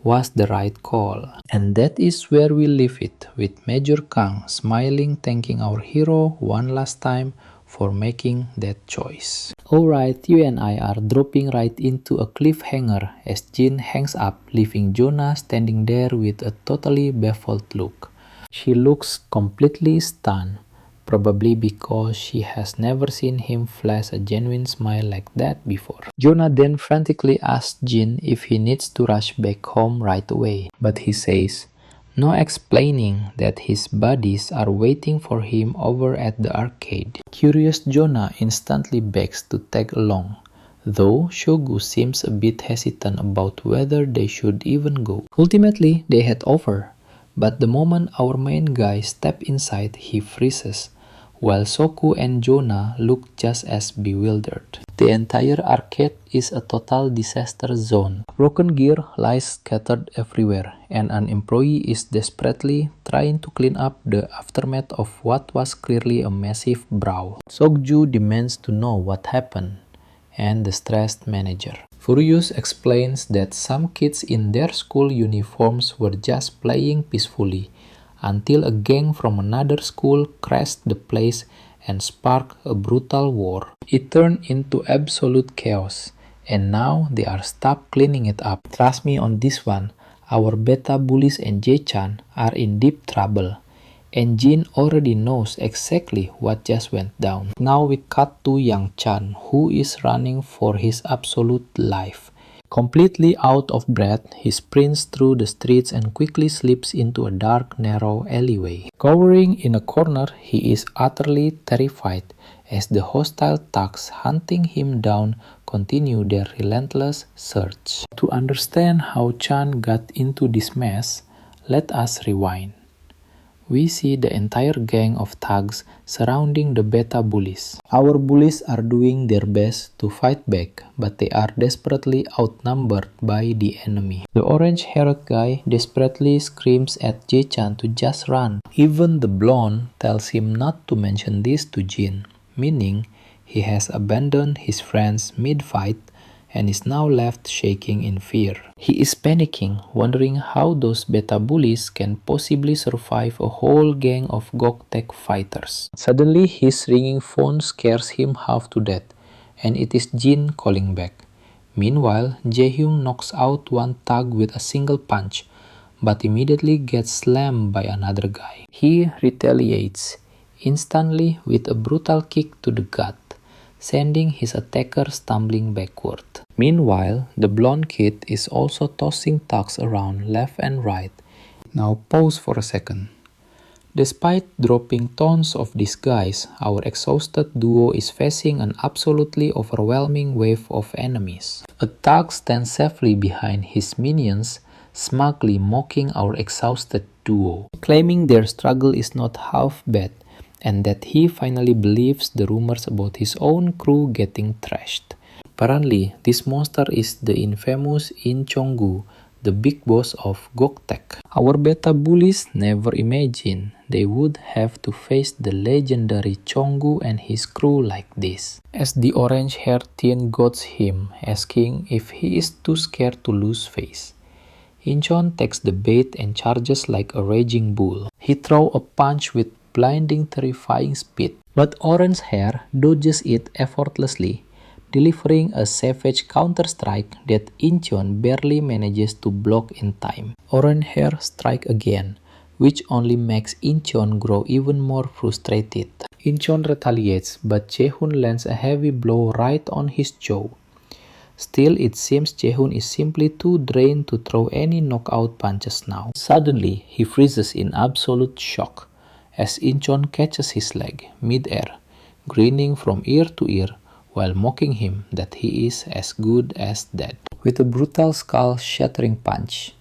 was the right call. And that is where we leave it, with Major Kang smiling, thanking our hero one last time for making that choice. Alright, you and I are dropping right into a cliffhanger as Jin hangs up, leaving Jonah standing there with a totally baffled look. She looks completely stunned, probably because she has never seen him flash a genuine smile like that before. Jonah then frantically asks Jin if he needs to rush back home right away, but he says no, explaining that his buddies are waiting for him over at the arcade. Curious Jonah instantly begs to tag along, though Shogu seems a bit hesitant about whether they should even go. Ultimately, they head over, but the moment our main guy steps inside, he freezes, while Soku and Jonah look just as bewildered. The entire arcade is a total disaster zone. Broken gear lies scattered everywhere, and an employee is desperately trying to clean up the aftermath of what was clearly a massive brawl. Sokju demands to know what happened, and the stressed manager Furious explains that some kids in their school uniforms were just playing peacefully until a gang from another school crashed the place and sparked a brutal war. It turned into absolute chaos, and now they are stuck cleaning it up. Trust me on this one, our beta bullies and Jae-chan are in deep trouble, and Jin already knows exactly what just went down. Now we cut to Yang Chan, who is running for his absolute life. Completely out of breath, he sprints through the streets and quickly slips into a dark, narrow alleyway. Cowering in a corner, he is utterly terrified as the hostile thugs hunting him down continue their relentless search. To understand how Chan got into this mess, let us rewind. We see the entire gang of thugs surrounding the beta bullies. Our bullies are doing their best to fight back, but they are desperately outnumbered by the enemy. The orange-haired guy desperately screams at Jae-chan to just run. Even the blonde tells him not to mention this to Jin, meaning he has abandoned his friends mid-fight and is now left shaking in fear. He is panicking, wondering how those beta bullies can possibly survive a whole gang of Gok-Tek fighters. Suddenly, his ringing phone scares him half to death, and it is Jin calling back. Meanwhile, Jae-hyung knocks out one thug with a single punch, but immediately gets slammed by another guy. He retaliates instantly with a brutal kick to the gut, sending his attacker stumbling backward. Meanwhile, the blonde kid is also tossing thugs around left and right. Now pause for a second. Despite dropping tons of these guys, our exhausted duo is facing an absolutely overwhelming wave of enemies. A thug stands safely behind his minions, smugly mocking our exhausted duo, claiming their struggle is not half bad, and that he finally believes the rumors about his own crew getting trashed. Apparently, this monster is the infamous In Chong-gu, the big boss of Gok-Tek. Our beta bullies never imagined they would have to face the legendary Chong-gu and his crew like this. As the orange-haired teen goads him, asking if he is too scared to lose face, Incheon takes the bait and charges like a raging bull. He throws a punch with blinding, terrifying speed, but Orange Hair dodges it effortlessly, delivering a savage counter-strike that Incheon barely manages to block in time. Orange Hair strikes again, which only makes Incheon grow even more frustrated. Incheon retaliates, but Jaehoon lands a heavy blow right on his jaw. Still, it seems Jaehoon is simply too drained to throw any knockout punches now. Suddenly, he freezes in absolute shock as Incheon catches his leg mid-air, grinning from ear to ear while mocking him that he is as good as dead. With a brutal skull-shattering punch,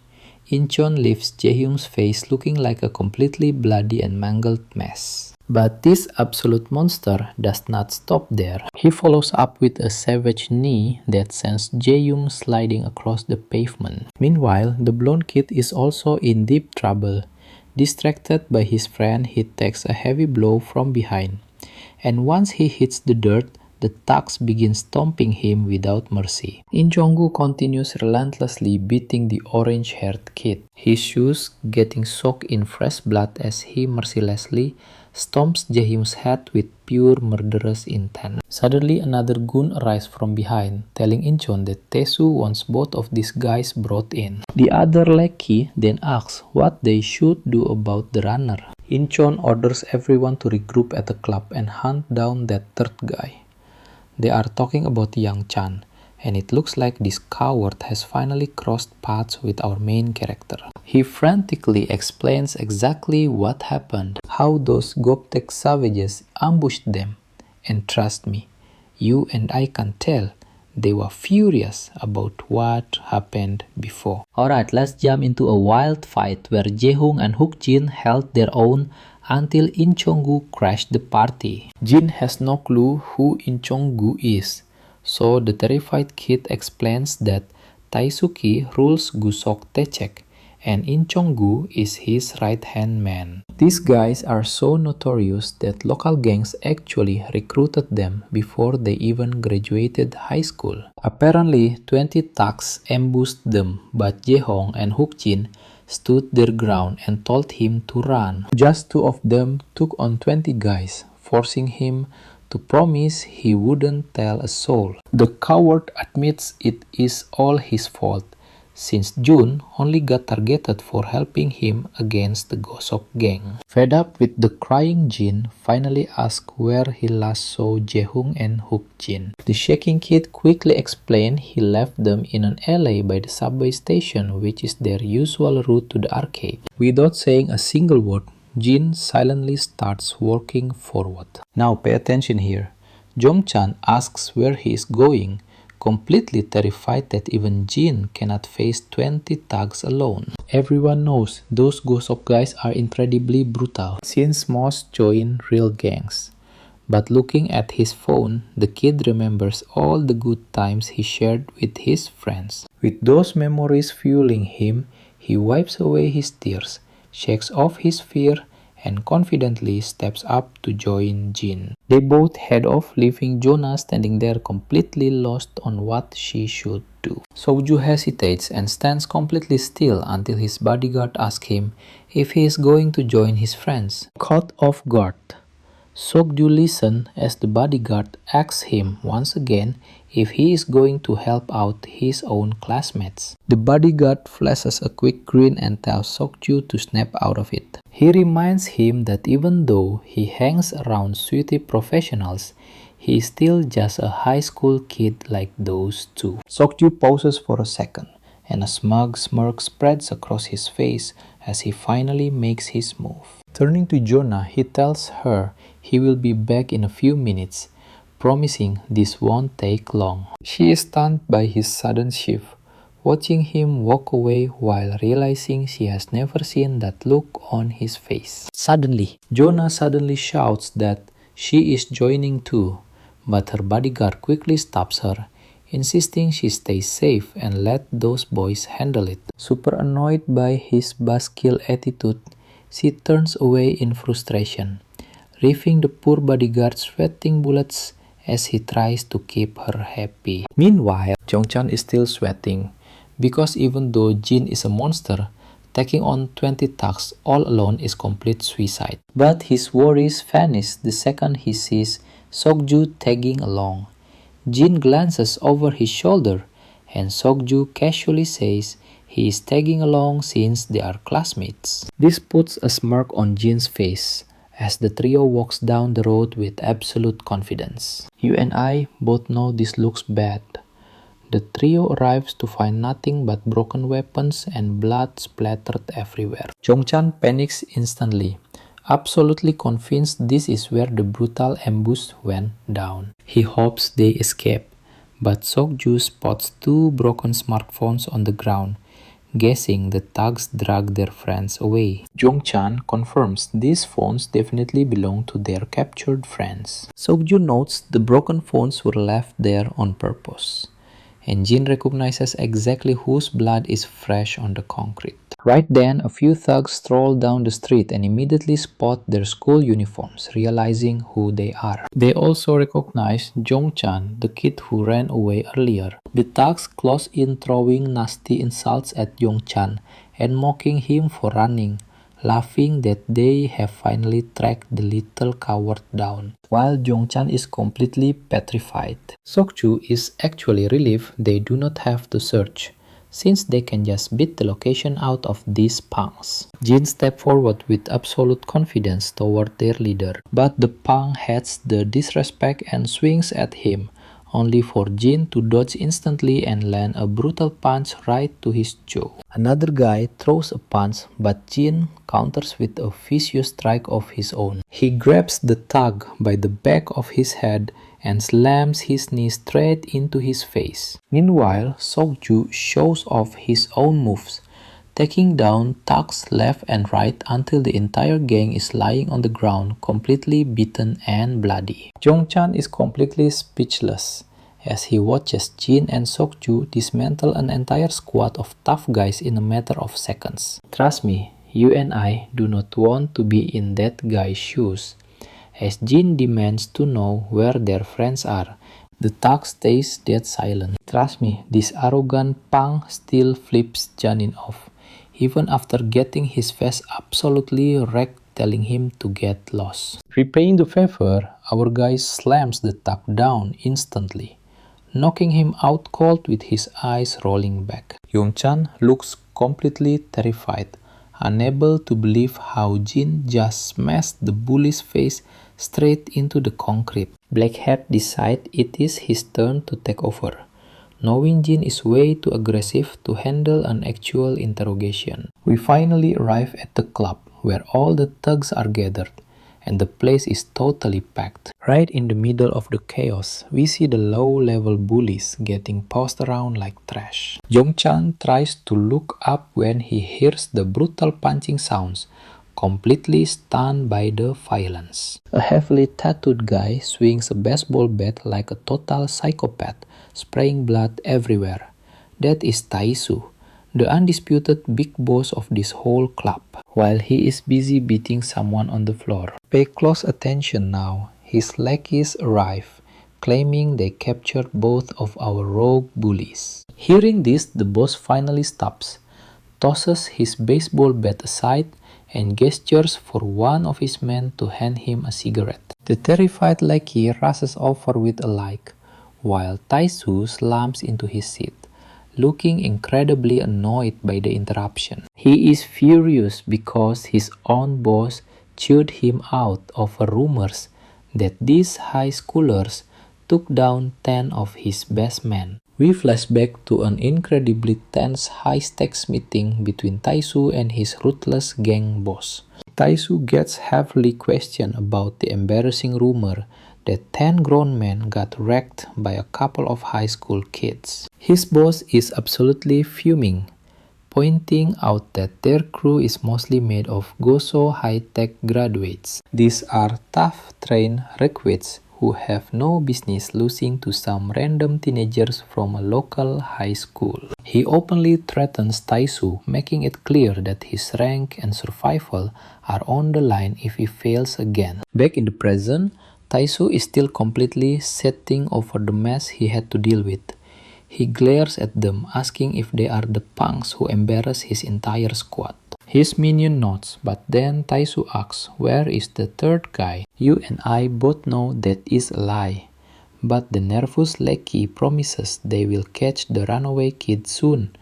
Incheon leaves Jaehoon's face looking like a completely bloody and mangled mess. But this absolute monster does not stop there. He follows up with a savage knee that sends Jaehoon sliding across the pavement. Meanwhile, the blonde kid is also in deep trouble. Distracted by his friend, he takes a heavy blow from behind. And once he hits the dirt, the thugs begin stomping him without mercy. In Jong-gu continues relentlessly beating the orange-haired kid, his shoes getting soaked in fresh blood as he mercilessly stomps Jaehoon's head with pure murderous intent. Suddenly, another goon arrives from behind, telling Incheon that Tae-soo wants both of these guys brought in. The other lackey then asks what they should do about the runner. Incheon orders everyone to regroup at the club and hunt down that third guy. They are talking about Yang Chan, and it looks like this coward has finally crossed paths with our main character. He frantically explains exactly what happened, how those Goptek savages ambushed them, and trust me, you and I can tell, they were furious about what happened before. Alright, let's jump into a wild fight where Jaehoon and Hook-jin held their own until In Chong-gu crashed the party. Jin has no clue who In Chong-gu is, so the terrified kid explains that Taisuke rules Gusok Taechek and In Chong-gu is his right-hand man. These guys are so notorious that local gangs actually recruited them before they even graduated high school. Apparently, 20 thugs ambushed them, but Jaehoon and Hook-jin stood their ground and told him to run. Just two of them took on 20 guys, forcing him to promise he wouldn't tell a soul. The coward admits it is all his fault, since Jun only got targeted for helping him against the Gosok gang. Fed up with the crying Jin, finally asks where he last saw Jaehoon and Hook-jin. The shaking kid quickly explained he left them in an alley by the subway station, which is their usual route to the arcade. Without saying a single word, Jin silently starts walking forward. Now pay attention here. Jong-chan asks where he is going, completely terrified that even Jin cannot face 20 thugs alone. Everyone knows those Gosok guys are incredibly brutal, since most join real gangs. But looking at his phone, the kid remembers all the good times he shared with his friends. With those memories fueling him, he wipes away his tears, shakes off his fear, and confidently steps up to join Jin. They both head off, leaving Jonah standing there completely lost on what she should do. Seokju hesitates and stands completely still until his bodyguard asks him if he is going to join his friends. Caught off guard, Seokju listens as the bodyguard asks him once again if he is going to help out his own classmates. The bodyguard flashes a quick grin and tells Seokju to snap out of it. He reminds him that even though he hangs around sweaty professionals, he is still just a high school kid like those two. Seokju pauses for a second, and a smug smirk spreads across his face as he finally makes his move. Turning to Jonah, he tells her he will be back in a few minutes, promising this won't take long. She is stunned by his sudden shift, watching him walk away while realizing she has never seen that look on his face. Suddenly, Jonah suddenly shouts that she is joining too, but her bodyguard quickly stops her, insisting she stays safe and let those boys handle it. Super annoyed by his buzzkill attitude, she turns away in frustration, leaving the poor bodyguard sweating bullets as he tries to keep her happy. Meanwhile, Jong-chan is still sweating, because even though Jin is a monster, taking on 20 thugs all alone is complete suicide. But his worries vanish the second he sees Seokju tagging along. Jin glances over his shoulder, and Seokju casually says he is tagging along since they are classmates. This puts a smirk on Jin's face, as the trio walks down the road with absolute confidence. You and I both know this looks bad. The trio arrives to find nothing but broken weapons and blood splattered everywhere. Jongchan panics instantly, absolutely convinced this is where the brutal ambush went down. He hopes they escape, but Sokju spots two broken smartphones on the ground, guessing the thugs drag their friends away. Jongchan confirms these phones definitely belong to their captured friends. Sokju notes the broken phones were left there on purpose, and Jin recognizes exactly whose blood is fresh on the concrete. Right then, a few thugs stroll down the street and immediately spot their school uniforms, realizing who they are. They also recognize Jongchan, the kid who ran away earlier. The thugs close in, throwing nasty insults at Jongchan and mocking him for running, laughing that they have finally tracked the little coward down, while Jongchan is completely petrified. Sokju is actually relieved they do not have to search, since they can just beat the location out of these punks. Jin steps forward with absolute confidence toward their leader, but the punk hates the disrespect and swings at him, only for Jin to dodge instantly and land a brutal punch right to his jaw. Another guy throws a punch, but Jin counters with a vicious strike of his own. He grabs the thug by the back of his head and slams his knee straight into his face. Meanwhile, Sokju shows off his own moves, taking down thugs left and right until the entire gang is lying on the ground, completely beaten and bloody. Jongchan is completely speechless as he watches Jin and Sokju dismantle an entire squad of tough guys in a matter of seconds. Trust me, you and I do not want to be in that guy's shoes, as Jin demands to know where their friends are. The thug stays dead silent. Trust me, this arrogant punk still flips Janin off, even after getting his face absolutely wrecked, telling him to get lost. Repaying the favor, our guy slams the thug down instantly, knocking him out cold with his eyes rolling back. Jongchan looks completely terrified, unable to believe how Jin just smashed the bully's face straight into the concrete. Blackhead decides it is his turn to take over, knowing Jin is way too aggressive to handle an actual interrogation. We finally arrive at the club, where all the thugs are gathered, and the place is totally packed. Right in the middle of the chaos, we see the low-level bullies getting tossed around like trash. Jongchan tries to look up when he hears the brutal punching sounds, completely stunned by the violence. A heavily tattooed guy swings a baseball bat like a total psychopath, spraying blood everywhere. That is Taisu, the undisputed big boss of this whole club, while he is busy beating someone on the floor. Pay close attention now. His lackeys arrive, claiming they captured both of our rogue bullies. Hearing this, the boss finally stops, tosses his baseball bat aside, and gestures for one of his men to hand him a cigarette. The terrified lackey rushes over with a like, while Taisu slumps into his seat, looking incredibly annoyed by the interruption. He is furious because his own boss chewed him out over rumors that these high schoolers took down 10 of his best men. We flash back to an incredibly tense high-stakes meeting between Taisu and his ruthless gang boss. Taisu gets heavily questioned about the embarrassing rumor that 10 grown men got wrecked by a couple of high school kids. His boss is absolutely fuming, pointing out that their crew is mostly made of Goso high-tech graduates. These are tough, trained recruits who have no business losing to some random teenagers from a local high school. He openly threatens Taisu, making it clear that his rank and survival are on the line if he fails again. Back in the present, Taisu is still completely seething over the mess he had to deal with. He glares at them, asking if they are the punks who embarrass his entire squad. His minion nods, but then Taisu asks, "Where is the third guy?" You and I both know that is a lie, but the nervous lackey promises they will catch the runaway kid soon,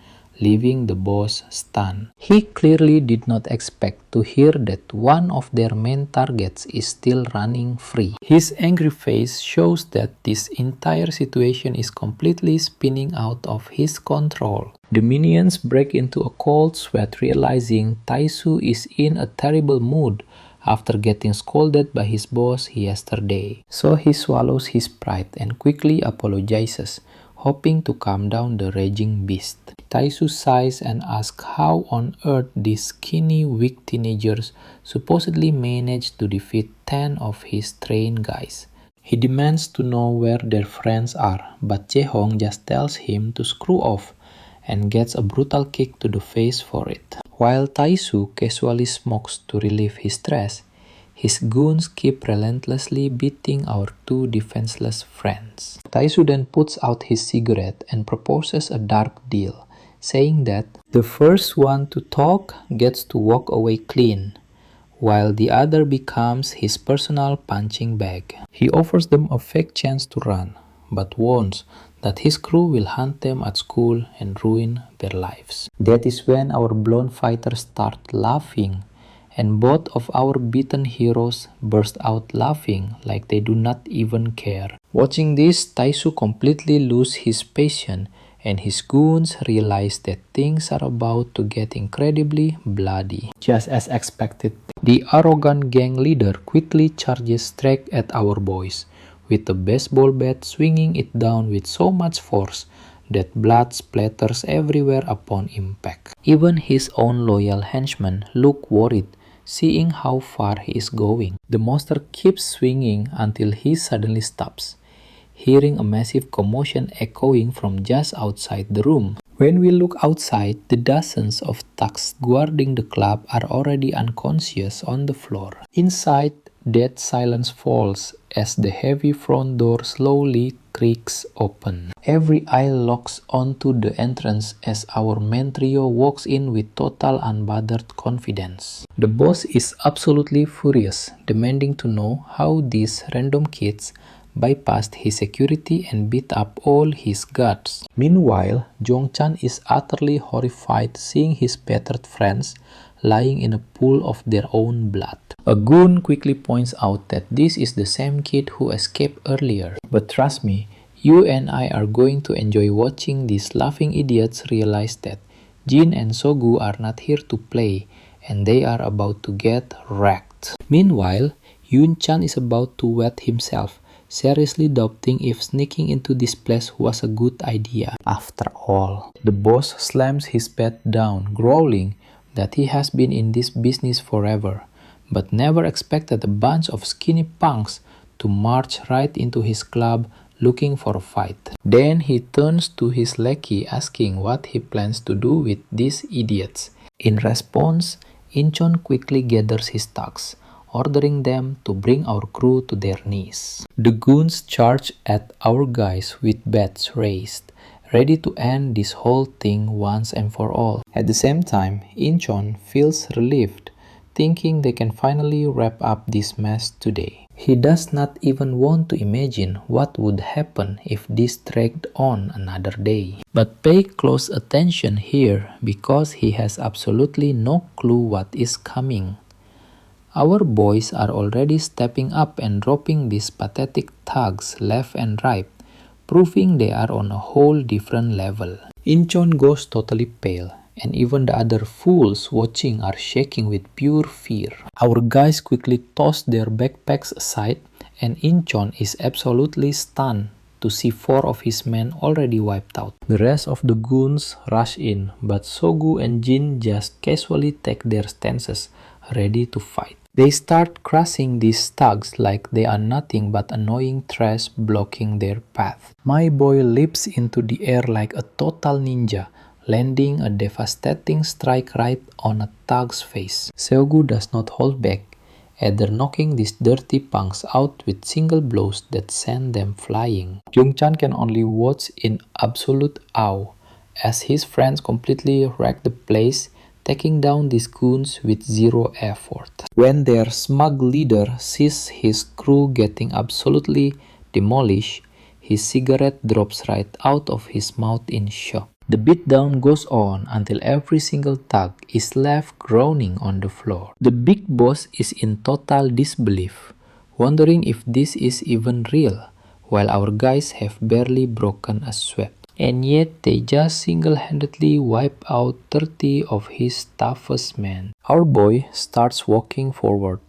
leaving the boss stunned. He clearly did not expect to hear that one of their main targets is still running free. His angry face shows that this entire situation is completely spinning out of his control. The minions break into a cold sweat realizing Taisu is in a terrible mood after getting scolded by his boss yesterday. So he swallows his pride and quickly apologizes, hoping to calm down the raging beast. Taisu sighs and asks how on earth these skinny, weak teenagers supposedly managed to defeat 10 of his trained guys. He demands to know where their friends are, but Jae-hong just tells him to screw off and gets a brutal kick to the face for it. While Taisu casually smokes to relieve his stress, his goons keep relentlessly beating our two defenseless friends. Taisu then puts out his cigarette and proposes a dark deal, saying that the first one to talk gets to walk away clean, while the other becomes his personal punching bag. He offers them a fake chance to run, but warns that his crew will hunt them at school and ruin their lives. That is when our blonde fighters start laughing, and both of our beaten heroes burst out laughing like they do not even care. Watching this, Taisu completely loses his patience, and his goons realize that things are about to get incredibly bloody. Just as expected, the arrogant gang leader quickly charges straight at our boys, with a baseball bat swinging it down with so much force that blood splatters everywhere upon impact. Even his own loyal henchmen look worried, seeing how far he is going. The monster keeps swinging until he suddenly stops, hearing a massive commotion echoing from just outside the room. When we look outside, the dozens of thugs guarding the club are already unconscious on the floor. Inside, dead silence falls as the heavy front door slowly creaks open. Every eye locks onto the entrance as our main trio walks in with total unbothered confidence. The boss is absolutely furious, demanding to know how these random kids bypassed his security and beat up all his guards. Meanwhile, Jong-chan is utterly horrified seeing his battered friends lying in a pool of their own blood. A goon quickly points out that this is the same kid who escaped earlier. But trust me, you and I are going to enjoy watching these laughing idiots realize that Jin and Sogu are not here to play, and they are about to get wrecked. Meanwhile, Yun-chan is about to wet himself, seriously doubting if sneaking into this place was a good idea. After all, the boss slams his bat down, growling that he has been in this business forever, but never expected a bunch of skinny punks to march right into his club looking for a fight. Then he turns to his lackey asking what he plans to do with these idiots. In response, Incheon quickly gathers his thugs, ordering them to bring our crew to their knees. The goons charge at our guys with bats raised, ready to end this whole thing once and for all. At the same time, Incheon feels relieved, thinking they can finally wrap up this mess today. He does not even want to imagine what would happen if this dragged on another day. But pay close attention here because he has absolutely no clue what is coming. Our boys are already stepping up and dropping these pathetic thugs left and right, proving they are on a whole different level. Incheon goes totally pale, and even the other fools watching are shaking with pure fear. Our guys quickly toss their backpacks aside, and Incheon is absolutely stunned to see 4 of his men already wiped out. The rest of the goons rush in, but Sogu and Jin just casually take their stances, ready to fight. They start crushing these thugs like they are nothing but annoying trash blocking their path. My boy leaps into the air like a total ninja, landing a devastating strike right on a thug's face. Seogu does not hold back, either knocking these dirty punks out with single blows that send them flying. Jung-chan can only watch in absolute awe as his friends completely wreck the place, taking down these goons with zero effort. When their smug leader sees his crew getting absolutely demolished, his cigarette drops right out of his mouth in shock. The beatdown goes on until every single thug is left groaning on the floor. The big boss is in total disbelief, wondering if this is even real, while our guys have barely broken a sweat. And yet they just single-handedly wipe out 30 of his toughest men. Our boy starts walking forward,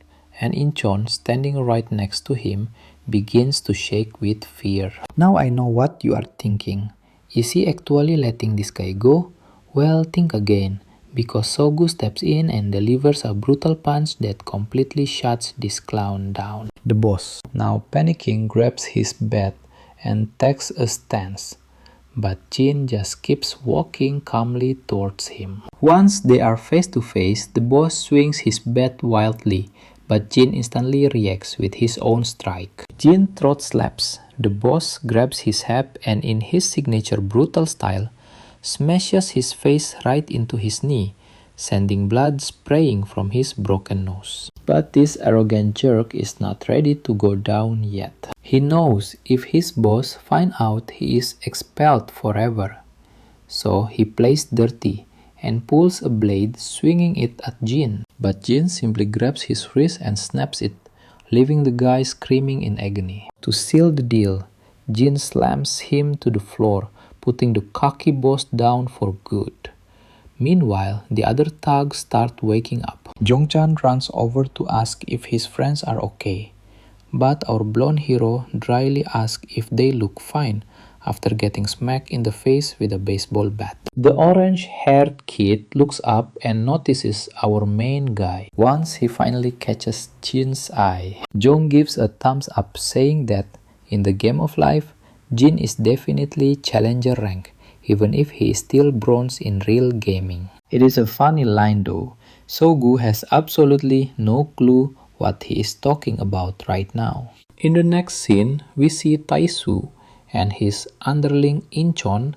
and Incheon, standing right next to him, begins to shake with fear. Now I know what you are thinking. Is he actually letting this guy go? Well, think again, because Sogu steps in and delivers a brutal punch that completely shuts this clown down. The boss, now panicking, grabs his bat and takes a stance, but Jin just keeps walking calmly towards him. Once they are face to face, the boss swings his bat wildly, but Jin instantly reacts with his own strike. Jin throat slaps. The boss grabs his hat and in his signature brutal style, smashes his face right into his knee, sending blood spraying from his broken nose. But this arrogant jerk is not ready to go down yet. He knows if his boss finds out he is expelled forever. So he plays dirty and pulls a blade, swinging it at Jin. But Jin simply grabs his wrist and snaps it, leaving the guy screaming in agony. To seal the deal, Jin slams him to the floor, putting the cocky boss down for good. Meanwhile, the other thugs start waking up. Jongchan runs over to ask if his friends are okay, but our blonde hero dryly asks if they look fine after getting smacked in the face with a baseball bat. The orange-haired kid looks up and notices our main guy. Once he finally catches Jin's eye, Jong gives a thumbs up, saying that in the game of life, Jin is definitely challenger rank, even if he is still bronze in real gaming. It is a funny line though. Sogu has absolutely no clue what he is talking about right now. In the next scene, we see Taisu and his underling Incheon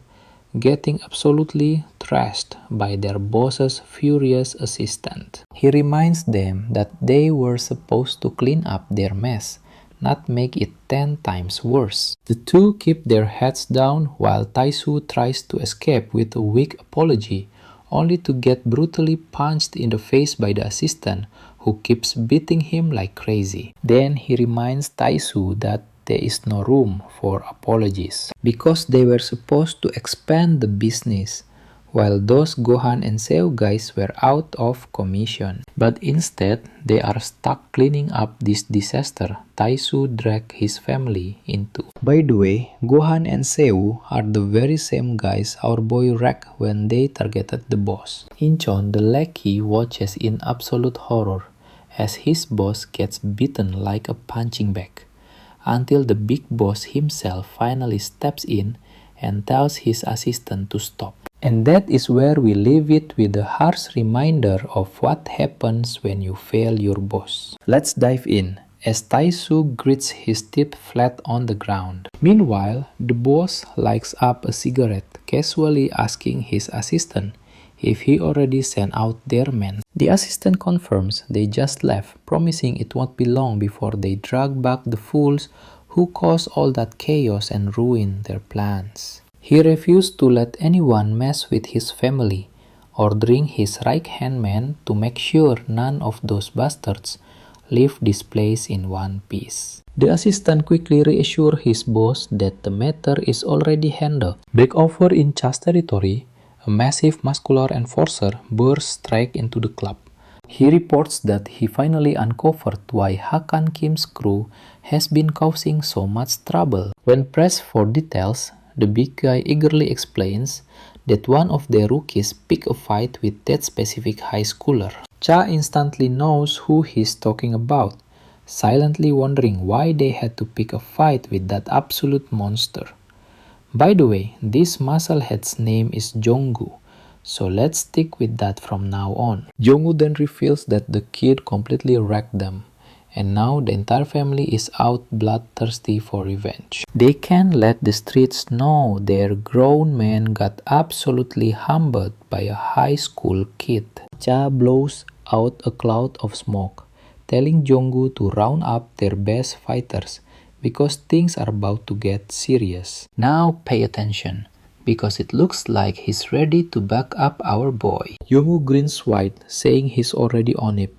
getting absolutely thrashed by their boss's furious assistant. He reminds them that they were supposed to clean up their mess, not make it 10 times worse. The two keep their heads down while Taisu tries to escape with a weak apology, only to get brutally punched in the face by the assistant, who keeps beating him like crazy. Then he reminds Taisu that there is no room for apologies, because they were supposed to expand the business, while those Gohan and Seo guys were out of commission. But instead, they are stuck cleaning up this disaster Taisu dragged his family into. By the way, Gohan and Seo are the very same guys our boy wrecked when they targeted the boss. Incheon, the lackey, watches in absolute horror as his boss gets beaten like a punching bag, until the big boss himself finally steps in and tells his assistant to stop. And that is where we leave it, with a harsh reminder of what happens when you fail your boss. Let's dive in, as Taisu grits his teeth flat on the ground. Meanwhile, the boss lights up a cigarette, casually asking his assistant if he already sent out their men. The assistant confirms they just left, promising it won't be long before they drag back the fools who caused all that chaos and ruined their plans. He refused to let anyone mess with his family, ordering his right-hand man to make sure none of those bastards leave this place in one piece. The assistant quickly reassures his boss that the matter is already handled. Back over in Cha's territory, a massive muscular enforcer bursts straight into the club. He reports that he finally uncovered why Hakan Kim's crew has been causing so much trouble. When pressed for details, the big guy eagerly explains that one of their rookies picked a fight with that specific high schooler. Cha instantly knows who he's talking about, silently wondering why they had to pick a fight with that absolute monster. By the way, this musclehead's name is Jonggu, so let's stick with that from now on. Jonggu then reveals that the kid completely wrecked them, and now the entire family is out bloodthirsty for revenge. They can't let the streets know their grown man got absolutely humbled by a high school kid. Cha blows out a cloud of smoke, telling Jonggu to round up their best fighters because things are about to get serious. Now pay attention, because it looks like he's ready to back up our boy. Yomu grins wide, saying he's already on it,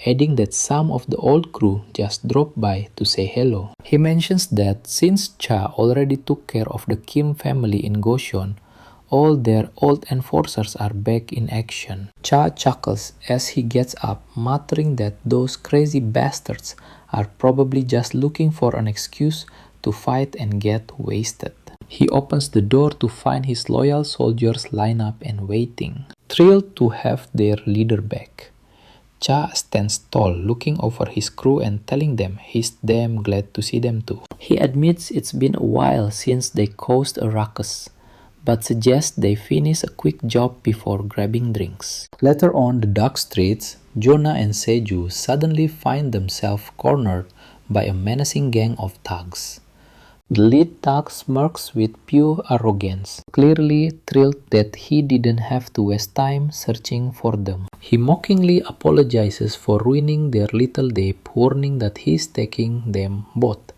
adding that some of the old crew just dropped by to say hello. He mentions that since Cha already took care of the Kim family in Goshon, all their old enforcers are back in action. Cha chuckles as he gets up, muttering that those crazy bastards are probably just looking for an excuse to fight and get wasted. He opens the door to find his loyal soldiers lined up and waiting, thrilled to have their leader back. Cha stands tall, looking over his crew and telling them he's damn glad to see them too. He admits it's been a while since they caused a ruckus, but suggests they finish a quick job before grabbing drinks. Later on the dark streets, Jonah and Seju suddenly find themselves cornered by a menacing gang of thugs. The lead thug smirks with pure arrogance, clearly thrilled that he didn't have to waste time searching for them. He mockingly apologizes for ruining their little day, warning that he's taking them both.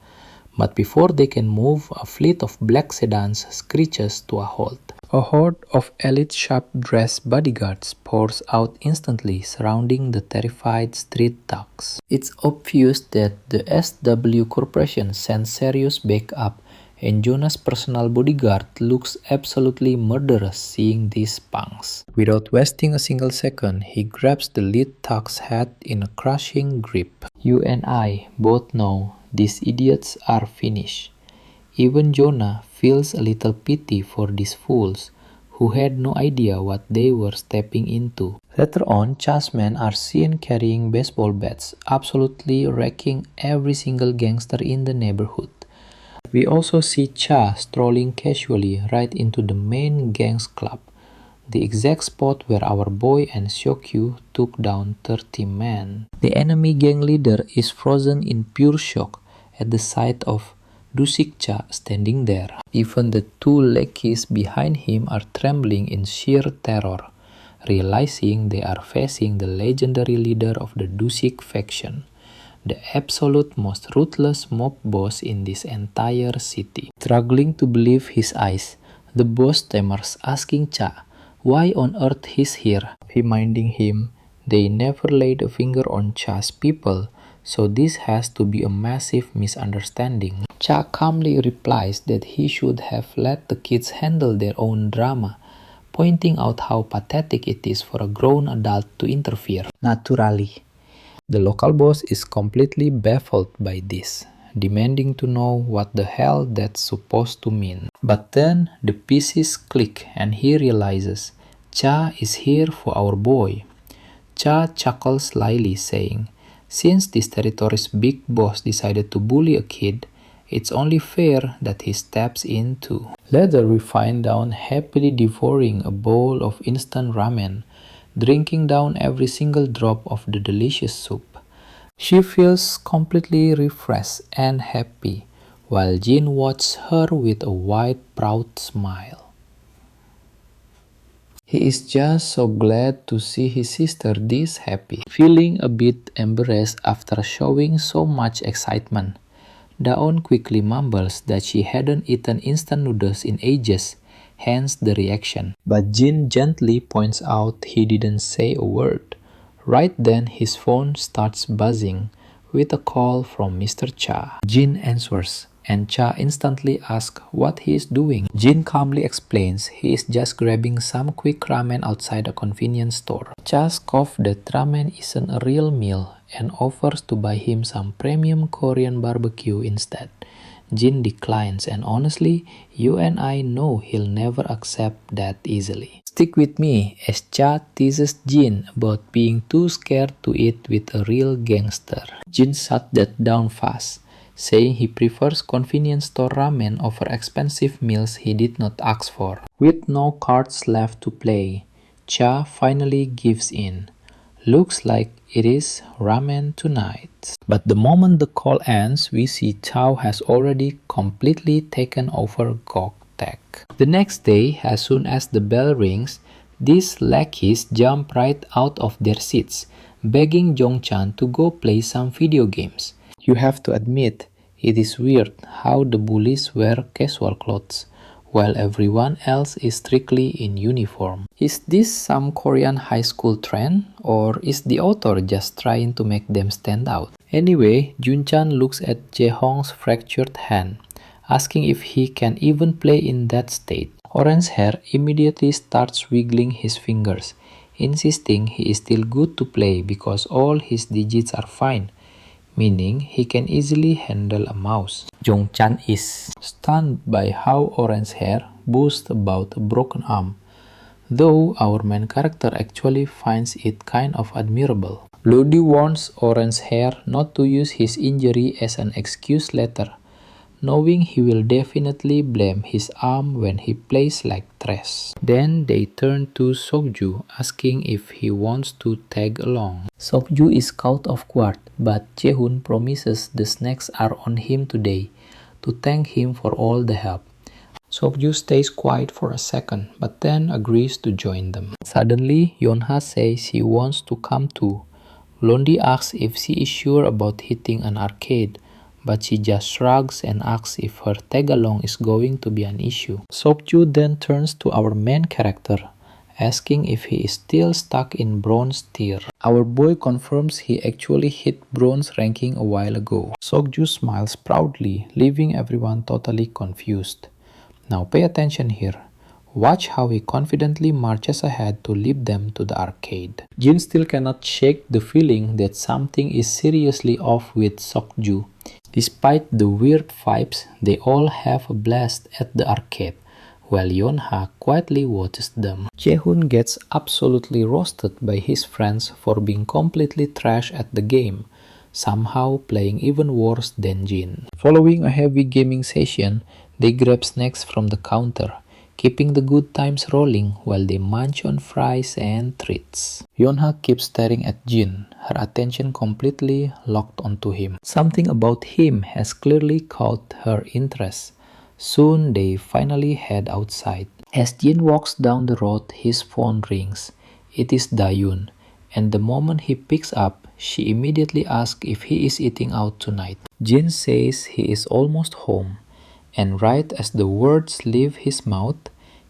But before they can move, a fleet of black sedans screeches to a halt. A horde of elite sharp-dressed bodyguards pours out instantly, surrounding the terrified street thugs. It's obvious that the SW Corporation sent serious backup, and Jonah's personal bodyguard looks absolutely murderous seeing these punks. Without wasting a single second, he grabs the lead thug's head in a crushing grip. You and I both know these idiots are finished. Even Jonah feels a little pity for these fools who had no idea what they were stepping into. Later on, Cha's men are seen carrying baseball bats, absolutely wrecking every single gangster in the neighborhood. We also see Cha strolling casually right into the main gang's club, the exact spot where our boy and Seokyu took down 30 men. The enemy gang leader is frozen in pure shock at the sight of Dusik Cha standing there. Even the two lackeys behind him are trembling in sheer terror, realizing they are facing the legendary leader of the Dusik faction, the absolute most ruthless mob boss in this entire city. Struggling to believe his eyes, the boss stammers, asking Cha why on earth he's here, reminding him they never laid a finger on Cha's people, so this has to be a massive misunderstanding. Cha calmly replies that he should have let the kids handle their own drama, pointing out how pathetic it is for a grown adult to interfere. Naturally, the local boss is completely baffled by this, demanding to know what the hell that's supposed to mean. But then the pieces click and he realizes Cha is here for our boy. Cha chuckles slyly, saying, since this territory's big boss decided to bully a kid, it's only fair that he steps in too. Later we find Dawn happily devouring a bowl of instant ramen, drinking down every single drop of the delicious soup. She feels completely refreshed and happy, while Jin watches her with a wide, proud smile. He is just so glad to see his sister this happy. Feeling a bit embarrassed after showing so much excitement, Daon quickly mumbles that she hadn't eaten instant noodles in ages, hence the reaction. But Jin gently points out he didn't say a word. Right then his phone starts buzzing with a call from Mr. Cha. Jin answers, and Cha instantly asks what he is doing. Jin calmly explains he is just grabbing some quick ramen outside a convenience store. Cha scoffs that ramen isn't a real meal and offers to buy him some premium Korean barbecue instead. Jin declines, and honestly, you and I know he'll never accept that easily. Stick with me as Cha teases Jin about being too scared to eat with a real gangster. Jin shut that down fast, saying he prefers convenience store ramen over expensive meals he did not ask for. With no cards left to play, Cha finally gives in. Looks like it is ramen tonight. But the moment the call ends, we see Chow has already completely taken over Gok Tech. The next day, as soon as the bell rings, these lackeys jump right out of their seats, begging Jongchan to go play some video games. You have to admit, it is weird how the bullies wear casual clothes, while everyone else is strictly in uniform. Is this some Korean high school trend, or is the author just trying to make them stand out? Anyway, Junchan looks at Jaehong's fractured hand, asking if he can even play in that state. Orange Hair immediately starts wiggling his fingers, insisting he is still good to play because all his digits are fine, meaning he can easily handle a mouse. Jongchan is stunned by how Orange Hair boasts about a broken arm, though our main character actually finds it kind of admirable. Lodi warns Orange Hair not to use his injury as an excuse later, knowing he will definitely blame his arm when he plays like trash. Then they turn to Sokju, asking if he wants to tag along. Sokju is caught off guard, but Jaehoon promises the snacks are on him today to thank him for all the help. Sokju stays quiet for a second, but then agrees to join them. Suddenly, Yonha says he wants to come too. Londi asks if she is sure about hitting an arcade, but she just shrugs and asks if her tag-along is going to be an issue. Sokju then turns to our main character, asking if he is still stuck in bronze tier. Our boy confirms he actually hit bronze ranking a while ago. Sokju smiles proudly, leaving everyone totally confused. Now pay attention here. Watch how he confidently marches ahead to lead them to the arcade. Jin still cannot shake the feeling that something is seriously off with Sokju. Despite the weird vibes, they all have a blast at the arcade, while Yonha quietly watches them. Jaehoon gets absolutely roasted by his friends for being completely trash at the game, somehow playing even worse than Jin. Following a heavy gaming session, they grab snacks from the counter, keeping the good times rolling while they munch on fries and treats. Yonha keeps staring at Jin, her attention completely locked onto him. Something about him has clearly caught her interest. Soon they finally head outside. As Jin walks down the road, his phone rings. It is Dayun, and the moment he picks up, she immediately asks if he is eating out tonight. Jin says he is almost home, and right as the words leave his mouth,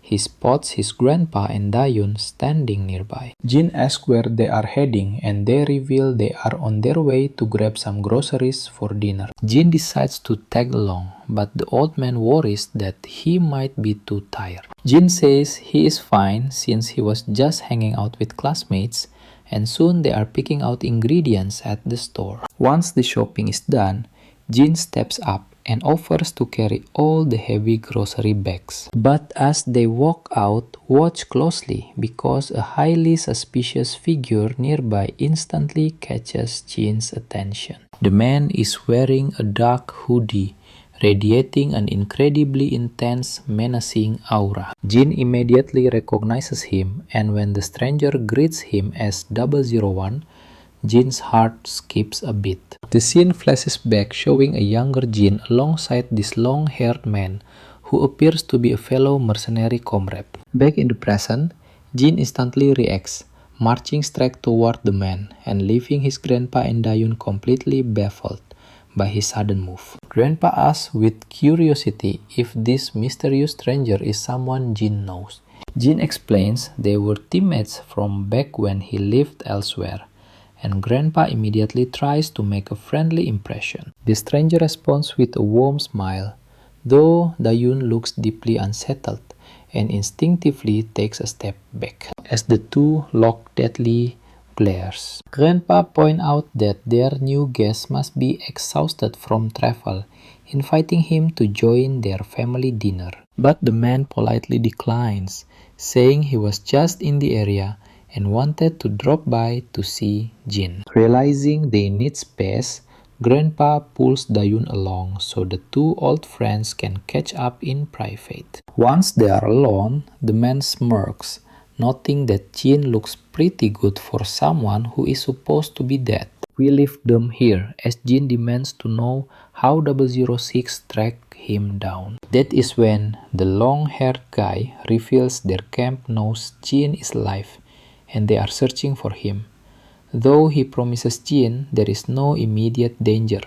he spots his grandpa and Dayun standing nearby. Jin asks where they are heading, and they reveal they are on their way to grab some groceries for dinner. Jin decides to tag along, but the old man worries that he might be too tired. Jin says he is fine since he was just hanging out with classmates, and soon they are picking out ingredients at the store. Once the shopping is done, Jin steps up and offers to carry all the heavy grocery bags. But as they walk out, watch closely because a highly suspicious figure nearby instantly catches Jin's attention. The man is wearing a dark hoodie, radiating an incredibly intense, menacing aura. Jin immediately recognizes him, and when the stranger greets him as 001, Jin's heart skips a beat. The scene flashes back, showing a younger Jin alongside this long-haired man who appears to be a fellow mercenary comrade. Back in the present, Jin instantly reacts, marching straight toward the man and leaving his grandpa and Dayun completely baffled by his sudden move. Grandpa asks with curiosity if this mysterious stranger is someone Jin knows. Jin explains they were teammates from back when he lived elsewhere, and Grandpa immediately tries to make a friendly impression. The stranger responds with a warm smile, though Dayun looks deeply unsettled and instinctively takes a step back as the two lock deadly glares. Grandpa points out that their new guest must be exhausted from travel, inviting him to join their family dinner. But the man politely declines, saying he was just in the area and wanted to drop by to see Jin. Realizing they need space, Grandpa pulls Dayun along so the two old friends can catch up in private. Once they are alone, the man smirks, noting that Jin looks pretty good for someone who is supposed to be dead. We leave them here as Jin demands to know how 006 tracked him down. That is when the long-haired guy reveals their camp knows Jin is alive and they are searching for him. Though he promises Jin there is no immediate danger,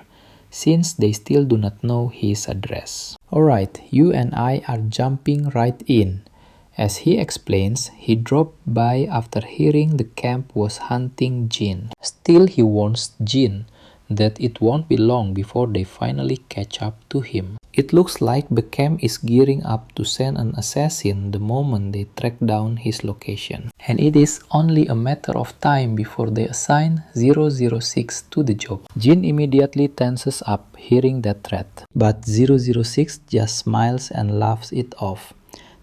since they still do not know his address. Alright, you and I are jumping right in. As he explains, he dropped by after hearing the camp was hunting Jin. Still, he warns Jin that it won't be long before they finally catch up to him. It looks like the camp is gearing up to send an assassin the moment they track down his location. And it is only a matter of time before they assign 006 to the job. Jin immediately tenses up hearing that threat, but 006 just smiles and laughs it off,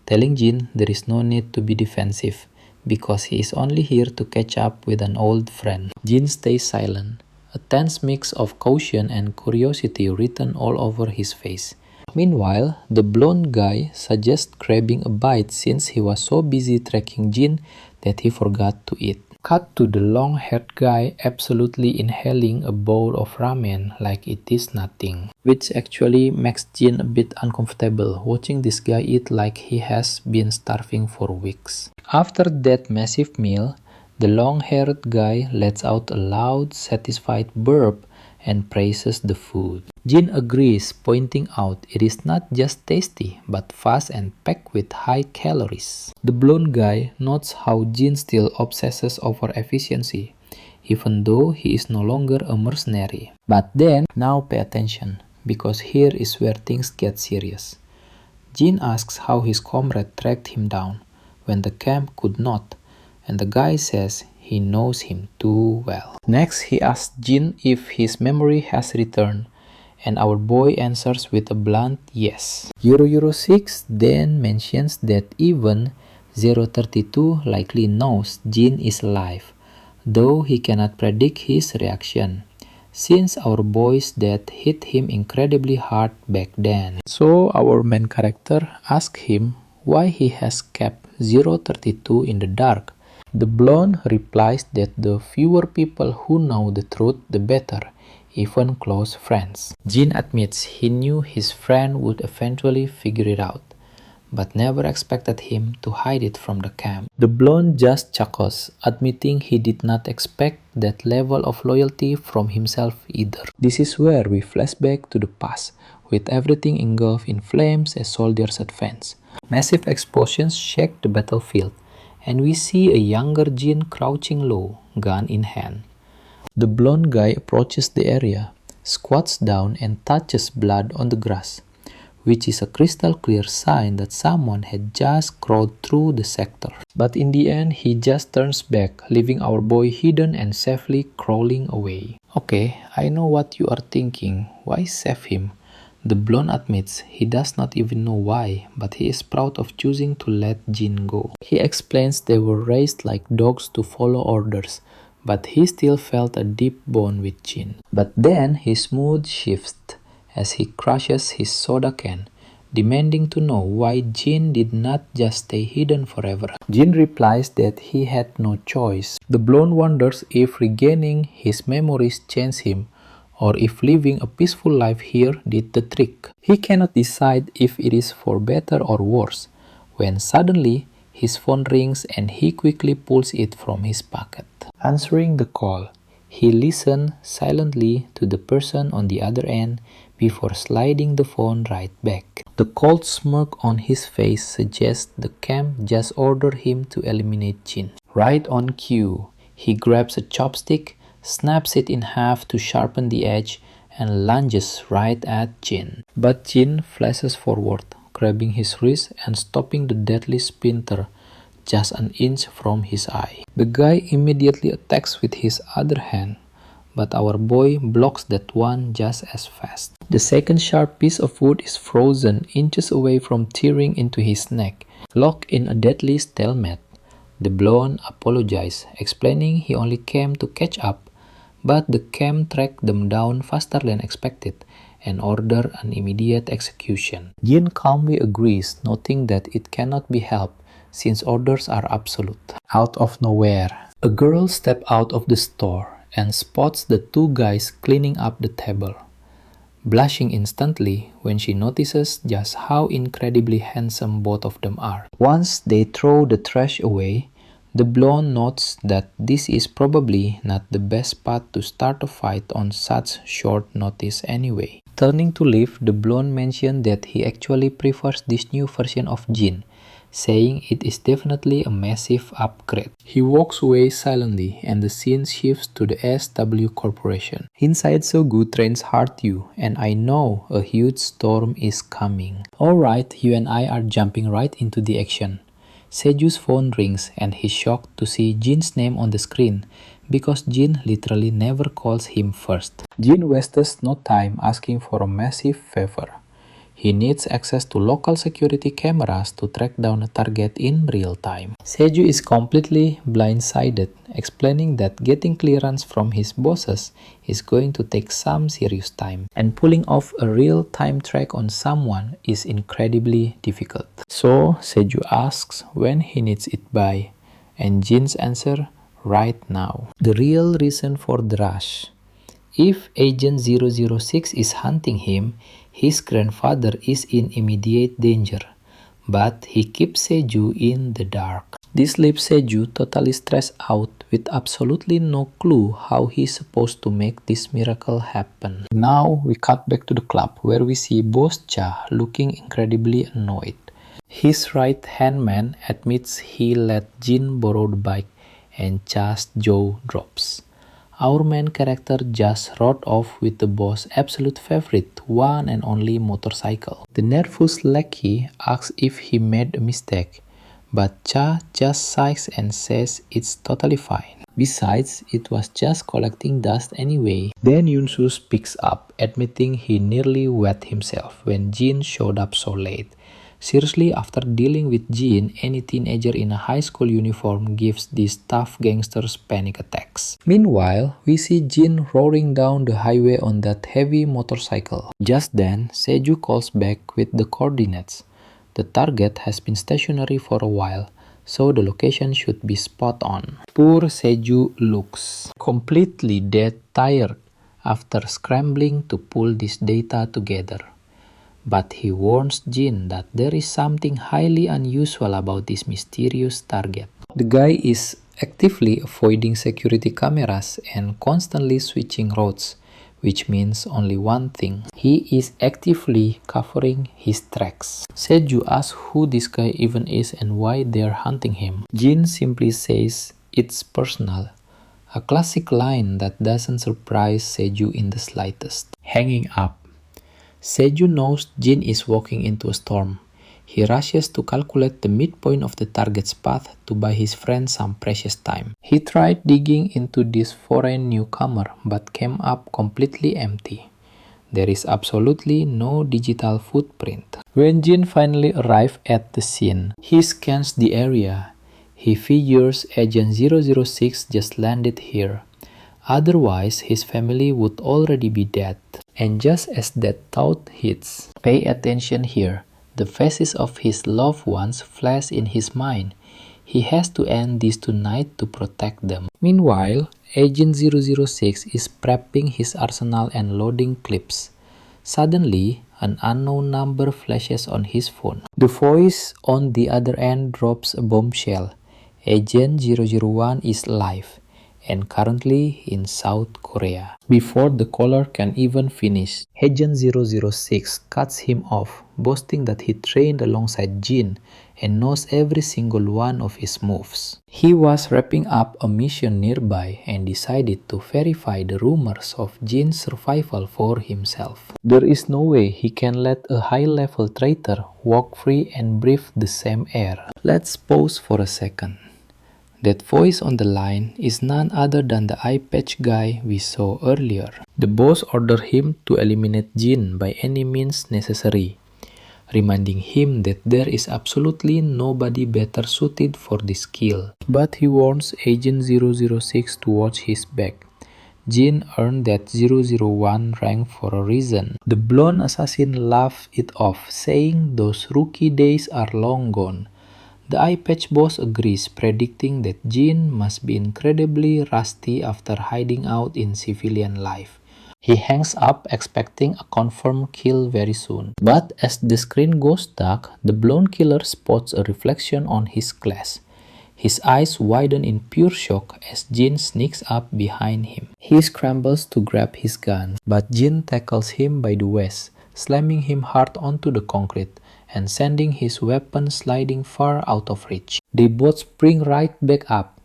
telling Jin there is no need to be defensive because he is only here to catch up with an old friend. Jin stays silent, a tense mix of caution and curiosity written all over his face. Meanwhile, the blonde guy suggests grabbing a bite since he was so busy tracking Jin that he forgot to eat. Cut to the long-haired guy absolutely inhaling a bowl of ramen like it is nothing, which actually makes Jin a bit uncomfortable watching this guy eat like he has been starving for weeks. After that massive meal, the long-haired guy lets out a loud, satisfied burp and praises the food. Jin agrees, pointing out it is not just tasty, but fast and packed with high calories. The blonde guy notes how Jin still obsesses over efficiency, even though he is no longer a mercenary. But then, now pay attention, because here is where things get serious. Jin asks how his comrade tracked him down, when the camp could not, and the guy says he knows him too well. Next, he asks Jin if his memory has returned, and our boy answers with a blunt yes. 006 then mentions that even 032 likely knows Jin is alive, though he cannot predict his reaction, since our boy's death hit him incredibly hard back then. So our main character asks him why he has kept 032 in the dark. The blonde replies that the fewer people who know the truth, the better, even close friends. Jin admits he knew his friend would eventually figure it out, but never expected him to hide it from the camp. The blonde just chuckles, admitting he did not expect that level of loyalty from himself either. This is where we flash back to the past, with everything engulfed in flames as soldiers advance. Massive explosions shake the battlefield, and we see a younger Jin crouching low, gun in hand. The blonde guy approaches the area, squats down and touches blood on the grass, which is a crystal clear sign that someone had just crawled through the sector. But in the end, he just turns back, leaving our boy hidden and safely crawling away. Okay, I know what you are thinking. Why save him? The blonde admits he does not even know why, but he is proud of choosing to let Jin go. He explains they were raised like dogs to follow orders, but he still felt a deep bond with Jin. But then his mood shifts as he crushes his soda can, demanding to know why Jin did not just stay hidden forever. Jin replies that he had no choice. The blonde wonders if regaining his memories changed him, or if living a peaceful life here did the trick. He cannot decide if it is for better or worse, when suddenly his phone rings and he quickly pulls it from his pocket. Answering the call, he listens silently to the person on the other end before sliding the phone right back. The cold smirk on his face suggests the camp just ordered him to eliminate Jin. Right on cue, he grabs a chopstick, snaps it in half to sharpen the edge, and lunges right at Jin. But Jin flashes forward, grabbing his wrist and stopping the deadly splinter just an inch from his eye. The guy immediately attacks with his other hand, but our boy blocks that one just as fast. The second sharp piece of wood is frozen inches away from tearing into his neck, locked in a deadly stalemate. The blonde apologized, explaining he only came to catch up, but the camp tracked them down faster than expected and ordered an immediate execution. Jin calmly agrees, noting that it cannot be helped since orders are absolute. Out of nowhere, a girl steps out of the store and spots the two guys cleaning up the table, blushing instantly when she notices just how incredibly handsome both of them are. Once they throw the trash away, The blonde notes that this is probably not the best spot to start a fight on such short notice anyway. Turning to leave, the blonde mentioned that he actually prefers this new version of Jin, saying it is definitely a massive upgrade. He walks away silently and the scene shifts to the SW Corporation. Inside Sogu trains hard you, and I know a huge storm is coming. Alright, you and I are jumping right into the action. Seju's phone rings and he's shocked to see Jin's name on the screen because Jin literally never calls him first. Jin wastes no time asking for a massive favor. He needs access to local security cameras to track down a target in real time. Seju is completely blindsided, explaining that getting clearance from his bosses is going to take some serious time, and pulling off a real-time track on someone is incredibly difficult. So Seju asks when he needs it by, and Jin's answer, right now. The real reason for the rush. If Agent 006 is hunting him, his grandfather is in immediate danger, but he keeps Seju in the dark. This leaves Seju totally stressed out with absolutely no clue how he's supposed to make this miracle happen. Now we cut back to the club where we see Boss Cha looking incredibly annoyed. His right-hand man admits he let Jin borrow the bike and Cha's jaw drops. Our main character just rode off with the boss' absolute favorite, one and only motorcycle. The nervous lackey asks if he made a mistake, but Cha just sighs and says it's totally fine. Besides, it was just collecting dust anyway. Then Yunsu speaks up, admitting he nearly wet himself when Jin showed up so late. Seriously, after dealing with Jin, any teenager in a high school uniform gives these tough gangsters panic attacks. Meanwhile, we see Jin roaring down the highway on that heavy motorcycle. Just then, Seju calls back with the coordinates. The target has been stationary for a while, so the location should be spot on. Poor Seju looks completely dead tired after scrambling to pull this data together. But he warns Jin that there is something highly unusual about this mysterious target. The guy is actively avoiding security cameras and constantly switching roads, which means only one thing. He is actively covering his tracks. Seju asks who this guy even is and why they're hunting him. Jin simply says it's personal, a classic line that doesn't surprise Seju in the slightest. Hanging up. Seju knows Jin is walking into a storm. He rushes to calculate the midpoint of the target's path to buy his friend some precious time. He tried digging into this foreign newcomer but came up completely empty. There is absolutely no digital footprint. When Jin finally arrives at the scene, he scans the area. He figures Agent 006 just landed here. Otherwise, his family would already be dead. And just as that thought hits, pay attention here. The faces of his loved ones flash in his mind. He has to end this tonight to protect them. Meanwhile, Agent 006 is prepping his arsenal and loading clips. Suddenly, an unknown number flashes on his phone. The voice on the other end drops a bombshell. Agent 001 is alive and currently in South Korea. Before the caller can even finish, Agent 006 cuts him off, boasting that he trained alongside Jin and knows every single one of his moves. He was wrapping up a mission nearby and decided to verify the rumors of Jin's survival for himself. There is no way he can let a high-level traitor walk free and breathe the same air. Let's pause for a second. That voice on the line is none other than the eye patch guy we saw earlier. The boss ordered him to eliminate Jin by any means necessary, reminding him that there is absolutely nobody better suited for this kill. But he warns Agent 006 to watch his back. Jin earned that 001 rank for a reason. The blonde assassin laughed it off, saying those rookie days are long gone. The eye patch boss agrees, predicting that Jin must be incredibly rusty after hiding out in civilian life. He hangs up, expecting a confirmed kill very soon. But as the screen goes dark, the blonde killer spots a reflection on his glass. His eyes widen in pure shock as Jin sneaks up behind him. He scrambles to grab his gun, but Jin tackles him by the waist, slamming him hard onto the concrete and sending his weapon sliding far out of reach. They both spring right back up.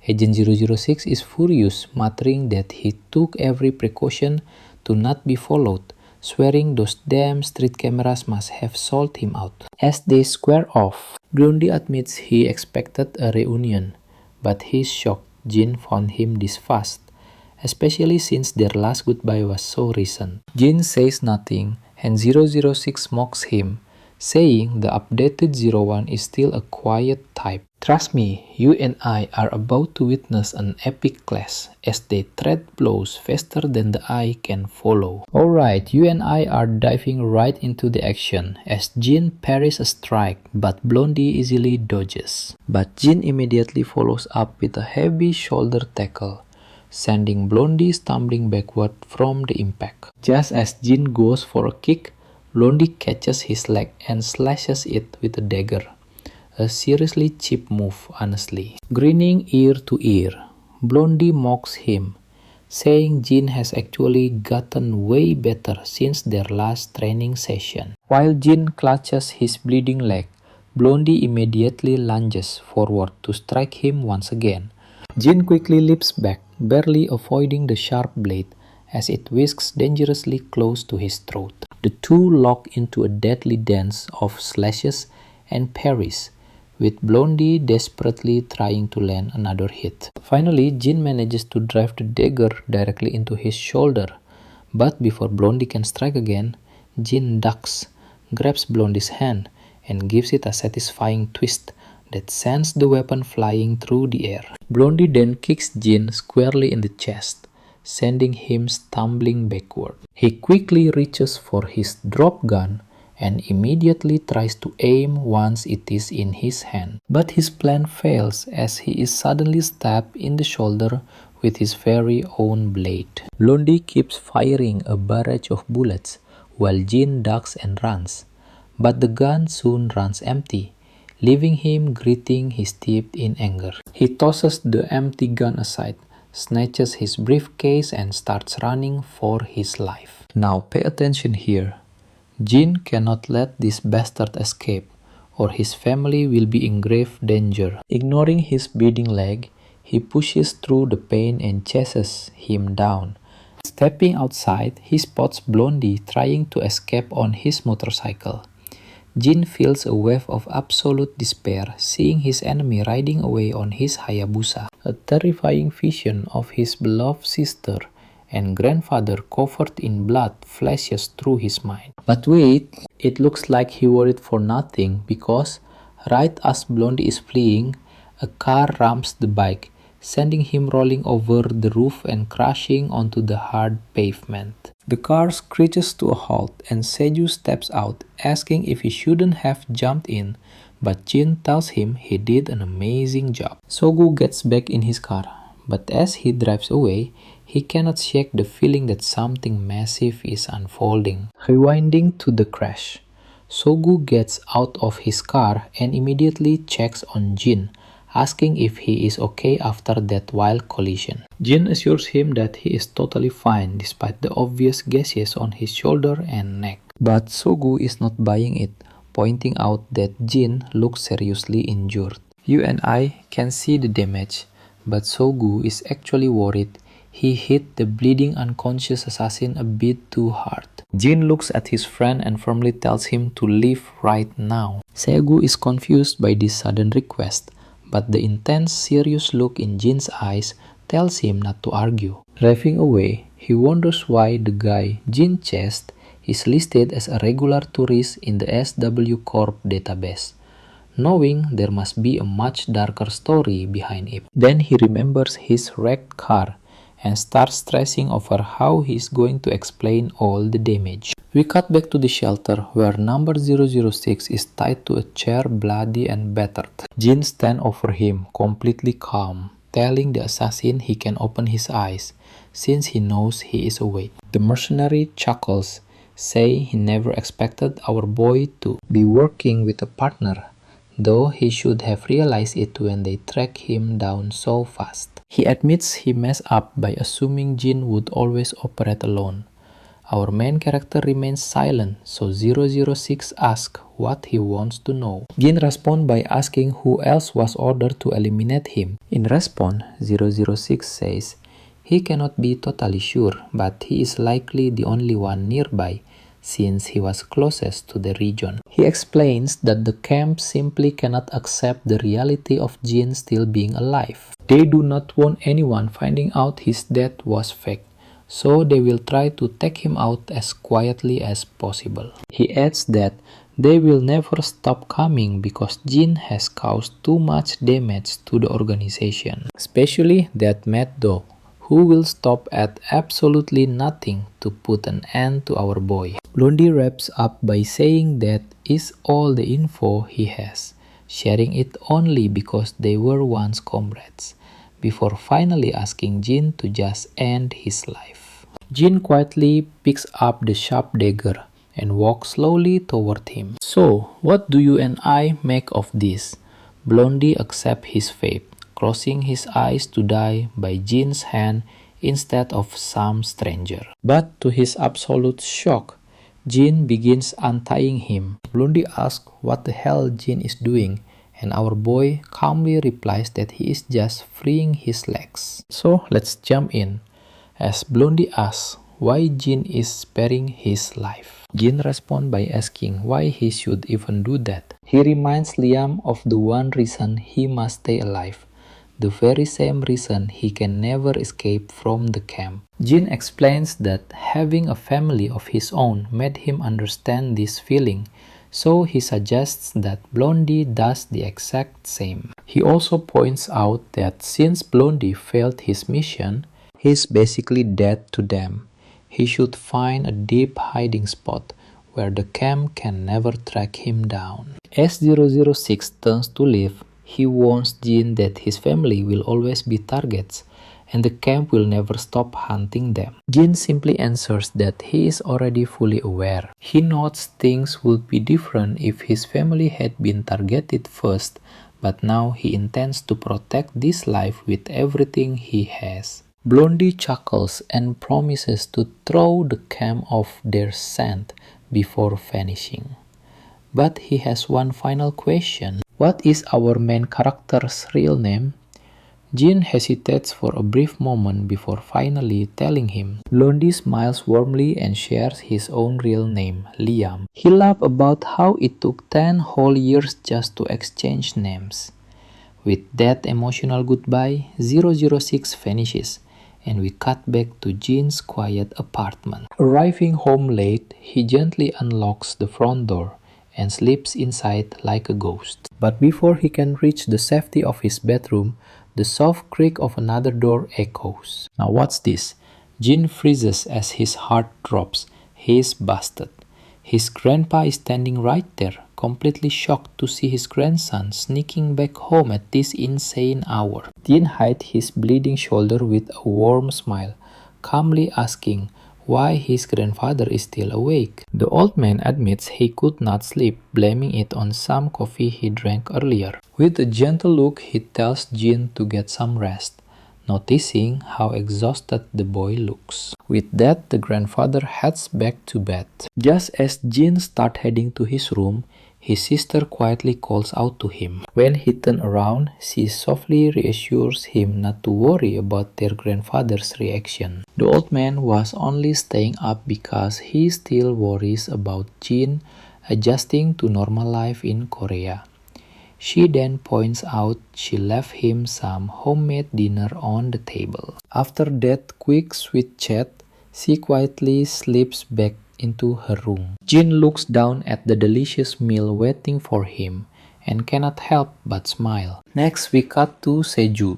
Agent 006 is furious, muttering that he took every precaution to not be followed, swearing those damn street cameras must have sold him out. As they square off, Grundy admits he expected a reunion, but he's shocked Jin found him this fast, especially since their last goodbye was so recent. Jin says nothing, and 006 mocks him, saying the updated 01 is still a quiet type. Trust me, you and I are about to witness an epic clash as they trade blows faster than the eye can follow. Alright, you and I are diving right into the action as Jin parries a strike, but Blondie easily dodges. But Jin immediately follows up with a heavy shoulder tackle, sending Blondie stumbling backward from the impact. Just as Jin goes for a kick, Blondie catches his leg and slashes it with a dagger. A seriously cheap move, honestly. Grinning ear to ear, Blondie mocks him, saying Jin has actually gotten way better since their last training session. While Jin clutches his bleeding leg, Blondie immediately lunges forward to strike him once again. Jin quickly leaps back, barely avoiding the sharp blade as it whisks dangerously close to his throat. The two lock into a deadly dance of slashes and parries, with Blondie desperately trying to land another hit. Finally, Jin manages to drive the dagger directly into his shoulder, but before Blondie can strike again, Jin ducks, grabs Blondie's hand, and gives it a satisfying twist that sends the weapon flying through the air. Blondie then kicks Jin squarely in the chest, sending him stumbling backward. He quickly reaches for his drop gun and immediately tries to aim once it is in his hand. But his plan fails as he is suddenly stabbed in the shoulder with his very own blade. Blondie keeps firing a barrage of bullets while Jin ducks and runs, but the gun soon runs empty, leaving him gritting his teeth in anger. He tosses the empty gun aside, snatches his briefcase and starts running for his life. Now pay attention here. Jin cannot let this bastard escape, or his family will be in grave danger. Ignoring his bleeding leg, he pushes through the pain and chases him down. Stepping outside, he spots Blondie trying to escape on his motorcycle. Jin feels a wave of absolute despair seeing his enemy riding away on his Hayabusa. A terrifying vision of his beloved sister and grandfather covered in blood flashes through his mind. But wait, it looks like he worried for nothing because right as Blondie is fleeing, a car rams the bike, sending him rolling over the roof and crashing onto the hard pavement. The car screeches to a halt and Seju steps out, asking if he shouldn't have jumped in, but Jin tells him he did an amazing job. Sogu gets back in his car, but as he drives away, he cannot shake the feeling that something massive is unfolding. Rewinding to the crash, Sogu gets out of his car and immediately checks on Jin, asking if he is okay after that wild collision. Jin assures him that he is totally fine despite the obvious gashes on his shoulder and neck. But Sogu is not buying it, pointing out that Jin looks seriously injured. You and I can see the damage, but Sogu is actually worried he hit the bleeding unconscious assassin a bit too hard. Jin looks at his friend and firmly tells him to leave right now. Sogu is confused by this sudden request, but the intense, serious look in Jin's eyes tells him not to argue. Driving away, he wonders why the guy Jin chased is listed as a regular tourist in the SW Corp database, knowing there must be a much darker story behind it. Then he remembers his wrecked car and starts stressing over how he's going to explain all the damage. We cut back to the shelter where number 006 is tied to a chair, bloody and battered. Jin stands over him, completely calm, telling the assassin he can open his eyes since he knows he is awake. The mercenary chuckles, saying he never expected our boy to be working with a partner though he should have realized it when they tracked him down so fast. He admits he messed up by assuming Jin would always operate alone. Our main character remains silent, so 006 asks what he wants to know. Jin responds by asking who else was ordered to eliminate him. In response, 006 says he cannot be totally sure, but he is likely the only one nearby, since he was closest to the region. He explains that the camp simply cannot accept the reality of Jin still being alive. They do not want anyone finding out his death was fake, so they will try to take him out as quietly as possible. He adds that they will never stop coming because Jin has caused too much damage to the organization, especially that Mad Dog, who will stop at absolutely nothing to put an end to our boy. Blondie wraps up by saying that is all the info he has, sharing it only because they were once comrades, before finally asking Jin to just end his life. Jin quietly picks up the sharp dagger and walks slowly toward him. So, what do you and I make of this? Blondie accepts his fate, closing his eyes to die by Jin's hand instead of some stranger. But to his absolute shock, Jin begins untying him. Blondie asks what the hell Jin is doing, and our boy calmly replies that he is just freeing his legs. So let's jump in, as Blondie asks why Jin is sparing his life. Jin responds by asking why he should even do that. He reminds Liam of the one reason he must stay alive, the very same reason he can never escape from the camp. Jin explains that having a family of his own made him understand this feeling, so he suggests that Blondie does the exact same. He also points out that since Blondie failed his mission, he's basically dead to them. He should find a deep hiding spot where the camp can never track him down. As 006 turns to leave, he warns Jin that his family will always be targets and the camp will never stop hunting them. Jin simply answers that he is already fully aware. He notes things would be different if his family had been targeted first, but now he intends to protect this life with everything he has. Blondie chuckles and promises to throw the camp off their scent before vanishing. But he has one final question. What is our main character's real name? Jin hesitates for a brief moment before finally telling him. Blondie smiles warmly and shares his own real name, Liam. He laughs about how it took 10 whole years just to exchange names. With that emotional goodbye, 006 vanishes, and we cut back to Jin's quiet apartment. Arriving home late, he gently unlocks the front door and slips inside like a ghost. But before he can reach the safety of his bedroom, the soft creak of another door echoes. Now what's this? Jin freezes as his heart drops. He is busted. His grandpa is standing right there, completely shocked to see his grandson sneaking back home at this insane hour. Jin hides his bleeding shoulder with a warm smile, calmly asking why his grandfather is still awake. The old man admits he could not sleep, blaming it on some coffee he drank earlier. With a gentle look, he tells Jin to get some rest, noticing how exhausted the boy looks. With that, the grandfather heads back to bed. Just as Jin starts heading to his room, his sister quietly calls out to him. When he turns around, she softly reassures him not to worry about their grandfather's reaction. The old man was only staying up because he still worries about Jin adjusting to normal life in Korea. She then points out she left him some homemade dinner on the table. After that quick sweet chat, she quietly slips back into her room. Jin looks down at the delicious meal waiting for him and cannot help but smile. Next, we cut to Seju.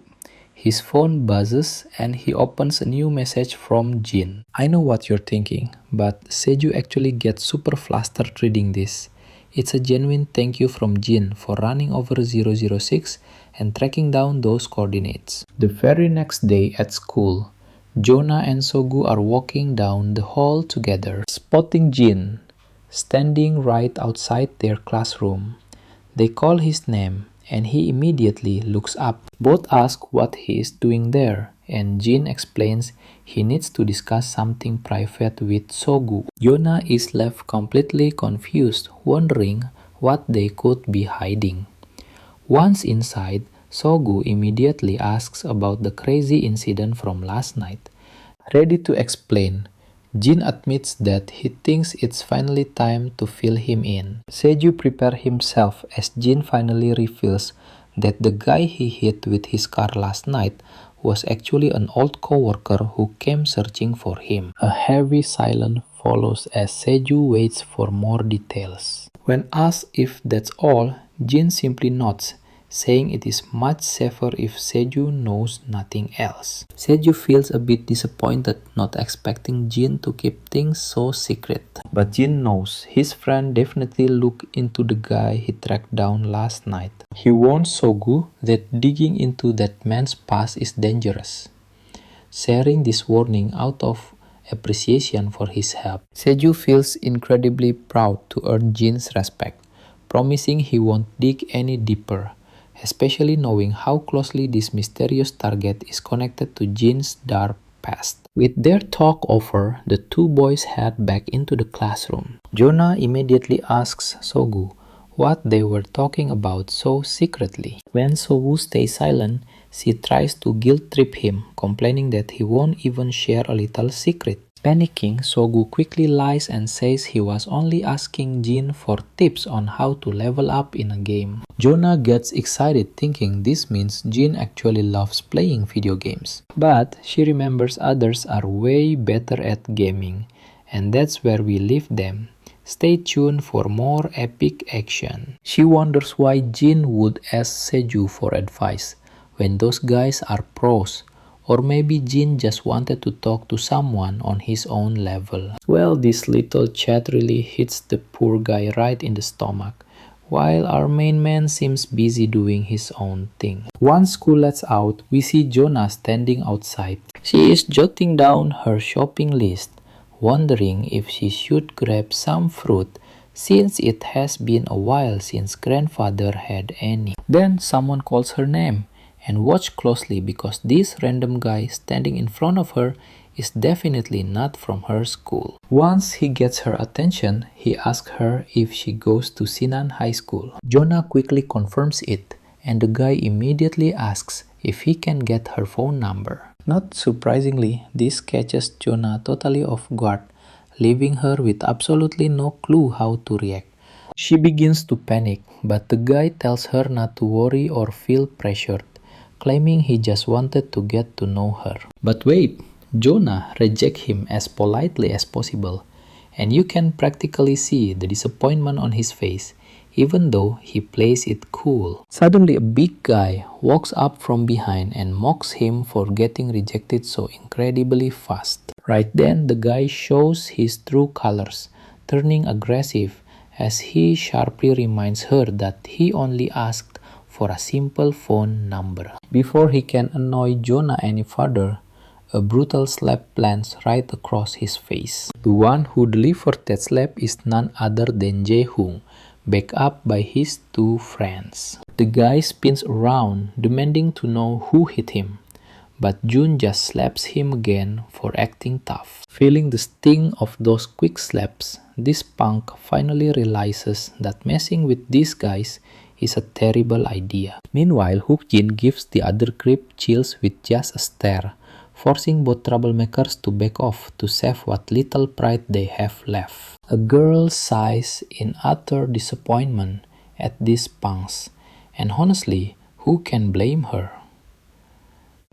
His phone buzzes and he opens a new message from Jin. I know what you're thinking, but Seju actually gets super flustered reading this. It's a genuine thank you from Jin for running over 006 and tracking down those coordinates. The very next day at school, Jonah and Sogu are walking down the hall together, spotting Jin standing right outside their classroom. They call his name, and he immediately looks up. Both ask what he is doing there, and Jin explains he needs to discuss something private with Sogu. Yona is left completely confused, wondering what they could be hiding. Once inside, Sogu immediately asks about the crazy incident from last night. Ready to explain, Jin admits that he thinks it's finally time to fill him in. Seju prepares himself as Jin finally reveals that the guy he hit with his car last night was actually an old co-worker who came searching for him. A heavy silence follows as Seju waits for more details. When asked if that's all, Jin simply nods, saying it is much safer if Seju knows nothing else. Seju feels a bit disappointed, not expecting Jin to keep things so secret. But Jin knows his friend definitely looked into the guy he tracked down last night. He warns Sogu that digging into that man's past is dangerous, sharing this warning out of appreciation for his help. Seju feels incredibly proud to earn Jin's respect, promising he won't dig any deeper, especially knowing how closely this mysterious target is connected to Jin's dark past. With their talk over, the two boys head back into the classroom. Jonah immediately asks Sogu what they were talking about so secretly. When Sogu stays silent, she tries to guilt-trip him, complaining that he won't even share a little secret. Panicking, Sogu quickly lies and says he was only asking Jin for tips on how to level up in a game. Jonah gets excited thinking this means Jin actually loves playing video games. But she remembers others are way better at gaming, and that's where we leave them. Stay tuned for more epic action. She wonders why Jin would ask Seju for advice when those guys are pros. Or maybe Jin just wanted to talk to someone on his own level. Well, this little chat really hits the poor guy right in the stomach, while our main man seems busy doing his own thing. Once school lets out, we see Jonah standing outside. She is jotting down her shopping list, wondering if she should grab some fruit since it has been a while since grandfather had any. Then someone calls her name. And watch closely because this random guy standing in front of her is definitely not from her school. Once he gets her attention, he asks her if she goes to Sinan High School. Jonah quickly confirms it, and the guy immediately asks if he can get her phone number. Not surprisingly, this catches Jonah totally off guard, leaving her with absolutely no clue how to react. She begins to panic, but the guy tells her not to worry or feel pressured, claiming he just wanted to get to know her. But wait, Jonah rejects him as politely as possible, and you can practically see the disappointment on his face, even though he plays it cool. Suddenly a big guy walks up from behind and mocks him for getting rejected so incredibly fast. Right then, the guy shows his true colors, turning aggressive as he sharply reminds her that he only asked for a simple phone number. Before he can annoy Jonah any further, a brutal slap lands right across his face. The one who delivered that slap is none other than Jae-hoon, backed up by his two friends. The guy spins around, demanding to know who hit him, but Jun just slaps him again for acting tough. Feeling the sting of those quick slaps, this punk finally realizes that messing with these guys is a terrible idea. Meanwhile, Hook-jin gives the other creep chills with just a stare, forcing both troublemakers to back off to save what little pride they have left. A girl sighs in utter disappointment at these punks, and honestly, who can blame her?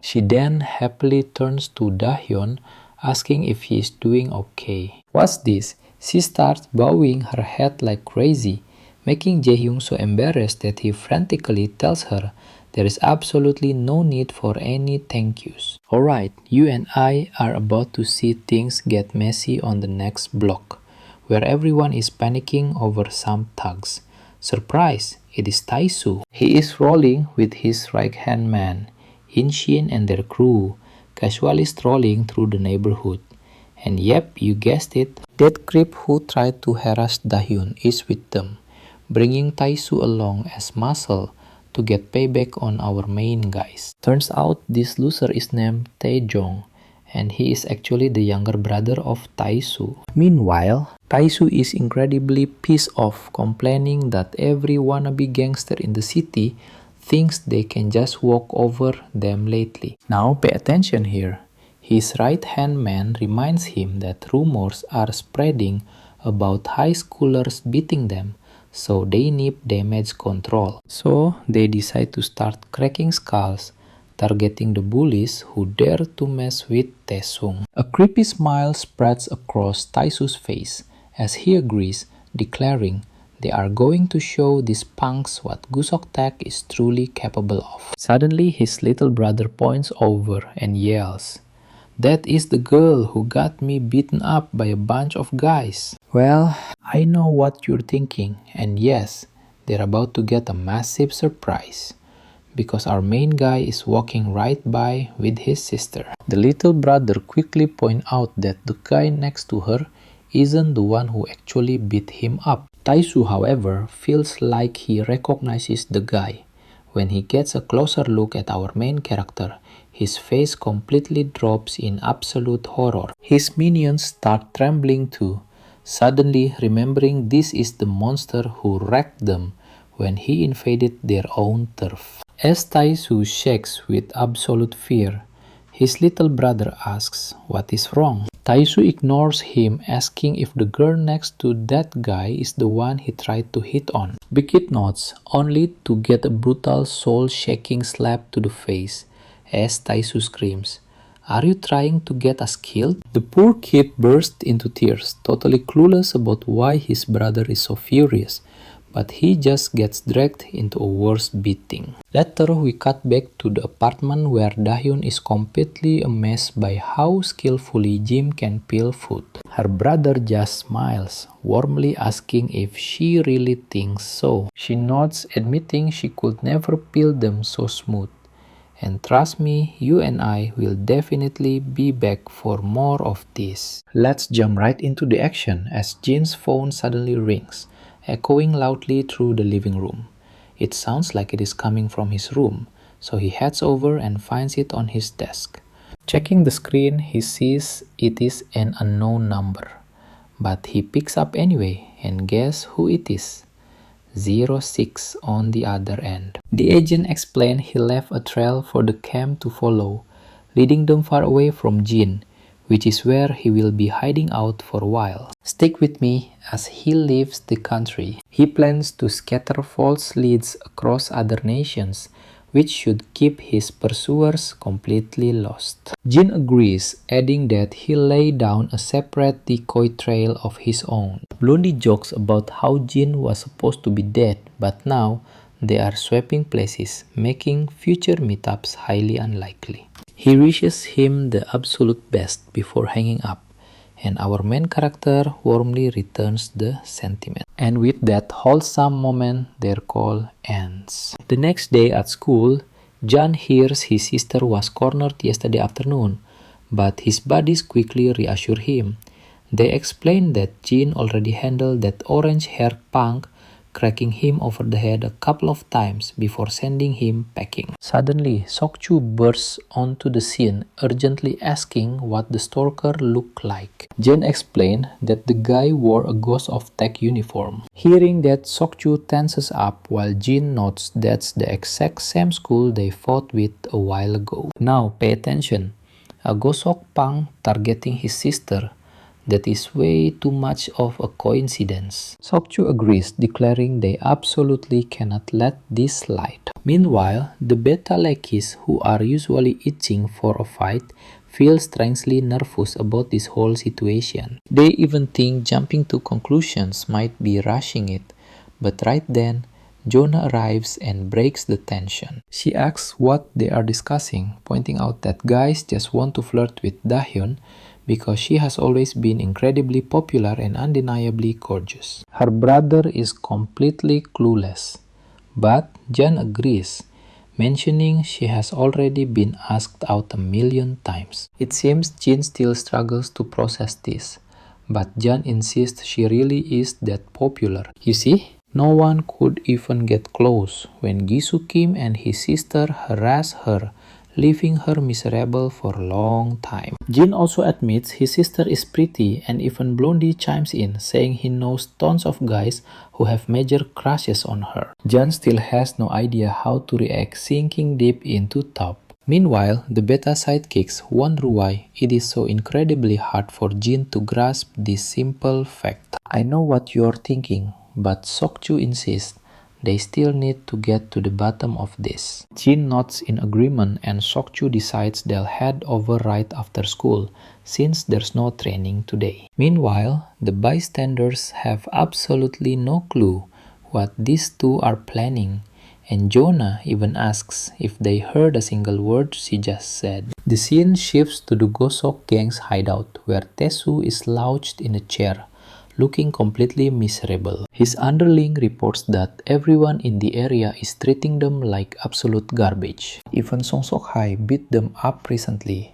She then happily turns to Dahyun, asking if he is doing okay. What's this? She starts bowing her head like crazy, making Jae-hyun so embarrassed that he frantically tells her there is absolutely no need for any thank yous. Alright, you and I are about to see things get messy on the next block, where everyone is panicking over some thugs. Surprise! It is Taesu. He is rolling with his right-hand man, Hinshin, and their crew, casually strolling through the neighborhood. And yep, you guessed it, that creep who tried to harass Dahyun is with them. bringing Taisu along as muscle to get payback on our main guys. Turns out this loser is named Taejong, and he is actually the younger brother of Taisu. Meanwhile, Taisu is incredibly pissed off, complaining that every wannabe gangster in the city thinks they can just walk over them lately. Now pay attention here. His right-hand man reminds him that rumors are spreading about high schoolers beating them, so they need damage control. So they decide to start cracking skulls, targeting the bullies who dare to mess with Taesung. A creepy smile spreads across Taisu's face as he agrees, declaring they are going to show these punks what Gusok Tech is truly capable of. Suddenly his little brother points over and yells, "That is the girl who got me beaten up by a bunch of guys." Well, I know what you're thinking, and yes, they're about to get a massive surprise, because our main guy is walking right by with his sister. The little brother quickly points out that the guy next to her isn't the one who actually beat him up. Taisu, however, feels like he recognizes the guy. When he gets a closer look at our main character, his face completely drops in absolute horror. His minions start trembling too, suddenly remembering this is the monster who wrecked them when he invaded their own turf. As Taisu shakes with absolute fear, his little brother asks what is wrong. Taisu ignores him, asking if the girl next to that guy is the one he tried to hit on. Bikin nods, only to get a brutal soul-shaking slap to the face as Taisu screams, "Are you trying to get us killed?" The poor kid bursts into tears, totally clueless about why his brother is so furious, but he just gets dragged into a worse beating. Later, we cut back to the apartment where Dahyun is completely amazed by how skillfully Jim can peel food. Her brother just smiles, warmly asking if she really thinks so. She nods, admitting she could never peel them so smooth. And trust me, you and I will definitely be back for more of this. Let's jump right into the action as Jin's phone suddenly rings, echoing loudly through the living room. It sounds like it is coming from his room, so he heads over and finds it on his desk. Checking the screen, he sees it is an unknown number, but he picks up anyway, and guess who it is? 06 on the other end. The agent explained he left a trail for the camp to follow, leading them far away from Jin, which is where he will be hiding out for a while. Stick with me as he leaves the country. He plans to scatter false leads across other nations, which should keep his pursuers completely lost. Jin agrees, adding that he'll lay down a separate decoy trail of his own. Blondie jokes about how Jin was supposed to be dead, but now they are swapping places, making future meetups highly unlikely. He wishes him the absolute best before hanging up, and our main character warmly returns the sentiment. And with that wholesome moment, their call ends. The next day at school, John hears his sister was cornered yesterday afternoon, but his buddies quickly reassure him. They explain that Jin already handled that orange-haired punk, cracking him over the head a couple of times before sending him packing. Suddenly, Sokchu bursts onto the scene, urgently asking what the stalker looked like. Jin explained that the guy wore a Ghost of Tech uniform. Hearing that, Sokchu tenses up while Jin notes that's the exact same school they fought with a while ago. Now pay attention. A Gosok punk targeting his sister. That is way too much of a coincidence. Sokchu agrees, declaring they absolutely cannot let this slide. Meanwhile, the beta lackeys, who are usually itching for a fight, feel strangely nervous about this whole situation. They even think jumping to conclusions might be rushing it, but right then, Jonah arrives and breaks the tension. She asks what they are discussing, pointing out that guys just want to flirt with Dahyun, because she has always been incredibly popular and undeniably gorgeous. Her brother is completely clueless, but Jan agrees, mentioning she has already been asked out a million times. It seems Jin still struggles to process this, but Jan insists she really is that popular. You see, No one could even get close when Jisoo Kim and his sister harassed her, leaving her miserable for a long time. Jin also admits his sister is pretty, and even Blondie chimes in, saying he knows tons of guys who have major crushes on her. Jan still has no idea how to react, sinking deep into top. Meanwhile, the beta sidekicks wonder why it is so incredibly hard for Jin to grasp this simple fact. I know what you're thinking, but Sokju insists they still need to get to the bottom of this. Jin nods in agreement and Sokju decides they'll head over right after school, since there's no training today. Meanwhile, the bystanders have absolutely no clue what these two are planning, and Jonah even asks if they heard a single word she just said. The scene shifts to the Gosok gang's hideout, where Taesu is slouched in a chair, looking completely miserable. His underling reports that everyone in the area is treating them like absolute garbage. Even Song Sok Hai beat them up recently,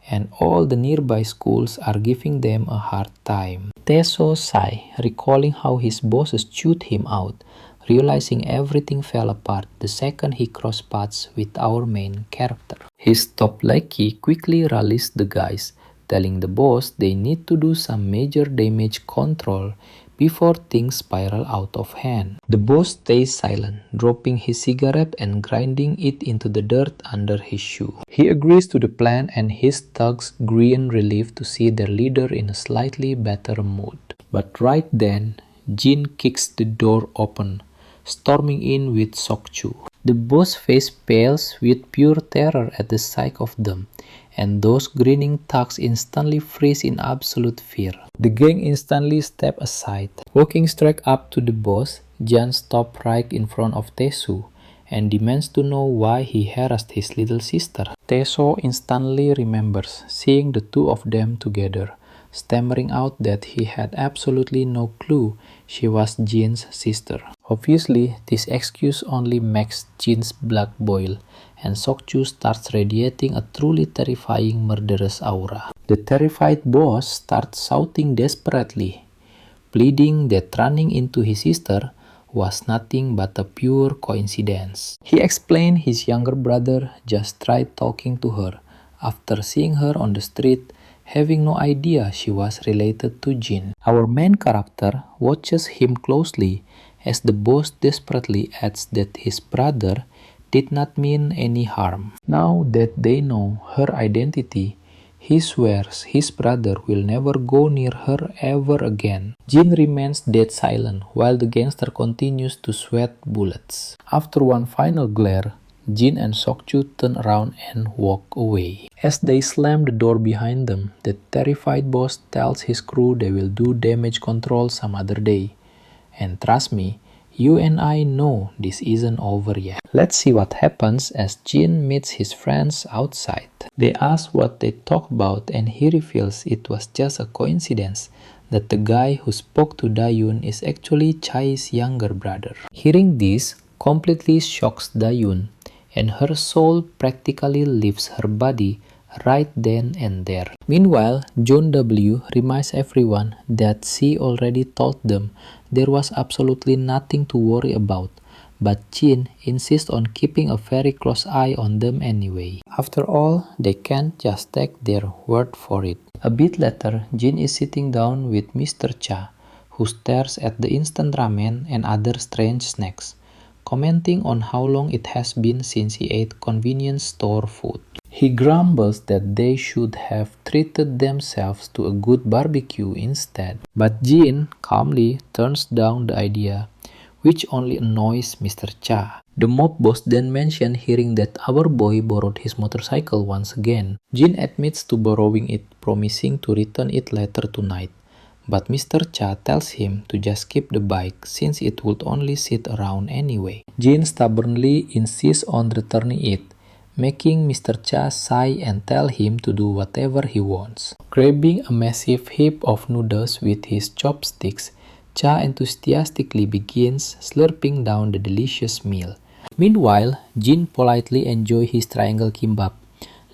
and all the nearby schools are giving them a hard time. Taeso sigh, recalling how his bosses chewed him out, realizing everything fell apart the second he crossed paths with our main character. His top lackey quickly rallies the guys, telling the boss they need to do some major damage control before things spiral out of hand. The boss stays silent, dropping his cigarette and grinding it into the dirt under his shoe. He agrees to the plan and his thugs grin relief to see their leader in a slightly better mood. But right then, Jin kicks the door open, storming in with Sokju. The boss face pales with pure terror at the sight of them, and those grinning thugs instantly freeze in absolute fear. The gang instantly step aside. Walking straight up to the boss, Jan stops right in front of Taesu and demands to know why he harassed his little sister. Taeso instantly remembers seeing the two of them together, stammering out that he had absolutely no clue she was Jin's sister. Obviously, this excuse only makes Jin's blood boil, and Sokju starts radiating a truly terrifying murderous aura. The terrified boss starts shouting desperately, pleading that running into his sister was nothing but a pure coincidence. He explained his younger brother just tried talking to her after seeing her on the street, having no idea she was related to Jin. Our main character watches him closely as the boss desperately adds that his brother did not mean any harm. Now that they know her identity, he swears his brother will never go near her ever again. Jin remains dead silent while the gangster continues to sweat bullets. After one final glare, Jin and Sokju turn around and walk away. As they slam the door behind them, the terrified boss tells his crew they will do damage control some other day. And trust me, you and I know this isn't over yet. Let's see what happens as Jin meets his friends outside. They ask what they talk about and he reveals it was just a coincidence that the guy who spoke to Dayun is actually Chai's younger brother. Hearing this completely shocks Dayun, and her soul practically leaves her body right then and there. Meanwhile, John W. reminds everyone that she already told them there was absolutely nothing to worry about, but Jin insists on keeping a very close eye on them anyway. After all, they can't just take their word for it. A bit later, Jin is sitting down with Mr. Cha, who stares at the instant ramen and other strange snacks, commenting on how long it has been since he ate convenience store food. He grumbles that they should have treated themselves to a good barbecue instead. But Jin calmly turns down the idea, which only annoys Mr. Cha. The mob boss then mentions hearing that our boy borrowed his motorcycle once again. Jin admits to borrowing it, promising to return it later tonight. But Mr. Cha tells him to just keep the bike since it would only sit around anyway. Jin stubbornly insists on returning it, making Mr. Cha sigh and tell him to do whatever he wants. Grabbing a massive heap of noodles with his chopsticks, Cha enthusiastically begins slurping down the delicious meal. Meanwhile, Jin politely enjoys his triangle kimbap,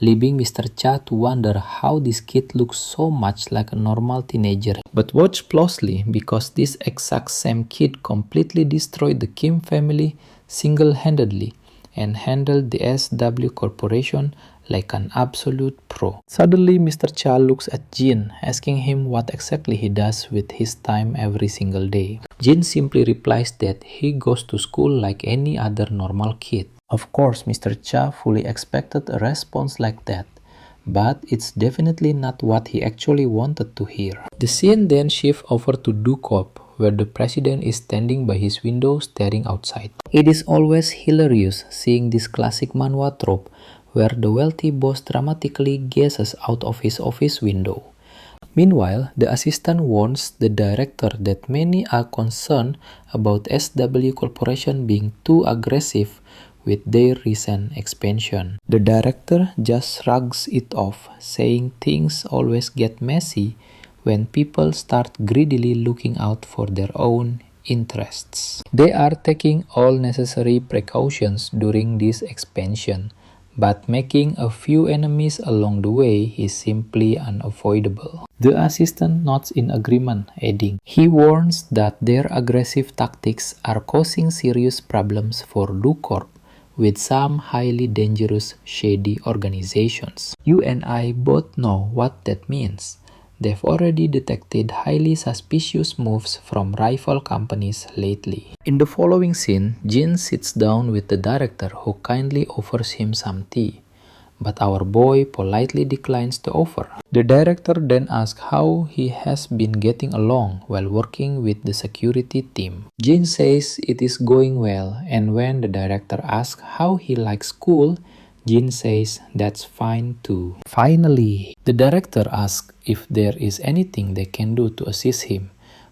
leaving Mr. Cha to wonder how this kid looks so much like a normal teenager. But watch closely, because this exact same kid completely destroyed the Kim family single-handedly and handled the SW Corporation like an absolute pro. Suddenly, Mr. Cha looks at Jin, asking him what exactly he does with his time every single day. Jin simply replies that he goes to school like any other normal kid. Of course, Mr. Cha fully expected a response like that, but it's definitely not what he actually wanted to hear. The scene then shifts over to Dukop, where the president is standing by his window staring outside. It is always hilarious seeing this classic manhwa trope where the wealthy boss dramatically gazes out of his office window. Meanwhile, the assistant warns the director that many are concerned about SW Corporation being too aggressive with their recent expansion. The director just shrugs it off, saying things always get messy when people start greedily looking out for their own interests. They are taking all necessary precautions during this expansion, but making a few enemies along the way is simply unavoidable. The assistant nods in agreement, adding, he warns that their aggressive tactics are causing serious problems for Ducorp with some highly dangerous, shady organizations. You and I both know what that means. They've already detected highly suspicious moves from rival companies lately. In the following scene, Jin sits down with the director, who kindly offers him some tea, but our boy politely declines the offer. The director then asks how he has been getting along while working with the security team. Jin says it is going well, and when the director asks how he likes school, Jin says that's fine too. Finally, the director asks if there is anything they can do to assist him,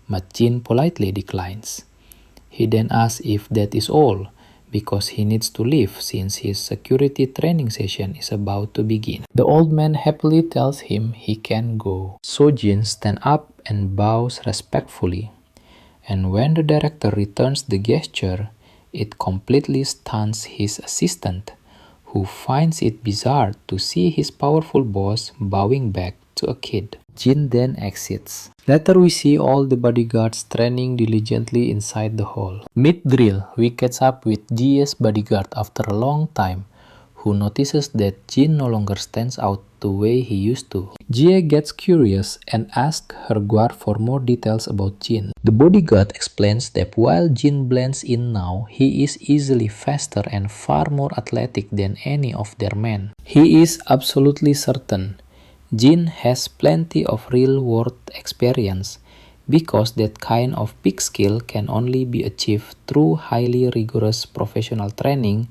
but Jin politely declines. He then asks if that is all, because he needs to leave since his security training session is about to begin. The old man happily tells him he can go. So Jin stands up and bows respectfully. And when the director returns the gesture, it completely stuns his assistant, who finds it bizarre to see his powerful boss bowing back to a kid. Jin then exits. Later we see all the bodyguards training diligently inside the hall. Mid-drill, we catch up with Jie's bodyguard after a long time, who notices that Jin no longer stands out the way he used to. Jie gets curious and asks her guard for more details about Jin. The bodyguard explains that while Jin blends in now, he is easily faster and far more athletic than any of their men. He is absolutely certain Jin has plenty of real-world experience, because that kind of big skill can only be achieved through highly rigorous professional training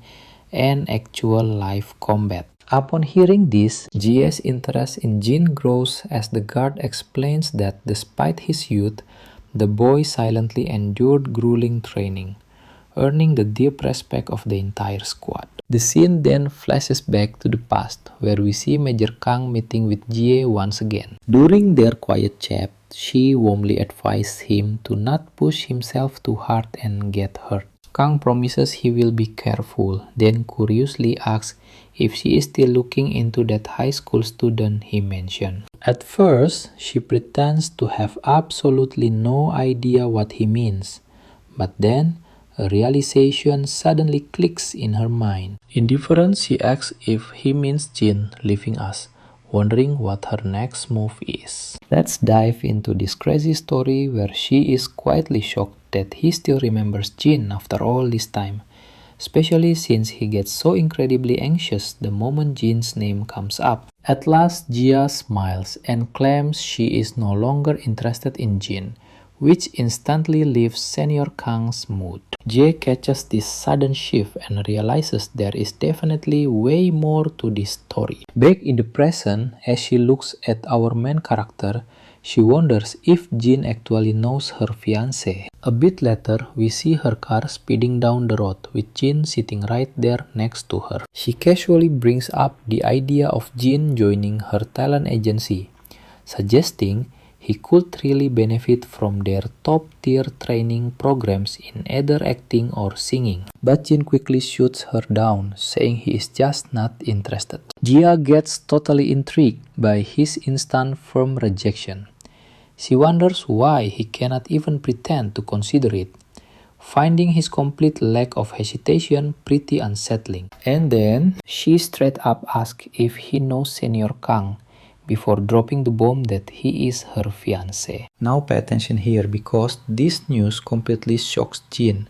and actual live combat. Upon hearing this, Jie's interest in Jin grows as the guard explains that despite his youth, the boy silently endured grueling training, earning the deep respect of the entire squad. The scene then flashes back to the past, where we see Major Kang meeting with Jie once again. During their quiet chat, she warmly advised him to not push himself too hard and get hurt. Kang promises he will be careful, then curiously asks if she is still looking into that high school student he mentioned. At first, she pretends to have absolutely no idea what he means, but then a realization suddenly clicks in her mind. Indifferent, she asks if he means Jin leaving us, wondering what her next move is. Let's dive into this crazy story where she is quietly shocked that he still remembers Jin after all this time, especially since he gets so incredibly anxious the moment Jin's name comes up. At last, Jia smiles and claims she is no longer interested in Jin, which instantly lifts Senior Kang's mood. Jie catches this sudden shift and realizes there is definitely way more to this story. Back in the present, as she looks at our main character, she wonders if Jin actually knows her fiancé. A bit later, we see her car speeding down the road with Jin sitting right there next to her. She casually brings up the idea of Jin joining her talent agency, suggesting He could really benefit from their top-tier training programs in either acting or singing. But Jin quickly shoots her down, saying he is just not interested. Jia gets totally intrigued by his instant firm rejection. She wonders why he cannot even pretend to consider it, finding his complete lack of hesitation pretty unsettling. And then, she straight up asks if he knows Senior Kang, before dropping the bomb that he is her fiancé. Now pay attention here because this news completely shocks Jin,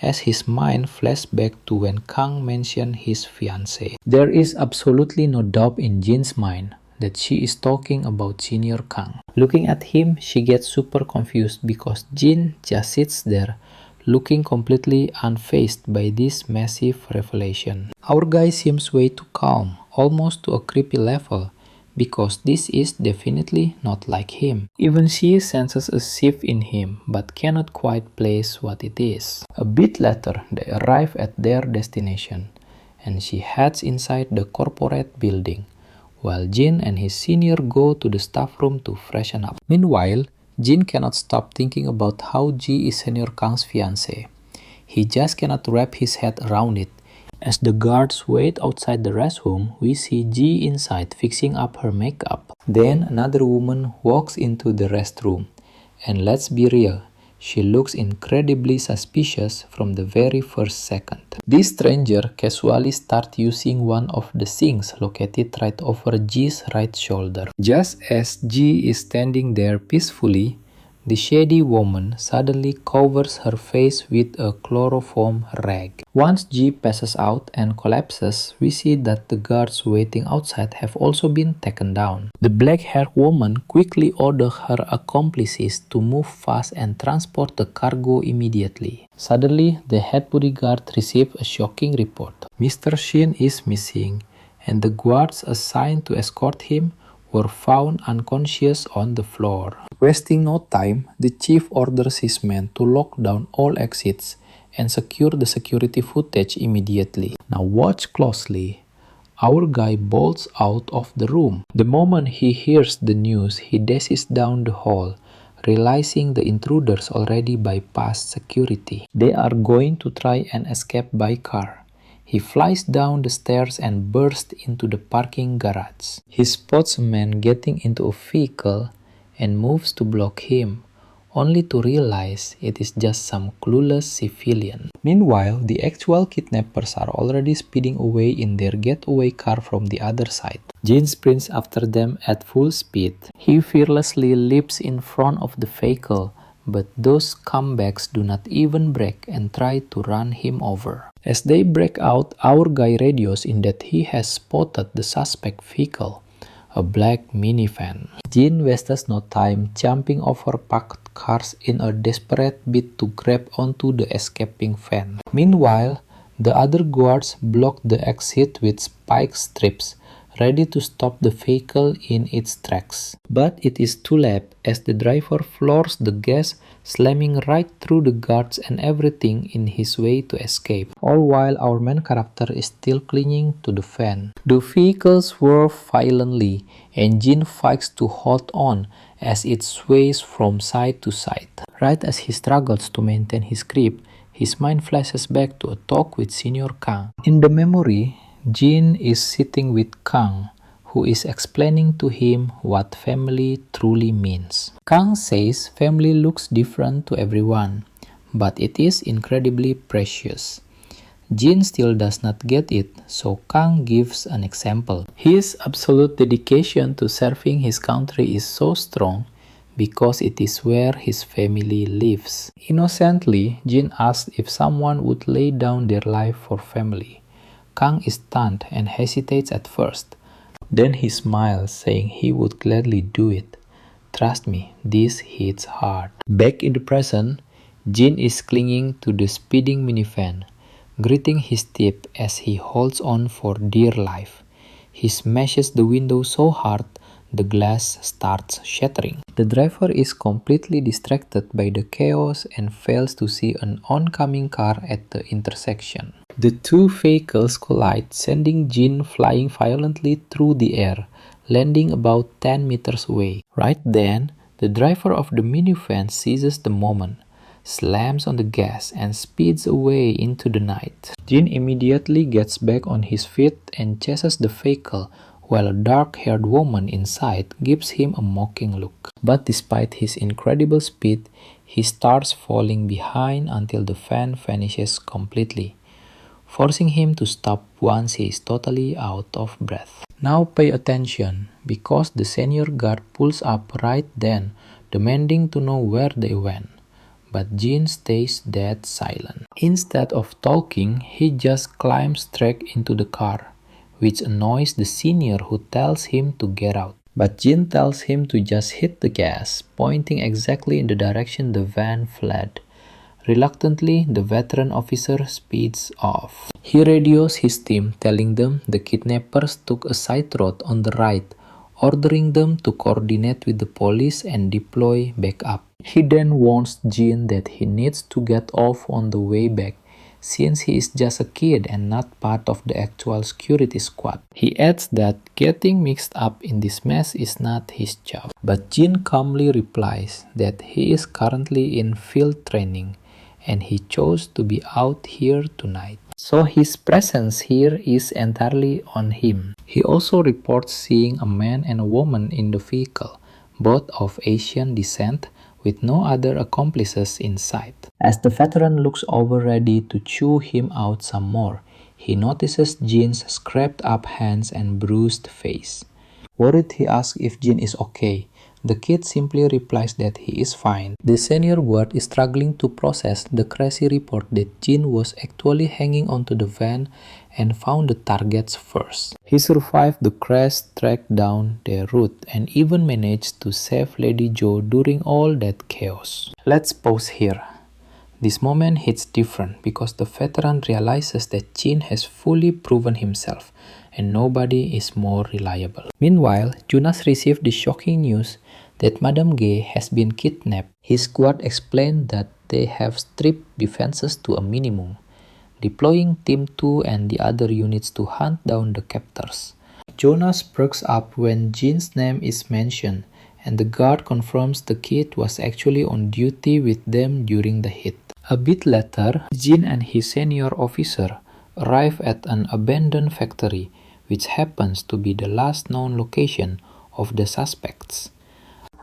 as his mind flashes back to when Kang mentioned his fiancé. There is absolutely no doubt in Jin's mind that she is talking about Senior Kang. Looking at him, she gets super confused because Jin just sits there, looking completely unfazed by this massive revelation. Our guy seems way too calm, almost to a creepy level, because this is definitely not like him. Even she senses a shift in him, but cannot quite place what it is. A bit later, they arrive at their destination, and she heads inside the corporate building, while Jin and his senior go to the staff room to freshen up. Meanwhile, Jin cannot stop thinking about how Ji is Senior Kang's fiancé. He just cannot wrap his head around it. As the guards wait outside the restroom, we see Ji inside fixing up her makeup. Then another woman walks into the restroom, and let's be real, she looks incredibly suspicious from the very first second. This stranger casually starts using one of the sinks located right over Ji's right shoulder. Just as Ji is standing there peacefully, the shady woman suddenly covers her face with a chloroform rag. Once Ji passes out and collapses, we see that the guards waiting outside have also been taken down. The black-haired woman quickly orders her accomplices to move fast and transport the cargo immediately. Suddenly, the head bodyguard receives a shocking report. Mr. Shin is missing, and the guards assigned to escort him were found unconscious on the floor. Wasting no time, the chief orders his men to lock down all exits and secure the security footage immediately. Now watch closely. Our guy bolts out of the room. The moment he hears the news, he dashes down the hall, realizing the intruders already bypassed security. They are going to try and escape by car. He flies down the stairs and bursts into the parking garage. He spots a man getting into a vehicle and moves to block him, only to realize it is just some clueless civilian. Meanwhile, the actual kidnappers are already speeding away in their getaway car from the other side. Jin sprints after them at full speed. He fearlessly leaps in front of the vehicle, but those scumbags do not even brake and try to run him over. As they break out, our guy radios in that he has spotted the suspect vehicle, a black minivan. Jin wastes no time jumping over parked cars in a desperate bid to grab onto the escaping van. Meanwhile, the other guards block the exit with spike strips, ready to stop the vehicle in its tracks. But it is too late, as the driver floors the gas, slamming right through the guards and everything in his way to escape, all while our main character is still clinging to the van. The vehicle swerves violently, and Jin fights to hold on as it sways from side to side. Right as he struggles to maintain his grip, his mind flashes back to a talk with Senior Kang. In the memory, Jin is sitting with Kang, who is explaining to him what family truly means. Kang says family looks different to everyone, but it is incredibly precious. Jin still does not get it, so Kang gives an example. His absolute dedication to serving his country is so strong because it is where his family lives. Innocently, Jin asks if someone would lay down their life for family. Kang is stunned and hesitates at first. Then he smiles, saying he would gladly do it. Trust me, this hits hard. Back in the present, Jin is clinging to the speeding minivan, gritting his teeth as he holds on for dear life. He smashes the window so hard, the glass starts shattering. The driver is completely distracted by the chaos and fails to see an oncoming car at the intersection. The two vehicles collide, sending Jin flying violently through the air, landing about 10 meters away. Right then, The driver of the minivan seizes the moment, slams on the gas, and speeds away into the night. Jin immediately gets back on his feet and chases the vehicle, while a dark-haired woman inside gives him a mocking look. But despite his incredible speed, he starts falling behind until the van vanishes completely, forcing him to stop once he is totally out of breath. Now pay attention, because the senior guard pulls up right then, demanding to know where they went. But Jin stays dead silent. Instead of talking, he just climbs straight into the car, which annoys the senior, who tells him to get out. But Jin tells him to just hit the gas, pointing exactly in the direction the van fled. Reluctantly, the veteran officer speeds off. He radios his team, telling them the kidnappers took a side road on the right, ordering them to coordinate with the police and deploy backup. He then warns Jin that he needs to get off on the way back, since he is just a kid and not part of the actual security squad. He adds that getting mixed up in this mess is not his job. But Jin calmly replies that he is currently in field training, and he chose to be out here tonight, so his presence here is entirely on him. He also reports seeing a man and a woman in the vehicle, both of Asian descent, with no other accomplices in sight. As the veteran looks over ready to chew him out some more, he notices Jin's scraped up hands and bruised face. Worried, he asks if Jin is okay. The kid simply replies that he is fine. The senior guard is struggling to process the crazy report that Jin was actually hanging onto the van and found the targets first. He survived the crash, tracked down their route, and even managed to save Lady Jo during all that chaos. Let's pause here. This moment hits different because the veteran realizes that Jin has fully proven himself, and nobody is more reliable. Meanwhile, Jonas received the shocking news that Madame Gay has been kidnapped. His squad explained that they have stripped defenses to a minimum, deploying Team 2 and the other units to hunt down the captors. Jonas perks up when Jin's name is mentioned, and the guard confirms the kid was actually on duty with them during the hit. A bit later, Jin and his senior officer arrive at an abandoned factory, which happens to be the last known location of the suspects.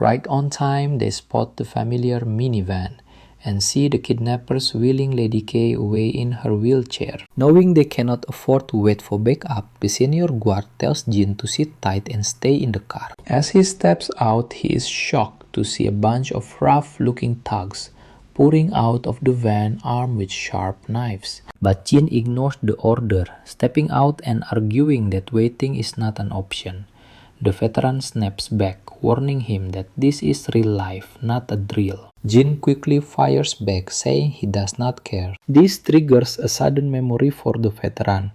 Right on time, they spot the familiar minivan and see the kidnappers wheeling Lady K away in her wheelchair. Knowing they cannot afford to wait for backup, the senior guard tells Jin to sit tight and stay in the car. As he steps out, he is shocked to see a bunch of rough-looking thugs pouring out of the van armed with sharp knives. But Jin ignores the order, stepping out and arguing that waiting is not an option. The veteran snaps back, warning him that this is real life, not a drill. Jin quickly fires back, saying he does not care. This triggers a sudden memory for the veteran,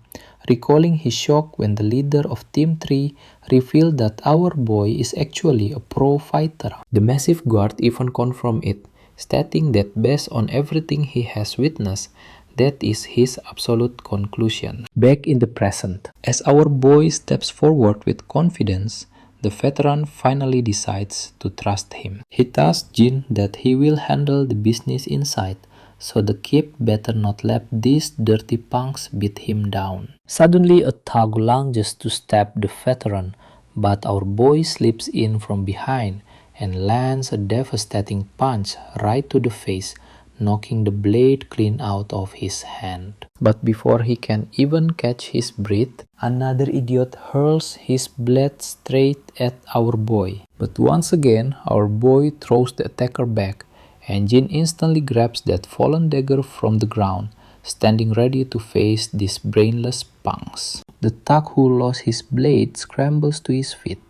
recalling his shock when the leader of Team 3 revealed that our boy is actually a pro fighter. The massive guard even confirmed it, stating that based on everything he has witnessed, that is his absolute conclusion. Back in the present, as our boy steps forward with confidence, the veteran finally decides to trust him. He tells Jin that he will handle the business inside, so the kid better not let these dirty punks beat him down. Suddenly, a thug lunges to stab the veteran, but our boy slips in from behind and lands a devastating punch right to the face, knocking the blade clean out of his hand. But before he can even catch his breath, another idiot hurls his blade straight at our boy. But once again, our boy throws the attacker back, and Jin instantly grabs that fallen dagger from the ground, standing ready to face these brainless punks. The thug who lost his blade scrambles to his feet,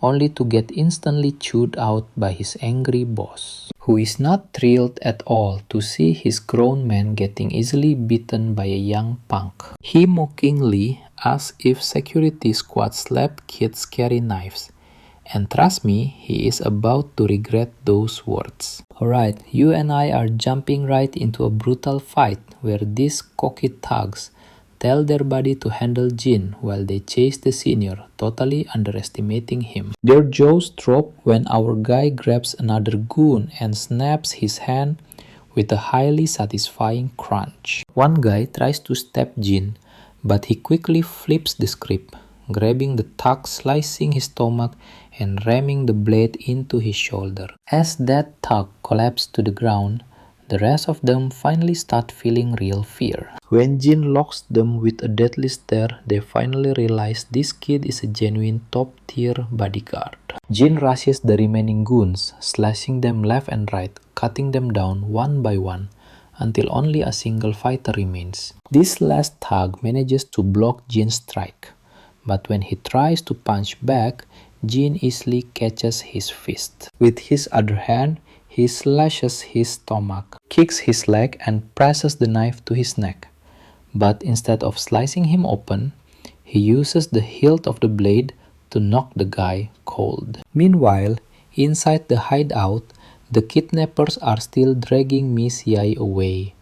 only to get instantly chewed out by his angry boss, who is not thrilled at all to see his grown man getting easily beaten by a young punk. He mockingly asks if security squads let kids carry knives, and trust me, he is about to regret those words. Alright, you and I are jumping right into a brutal fight where these cocky thugs tell their body to handle Jin while they chase the senior, totally underestimating him. Their jaws drop when our guy grabs another goon and snaps his hand with a highly satisfying crunch. One guy tries to stab Jin, but he quickly flips the script, grabbing the thug, slicing his stomach, and ramming the blade into his shoulder. As that thug collapses to the ground, the rest of them finally start feeling real fear. When Jin locks them with a deadly stare, they finally realize this kid is a genuine top-tier bodyguard. Jin rushes the remaining goons, slashing them left and right, cutting them down one by one, until only a single fighter remains. This last thug manages to block Jin's strike, but when he tries to punch back, Jin easily catches his fist. With his other hand, he slashes his stomach, kicks his leg, and presses the knife to his neck. But instead of slicing him open, he uses the hilt of the blade to knock the guy cold. Meanwhile, inside the hideout, the kidnappers are still dragging Miss Yai away.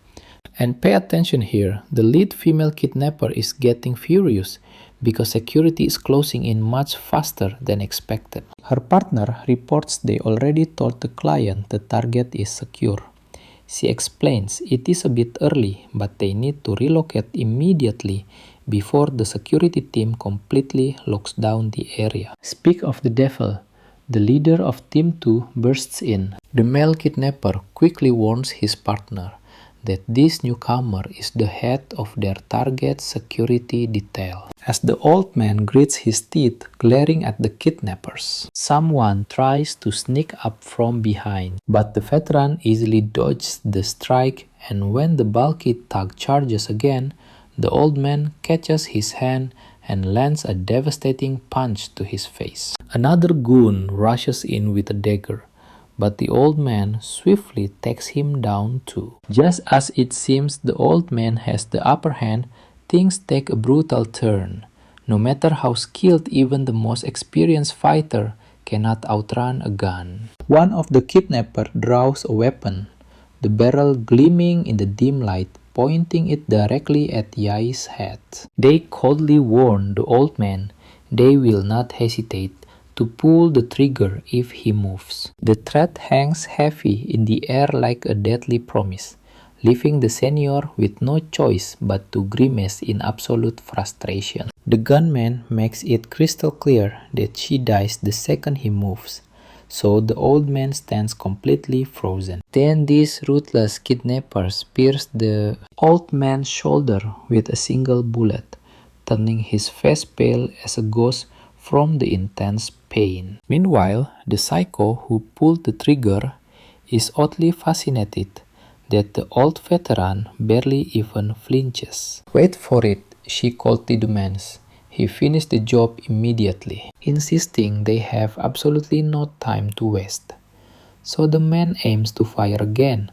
And pay attention here, the lead female kidnapper is getting furious because security is closing in much faster than expected. Her partner reports they already told the client the target is secure. She explains it is a bit early, but they need to relocate immediately before the security team completely locks down the area. Speak of the devil, the leader of Team 2 bursts in. The male kidnapper quickly warns his partner that this newcomer is the head of their target security detail. As the old man grits his teeth, glaring at the kidnappers, someone tries to sneak up from behind, but the veteran easily dodges the strike, and when the bulky thug charges again, the old man catches his hand and lands a devastating punch to his face. Another goon rushes in with a dagger, but the old man swiftly takes him down too. Just as it seems the old man has the upper hand, things take a brutal turn. No matter how skilled even the most experienced fighter cannot outrun a gun. One of the kidnappers draws a weapon, the barrel gleaming in the dim light, pointing it directly at Yai's head. They coldly warn the old man they will not hesitate to pull the trigger if he moves. The threat hangs heavy in the air like a deadly promise, leaving the senior with no choice but to grimace in absolute frustration. The gunman makes it crystal clear that she dies the second he moves, so the old man stands completely frozen. Then these ruthless kidnappers pierce the old man's shoulder with a single bullet, turning his face pale as a ghost from the intense pain. Meanwhile, the psycho who pulled the trigger is oddly fascinated that the old veteran barely even flinches. "Wait for it," she coldly demands. He finished the job immediately, insisting they have absolutely no time to waste. So the man aims to fire again,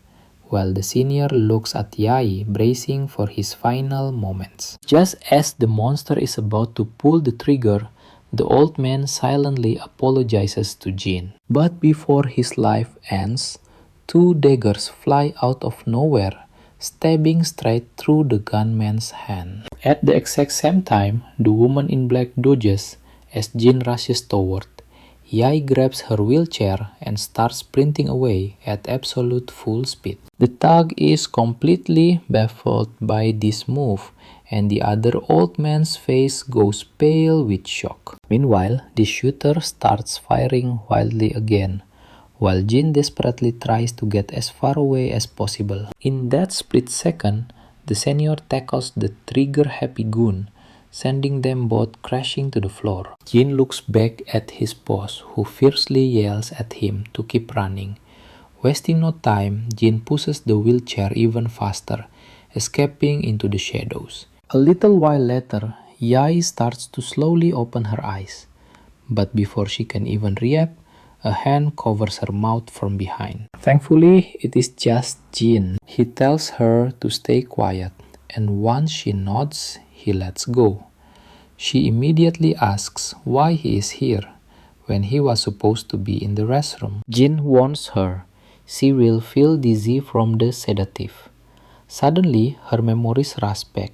while the senior looks at Yai, bracing for his final moments. Just as the monster is about to pull the trigger, the old man silently apologizes to Jin. But before his life ends, two daggers fly out of nowhere, stabbing straight through the gunman's hand. At the exact same time, the woman in black dodges as Jin rushes toward. Yai grabs her wheelchair and starts sprinting away at absolute full speed. The thug is completely baffled by this move, and the other old man's face goes pale with shock. Meanwhile, the shooter starts firing wildly again, while Jin desperately tries to get as far away as possible. In that split second, the senior tackles the trigger-happy goon, sending them both crashing to the floor. Jin looks back at his boss, who fiercely yells at him to keep running. Wasting no time, Jin pushes the wheelchair even faster, escaping into the shadows. A little while later, Yai starts to slowly open her eyes, but before she can even react, a hand covers her mouth from behind. Thankfully, it is just Jin. He tells her to stay quiet, and once she nods, he lets go. She immediately asks why he is here, when he was supposed to be in the restroom. Jin warns her she will feel dizzy from the sedative. Suddenly, her memories rush back,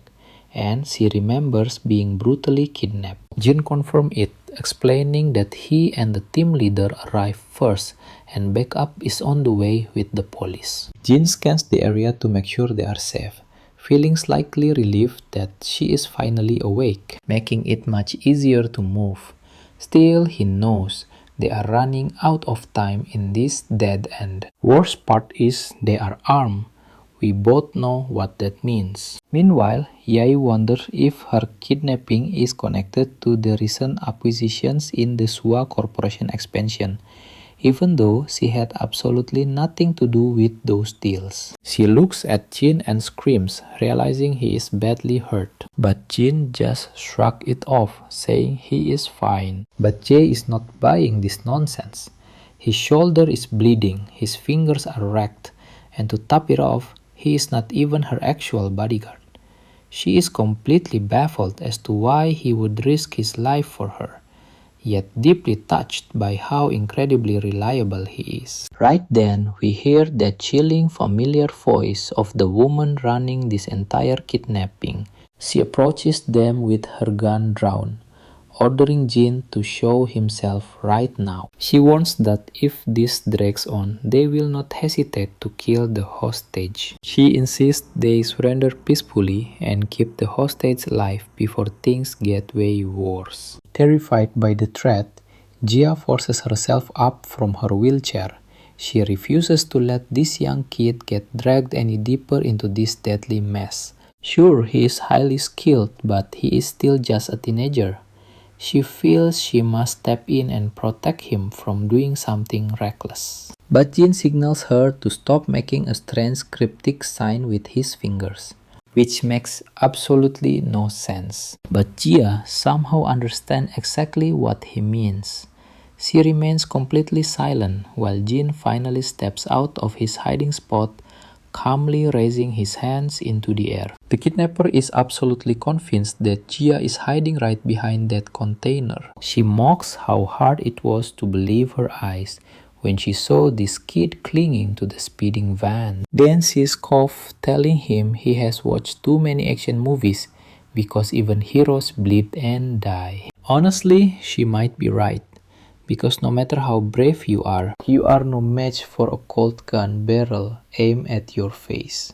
and she remembers being brutally kidnapped. Jin confirms it, explaining that he and the team leader arrived first and backup is on the way with the police. Jin scans the area to make sure they are safe, feeling slightly relieved that she is finally awake, making it much easier to move. Still, he knows they are running out of time in this dead end. Worst part is they are armed. We both know what that means. Meanwhile, Yai wonders if her kidnapping is connected to the recent acquisitions in the Sua Corporation expansion, even though she had absolutely nothing to do with those deals. She looks at Jin and screams, realizing he is badly hurt. But Jin just shrugs it off, saying he is fine. But Jae is not buying this nonsense. His shoulder is bleeding, his fingers are racked, and to top it off, he is not even her actual bodyguard. She is completely baffled as to why he would risk his life for her, yet deeply touched by how incredibly reliable he is. Right then, we hear that chilling familiar voice of the woman running this entire kidnapping. She approaches them with her gun drawn, ordering Jin to show himself right now. She warns that if this drags on, they will not hesitate to kill the hostage. She insists they surrender peacefully and keep the hostage alive before things get way worse. Terrified by the threat, Jia forces herself up from her wheelchair. She refuses to let this young kid get dragged any deeper into this deadly mess. Sure, he is highly skilled, but he is still just a teenager. She feels she must step in and protect him from doing something reckless. But Jin signals her to stop making a strange cryptic sign with his fingers, which makes absolutely no sense. But Jia somehow understands exactly what he means. She remains completely silent while Jin finally steps out of his hiding spot, calmly raising his hands into the air. The kidnapper is absolutely convinced that Jia is hiding right behind that container. She mocks how hard it was to believe her eyes when she saw this kid clinging to the speeding van. Then she scoffs, telling him he has watched too many action movies because even heroes bleed and die. Honestly, she might be right, because no matter how brave you are no match for a cold gun barrel aimed at your face.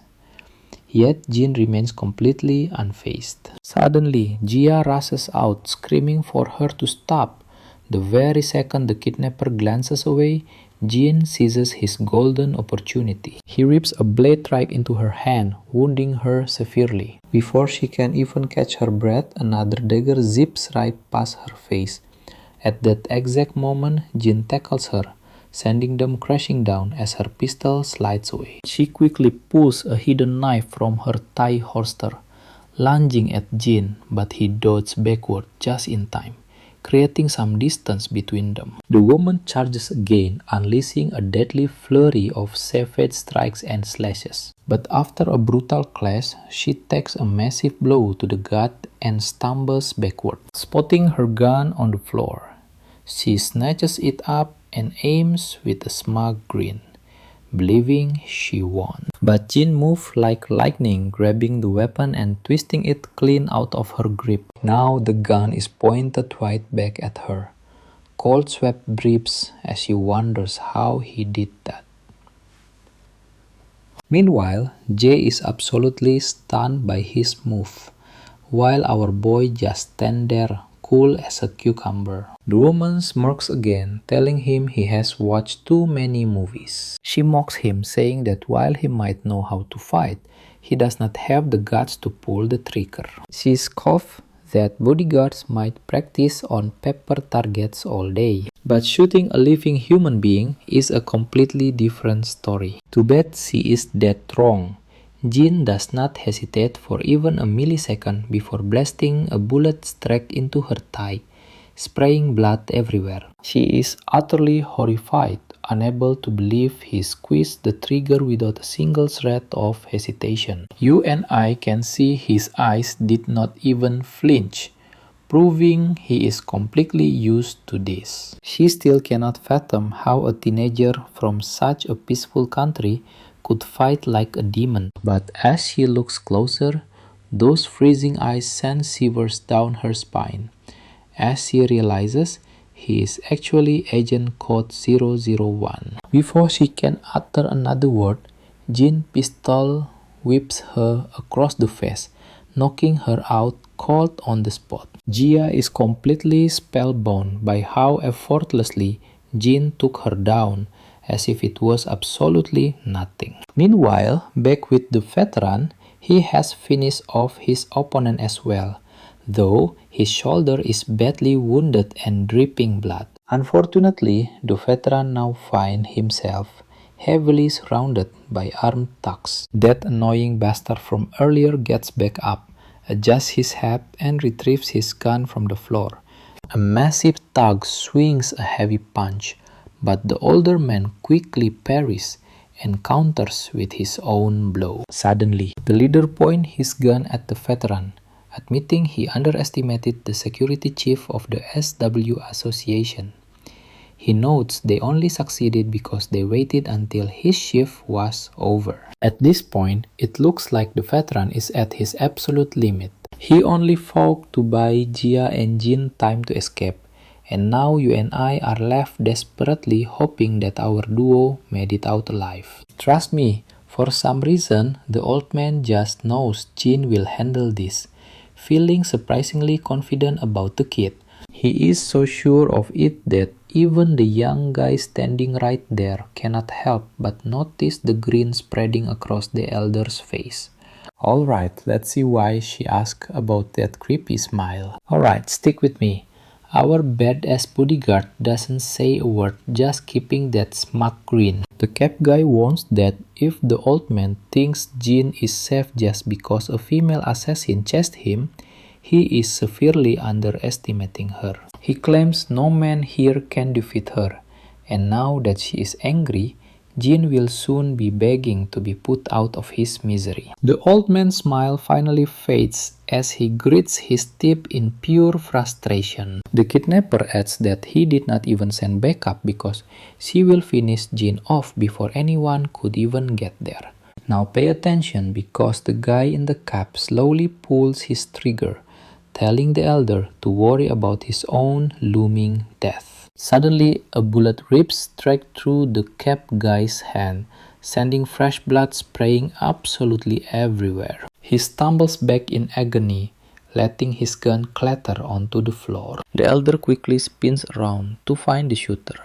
Yet Jin remains completely unfazed. Suddenly, Jia rushes out, screaming for her to stop. The very second the kidnapper glances away, Jin seizes his golden opportunity. He rips a blade right into her hand, wounding her severely. Before she can even catch her breath, another dagger zips right past her face. At that exact moment, Jin tackles her, sending them crashing down as her pistol slides away. She quickly pulls a hidden knife from her thigh holster, lunging at Jin, but he dodges backward just in time, creating some distance between them. The woman charges again, unleashing a deadly flurry of savage strikes and slashes. But after a brutal clash, she takes a massive blow to the gut and stumbles backward, spotting her gun on the floor. She snatches it up and aims with a smug grin, believing she won. But Jin moved like lightning, grabbing the weapon and twisting it clean out of her grip. Now the gun is pointed right back at her. Cold sweat drips as she wonders how he did that. Meanwhile, Jay is absolutely stunned by his move, while our boy just stands there, cool as a cucumber. The woman smirks again, telling him he has watched too many movies. She mocks him, saying that while he might know how to fight, he does not have the guts to pull the trigger. She scoffs that bodyguards might practice on paper targets all day, but shooting a living human being is a completely different story. Too bad she is dead wrong. Jin does not hesitate for even a millisecond before blasting a bullet straight into her thigh, spraying blood everywhere. She is utterly horrified, unable to believe he squeezed the trigger without a single shred of hesitation. You and I can see his eyes did not even flinch, proving he is completely used to this. She still cannot fathom how a teenager from such a peaceful country could fight like a demon. But as she looks closer, Those freezing eyes send shivers down her spine as she realizes he is actually Agent Code 001. Before she can utter another word, Jin pistol whips her across the face, knocking her out cold on the spot. Jia is completely spellbound by how effortlessly Jin took her down, as if it was absolutely nothing. Meanwhile, back with the veteran, he has finished off his opponent as well, though his shoulder is badly wounded and dripping blood. Unfortunately, the veteran now finds himself heavily surrounded by armed thugs. That annoying bastard from earlier gets back up, adjusts his hat, and retrieves his gun from the floor. A massive thug swings a heavy punch, but the older man quickly parries and counters with his own blow. Suddenly, the leader points his gun at the veteran, admitting he underestimated the security chief of the SW Association. He notes they only succeeded because they waited until his shift was over. At this point, it looks like the veteran is at his absolute limit. He only fought to buy Jia and Jin time to escape, and now you and I are left desperately hoping that our duo made it out alive. Trust me, for some reason, the old man just knows Jin will handle this, feeling surprisingly confident about the kid. He is so sure of it that even the young guy standing right there cannot help but notice the grin spreading across the elder's face. Alright, let's see why she asked about that creepy smile. Alright, stick with me. Our badass bodyguard doesn't say a word, just keeping that smug grin. The cap guy warns that if the old man thinks Jin is safe just because a female assassin chased him, he is severely underestimating her. He claims no man here can defeat her, and now that she is angry, Jin will soon be begging to be put out of his misery. The old man's smile finally fades as he grits his teeth in pure frustration. The kidnapper adds that he did not even send backup because she will finish Jin off before anyone could even get there. Now pay attention because the guy in the cap slowly pulls his trigger, telling the elder to worry about his own looming death. Suddenly, a bullet rips straight through the cap guy's hand, sending fresh blood spraying absolutely everywhere. He stumbles back in agony, letting his gun clatter onto the floor. The elder quickly spins around to find the shooter,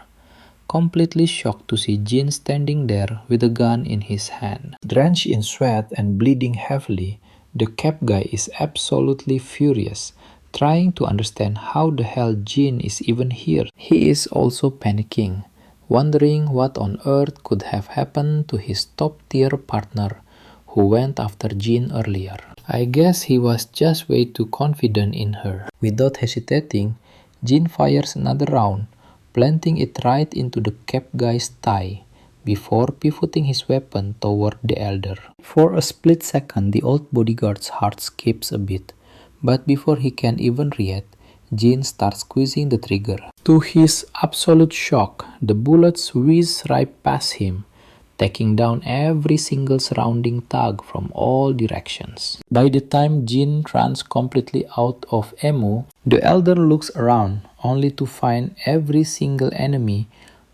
completely shocked to see Jin standing there with a gun in his hand. Drenched in sweat and bleeding heavily, the cap guy is absolutely furious, trying to understand how the hell Jin is even here. He is also panicking, wondering what on earth could have happened to his top-tier partner who went after Jin earlier. I guess he was just way too confident in her. Without hesitating, Jin fires another round, planting it right into the cap guy's thigh, before pivoting his weapon toward the elder. For a split second, the old bodyguard's heart skips a beat, but before he can even react, Jin starts squeezing the trigger. To his absolute shock, the bullets whiz right past him, taking down every single surrounding thug from all directions. By the time Jin runs completely out of ammo, the elder looks around, only to find every single enemy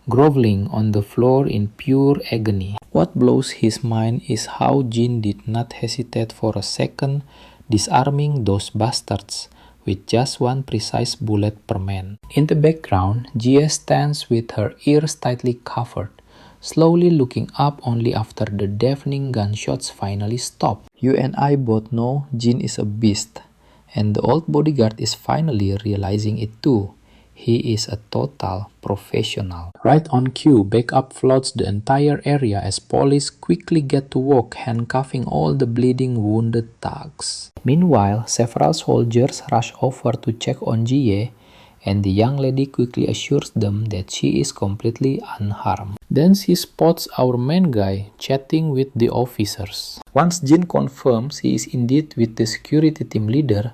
groveling on the floor in pure agony. What blows his mind is how Jin did not hesitate for a second, disarming those bastards with just one precise bullet per man. In the background, Jia stands with her ears tightly covered, slowly looking up only after the deafening gunshots finally stop. You and I both know Jin is a beast, and the old bodyguard is finally realizing it too. He is a total professional. Right on cue, backup floods the entire area as police quickly get to work handcuffing all the bleeding wounded thugs. Meanwhile, several soldiers rush over to check on Jie, and the young lady quickly assures them that she is completely unharmed. Then she spots our main guy chatting with the officers. Once Jin confirms he is indeed with the security team leader,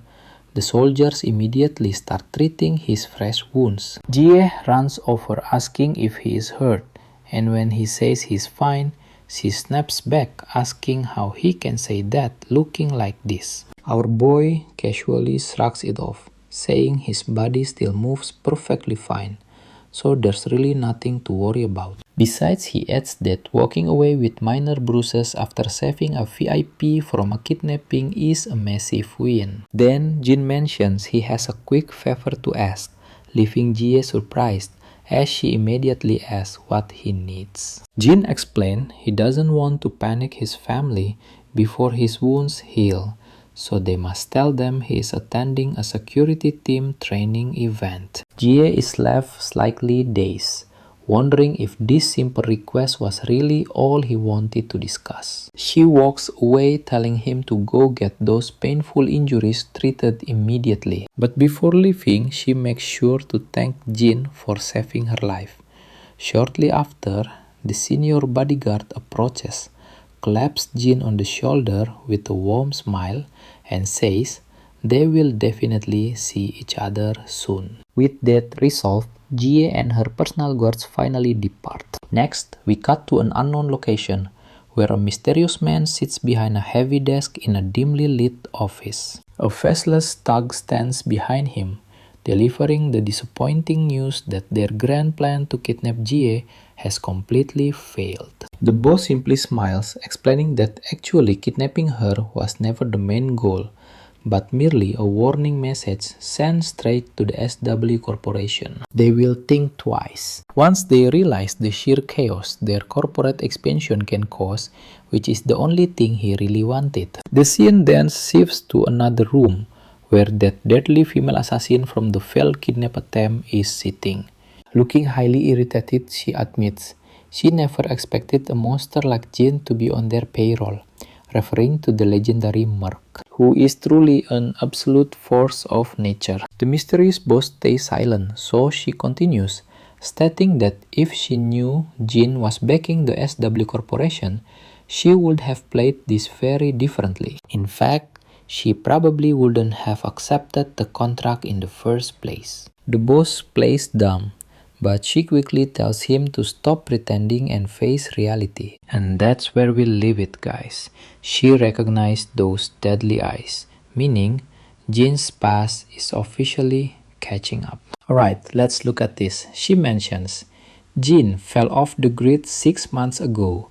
the soldiers immediately start treating his fresh wounds. Jie runs over asking if he is hurt, and when he says he's fine, She snaps back, asking how he can say that looking like this. Our boy casually shrugs it off, saying his body still moves perfectly fine, so there's really nothing to worry about. Besides, he adds that walking away with minor bruises after saving a VIP from a kidnapping is a massive win. Then Jin mentions he has a quick favor to ask, leaving Jie surprised as she immediately asks what he needs. Jin explained he doesn't want to panic his family before his wounds heal, so they must tell them he is attending a security team training event. Jie is left slightly dazed, wondering if this simple request was really all he wanted to discuss. She walks away, telling him to go get those painful injuries treated immediately. But before leaving, she makes sure to thank Jin for saving her life. Shortly after, the senior bodyguard approaches, claps Jin on the shoulder with a warm smile, and says they will definitely see each other soon. With that resolve, Jie and her personal guards finally depart. Next, we cut to an unknown location, where a mysterious man sits behind a heavy desk in a dimly lit office. A faceless thug stands behind him, delivering the disappointing news that their grand plan to kidnap Jie has completely failed. The boss simply smiles, explaining that actually kidnapping her was never the main goal, but merely a warning message sent straight to the SW Corporation. They will think twice once they realize the sheer chaos their corporate expansion can cause, which is the only thing he really wanted. The scene then shifts to another room, where that deadly female assassin from the failed kidnap attempt is sitting. Looking highly irritated, she admits she never expected a monster like Jin to be on their payroll, referring to the legendary Merc, who is truly an absolute force of nature. The mysterious boss stays silent, so she continues, stating that if she knew Jin was backing the SW Corporation, she would have played this very differently. In fact, she probably wouldn't have accepted the contract in the first place. The boss plays dumb, but she quickly tells him to stop pretending and face reality. And that's where we leave it, guys. She recognized those deadly eyes, meaning Jin's past is officially catching up. Alright, let's look at this. She mentions Jin fell off the grid 6 months ago,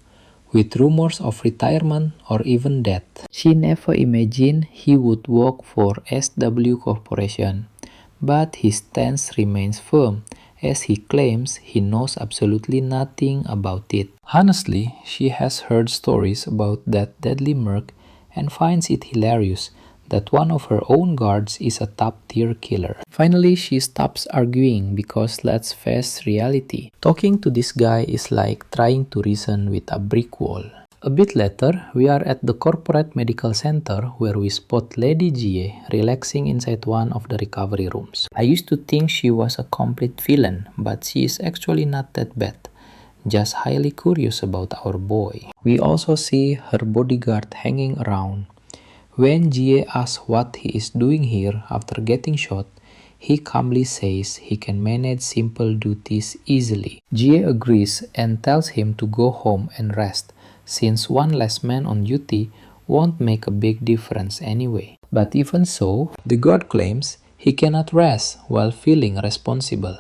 with rumors of retirement or even death. She never imagined he would work for SW Corporation, but his stance remains firm, as he claims he knows absolutely nothing about it. Honestly, she has heard stories about that deadly Merc and finds it hilarious that one of her own guards is a top-tier killer. Finally, she stops arguing because let's face reality. Talking to this guy is like trying to reason with a brick wall. A bit later, we are at the corporate medical center where we spot Lady Jie relaxing inside one of the recovery rooms. I used to think she was a complete villain, but she is actually not that bad, just highly curious about our boy. We also see her bodyguard hanging around. When Jie asks what he is doing here after getting shot, he calmly says he can manage simple duties easily. Jie agrees and tells him to go home and rest, since one less man on duty won't make a big difference anyway. But even so, the guard claims he cannot rest while feeling responsible,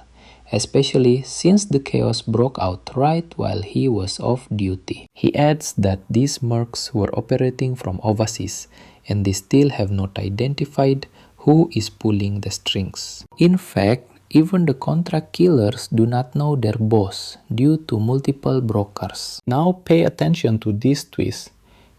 especially since the chaos broke out right while he was off duty. He adds that these mercs were operating from overseas, and they still have not identified who is pulling the strings. In fact, even the contract killers do not know their boss due to multiple brokers. Now pay attention to this twist.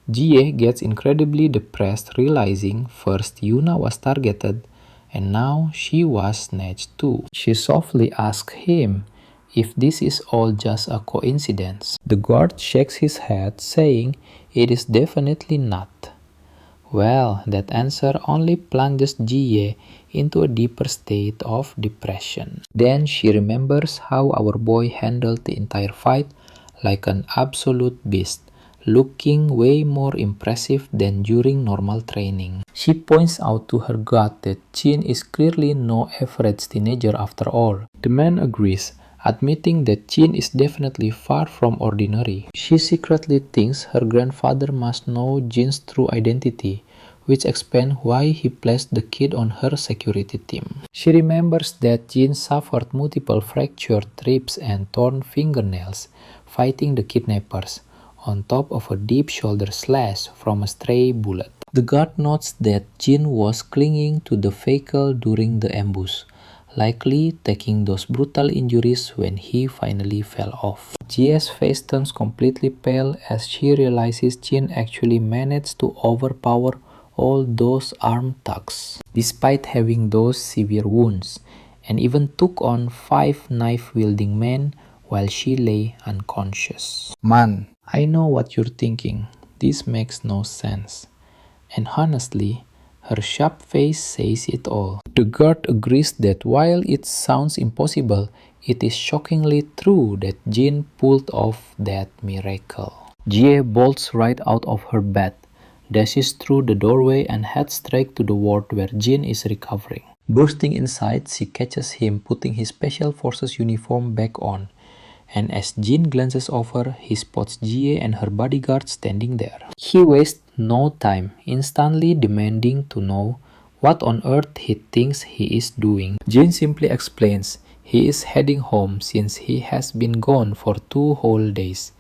Jie gets incredibly depressed realizing first Yuna was targeted and now she was snatched too. She softly asks him if this is all just a coincidence. The guard shakes his head, saying it is definitely not. Well, that answer only plunges Jie into a deeper state of depression. Then she remembers how our boy handled the entire fight like an absolute beast, looking way more impressive than during normal training. She points out to her god that Jin is clearly no average teenager after all. The man agrees, admitting that Jin is definitely far from ordinary. She secretly thinks her grandfather must know Jin's true identity, which explains why he placed the kid on her security team. She remembers that Jin suffered multiple fractured ribs and torn fingernails fighting the kidnappers, on top of a deep shoulder slash from a stray bullet. The guard notes that Jin was clinging to the vehicle during the ambush, likely taking those brutal injuries when he finally fell off. Jie's face turns completely pale as she realizes Jin actually managed to overpower all those armed thugs, despite having those severe wounds, and even took on 5 knife-wielding men while she lay unconscious. Man, I know what you're thinking. This makes no sense. And honestly, her sharp face says it all. The guard agrees that while it sounds impossible, it is shockingly true that Jin pulled off that miracle. Jie bolts right out of her bed, dashes through the doorway and heads straight to the ward where Jin is recovering. Bursting inside, she catches him putting his Special Forces uniform back on, and as Jin glances over, he spots Jie and her bodyguard standing there. He wastes no time, instantly demanding to know what on earth he thinks he is doing. Jin simply explains he is heading home since he has been gone for 2 whole days.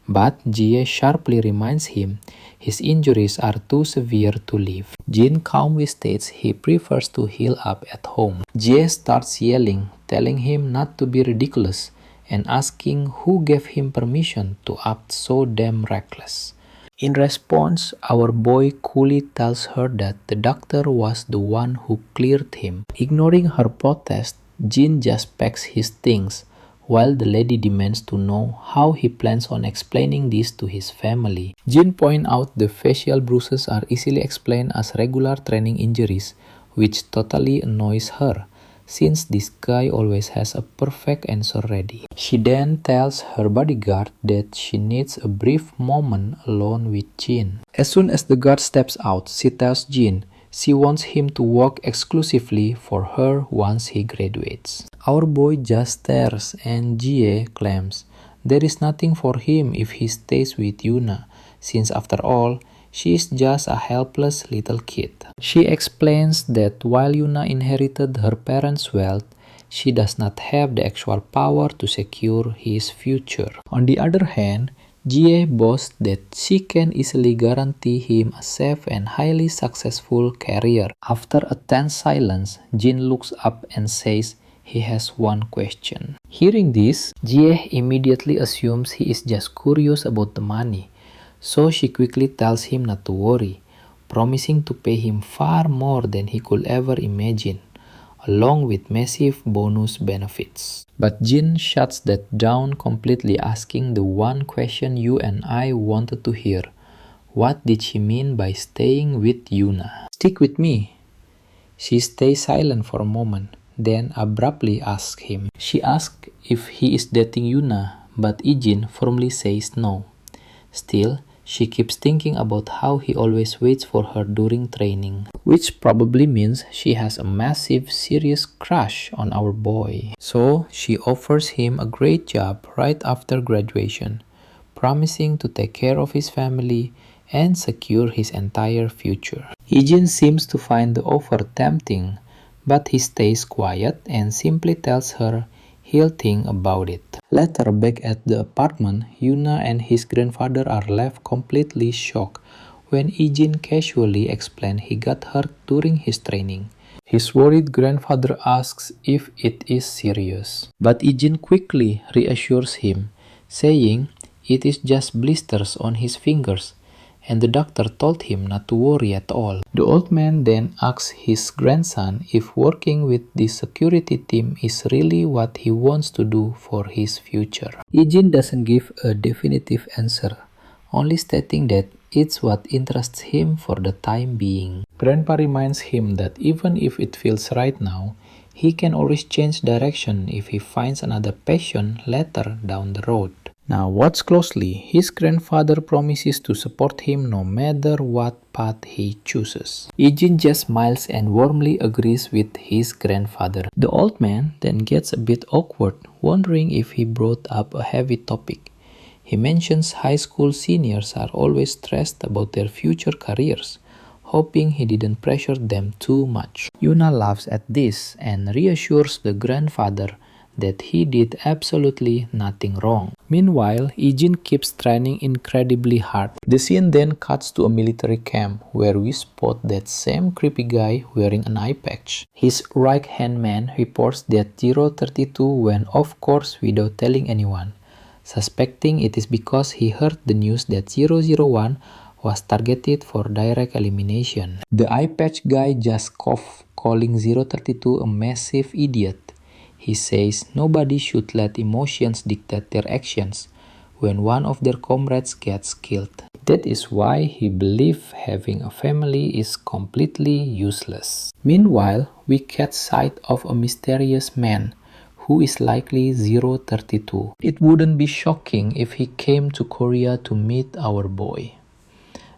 But Jie sharply reminds him his injuries are too severe to leave. Jin calmly states he prefers to heal up at home. Jie starts yelling, telling him not to be ridiculous, and asking who gave him permission to act so damn reckless. In response, our boy coolly tells her that the doctor was the one who cleared him. Ignoring her protest, Jin just packs his things, while the lady demands to know how he plans on explaining this to his family. Jin points out the facial bruises are easily explained as regular training injuries, which totally annoys her, since this guy always has a perfect answer ready. She then tells her bodyguard that she needs a brief moment alone with Jin. As soon as the guard steps out, she tells Jin she wants him to work exclusively for her once he graduates. Our boy just stares, and Jie claims there is nothing for him if he stays with Yuna, since after all, she is just a helpless little kid. She explains that while Yuna inherited her parents' wealth, she does not have the actual power to secure his future. On the other hand, Jie boasts that she can easily guarantee him a safe and highly successful career. After a tense silence, Jin looks up and says he has one question. Hearing this, Jie immediately assumes he is just curious about the money, so she quickly tells him not to worry, promising to pay him far more than he could ever imagine, along with massive bonus benefits. But Jin shuts that down completely, asking the one question you and I wanted to hear. What did she mean by staying with Yuna? Stick with me. She stays silent for a moment, then abruptly asks him. She asks if he is dating Yuna, but Ijin firmly says no. Still, she keeps thinking about how he always waits for her during training, which probably means she has a massive, serious crush on our boy. So, she offers him a great job right after graduation, promising to take care of his family and secure his entire future. Ijin seems to find the offer tempting, but he stays quiet and simply tells her he'll think about it. Later, back at the apartment, Yuna and his grandfather are left completely shocked when Ijin casually explains he got hurt during his training. His worried grandfather asks if it is serious, but Ijin quickly reassures him, saying it is just blisters on his fingers, and the doctor told him not to worry at all. The old man then asks his grandson if working with the security team is really what he wants to do for his future. Ijin doesn't give a definitive answer, only stating that it's what interests him for the time being. Grandpa reminds him that even if it feels right now, he can always change direction if he finds another passion later down the road. Now watch closely. His grandfather promises to support him no matter what path he chooses. Eugene just smiles and warmly agrees with his grandfather. The old man then gets a bit awkward, wondering if he brought up a heavy topic. He mentions high school seniors are always stressed about their future careers, hoping he didn't pressure them too much. Yuna laughs at this and reassures the grandfather that he did absolutely nothing wrong. Meanwhile, Eugene keeps training incredibly hard. The scene then cuts to a military camp where we spot that same creepy guy wearing an eye patch. His right-hand man reports that 032 went off course without telling anyone, suspecting it is because he heard the news that 001 was targeted for direct elimination. The eye patch guy just coughed, calling 032 a massive idiot. He says nobody should let emotions dictate their actions when one of their comrades gets killed. That is why he believes having a family is completely useless. Meanwhile, we catch sight of a mysterious man who is likely 032. It wouldn't be shocking if he came to Korea to meet our boy.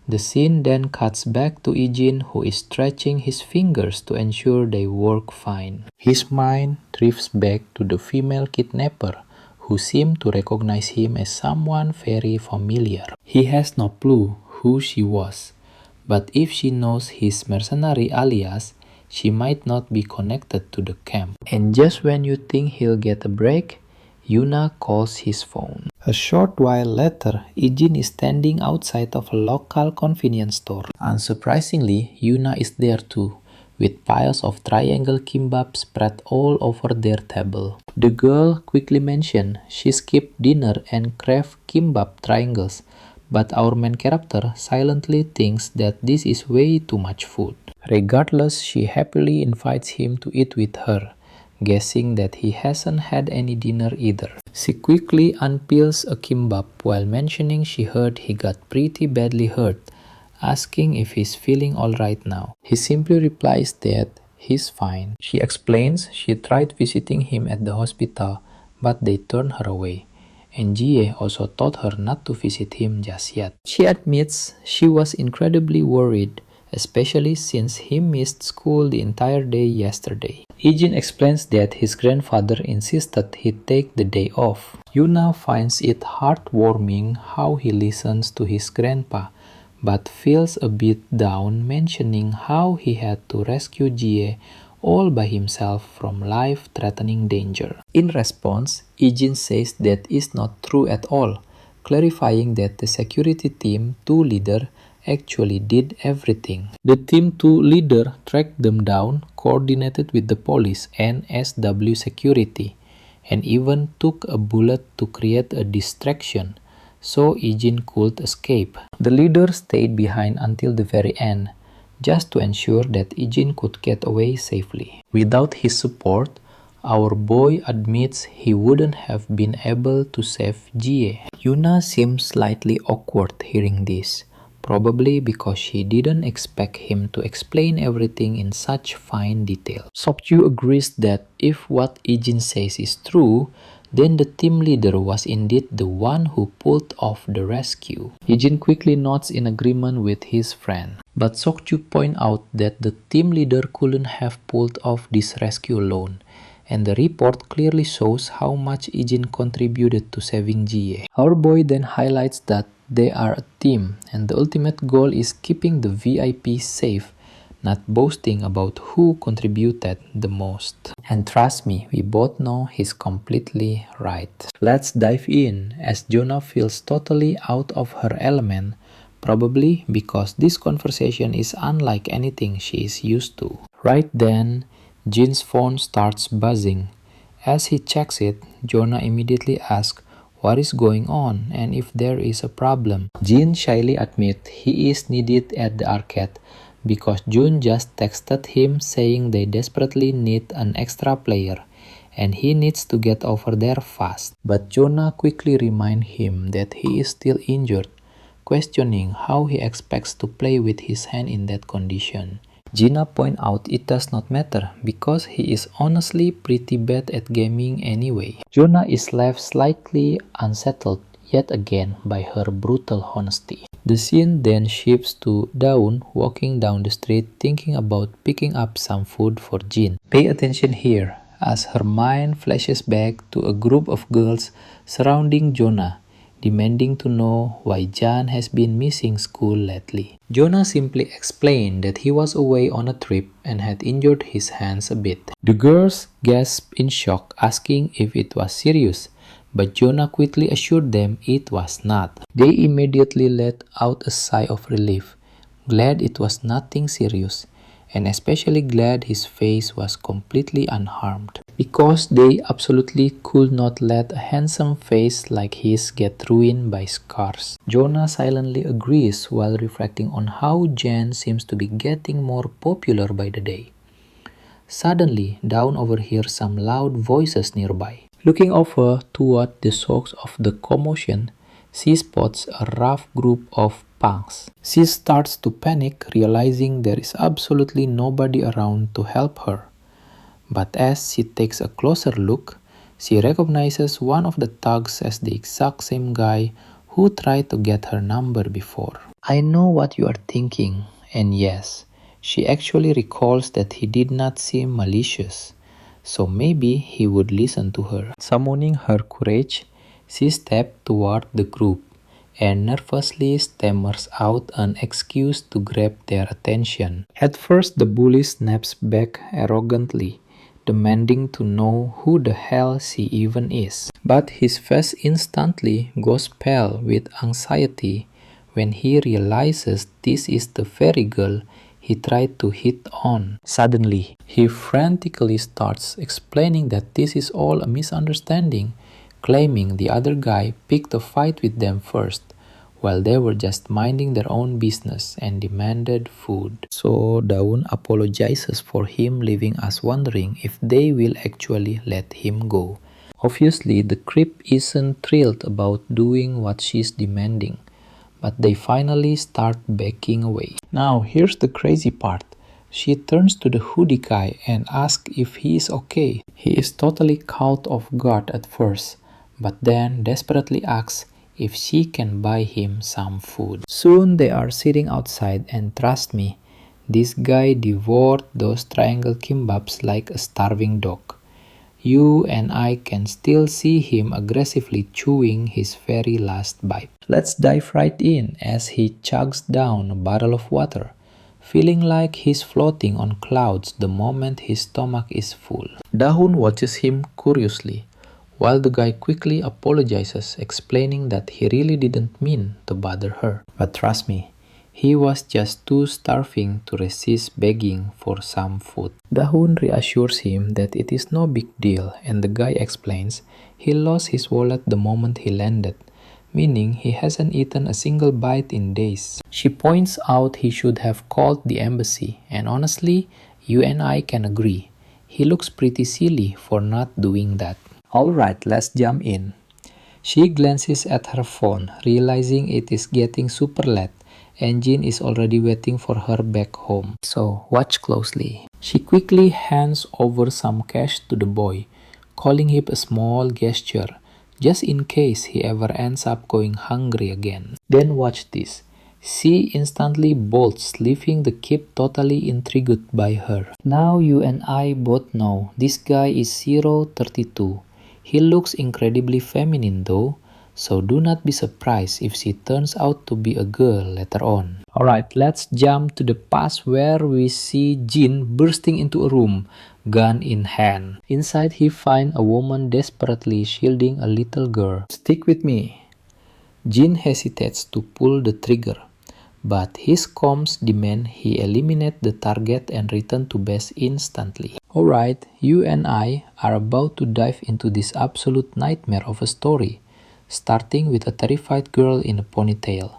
The scene then cuts back to Eugene, who is stretching his fingers to ensure they work fine. His mind drifts back to the female kidnapper, who seemed to recognize him as someone very familiar. He has no clue who she was, but if she knows his mercenary alias, she might not be connected to the camp. And just when you think he'll get a break, Yuna calls his phone. A short while later, Eugene is standing outside of a local convenience store. Unsurprisingly, Yuna is there too, with piles of triangle kimbap spread all over their table. The girl quickly mentioned she skipped dinner and craved kimbap triangles, but our main character silently thinks that this is way too much food. Regardless, she happily invites him to eat with her, guessing that he hasn't had any dinner either. She quickly unpeels a kimbap while mentioning she heard he got pretty badly hurt, asking if he's feeling alright now. He simply replies that he's fine. She explains she tried visiting him at the hospital, but they turned her away. And Jie also told her not to visit him just yet. She admits she was incredibly worried, especially since he missed school the entire day yesterday. Eugene explains that his grandfather insisted he take the day off. Yuna finds it heartwarming how he listens to his grandpa, but feels a bit down mentioning how he had to rescue Jie all by himself from life-threatening danger. In response, Eugene says that is not true at all, clarifying that the security team 2 leader actually did everything. The Team 2 leader tracked them down, coordinated with the police and SW security, and even took a bullet to create a distraction so Eugene could escape. The leader stayed behind until the very end, just to ensure that Eugene could get away safely. Without his support, our boy admits he wouldn't have been able to save Jie. Yuna seems slightly awkward hearing this, probably because she didn't expect him to explain everything in such fine detail. Sokju agrees that if what Eugene says is true, then the team leader was indeed the one who pulled off the rescue. Eugene quickly nods in agreement with his friend, but Sokju points out that the team leader couldn't have pulled off this rescue alone, and the report clearly shows how much Eugene contributed to saving Jie. Our boy then highlights that they are a team, and the ultimate goal is keeping the VIP safe, not boasting about who contributed the most. And trust me, we both know he's completely right. Let's dive in, as Jonah feels totally out of her element, probably because this conversation is unlike anything she is used to. Right then, Jin's phone starts buzzing. As he checks it, Jonah immediately asks what is going on and if there is a problem. Jin shyly admits he is needed at the arcade because Jun just texted him saying they desperately need an extra player and he needs to get over there fast. But Jonah quickly reminds him that he is still injured, questioning how he expects to play with his hand in that condition. Gina points out it does not matter because he is honestly pretty bad at gaming anyway. Jonah is left slightly unsettled, yet again by her brutal honesty. The scene then shifts to Dawn walking down the street thinking about picking up some food for Jin. Pay attention here as her mind flashes back to a group of girls surrounding Jonah, demanding to know why Jan has been missing school lately. Jonah simply explained that he was away on a trip and had injured his hands a bit. The girls gasped in shock, asking if it was serious, but Jonah quickly assured them it was not. They immediately let out a sigh of relief, glad it was nothing serious, and especially glad his face was completely unharmed, because they absolutely could not let a handsome face like his get ruined by scars. Jonah silently agrees while reflecting on how Jan seems to be getting more popular by the day. Suddenly, Dawn overhears some loud voices nearby. Looking over toward the source of the commotion, she spots a rough group of punks. She starts to panic, realizing there is absolutely nobody around to help her. But as she takes a closer look, she recognizes one of the thugs as the exact same guy who tried to get her number before. I know what you are thinking, and yes, she actually recalls that he did not seem malicious, so maybe he would listen to her. Summoning her courage, she steps toward the group and nervously stammers out an excuse to grab their attention. At first, the bully snaps back arrogantly, demanding to know who the hell she even is. But his face instantly goes pale with anxiety when he realizes this is the very girl he tried to hit on. Suddenly, he frantically starts explaining that this is all a misunderstanding, claiming the other guy picked a fight with them first, while they were just minding their own business and demanded food. So Dawn apologizes for him, leaving us wondering if they will actually let him go. Obviously, the creep isn't thrilled about doing what she's demanding, but they finally start backing away. Now, here's the crazy part. She turns to the hoodie guy and asks if he is okay. He is totally caught off guard at first, but then desperately asks if she can buy him some food. Soon they are sitting outside, and trust me, this guy devoured those triangle kimbaps like a starving dog. You and I can still see him aggressively chewing his very last bite. Let's dive right in as he chugs down a bottle of water, feeling like he's floating on clouds the moment his stomach is full. Dawn watches him curiously, while the guy quickly apologizes, explaining that he really didn't mean to bother her. But trust me, he was just too starving to resist begging for some food. Dawn reassures him that it is no big deal, and the guy explains he lost his wallet the moment he landed, meaning he hasn't eaten a single bite in days. She points out he should have called the embassy, and honestly, you and I can agree. He looks pretty silly for not doing that. Alright, let's jump in. She glances at her phone, realizing it is getting super late, and Jin is already waiting for her back home. So, watch closely. She quickly hands over some cash to the boy, calling him a small gesture, just in case he ever ends up going hungry again. Then watch this. She instantly bolts, leaving the kid totally intrigued by her. Now you and I both know this guy is 032. He looks incredibly feminine though, so do not be surprised if she turns out to be a girl later on. Alright, let's jump to the past where we see Jin bursting into a room, gun in hand. Inside he finds a woman desperately shielding a little girl. Stick with me. Jin hesitates to pull the trigger, but his comms demand he eliminate the target and return to base instantly. Alright, you and I are about to dive into this absolute nightmare of a story, starting with a terrified girl in a ponytail,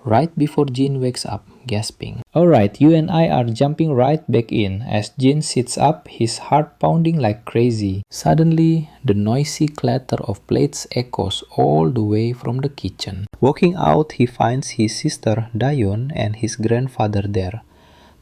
right before Jin wakes up, gasping. Alright, you and I are jumping right back in as Jin sits up, his heart pounding like crazy. Suddenly, the noisy clatter of plates echoes all the way from the kitchen. Walking out, he finds his sister Dayon and his grandfather there.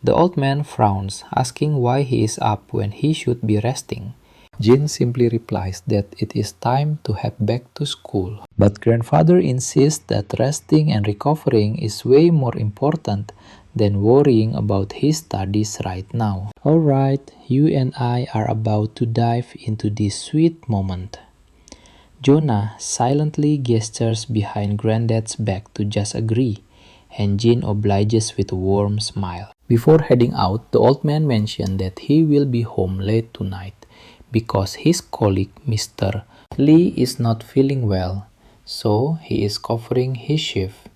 The old man frowns, asking why he is up when he should be resting. Jin simply replies that it is time to head back to school. But grandfather insists that resting and recovering is way more important than worrying about his studies right now. Alright, you and I are about to dive into this sweet moment. Jonah silently gestures behind Granddad's back to just agree, and Jin obliges with a warm smile. Before heading out, the old man mentioned that he will be home late tonight because his colleague Mr. Lee is not feeling well, so he is covering his shift.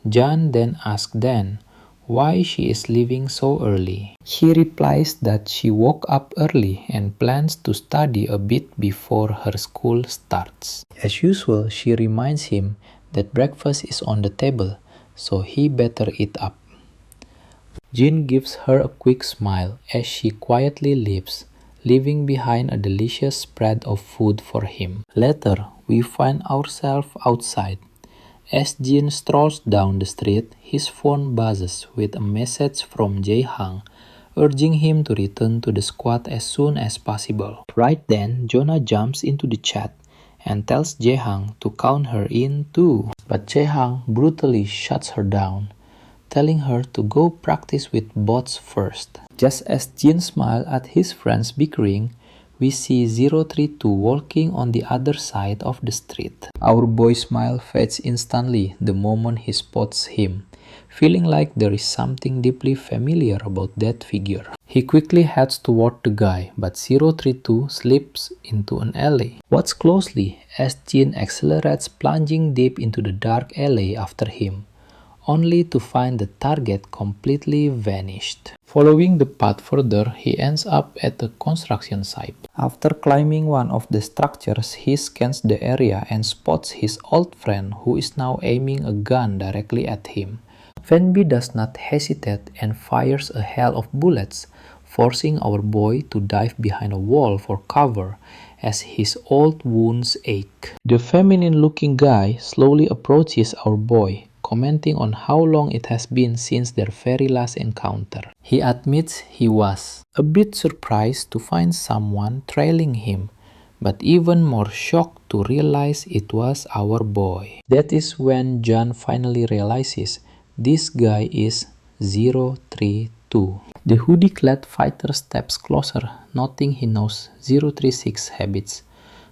John then asks Dan why she is leaving so early. He replies that she woke up early and plans to study a bit before her school starts. As usual, she reminds him that breakfast is on the table, so he better eat up. Jin gives her a quick smile as she quietly leaves, leaving behind a delicious spread of food for him. Later, we find ourselves outside. As Jin strolls down the street, his phone buzzes with a message from Jae-hang, urging him to return to the squad as soon as possible. Right then, Jonah jumps into the chat and tells Jae-hang to count her in too. But Jae-hang brutally shuts her down, telling her to go practice with bots first. Just as Jin smiles at his friends bickering, we see 032 walking on the other side of the street. Our boy's smile fades instantly the moment he spots him, feeling like there is something deeply familiar about that figure. He quickly heads toward the guy, but 032 slips into an alley. Watch closely as Jin accelerates, plunging deep into the dark alley after him, only to find the target completely vanished. Following the path further, he ends up at a construction site. After climbing one of the structures, he scans the area and spots his old friend who is now aiming a gun directly at him. Fanbi does not hesitate and fires a hail of bullets, forcing our boy to dive behind a wall for cover as his old wounds ache. The feminine-looking guy slowly approaches our boy, commenting on how long it has been since their very last encounter. He admits he was a bit surprised to find someone trailing him, but even more shocked to realize it was our boy. That is when John finally realizes this guy is 032. The hoodie-clad fighter steps closer, noting he knows 036 habits.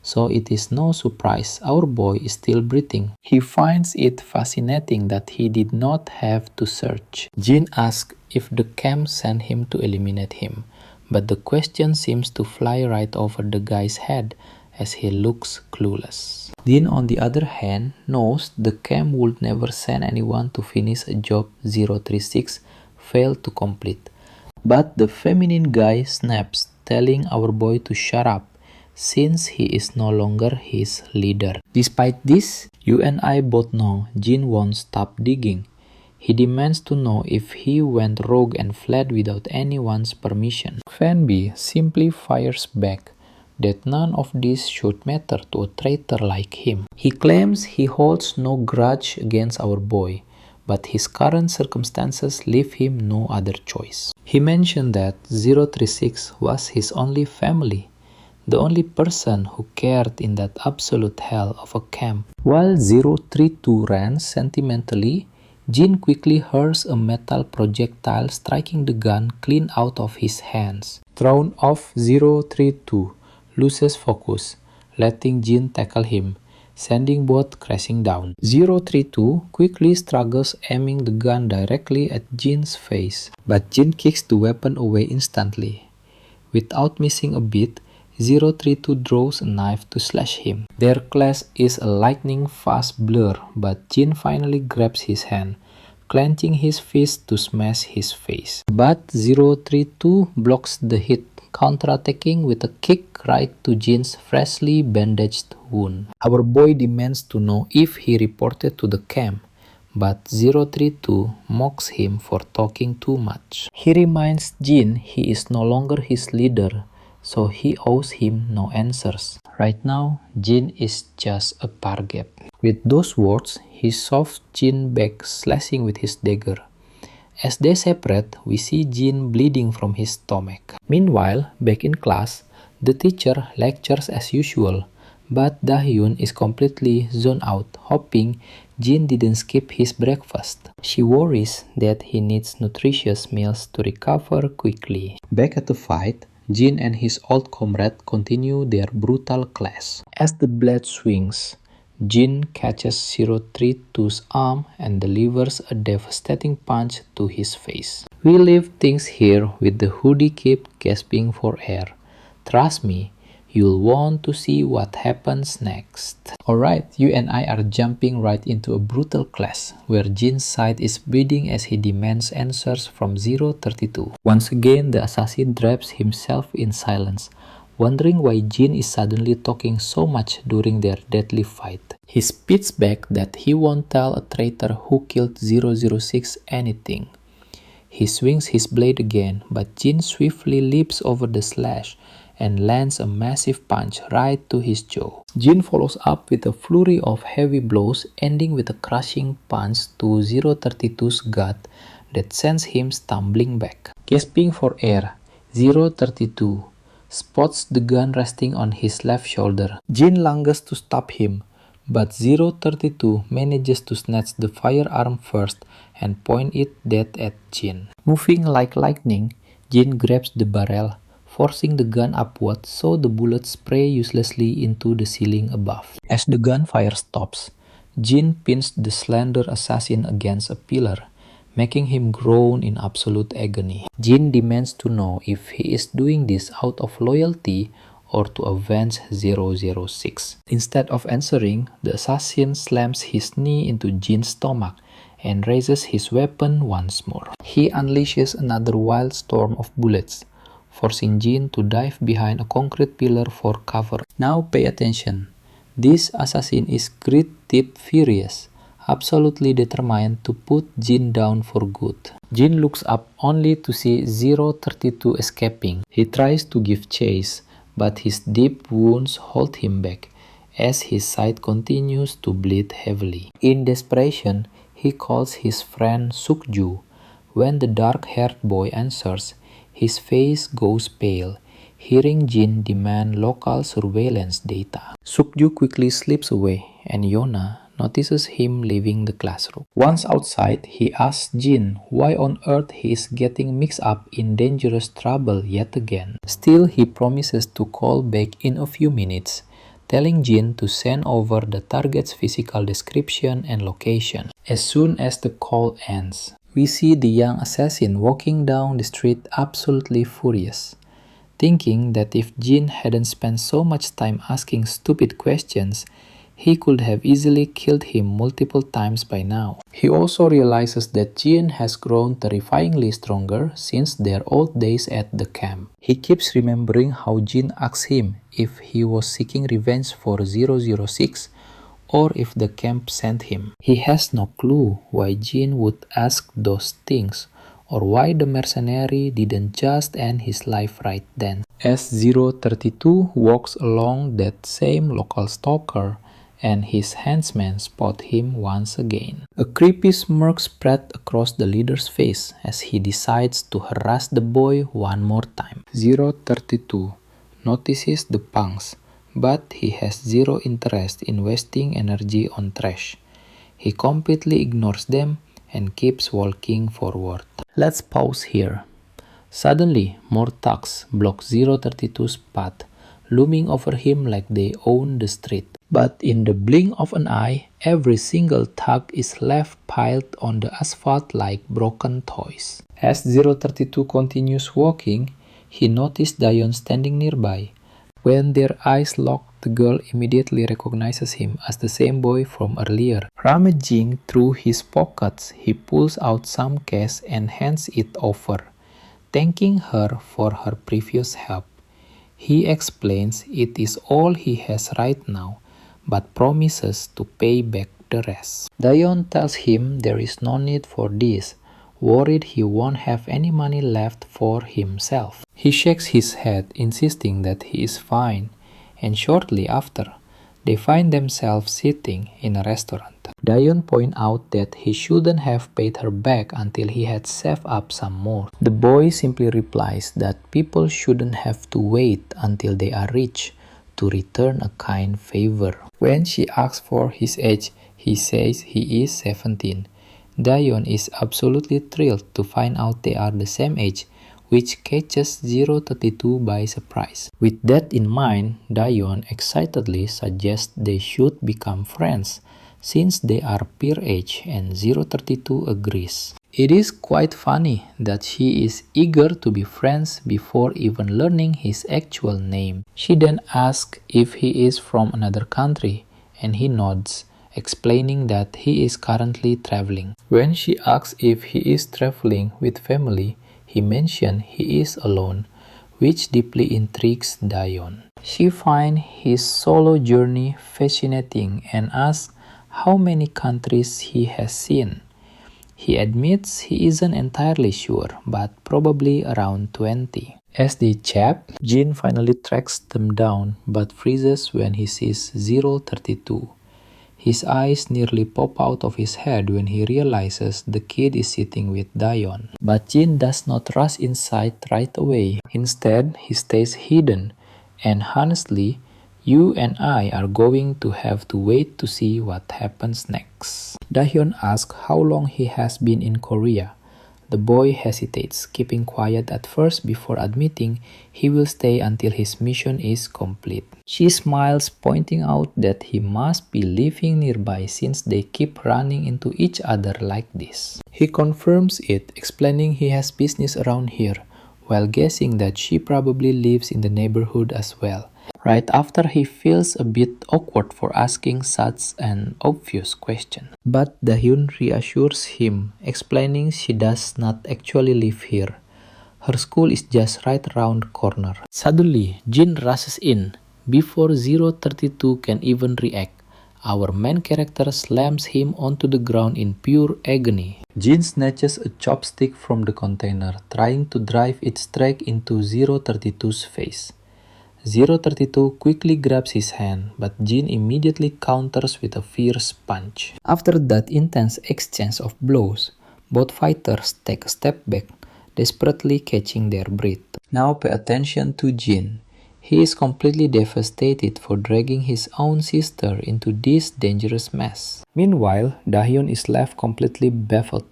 So it is no surprise our boy is still breathing. He finds it fascinating that he did not have to search. Jin asks if the camp sent him to eliminate him, but the question seems to fly right over the guy's head as he looks clueless. Din, on the other hand, knows the camp would never send anyone to finish a job 036 failed to complete. But the feminine guy snaps, telling our boy to shut up, since he is no longer his leader. Despite this, you and I both know Jin won't stop digging. He demands to know if he went rogue and fled without anyone's permission. Fanbi simply fires back that none of this should matter to a traitor like him. He claims he holds no grudge against our boy, but his current circumstances leave him no other choice. He mentioned that 036 was his only family, the only person who cared in that absolute hell of a camp. While 032 rants sentimentally, Jin quickly hurls a metal projectile, striking the gun clean out of his hands. Thrown off, 032 loses focus, letting Jin tackle him, sending both crashing down. 032 quickly struggles, aiming the gun directly at Jin's face, but Jin kicks the weapon away instantly. Without missing a beat, 032 draws a knife to slash him. Their clash is a lightning-fast blur, but Jin finally grabs his hand, clenching his fist to smash his face. But 032 blocks the hit, counterattacking with a kick right to Jin's freshly bandaged wound. Our boy demands to know if he reported to the camp, but 032 mocks him for talking too much. He reminds Jin he is no longer his leader, so he owes him no answers. Right now, Jin is just a target. With those words, he shoves Jin back, slashing with his dagger. As they separate, we see Jin bleeding from his stomach. Meanwhile, back in class, The teacher lectures as usual, but Dahyun is completely zoned out, hoping Jin didn't skip his breakfast. She worries that he needs nutritious meals to recover quickly. Back at the fight, Jin and his old comrade continue their brutal clash. As the blade swings, Jin catches 032's arm and delivers a devastating punch to his face. We leave things here with the hoodie keep gasping for air. Trust me, you'll want to see what happens next. Alright, you and I are jumping right into a brutal clash, where Jin's side is bleeding as he demands answers from 032. Once again, the assassin drapes himself in silence, wondering why Jin is suddenly talking so much during their deadly fight. He spits back that he won't tell a traitor who killed 006 anything. He swings his blade again, but Jin swiftly leaps over the slash and lands a massive punch right to his jaw. Jin follows up with a flurry of heavy blows, ending with a crushing punch to 032's gut that sends him stumbling back. Gasping for air, 032 spots the gun resting on his left shoulder. Jin lunges to stop him, but 032 manages to snatch the firearm first and point it dead at Jin. Moving like lightning, Jin grabs the barrel, forcing the gun upward so the bullets spray uselessly into the ceiling above. As the gunfire stops, Jin pins the slender assassin against a pillar, making him groan in absolute agony. Jin demands to know if he is doing this out of loyalty or to avenge 006. Instead of answering, the assassin slams his knee into Jin's stomach and raises his weapon once more. He unleashes another wild storm of bullets, forcing Jin to dive behind a concrete pillar for cover. Now pay attention. This assassin is grit-tipped furious, absolutely determined to put Jin down for good. Jin looks up only to see 032 escaping. He tries to give chase, but his deep wounds hold him back as his side continues to bleed heavily. In desperation, he calls his friend Sukju. When the dark-haired boy answers, his face goes pale, hearing Jin demand local surveillance data. Sukju quickly slips away, and Yona notices him leaving the classroom. Once outside, he asks Jin why on earth he is getting mixed up in dangerous trouble yet again. Still, he promises to call back in a few minutes, telling Jin to send over the target's physical description and location. As soon as the call ends, we see the young assassin walking down the street absolutely furious, thinking that if Jin hadn't spent so much time asking stupid questions, he could have easily killed him multiple times by now. He also realizes that Jin has grown terrifyingly stronger since their old days at the camp. He keeps remembering how Jin asked him if he was seeking revenge for 006 or if the camp sent him. He has no clue why Jin would ask those things, or why the mercenary didn't just end his life right then. As 032 walks along that same local stalker, and his henchmen spot him once again. A creepy smirk spread across the leader's face as he decides to harass the boy one more time. 032 notices the punks, but he has zero interest in wasting energy on trash. He completely ignores them and keeps walking forward. Let's pause here. Suddenly, more thugs block 032's path, looming over him like they own the street. But in the blink of an eye, every single thug is left piled on the asphalt like broken toys. As 032 continues walking, he noticed Dayon standing nearby. When their eyes lock, the girl immediately recognizes him as the same boy from earlier. Rummaging through his pockets, he pulls out some cash and hands it over, thanking her for her previous help. He explains it is all he has right now, but promises to pay back the rest. Dayon tells him there is no need for this, worried he won't have any money left for himself. He shakes his head, insisting that he is fine, and shortly after, They find themselves sitting in a restaurant. Dayon points out that he shouldn't have paid her back until he had saved up some more. The boy simply replies that people shouldn't have to wait until they are rich to return a kind favor. When she asks for his age, he says he is 17. Dayon is absolutely thrilled to find out they are the same age, which catches 032 by surprise. With that in mind, Dayon excitedly suggests they should become friends, since they are peer age, and 032 agrees. It is quite funny that she is eager to be friends before even learning his actual name. She then asks if he is from another country, and he nods, explaining that he is currently traveling. When she asks if he is traveling with family, he mentions he is alone, which deeply intrigues Dayon. She finds his solo journey fascinating and asks how many countries he has seen. He admits he isn't entirely sure, but probably around 20. As they chat, Jin finally tracks them down, but freezes when he sees 032. His eyes nearly pop out of his head when he realizes the kid is sitting with Dayon. But Jin does not rush inside right away. Instead, he stays hidden. And honestly, you and I are going to have to wait to see what happens next. Dahyun asks how long he has been in Korea. The boy hesitates, keeping quiet at first before admitting he will stay until his mission is complete. She smiles, pointing out that he must be living nearby since they keep running into each other like this. He confirms it, explaining he has business around here, while guessing that she probably lives in the neighborhood as well. Right after, he feels a bit awkward for asking such an obvious question. But Dahyun reassures him, explaining she does not actually live here. Her school is just right around the corner. Suddenly, Jin rushes in. Before 032 can even react, our main character slams him onto the ground in pure agony. Jin snatches a chopstick from the container, trying to drive it straight into 032's face. 032 quickly grabs his hand, but Jin immediately counters with a fierce punch. After that intense exchange of blows, both fighters take a step back, desperately catching their breath. Now pay attention to Jin. He is completely devastated for dragging his own sister into this dangerous mess. Meanwhile, Dahyun is left completely baffled,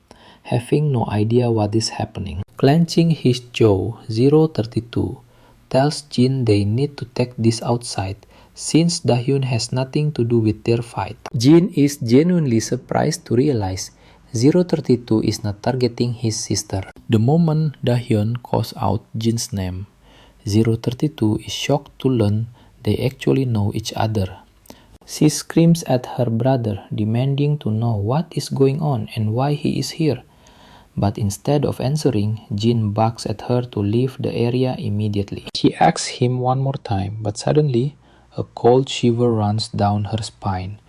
having no idea what is happening. Clenching his jaw, 032 tells Jin they need to take this outside, since Dahyun has nothing to do with their fight. Jin is genuinely surprised to realize 032 is not targeting his sister. The moment Dahyun calls out Jin's name, 032 is shocked to learn they actually know each other. She screams at her brother, demanding to know what is going on and why he is here. But instead of answering, Jin barks at her to leave the area immediately. She asks him one more time, but suddenly, a cold shiver runs down her spine.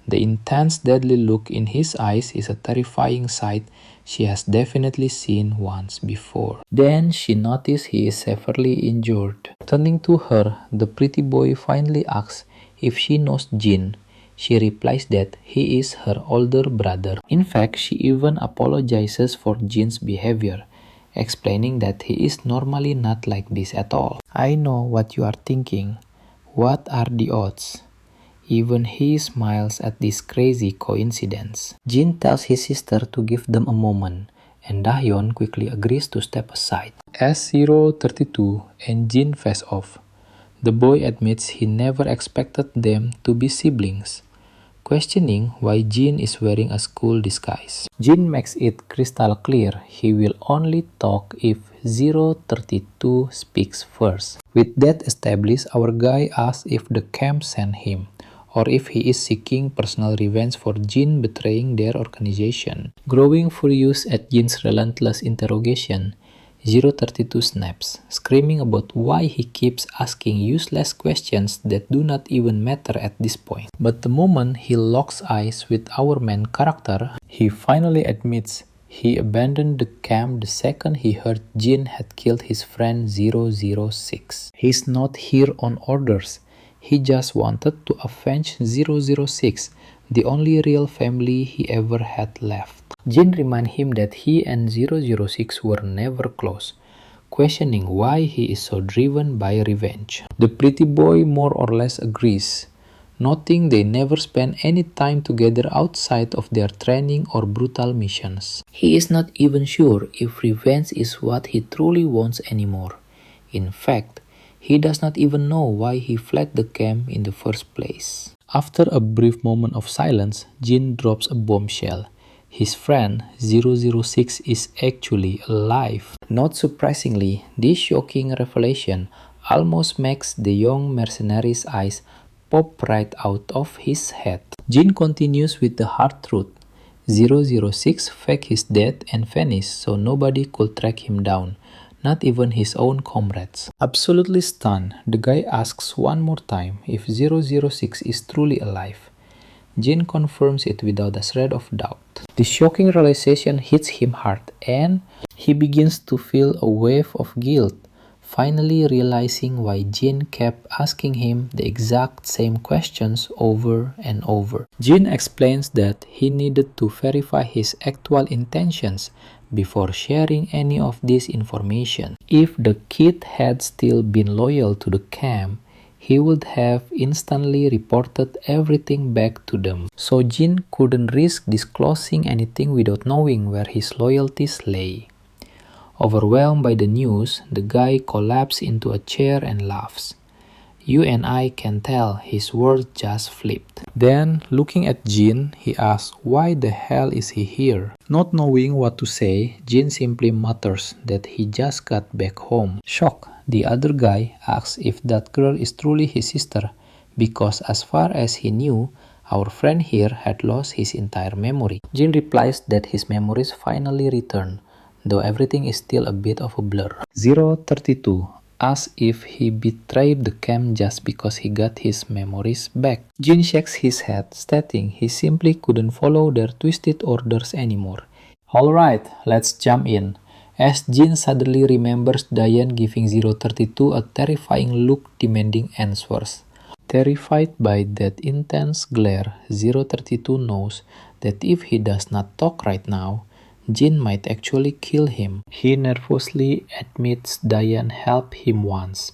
The intense, deadly look in his eyes is a terrifying sight she has definitely seen once before. Then she notices he is severely injured. Turning to her, the pretty boy finally asks if she knows Jin. She replies that he is her older brother. In fact, she even apologizes for Jin's behavior, explaining that he is normally not like this at all. I know what you are thinking. What are the odds? Even he smiles at this crazy coincidence. Jin tells his sister to give them a moment, and Dahyun quickly agrees to step aside. As 032 and Jin face off, the boy admits he never expected them to be siblings, questioning why Jin is wearing a school disguise. Jin makes it crystal clear he will only talk if 032 speaks first. With that established, our guy asks if the camp sent him, or if he is seeking personal revenge for Jin betraying their organization. Growing furious at Jin's relentless interrogation, 032 snaps, screaming about why he keeps asking useless questions that do not even matter at this point. But the moment he locks eyes with our main character, he finally admits he abandoned the camp the second he heard Jin had killed his friend 006. He's not here on orders. He just wanted to avenge 006, the only real family he ever had left. Jin reminds him that he and 006 were never close, questioning why he is so driven by revenge. The pretty boy more or less agrees, noting they never spend any time together outside of their training or brutal missions. He is not even sure if revenge is what he truly wants anymore. In fact, he does not even know why he fled the camp in the first place. After a brief moment of silence, Jin drops a bombshell. His friend 006 is actually alive. Not surprisingly, this shocking revelation almost makes the young mercenary's eyes pop right out of his head. Jin continues with the hard truth. 006 faked his death and vanished so nobody could track him down, not even his own comrades. Absolutely stunned, the guy asks one more time if 006 is truly alive. Jin confirms it without a shred of doubt. The shocking realization hits him hard, and he begins to feel a wave of guilt, finally realizing why Jin kept asking him the exact same questions over and over. Jin explains that he needed to verify his actual intentions before sharing any of this information. If the kid had still been loyal to the camp, he would have instantly reported everything back to them. So Jin couldn't risk disclosing anything without knowing where his loyalties lay. Overwhelmed by the news, the guy collapses into a chair and laughs. You and I can tell his world just flipped. Then, looking at Jin, he asks why the hell is he here? Not knowing what to say, Jin simply mutters that he just got back home. Shocked, the other guy asks if that girl is truly his sister, because as far as he knew, our friend here had lost his entire memory. Jin replies that his memories finally returned, though everything is still a bit of a blur. 032 asks if he betrayed the camp just because he got his memories back. Jin shakes his head, stating he simply couldn't follow their twisted orders anymore. Alright, let's jump in. As Jin suddenly remembers Diane giving 032 a terrifying look demanding answers. Terrified by that intense glare, 032 knows that if he does not talk right now, Jin might actually kill him. He nervously admits Diane helped him once.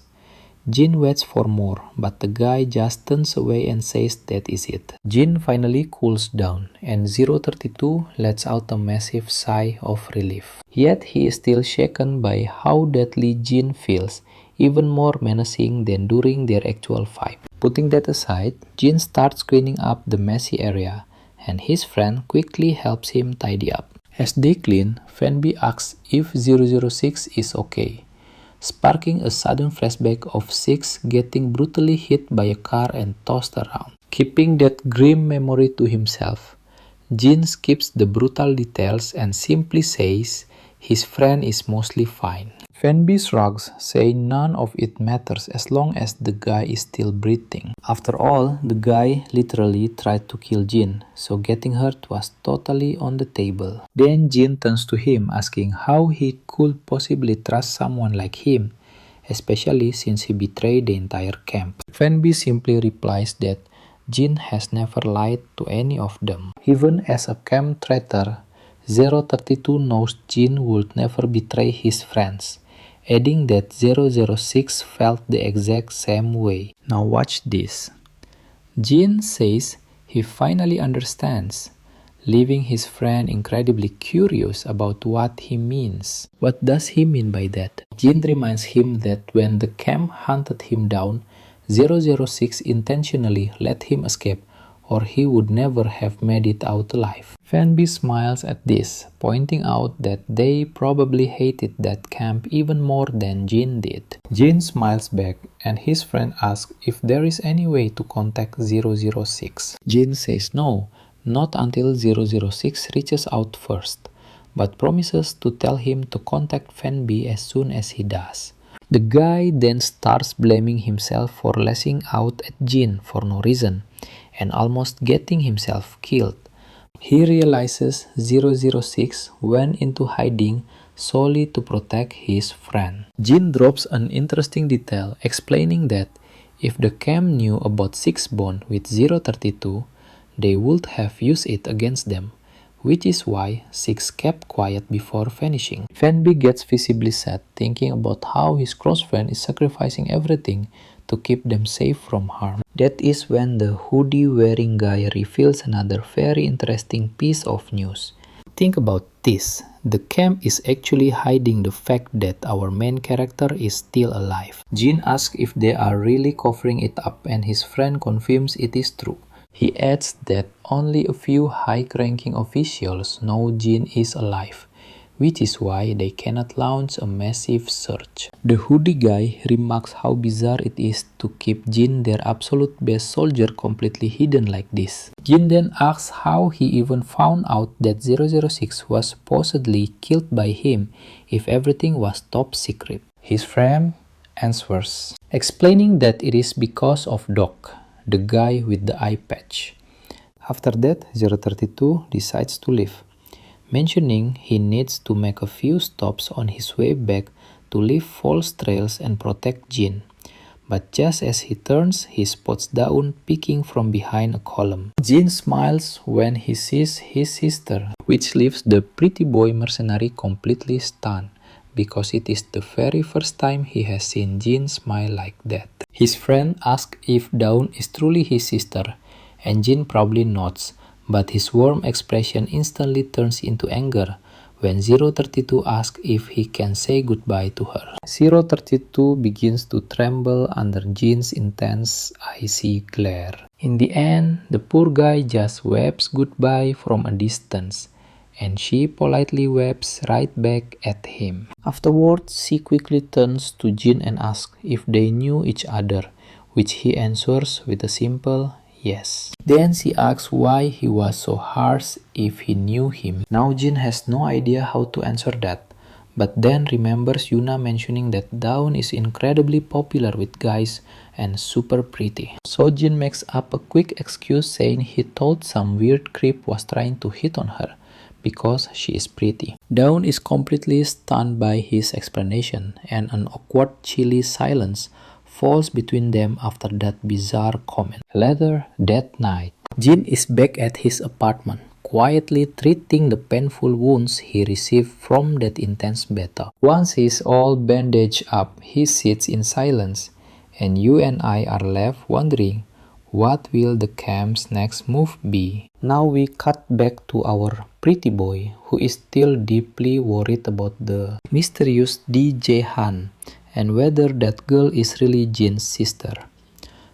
Jin waits for more, but the guy just turns away and says that is it. Jin finally cools down, and 032 lets out a massive sigh of relief. Yet he is still shaken by how deadly Jin feels, even more menacing than during their actual fight. Putting that aside, Jin starts cleaning up the messy area, and his friend quickly helps him tidy up. As they clean, Fanby asks if 006 is okay, sparking a sudden flashback of Six getting brutally hit by a car and tossed around. Keeping that grim memory to himself, Jin skips the brutal details and simply says his friend is mostly fine. Fanby shrugs, saying none of it matters as long as the guy is still breathing. After all, the guy literally tried to kill Jin, so getting hurt was totally on the table. Then Jin turns to him, asking how he could possibly trust someone like him, especially since he betrayed the entire camp. Fanby simply replies that Jin has never lied to any of them. Even as a camp traitor, 032 knows Jin would never betray his friends, adding that 006 felt the exact same way. Now watch this. Jin says he finally understands, leaving his friend incredibly curious about what he means. What does he mean by that? Jin reminds him that when the camp hunted him down, 006 intentionally let him escape, or he would never have made it out alive. Fanby smiles at this, pointing out that they probably hated that camp even more than Jin did. Jin smiles back, and his friend asks if there is any way to contact 006. Jin says no, not until 006 reaches out first, but promises to tell him to contact Fanby as soon as he does. The guy then starts blaming himself for lashing out at Jin for no reason, and almost getting himself killed. He realizes 006 went into hiding solely to protect his friend. Jin drops an interesting detail explaining that If the camp knew about 6 bond with 032, they would have used it against them, which is why 6 kept quiet before vanishing. Fanby gets visibly sad thinking about how his close friend is sacrificing everything to keep them safe from harm. That is when the hoodie-wearing guy reveals another very interesting piece of news. Think about this. The camp is actually hiding the fact that our main character is still alive. Jin asks if they are really covering it up, and his friend confirms it is true. He adds that only a few high-ranking officials know Jin is alive, which is why they cannot launch a massive search. The hoodie guy remarks how bizarre it is to keep Jin, their absolute best soldier, completely hidden like this. Jin then asks how he even found out that 006 was supposedly killed by him if everything was top secret. His friend answers, explaining that it is because of Doc, the guy with the eye patch. After that, 032 decides to leave, mentioning he needs to make a few stops on his way back to leave false trails and protect Jin. But just as he turns, he spots Daun peeking from behind a column. Jin smiles when he sees his sister, which leaves the pretty boy mercenary completely stunned, because it is the very first time he has seen Jin smile like that. His friend asks if Daun is truly his sister, and Jin probably nods, but his warm expression instantly turns into anger when 032 asks if he can say goodbye to her. 032 begins to tremble under Jin's intense icy glare. In the end, the poor guy just waves goodbye from a distance, and she politely waves right back at him. Afterwards, she quickly turns to Jin and asks if they knew each other, which he answers with a simple yes. Then she asks why he was so harsh if he knew him. Now Jin has no idea how to answer that, but then remembers Yuna mentioning that Daun is incredibly popular with guys and super pretty. So Jin makes up a quick excuse saying he thought some weird creep was trying to hit on her because she is pretty. Daun is completely stunned by his explanation, and an awkward chilly silence falls between them after that bizarre comment. Later that night, Jin is back at his apartment, quietly treating the painful wounds he received from that intense battle. Once he is all bandaged up, he sits in silence, and you and I are left wondering, what will the camp's next move be? Now we cut back to our pretty boy, who is still deeply worried about the mysterious DJ Han and whether that girl is really Jin's sister.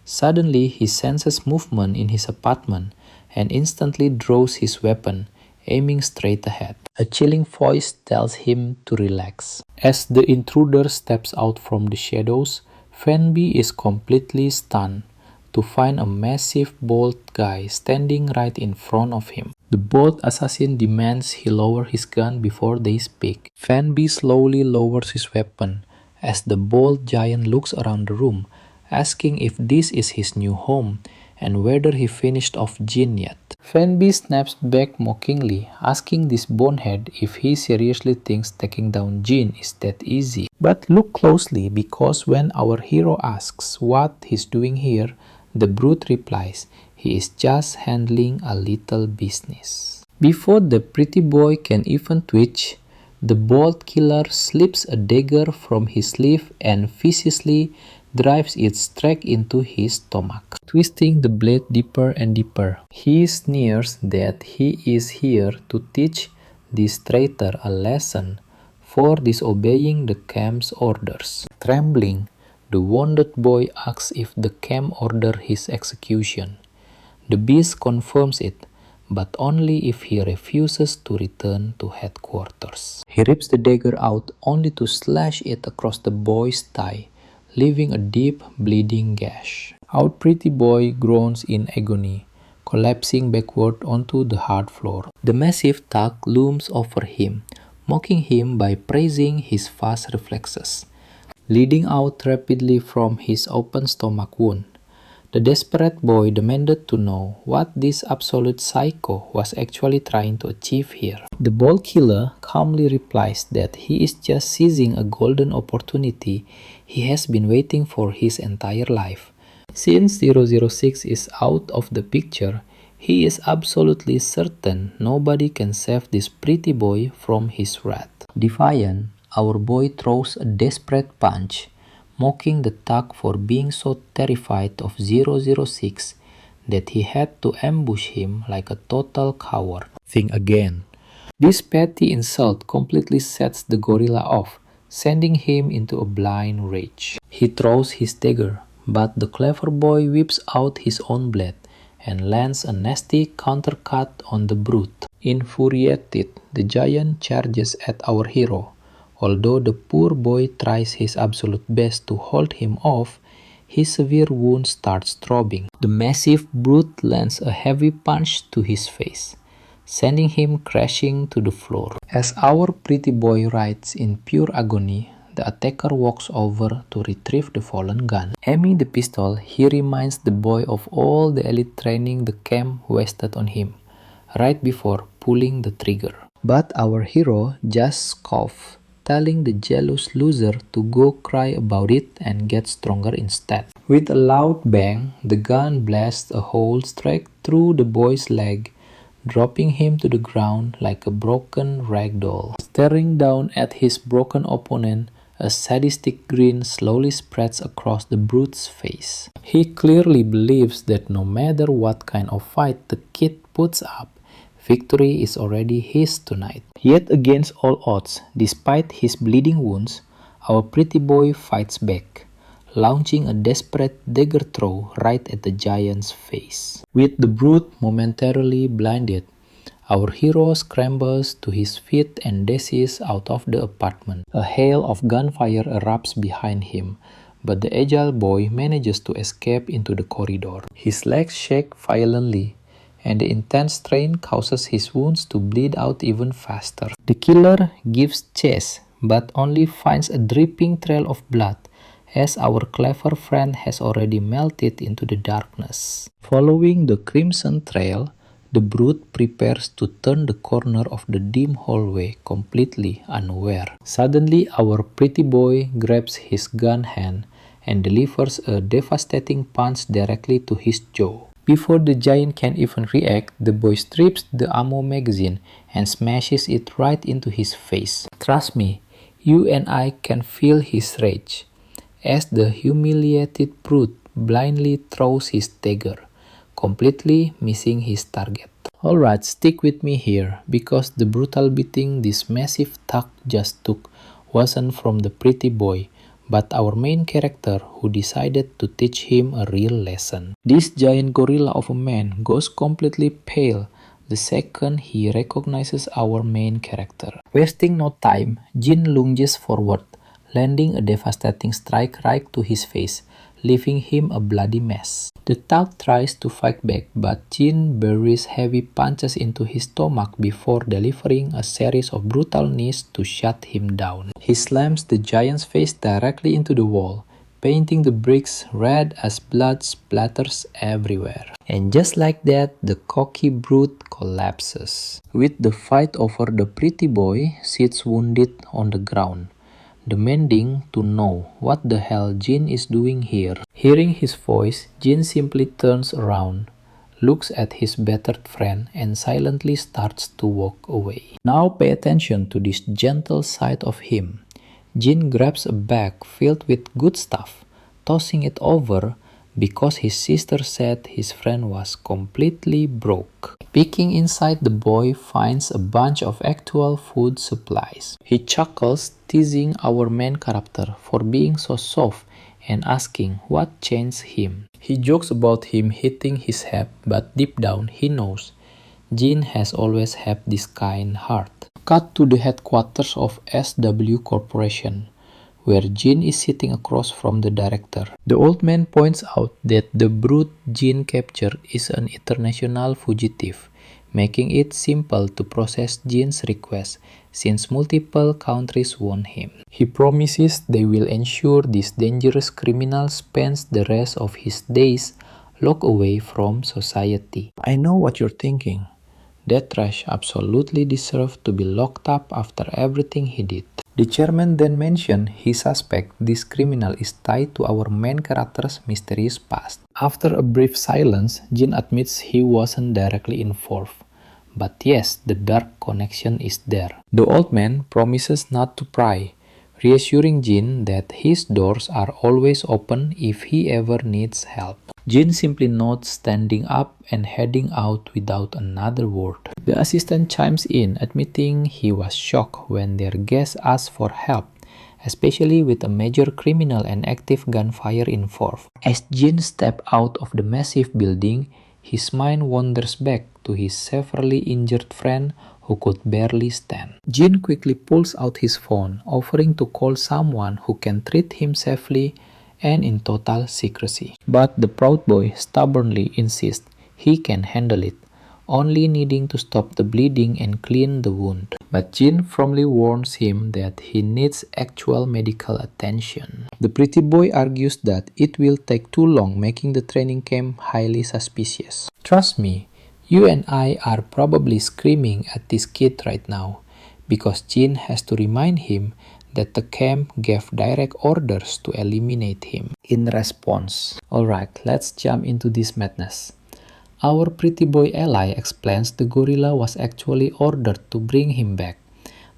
Suddenly, he senses movement in his apartment and instantly draws his weapon, aiming straight ahead. A chilling voice tells him to relax. As the intruder steps out from the shadows, Fanby is completely stunned to find a massive bald guy standing right in front of him. The bald assassin demands he lower his gun before they speak. Fanby slowly lowers his weapon as the bald giant looks around the room, asking if this is his new home and whether he finished off Jin yet. Fanby snaps back mockingly, asking this bonehead if he seriously thinks taking down Jin is that easy. But look closely, because when our hero asks what he's doing here, the brute replies he is just handling a little business. Before the pretty boy can even twitch, the bald killer slips a dagger from his sleeve and viciously drives it straight into his stomach, twisting the blade deeper and deeper. He sneers that he is here to teach this traitor a lesson for disobeying the camp's orders. Trembling, the wounded boy asks if the camp ordered his execution. The beast confirms it, but only if he refuses to return to headquarters. He rips the dagger out only to slash it across the boy's thigh, leaving a deep bleeding gash. Our pretty boy groans in agony, collapsing backward onto the hard floor. The massive thug looms over him, mocking him by praising his fast reflexes, bleeding out rapidly from his open stomach wound. The desperate boy demanded to know what this absolute psycho was actually trying to achieve here. The bald killer calmly replies that he is just seizing a golden opportunity he has been waiting for his entire life, Since 006 is out of the picture, he is absolutely certain nobody can save this pretty boy from his wrath. Defiant, our boy throws a desperate punch, mocking the thug for being so terrified of 006 that he had to ambush him like a total coward. Think again. This petty insult completely sets the gorilla off, sending him into a blind rage. He throws his dagger, but the clever boy whips out his own blade and lands a nasty countercut on the brute. Infuriated, the giant charges at our hero. Although the poor boy tries his absolute best to hold him off, his severe wound starts throbbing. The massive brute lands a heavy punch to his face, sending him crashing to the floor. As our pretty boy writhes in pure agony, the attacker walks over to retrieve the fallen gun. Aiming the pistol, he reminds the boy of all the elite training the camp wasted on him, right before pulling the trigger. But our hero just scoffs, telling the jealous loser to go cry about it and get stronger instead. With a loud bang, the gun blasts a hole straight through the boy's leg, dropping him to the ground like a broken rag doll. Staring down at his broken opponent, a sadistic grin slowly spreads across the brute's face. He clearly believes that no matter what kind of fight the kid puts up, victory is already his tonight. Yet against all odds, despite his bleeding wounds, our pretty boy fights back, launching a desperate dagger throw right at the giant's face. With the brute momentarily blinded, our hero scrambles to his feet and dashes out of the apartment. A hail of gunfire erupts behind him, but the agile boy manages to escape into the corridor. His legs shake violently, and the intense strain causes his wounds to bleed out even faster. The killer gives chase, but only finds a dripping trail of blood, as our clever friend has already melted into the darkness. Following the crimson trail, the brute prepares to turn the corner of the dim hallway completely unaware. Suddenly, our pretty boy grabs his gun hand and delivers a devastating punch directly to his jaw. Before the giant can even react, the boy strips the ammo magazine and smashes it right into his face. Trust me, you and I can feel his rage, as the humiliated brute blindly throws his dagger, completely missing his target. Alright, stick with me here, because the brutal beating this massive thug just took wasn't from the pretty boy, but our main character who decided to teach him a real lesson. This giant gorilla of a man goes completely pale the second he recognizes our main character. Wasting no time, Jin lunges forward, landing a devastating strike right to his face, leaving him a bloody mess. The thug tries to fight back, but Jin buries heavy punches into his stomach before delivering a series of brutal knees to shut him down. He slams the giant's face directly into the wall, painting the bricks red as blood splatters everywhere. And just like that, the cocky brute collapses, with the fight over the pretty boy sits wounded on the ground, demanding to know what the hell Jin is doing here. Hearing his voice, Jin simply turns around, looks at his battered friend, and silently starts to walk away. Now pay attention to this gentle side of him. Jin grabs a bag filled with good stuff, tossing it over because his sister said his friend was completely broke. Peeking inside, the boy finds a bunch of actual food supplies. He chuckles, teasing our main character for being so soft and asking what changed him. He jokes about him hitting his head, but deep down he knows Jin has always had this kind heart. Cut to the headquarters of SW Corporation, where Jin is sitting across from the director. The old man points out that the brute Jin captured is an international fugitive, making it simple to process Jin's request since multiple countries want him. He promises they will ensure this dangerous criminal spends the rest of his days locked away from society. I know what you're thinking. That trash absolutely deserved to be locked up after everything he did. The chairman then mentioned he suspects this criminal is tied to our main character's mysterious past. After a brief silence, Jin admits he wasn't directly involved. But yes, the dark connection is there. The old man promises not to pry, reassuring Jin that his doors are always open if he ever needs help. Jin simply nods, standing up and heading out without another word. The assistant chimes in, admitting he was shocked when their guest asked for help, especially with a major criminal and active gunfire involved. As Jin steps out of the massive building, his mind wanders back to his severely injured friend who could barely stand. Jin quickly pulls out his phone, offering to call someone who can treat him safely and in total secrecy. But the proud boy stubbornly insists he can handle it, only needing to stop the bleeding and clean the wound. But Jin firmly warns him that he needs actual medical attention. The pretty boy argues that it will take too long, making the training camp highly suspicious. Trust me, you and I are probably screaming at this kid right now, because Jin has to remind him that the camp gave direct orders to eliminate him. In response, alright, let's jump into this madness. Our pretty boy ally explains the gorilla was actually ordered to bring him back.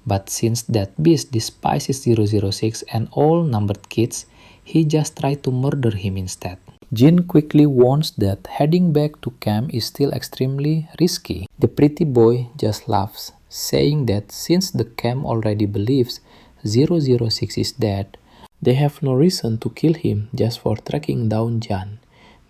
But since that beast despises 006 and all numbered kids, he just tried to murder him instead. Jin quickly warns that heading back to camp is still extremely risky. The pretty boy just laughs, saying that since the camp already believes 006 is dead, they have no reason to kill him just for tracking down Jan.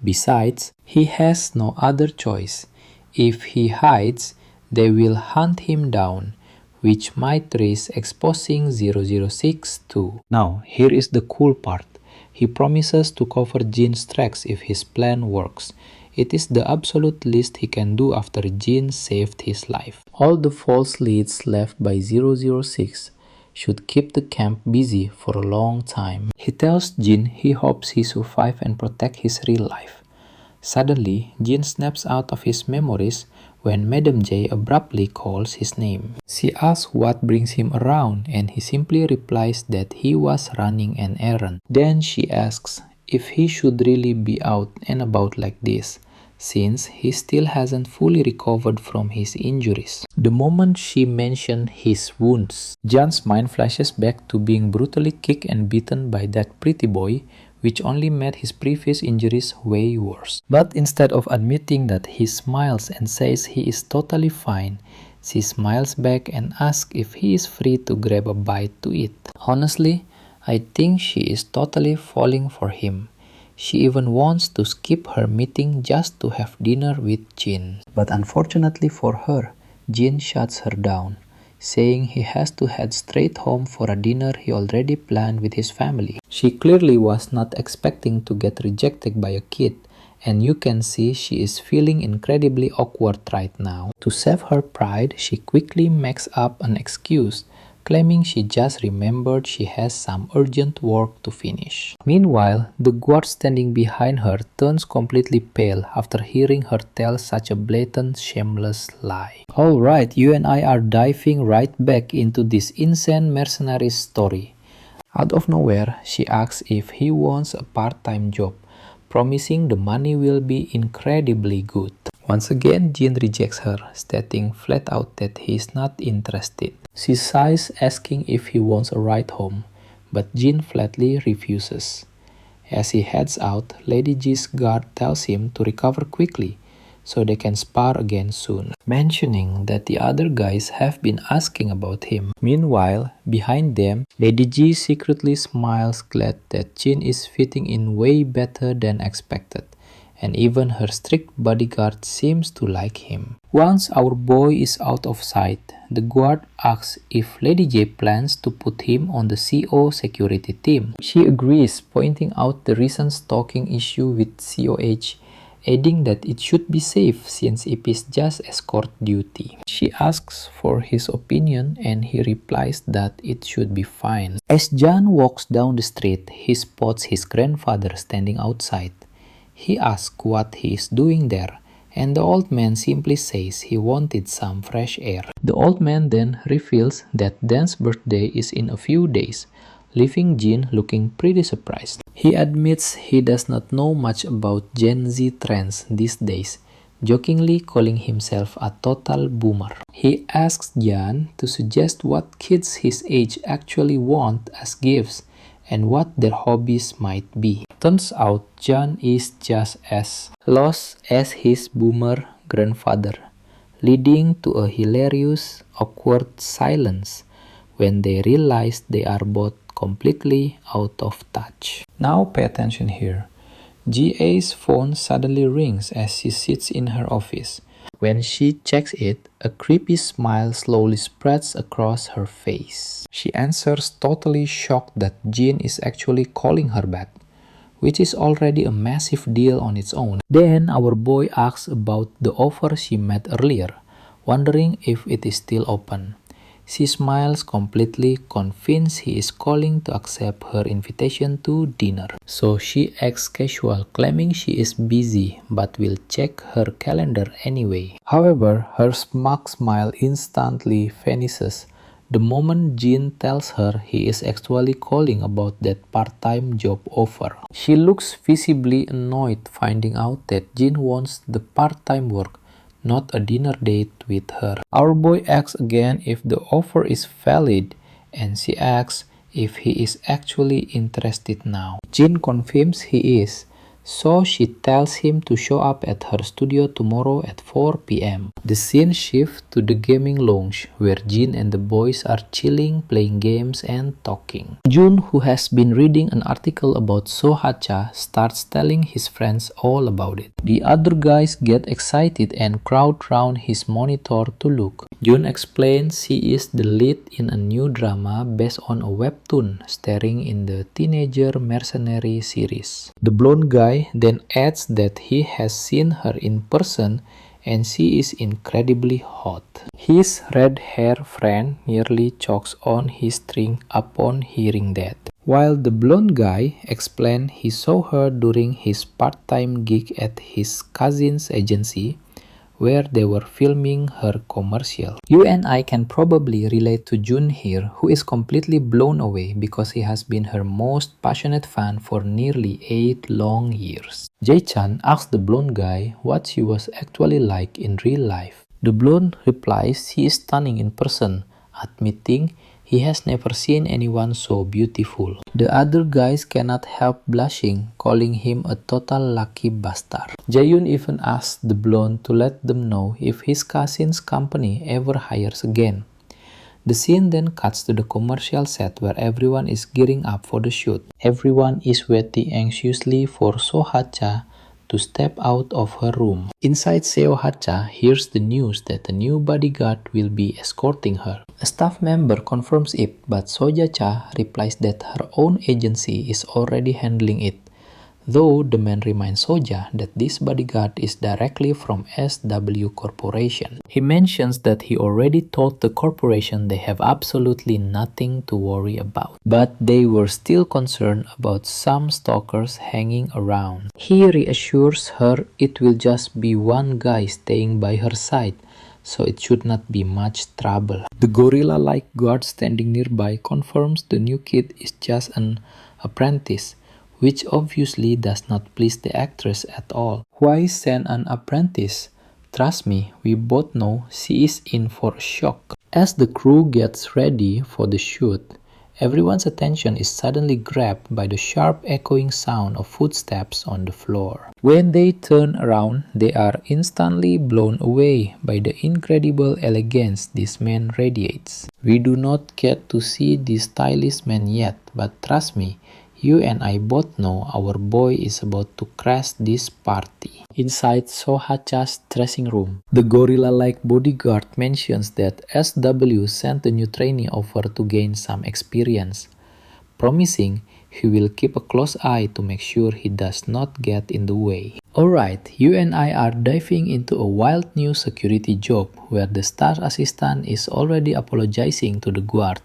Besides, he has no other choice. If he hides, they will hunt him down, which might risk exposing 006 too. Now, here is the cool part. He promises to cover Jin's tracks if his plan works. It is the absolute least he can do after Jin saved his life. All the false leads left by 006 should keep the camp busy for a long time. He tells Jin he hopes he survives and protect his real life. Suddenly, Jin snaps out of his memories when Madam J abruptly calls his name. She asks what brings him around, and he simply replies that he was running an errand. Then she asks if he should really be out and about like this, since he still hasn't fully recovered from his injuries. The moment she mentioned his wounds, Jan's mind flashes back to being brutally kicked and beaten by that pretty boy, which only made his previous injuries way worse. But instead of admitting that, he smiles and says he is totally fine. She smiles back and asks if he is free to grab a bite to eat. Honestly, I think she is totally falling for him. She even wants to skip her meeting just to have dinner with Jin. But unfortunately for her, Jin shuts her down, saying he has to head straight home for a dinner he already planned with his family. She clearly was not expecting to get rejected by a kid, and you can see she is feeling incredibly awkward right now. To save her pride, she quickly makes up an excuse, claiming she just remembered she has some urgent work to finish. Meanwhile, the guard standing behind her turns completely pale after hearing her tell such a blatant, shameless lie. Alright, you and I are diving right back into this insane mercenary story. Out of nowhere, she asks if he wants a part-time job, promising the money will be incredibly good. Once again, Jin rejects her, stating flat out that he is not interested. She sighs, asking if he wants a ride home, but Jin flatly refuses. As he heads out, Lady G's guard tells him to recover quickly, so they can spar again soon, mentioning that the other guys have been asking about him. Meanwhile, behind them, Lady G secretly smiles, glad that Jin is fitting in way better than expected, and even her strict bodyguard seems to like him. Once our boy is out of sight, the guard asks if Lady J plans to put him on the CO security team. She agrees, pointing out the recent stalking issue with COH, adding that it should be safe since it is just escort duty. She asks for his opinion and he replies that it should be fine. As Jan walks down the street, he spots his grandfather standing outside. He asks what he is doing there, and the old man simply says he wanted some fresh air. The old man then reveals that Dan's birthday is in a few days, leaving Jin looking pretty surprised. He admits he does not know much about Gen Z trends these days, jokingly calling himself a total boomer. He asks Jan to suggest what kids his age actually want as gifts and what their hobbies might be. Turns out Jan is just as lost as his boomer grandfather, leading to a hilarious, awkward silence when they realize they are both completely out of touch. Now pay attention here. GA's phone suddenly rings as she sits in her office. When she checks it, a creepy smile slowly spreads across her face. She answers, totally shocked that Jin is actually calling her back, which is already a massive deal on its own. Then our boy asks about the offer she met earlier, wondering if it is still open. She smiles, completely convinced he is calling to accept her invitation to dinner. So she acts casual, claiming she is busy but will check her calendar anyway. However, her smug smile instantly vanishes the moment Jin tells her he is actually calling about that part-time job offer. She looks visibly annoyed finding out that Jin wants the part-time work, not a dinner date with her. Our boy asks again if the offer is valid, and she asks if he is actually interested now. Jin confirms he is, so she tells him to show up at her studio tomorrow at 4 p.m. The scene shifts to the gaming lounge, where Jin and the boys are chilling, playing games and talking. Jun, who has been reading an article about Sohacha, starts telling his friends all about it. The other guys get excited and crowd round his monitor to look. Jun explains he is the lead in a new drama based on a webtoon starring in the teenager mercenary series. The blonde guy then adds that he has seen her in person and she is incredibly hot. His red-haired friend nearly chokes on his drink upon hearing that, while the blonde guy explains he saw her during his part-time gig at his cousin's agency, where they were filming her commercial. You and I can probably relate to Jun here, who is completely blown away because he has been her most passionate fan for nearly 8 long years. Jae-chan asks the blonde guy what she was actually like in real life. The blonde replies she is stunning in person, admitting he has never seen anyone so beautiful. The other guys cannot help blushing, calling him a total lucky bastard. Jaehyun even asks the blonde to let them know if his cousin's company ever hires again. The scene then cuts to the commercial set where everyone is gearing up for the shoot. Everyone is waiting anxiously for Sohacha to step out of her room. Inside, Seohacha hears the news that a new bodyguard will be escorting her. A staff member confirms it, but Soja-cha replies that her own agency is already handling it, though the man reminds Soja that this bodyguard is directly from SW Corporation. He mentions that he already told the corporation they have absolutely nothing to worry about, but they were still concerned about some stalkers hanging around. He reassures her it will just be one guy staying by her side, so it should not be much trouble. The gorilla-like guard standing nearby confirms the new kid is just an apprentice, which obviously does not please the actress at all. Why send an apprentice? Trust me, we both know she is in for a shock. As the crew gets ready for the shoot, everyone's attention is suddenly grabbed by the sharp echoing sound of footsteps on the floor. When they turn around, they are instantly blown away by the incredible elegance this man radiates. We do not get to see this stylish man yet, but trust me, you and I both know our boy is about to crash this party. Inside Sohacha's dressing room, the gorilla-like bodyguard mentions that SW sent the new trainee over to gain some experience, promising he will keep a close eye to make sure he does not get in the way. Alright, you and I are diving into a wild new security job where the star assistant is already apologizing to the guard,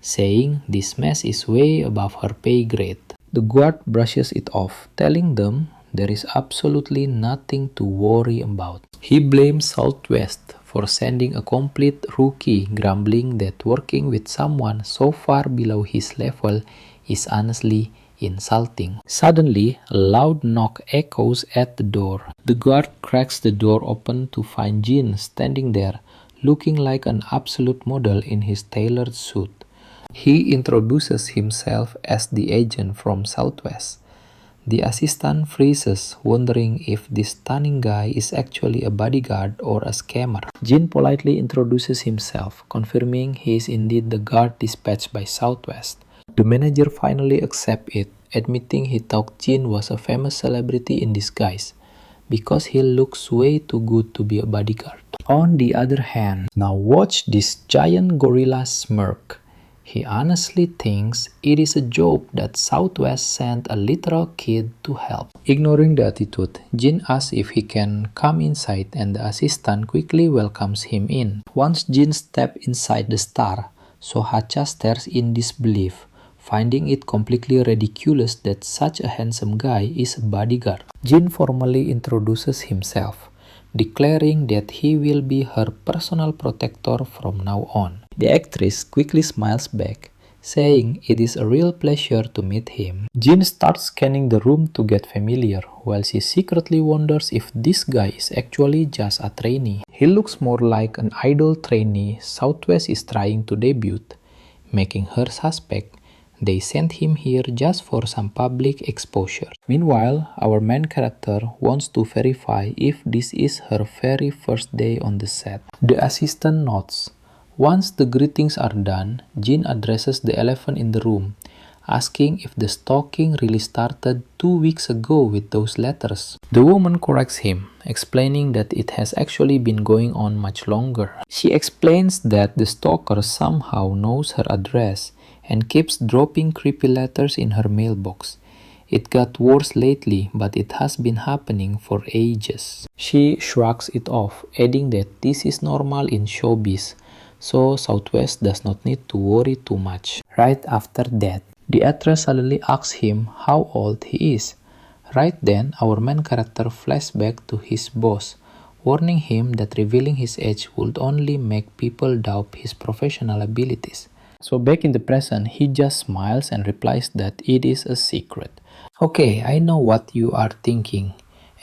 saying this mess is way above her pay grade. The guard brushes it off, telling them there is absolutely nothing to worry about. He blames Southwest for sending a complete rookie, grumbling that working with someone so far below his level is honestly insulting. Suddenly, a loud knock echoes at the door. The guard cracks the door open to find Jin standing there, looking like an absolute model in his tailored suit. He introduces himself as the agent from Southwest. The assistant freezes, wondering if this stunning guy is actually a bodyguard or a scammer. Jin politely introduces himself, confirming he is indeed the guard dispatched by Southwest. The manager finally accepts it, admitting he thought Jin was a famous celebrity in disguise, because he looks way too good to be a bodyguard. On the other hand, now watch this giant gorilla smirk. He honestly thinks it is a joke that Southwest sent a literal kid to help. Ignoring the attitude, Jin asks if he can come inside and the assistant quickly welcomes him in. Once Jin steps inside the star, Sohacha stares in disbelief, finding it completely ridiculous that such a handsome guy is a bodyguard. Jin formally introduces himself, declaring that he will be her personal protector from now on. The actress quickly smiles back, saying it is a real pleasure to meet him. Jin starts scanning the room to get familiar, while she secretly wonders if this guy is actually just a trainee. He looks more like an idol trainee Southwest is trying to debut, making her suspect they sent him here just for some public exposure. Meanwhile, our main character wants to verify if this is her very first day on the set. The assistant nods. Once the greetings are done, Jin addresses the elephant in the room, asking if the stalking really started 2 weeks ago with those letters. The woman corrects him, explaining that it has actually been going on much longer. She explains that the stalker somehow knows her address and keeps dropping creepy letters in her mailbox. It got worse lately, but it has been happening for ages. She shrugs it off, adding that this is normal in showbiz, so Southwest does not need to worry too much. Right after that, the actress suddenly asks him how old he is. Right then, our main character flashes back to his boss, warning him that revealing his age would only make people doubt his professional abilities. So back in the present, he just smiles and replies that it is a secret. Okay, I know what you are thinking.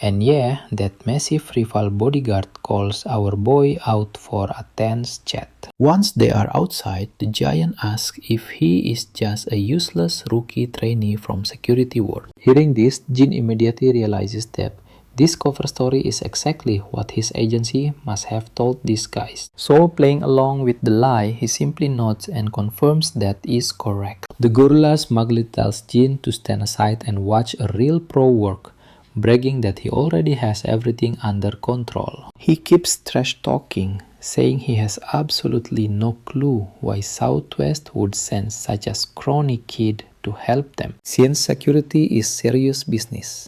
And yeah, that massive rival bodyguard calls our boy out for a tense chat. Once they are outside, the giant asks if he is just a useless rookie trainee from security world. Hearing this, Jin immediately realizes that this cover story is exactly what his agency must have told these guys. So playing along with the lie, he simply nods and confirms that is correct. The gorilla smugly tells Jin to stand aside and watch a real pro work, bragging that he already has everything under control. He keeps trash talking, saying he has absolutely no clue why Southwest would send such a scrawny kid to help them, since security is serious business.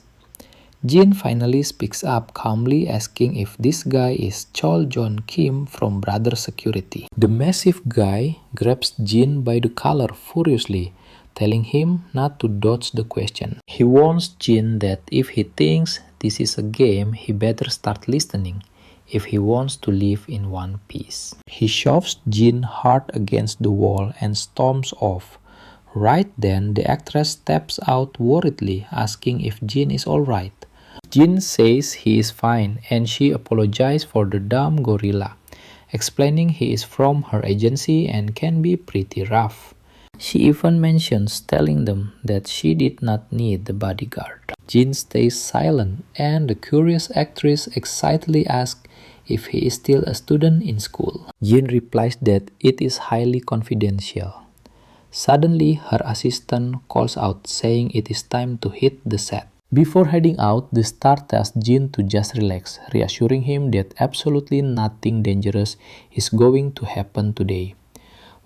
Jin finally speaks up calmly, asking if this guy is Chol John Kim from Brother Security. The massive guy grabs Jin by the collar furiously, telling him not to dodge the question. He warns Jin that if he thinks this is a game, he better start listening if he wants to live in one piece. He shoves Jin hard against the wall and storms off. Right then, the actress steps out worriedly, asking if Jin is alright. Jin says he is fine and she apologizes for the dumb gorilla, explaining he is from her agency and can be pretty rough. She even mentions telling them that she did not need the bodyguard. Jin stays silent and the curious actress excitedly asks if he is still a student in school. Jin replies that it is highly confidential. Suddenly, her assistant calls out saying it is time to hit the set. Before heading out, the star tells Jin to just relax, reassuring him that absolutely nothing dangerous is going to happen today.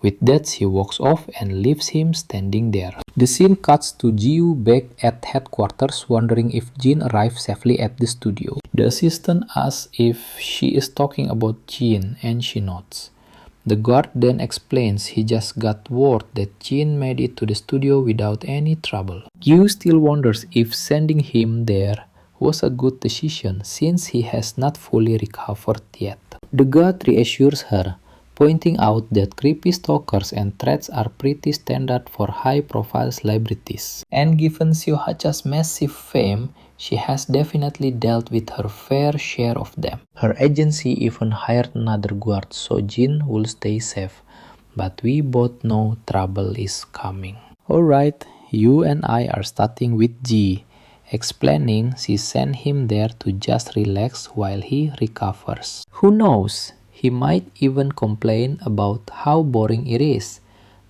With that, she walks off and leaves him standing there. The scene cuts to Jiu back at headquarters, wondering if Jin arrived safely at the studio. The assistant asks if she is talking about Jin, and she nods. The guard then explains he just got word that Jin made it to the studio without any trouble. Jiu still wonders if sending him there was a good decision since he has not fully recovered yet. The guard reassures her, pointing out that creepy stalkers and threats are pretty standard for high-profile celebrities. And given Syohacha's massive fame, she has definitely dealt with her fair share of them. Her agency even hired another guard so Jin will stay safe, but we both know trouble is coming. Alright, you and I are starting with Ji, explaining she sent him there to just relax while he recovers. Who knows? He might even complain about how boring it is.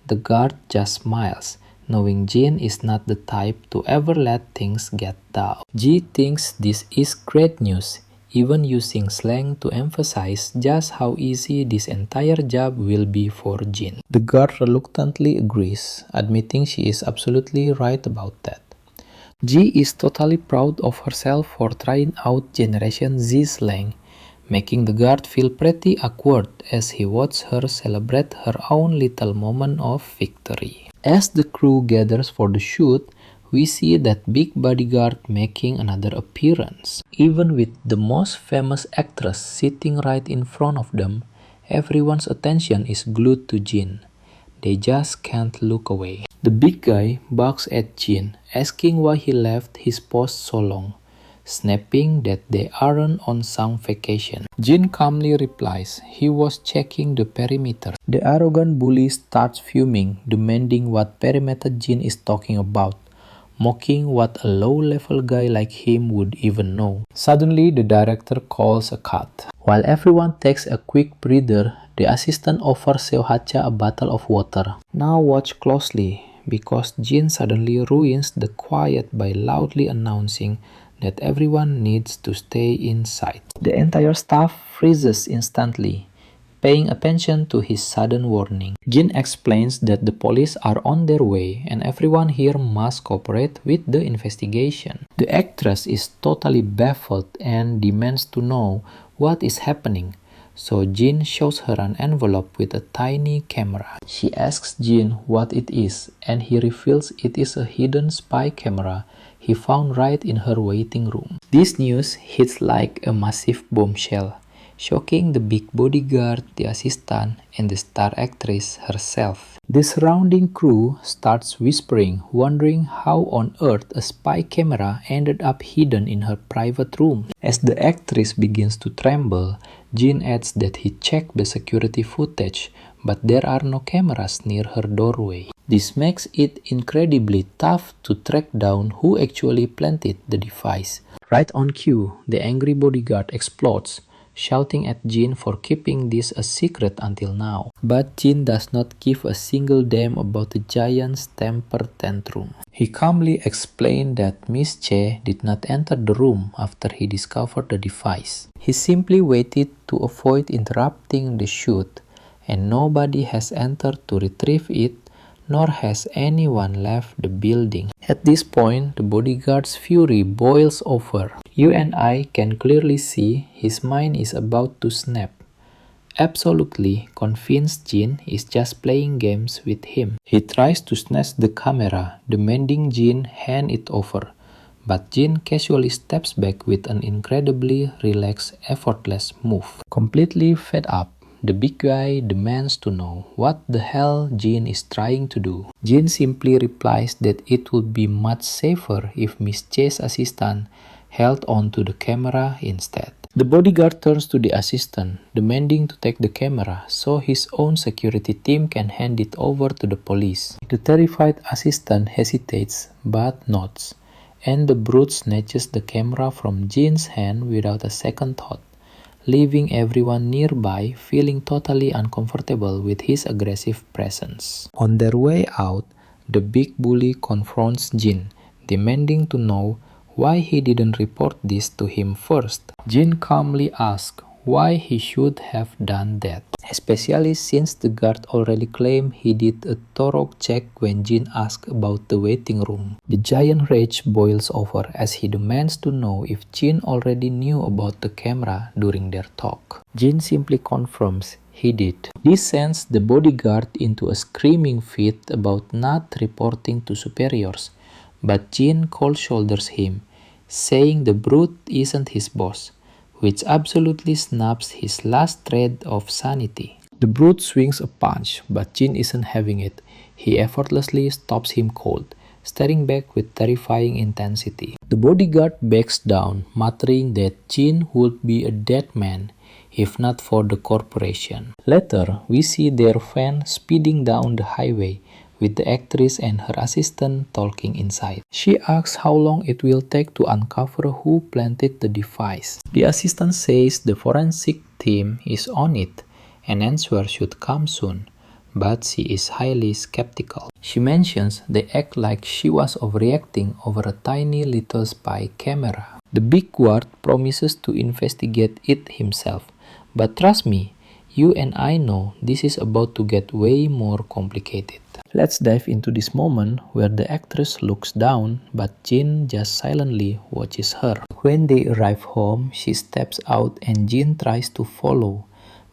The guard just smiles, knowing Jin is not the type to ever let things get dull. Ji thinks this is great news, even using slang to emphasize just how easy this entire job will be for Jin. The guard reluctantly agrees, admitting she is absolutely right about that. Ji is totally proud of herself for trying out Generation Z slang, making the guard feel pretty awkward as he watches her celebrate her own little moment of victory. As the crew gathers for the shoot, we see that big bodyguard making another appearance. Even with the most famous actress sitting right in front of them, everyone's attention is glued to Jin. They just can't look away. The big guy barks at Jin, asking why he left his post so long, snapping that they aren't on some vacation. Jin calmly replies he was checking the perimeter. The arrogant bully starts fuming, demanding what perimeter Jin is talking about, mocking what a low-level guy like him would even know. Suddenly, the director calls a cut. While everyone takes a quick breather, the assistant offers Syohacha a bottle of water. Now watch closely, because Jin suddenly ruins the quiet by loudly announcing that everyone needs to stay inside. The entire staff freezes instantly, paying attention to his sudden warning. Jin explains that the police are on their way and everyone here must cooperate with the investigation. The actress is totally baffled and demands to know what is happening, so Jin shows her an envelope with a tiny camera. She asks Jin what it is, and he reveals it is a hidden spy camera he found right in her waiting room. This news hits like a massive bombshell, shocking the big bodyguard, the assistant, and the star actress herself. The surrounding crew starts whispering, wondering how on earth a spy camera ended up hidden in her private room. As the actress begins to tremble, Jin adds that he checked the security footage, but there are no cameras near her doorway. This makes it incredibly tough to track down who actually planted the device. Right on cue, the angry bodyguard explodes, shouting at Jin for keeping this a secret until now. But Jin does not give a single damn about the giant's temper tantrum. He calmly explained that Miss Che did not enter the room after he discovered the device. He simply waited to avoid interrupting the shoot, and nobody has entered to retrieve it, nor has anyone left the building. At this point, the bodyguard's fury boils over. You and I can clearly see his mind is about to snap. Absolutely convinced Jin is just playing games with him. He tries to snatch the camera, demanding Jin hand it over, but Jin casually steps back with an incredibly relaxed, effortless move. Completely fed up, the big guy demands to know what the hell Jin is trying to do. Jin simply replies that it would be much safer if Miss Che's assistant held onto the camera instead. The bodyguard turns to the assistant, demanding to take the camera so his own security team can hand it over to the police. The terrified assistant hesitates but nods, and the brute snatches the camera from Jin's hand without a second thought, leaving everyone nearby feeling totally uncomfortable with his aggressive presence. On their way out, the big bully confronts Jin, demanding to know why he didn't report this to him first. Jin calmly asks why he should have done that, especially since the guard already claimed he did a thorough check when Jin asked about the waiting room. The giant rage boils over as he demands to know if Jin already knew about the camera during their talk. Jin simply confirms he did. This sends the bodyguard into a screaming fit about not reporting to superiors, but Jin cold shoulders him, saying the brute isn't his boss, which absolutely snaps his last thread of sanity. The brute swings a punch, but Jin isn't having it. He effortlessly stops him cold, staring back with terrifying intensity. The bodyguard backs down, muttering that Jin would be a dead man if not for the corporation. Later, we see their van speeding down the highway with the actress and her assistant talking inside. She asks how long it will take to uncover who planted the device. The assistant says the forensic team is on it and answer should come soon, but she is highly skeptical. She mentions they act like she was overreacting over a tiny little spy camera. The big guard promises to investigate it himself, but trust me, you and I know this is about to get way more complicated. Let's dive into this moment where the actress looks down, but Jin just silently watches her. When they arrive home, she steps out and Jin tries to follow,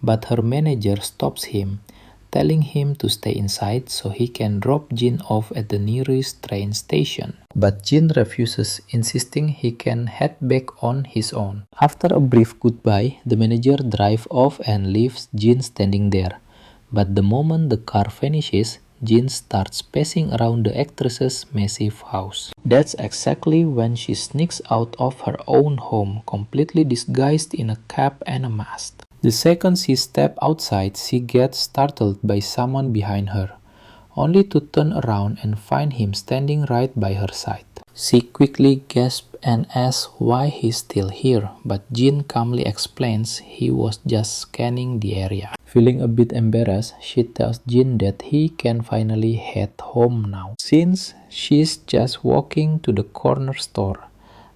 but her manager stops him, telling him to stay inside so he can drop Jin off at the nearest train station. But Jin refuses, insisting he can head back on his own. After a brief goodbye, the manager drives off and leaves Jin standing there. But the moment the car vanishes, Jin starts pacing around the actress's massive house. That's exactly when she sneaks out of her own home, completely disguised in a cap and a mask. The second she steps outside, she gets startled by someone behind her, only to turn around and find him standing right by her side. She quickly gasps and asks why he's still here, but Jin calmly explains he was just scanning the area. Feeling a bit embarrassed, she tells Jin that he can finally head home now, since she's just walking to the corner store,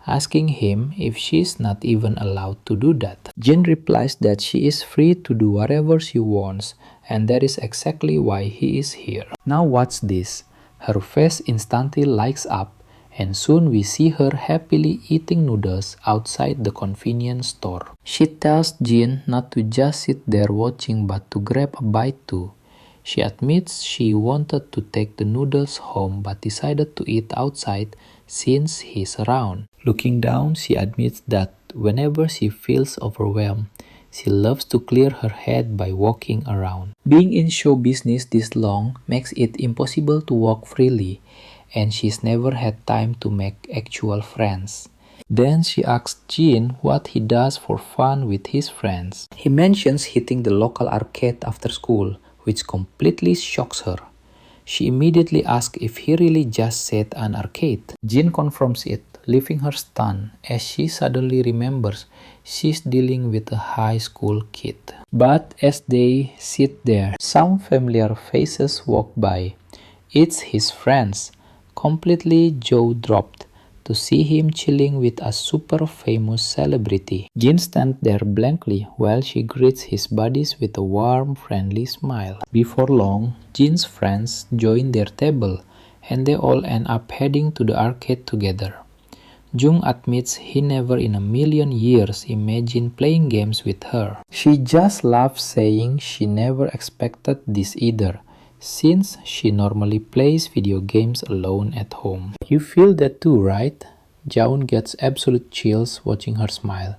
asking him if she's not even allowed to do that. Jin replies that she is free to do whatever she wants, and that is exactly why he is here. Now watch this. Her face instantly lights up, and soon we see her happily eating noodles outside the convenience store. She tells Jin not to just sit there watching but to grab a bite too. She admits she wanted to take the noodles home but decided to eat outside since he's around. Looking down, she admits that whenever she feels overwhelmed, she loves to clear her head by walking around. Being in show business this long makes it impossible to walk freely, and she's never had time to make actual friends. Then she asks Jin what he does for fun with his friends. He mentions hitting the local arcade after school, which completely shocks her. She immediately asks if he really just said an arcade. Jin confirms it, leaving her stunned as she suddenly remembers she's dealing with a high school kid. But as they sit there, some familiar faces walk by. It's his friends, completely jaw-dropped to see him chilling with a super famous celebrity. Jin stands there blankly while she greets his buddies with a warm, friendly smile. Before long, Jin's friends join their table, and they all end up heading to the arcade together. Jung admits he never in a million years imagined playing games with her. She just laughs, saying she never expected this either, since she normally plays video games alone at home. You feel that too, right? Jaun gets absolute chills watching her smile,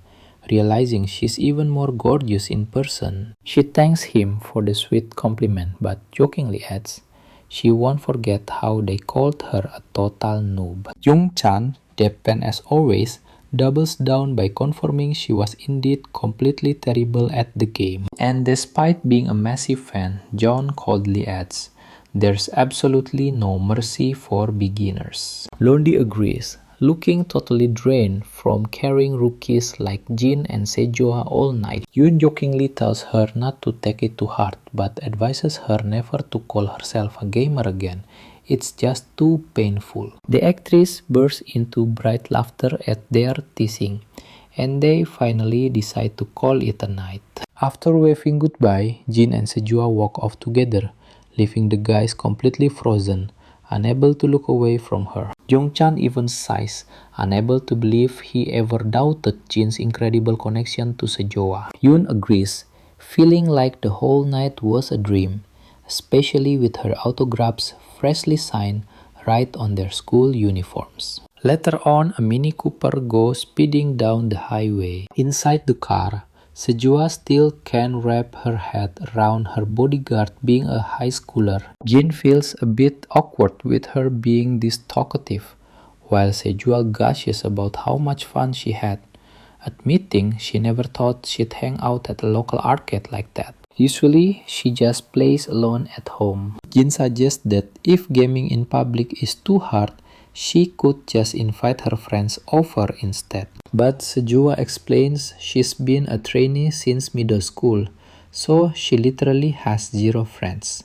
realizing she's even more gorgeous in person. She thanks him for the sweet compliment, but jokingly adds she won't forget how they called her a total noob. Jung-chan, deadpan as always, doubles down by confirming she was indeed completely terrible at the game. And despite being a massive fan, John coldly adds, "There's absolutely no mercy for beginners." Londi agrees, looking totally drained from carrying rookies like Jin and Sejoa all night. Yoon jokingly tells her not to take it too hard, but advises her never to call herself a gamer again. It's just too painful. The actress bursts into bright laughter at their teasing, and they finally decide to call it a night. After waving goodbye, Jin and Sejua walk off together, leaving the guys completely frozen, unable to look away from her. Jung-chan even sighs, unable to believe he ever doubted Jin's incredible connection to Sejua. Yoon agrees, feeling like the whole night was a dream, especially with her autographs freshly signed right on their school uniforms. Later on, a Mini Cooper goes speeding down the highway. Inside the car, Sejua still can't wrap her head around her bodyguard being a high schooler. Jin feels a bit awkward with her being this talkative, while Sejua gushes about how much fun she had, admitting she never thought she'd hang out at a local arcade like that. Usually, she just plays alone at home. Jin suggests that if gaming in public is too hard, she could just invite her friends over instead. But Sejua explains she's been a trainee since middle school, so she literally has zero friends.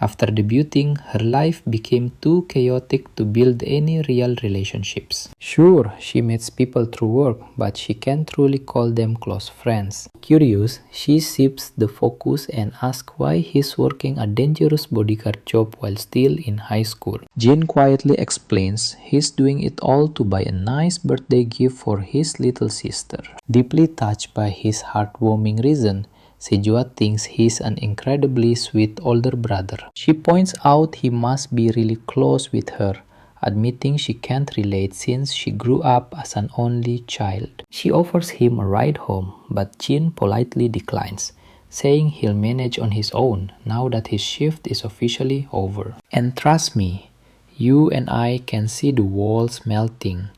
After debuting, her life became too chaotic to build any real relationships. Sure, she meets people through work, but she can't truly call them close friends. Curious, she shifts the focus and asks why he's working a dangerous bodyguard job while still in high school. Jin quietly explains he's doing it all to buy a nice birthday gift for his little sister. Deeply touched by his heartwarming reason, Sejua thinks he's an incredibly sweet older brother. She points out he must be really close with her, admitting she can't relate since she grew up as an only child. She offers him a ride home, but Jin politely declines, saying he'll manage on his own now that his shift is officially over. And trust me, you and I can see the walls melting,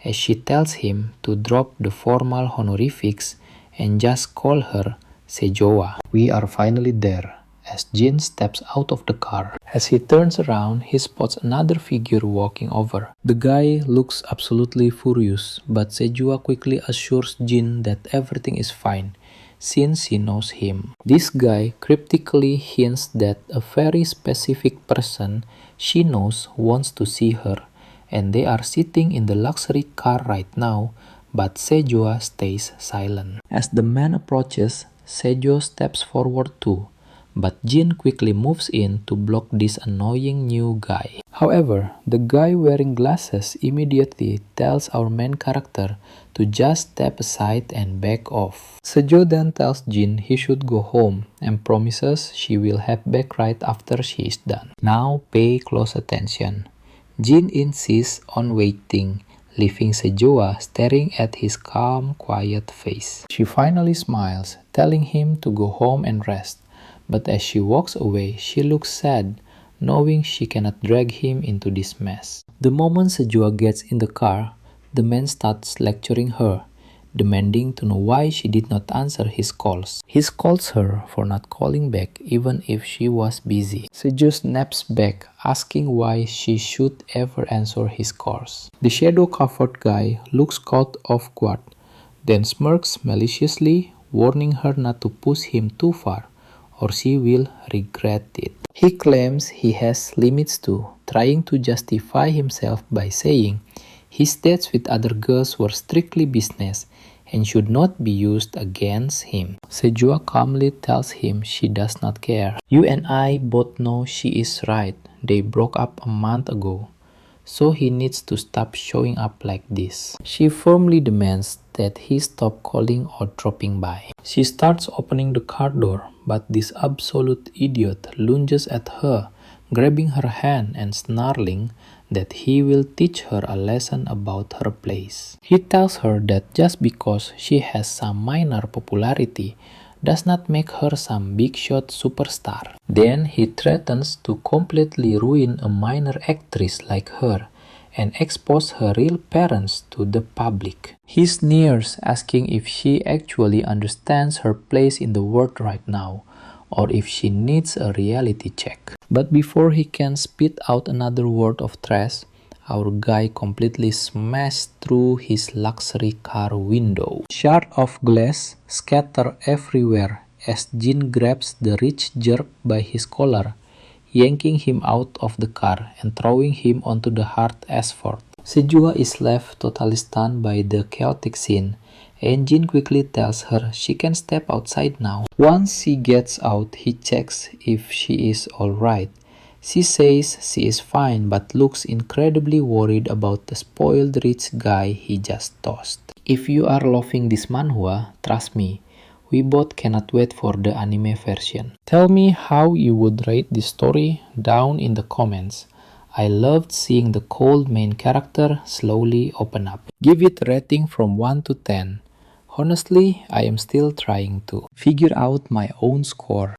as she tells him to drop the formal honorifics and just call her Sejua. We are finally there, as Jin steps out of the car. As he turns around, he spots another figure walking over. The guy looks absolutely furious, but Sejua quickly assures Jin that everything is fine, since he knows him. This guy cryptically hints that a very specific person she knows wants to see her, and they are sitting in the luxury car right now, but Sejua stays silent. As the man approaches, Sejua steps forward too, but Jin quickly moves in to block this annoying new guy. However, the guy wearing glasses immediately tells our main character to just step aside and back off. Sejua then tells Jin he should go home and promises she will head back right after she is done. Now pay close attention. Jin insists on waiting, leaving Sejua staring at his calm, quiet face. She finally smiles, telling him to go home and rest, but as she walks away, she looks sad, knowing she cannot drag him into this mess. The moment Sejua gets in the car, the man starts lecturing her, demanding to know why she did not answer his calls. He scolds her for not calling back even if she was busy. Sejua snaps back, asking why she should ever answer his calls. The shadow-covered guy looks caught off guard, then smirks maliciously, warning her not to push him too far, or she will regret it. He claims he has limits too, trying to justify himself by saying his dates with other girls were strictly business and should not be used against him. Sejua calmly tells him she does not care. You and I both know she is right. They broke up a month ago, so he needs to stop showing up like this. She firmly demands that he stop calling or dropping by. She starts opening the car door, but this absolute idiot lunges at her, grabbing her hand and snarling that he will teach her a lesson about her place. He tells her that just because she has some minor popularity does not make her some big shot superstar. Then he threatens to completely ruin a minor actress like her and expose her real parents to the public. He sneers, asking if she actually understands her place in the world right now, or if she needs a reality check. But before he can spit out another word of trash, our guy completely smashed through his luxury car window. Shards of glass scatter everywhere as Jin grabs the rich jerk by his collar, yanking him out of the car and throwing him onto the hard asphalt. Sejua is left totally stunned by the chaotic scene, and Jin quickly tells her she can step outside now. Once she gets out, he checks if she is alright. She says she is fine but looks incredibly worried about the spoiled rich guy he just tossed. If you are loving this manhwa, trust me, we both cannot wait for the anime version. Tell me how you would rate this story down in the comments. I loved seeing the cold main character slowly open up. Give it a rating from 1 to 10. Honestly, I am still trying to figure out my own score.